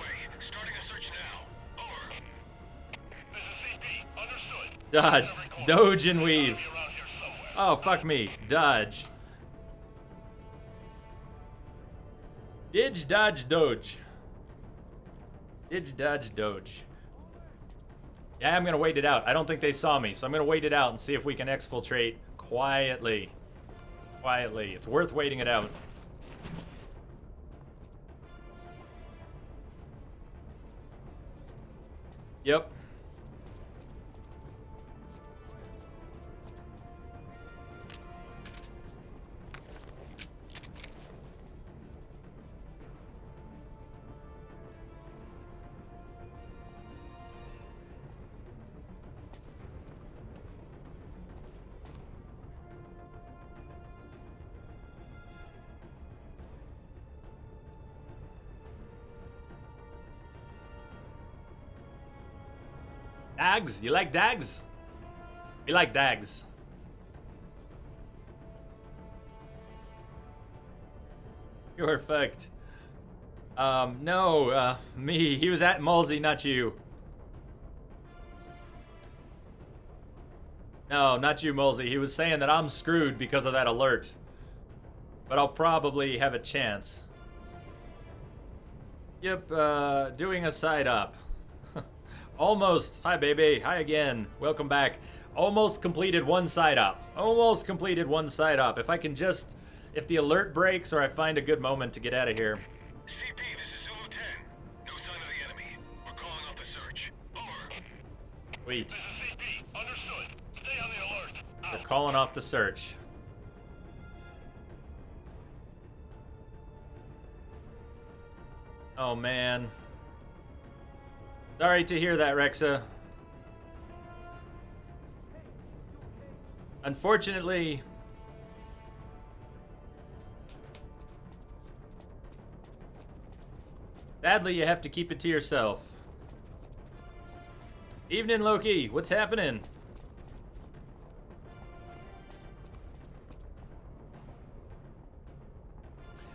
Dodge. Doge and weave. Oh, fuck me. Dodge. Didge, dodge, doge. Didge, dodge, doge. Yeah, I'm gonna wait it out. I don't think they saw me, so I'm gonna wait it out and see if we can exfiltrate quietly. Quietly. It's worth waiting it out. Yep. Dags? You like dags? We like dags. You're fucked. No, me. He was at Mulsey, not you. No, not you, Mulsey. He was saying that I'm screwed because of that alert. But I'll probably have a chance. Yep, doing a side up. Almost. Hi, baby. Hi again. Welcome back. Almost completed one side up. Almost completed one side up. If I can just... If the alert breaks or I find a good moment to get out of here. CP, this is Zulu 10. No sign of the enemy. We're calling off the search. Over. Wait. This is CP. Understood. Stay on the alert. Out. We're calling off the search. Oh, man. Sorry to hear that, Rexa. Unfortunately... Sadly, you have to keep it to yourself. Evening, Loki. What's happening?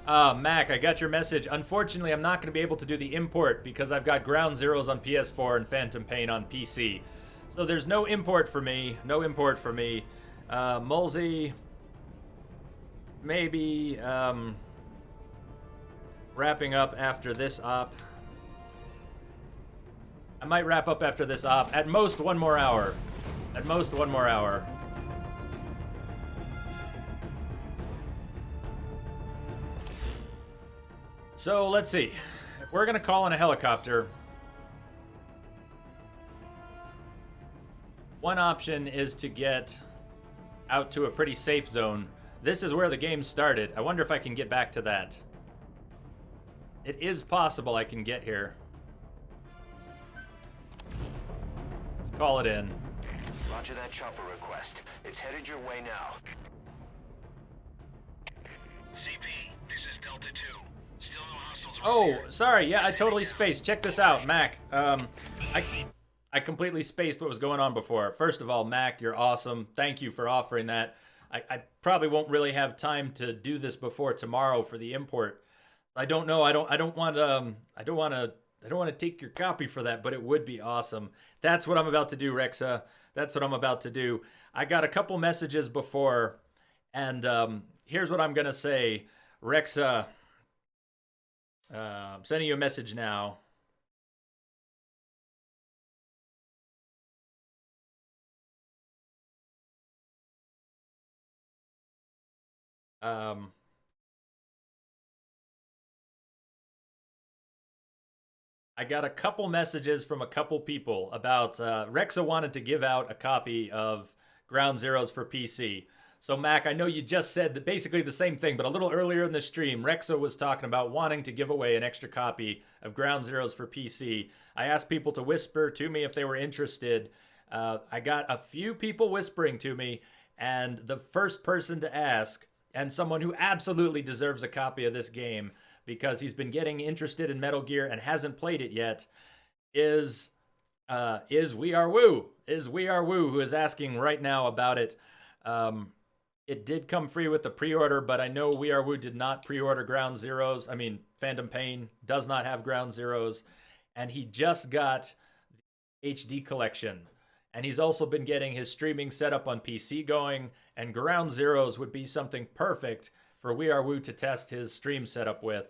Mac, I got your message. Unfortunately, I'm not going to be able to do the import because I've got Ground Zeroes on PS4 and Phantom Pain on PC. So there's no import for me. No import for me. Mulsey, maybe wrapping up after this op. I might wrap up after this op. At most, one more hour. At most, one more hour. So, let's see. If we're going to call in a helicopter, one option is to get out to a pretty safe zone. This is where the game started. I wonder if I can get back to that. It is possible I can get here. Let's call it in. Roger that chopper request. It's headed your way now. CP, this is Delta 2. Still no hostiles. Oh, sorry. Yeah, I totally spaced. Check this out, Mac. I completely spaced what was going on before. First of all, Mac, you're awesome. Thank you for offering that. I probably won't really have time to do this before tomorrow for the import. I don't know. I don't want to take your copy for that, but it would be awesome. That's what I'm about to do, Rexa. That's what I'm about to do. I got a couple messages before, and here's what I'm gonna say, Rexa. I'm sending you a message now. I got a couple messages from a couple people about Rexa wanted to give out a copy of Ground Zeroes for PC. So Mac, I know you just said that basically the same thing, but a little earlier in the stream, Rexa was talking about wanting to give away an extra copy of Ground Zeroes for PC. I asked people to whisper to me if they were interested. I got a few people whispering to me, and the first person to ask, and someone who absolutely deserves a copy of this game because he's been getting interested in Metal Gear and hasn't played it yet, is We Are Woo. Is We Are Woo, who is asking right now about it. It did come free with the pre-order, but I know We Are Woo did not pre-order Ground Zeroes. I mean, Phantom Pain does not have Ground Zeroes. And he just got the HD collection. And he's also been getting his streaming setup on PC going. And Ground Zeroes would be something perfect for We Are Woo to test his stream setup with.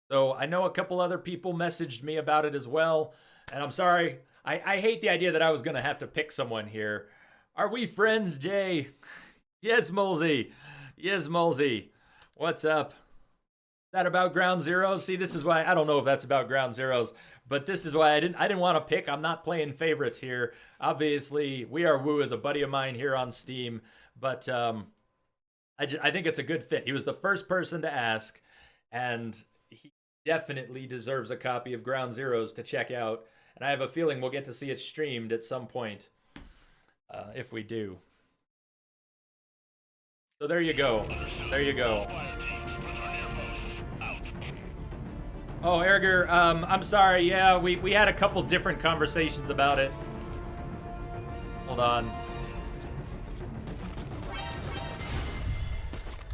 So I know a couple other people messaged me about it as well. And I'm sorry. I hate the idea that I was going to have to pick someone here. Are we friends, Jay? Yes, Mulsey. Yes, Mulsey. What's up? Is that about Ground Zeroes? See, this is why I don't know if that's about Ground Zeroes, but this is why I didn't want to pick. I'm not playing favorites here. Obviously, We Are Woo is a buddy of mine here on Steam, but I think it's a good fit. He was the first person to ask, and he definitely deserves a copy of Ground Zeroes to check out. And I have a feeling we'll get to see it streamed at some point. If we do. So there you go. There you go. Oh, Erger, I'm sorry. Yeah, we had a couple different conversations about it. Hold on.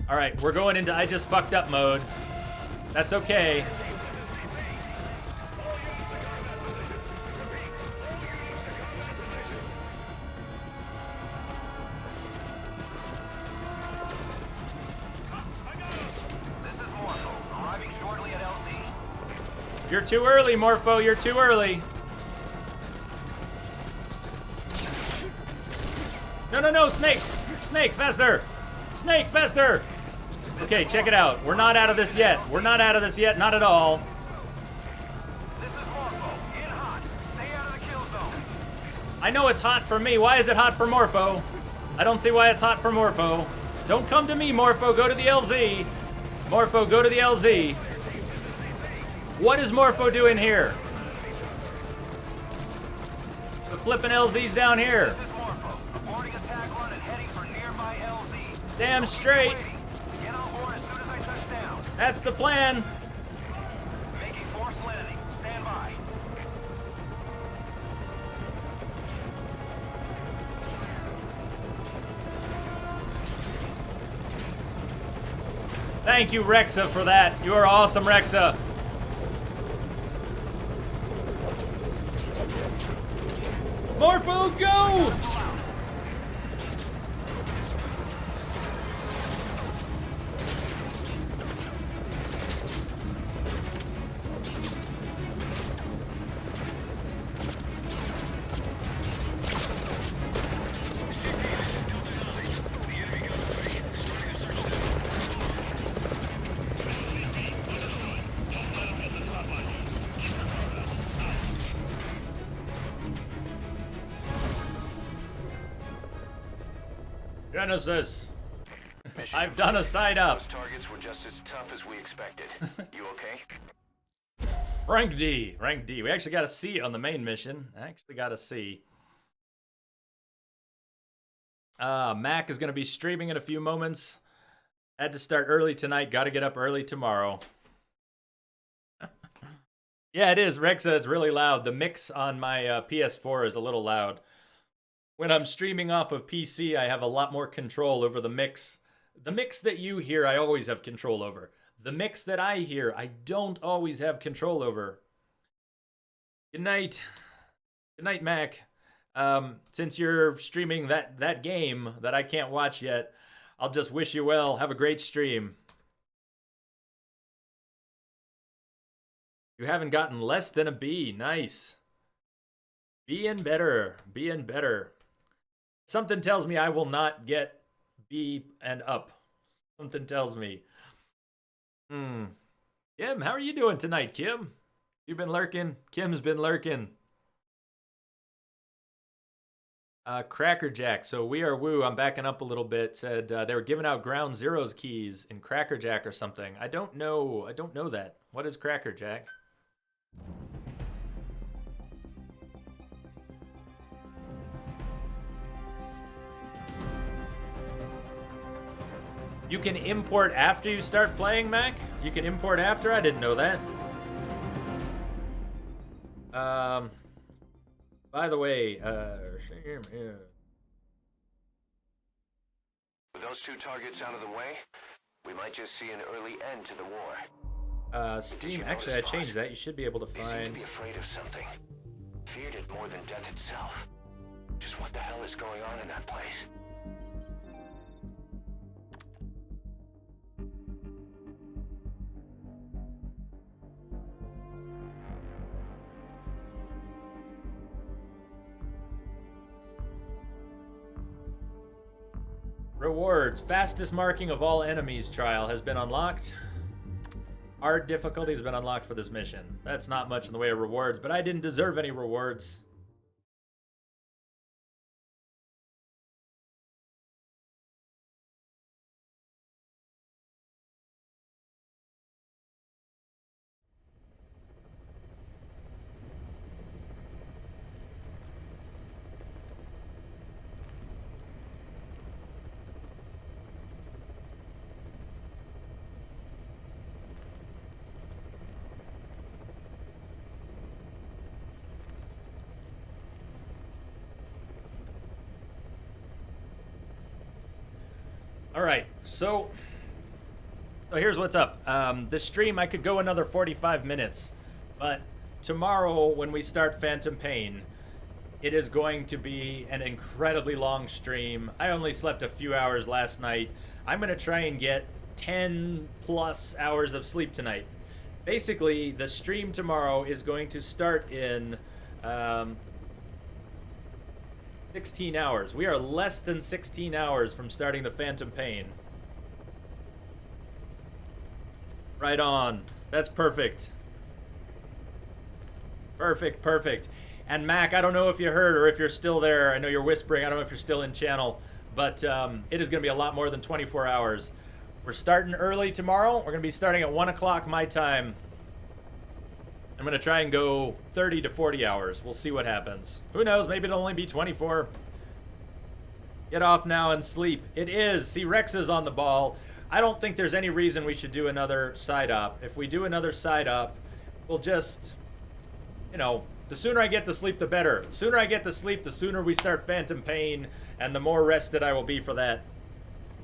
All right, we're going into I just fucked up mode. That's okay. You're too early, Morpho. You're too early. No, no, no, Snake! Snake, faster! Snake, faster! Okay, check it out. We're not out of this yet. We're not out of this yet. Not at all. I know it's hot for me. Why is it hot for Morpho? I don't see why it's hot for Morpho. Don't come to me, Morpho. Go to the LZ. Morpho, go to the LZ. What is Morpho doing here? The flippin' LZ's down here. Damn straight. That's the plan. Making forced landing. Stand by. Thank you, Rexa, for that. You are awesome, Rexa. Morpho, go! Genesis. I've done a side up. Those targets were just as tough as we expected. You okay? Rank D. Rank D. We actually got a C on the main mission. I actually got a C. Mac is going to be streaming in a few moments. Had to start early tonight. Got to get up early tomorrow. Yeah, it is. Rexa, it's really loud. The mix on my PS4 is a little loud. When I'm streaming off of PC, I have a lot more control over the mix. The mix that you hear, I always have control over. The mix that I hear, I don't always have control over. Good night. Good night, Mac. Since you're streaming that game that I can't watch yet, I'll just wish you well. Have a great stream. You haven't gotten less than a B. Nice. Being better. Being better. Something tells me I will not get B and up. Something tells me. Kim, how are you doing tonight, Kim? You've been lurking? Kim's been lurking. Crackerjack. So we are woo. I'm backing up a little bit. Said they were giving out Ground Zero's keys in Crackerjack or something. I don't know. I don't know that. What is Crackerjack? You can import after you start playing, Mac? You can import after? I didn't know that. By the way, With those two targets out of the way, we might just see an early end to the war. Steam, actually I changed that. You should be able to find... They seem to be afraid of something. Feared it more than death itself. Just what the hell is going on in that place? Rewards. Fastest marking of all enemies trial has been unlocked. Hard difficulty has been unlocked for this mission. That's not much in the way of rewards, but I didn't deserve any rewards. All right, so here's what's up. This stream, I could go another 45 minutes, but tomorrow when we start Phantom Pain, it is going to be an incredibly long stream. I only slept a few hours last night. I'm going to try and get 10 plus hours of sleep tonight. Basically, the stream tomorrow is going to start in 16 hours. We are less than 16 hours from starting the Phantom Pain. Right on. That's perfect. Perfect, perfect. And Mac, I don't know if you heard or if you're still there. I know you're whispering. I don't know if you're still in channel. But it is going to be a lot more than 24 hours. We're starting early tomorrow. We're going to be starting at 1 o'clock my time. I'm going to try and go 30 to 40 hours. We'll see what happens. Who knows? Maybe it'll only be 24. Get off now and sleep. It is. See, Rex is on the ball. I don't think there's any reason we should do another side op. If we do another side op, we'll just, you know, the sooner I get to sleep, the better. The sooner I get to sleep, the sooner we start Phantom Pain, and the more rested I will be for that.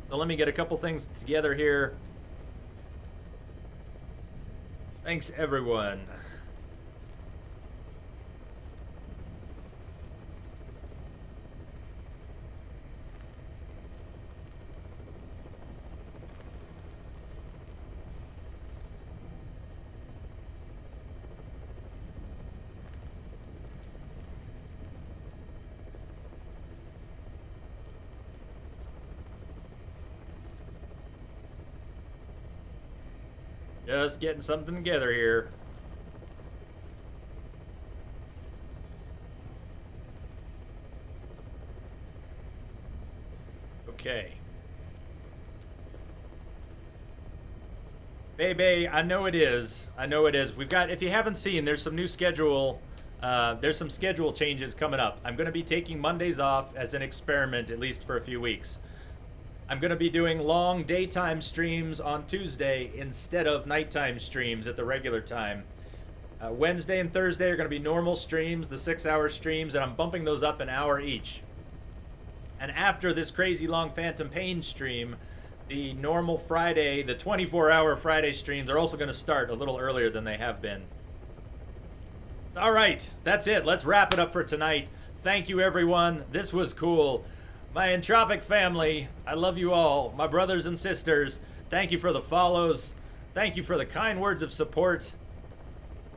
So let me get a couple things together here. Thanks, everyone. Just getting something together here. Okay. Baby, I know it is. I know it is. We've got, if you haven't seen, there's some new schedule. There's some schedule changes coming up. I'm going to be taking Mondays off as an experiment, at least for a few weeks. I'm going to be doing long daytime streams on Tuesday instead of nighttime streams at the regular time. Wednesday and Thursday are going to be normal streams, the 6-hour streams, and I'm bumping those up an hour each. And after this crazy long Phantom Pain stream, the normal Friday, the 24-hour Friday streams are also going to start a little earlier than they have been. All right, that's it. Let's wrap it up for tonight. Thank you, everyone. This was cool. My Entropic family, I love you all. My brothers and sisters, thank you for the follows. Thank you for the kind words of support.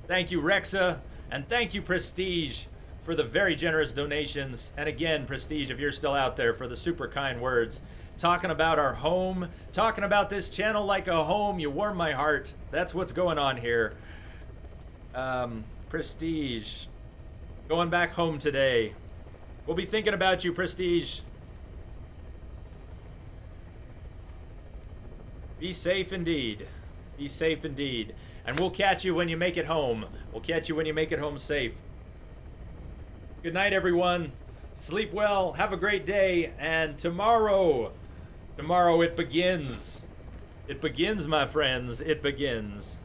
Thank you, Rexa. And thank you, Prestige, for the very generous donations. And again, Prestige, if you're still out there, for the super kind words. Talking about our home, talking about this channel like a home. You warm my heart. That's what's going on here. Prestige, going back home today. We'll be thinking about you, Prestige. Be safe indeed. Be safe indeed. And we'll catch you when you make it home. We'll catch you when you make it home safe. Good night, everyone. Sleep well. Have a great day. And tomorrow it begins. It begins, my friends. It begins.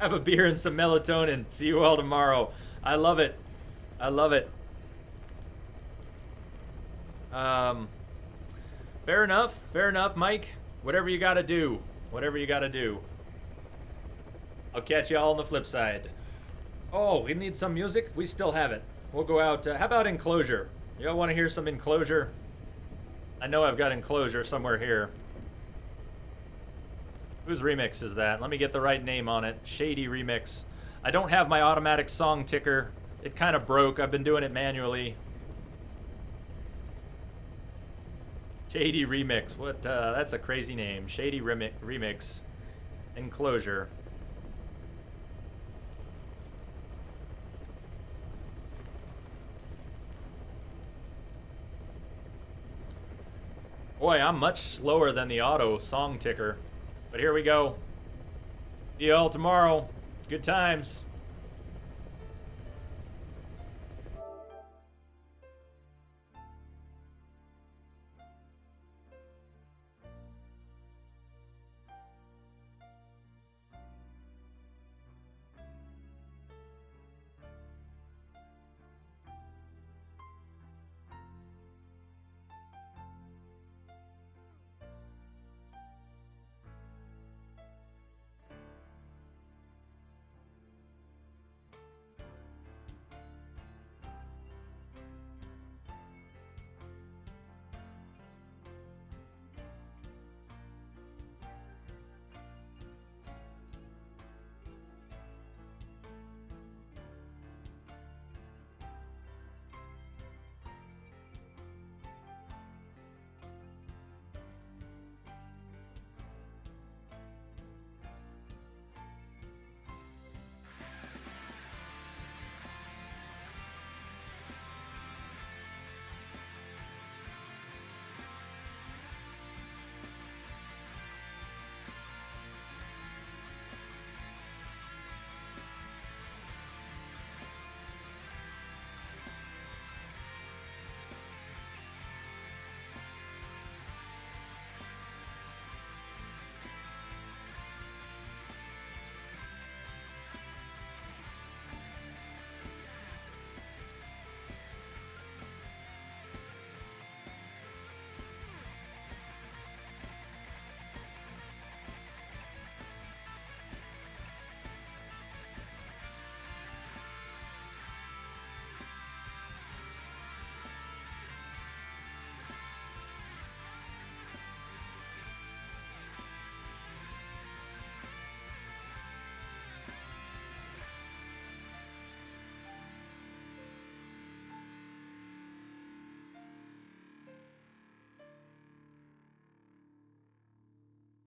Have a beer and some melatonin. See you all tomorrow. I love it. I love it. Fair enough, Mike. Whatever you gotta do. Whatever you gotta do. I'll catch you all on the flip side. Oh, we need some music? We still have it. We'll go out. How about Enclosure? Y'all want to hear some Enclosure? I know I've got Enclosure somewhere here. Whose remix is that? Let me get the right name on it. Shady Remix. I don't have my automatic song ticker. It kind of broke. I've been doing it manually. Shady Remix. What? That's a crazy name. Shady Remix. Enclosure. Boy, I'm much slower than the auto song ticker. But here we go. See you all tomorrow. Good times.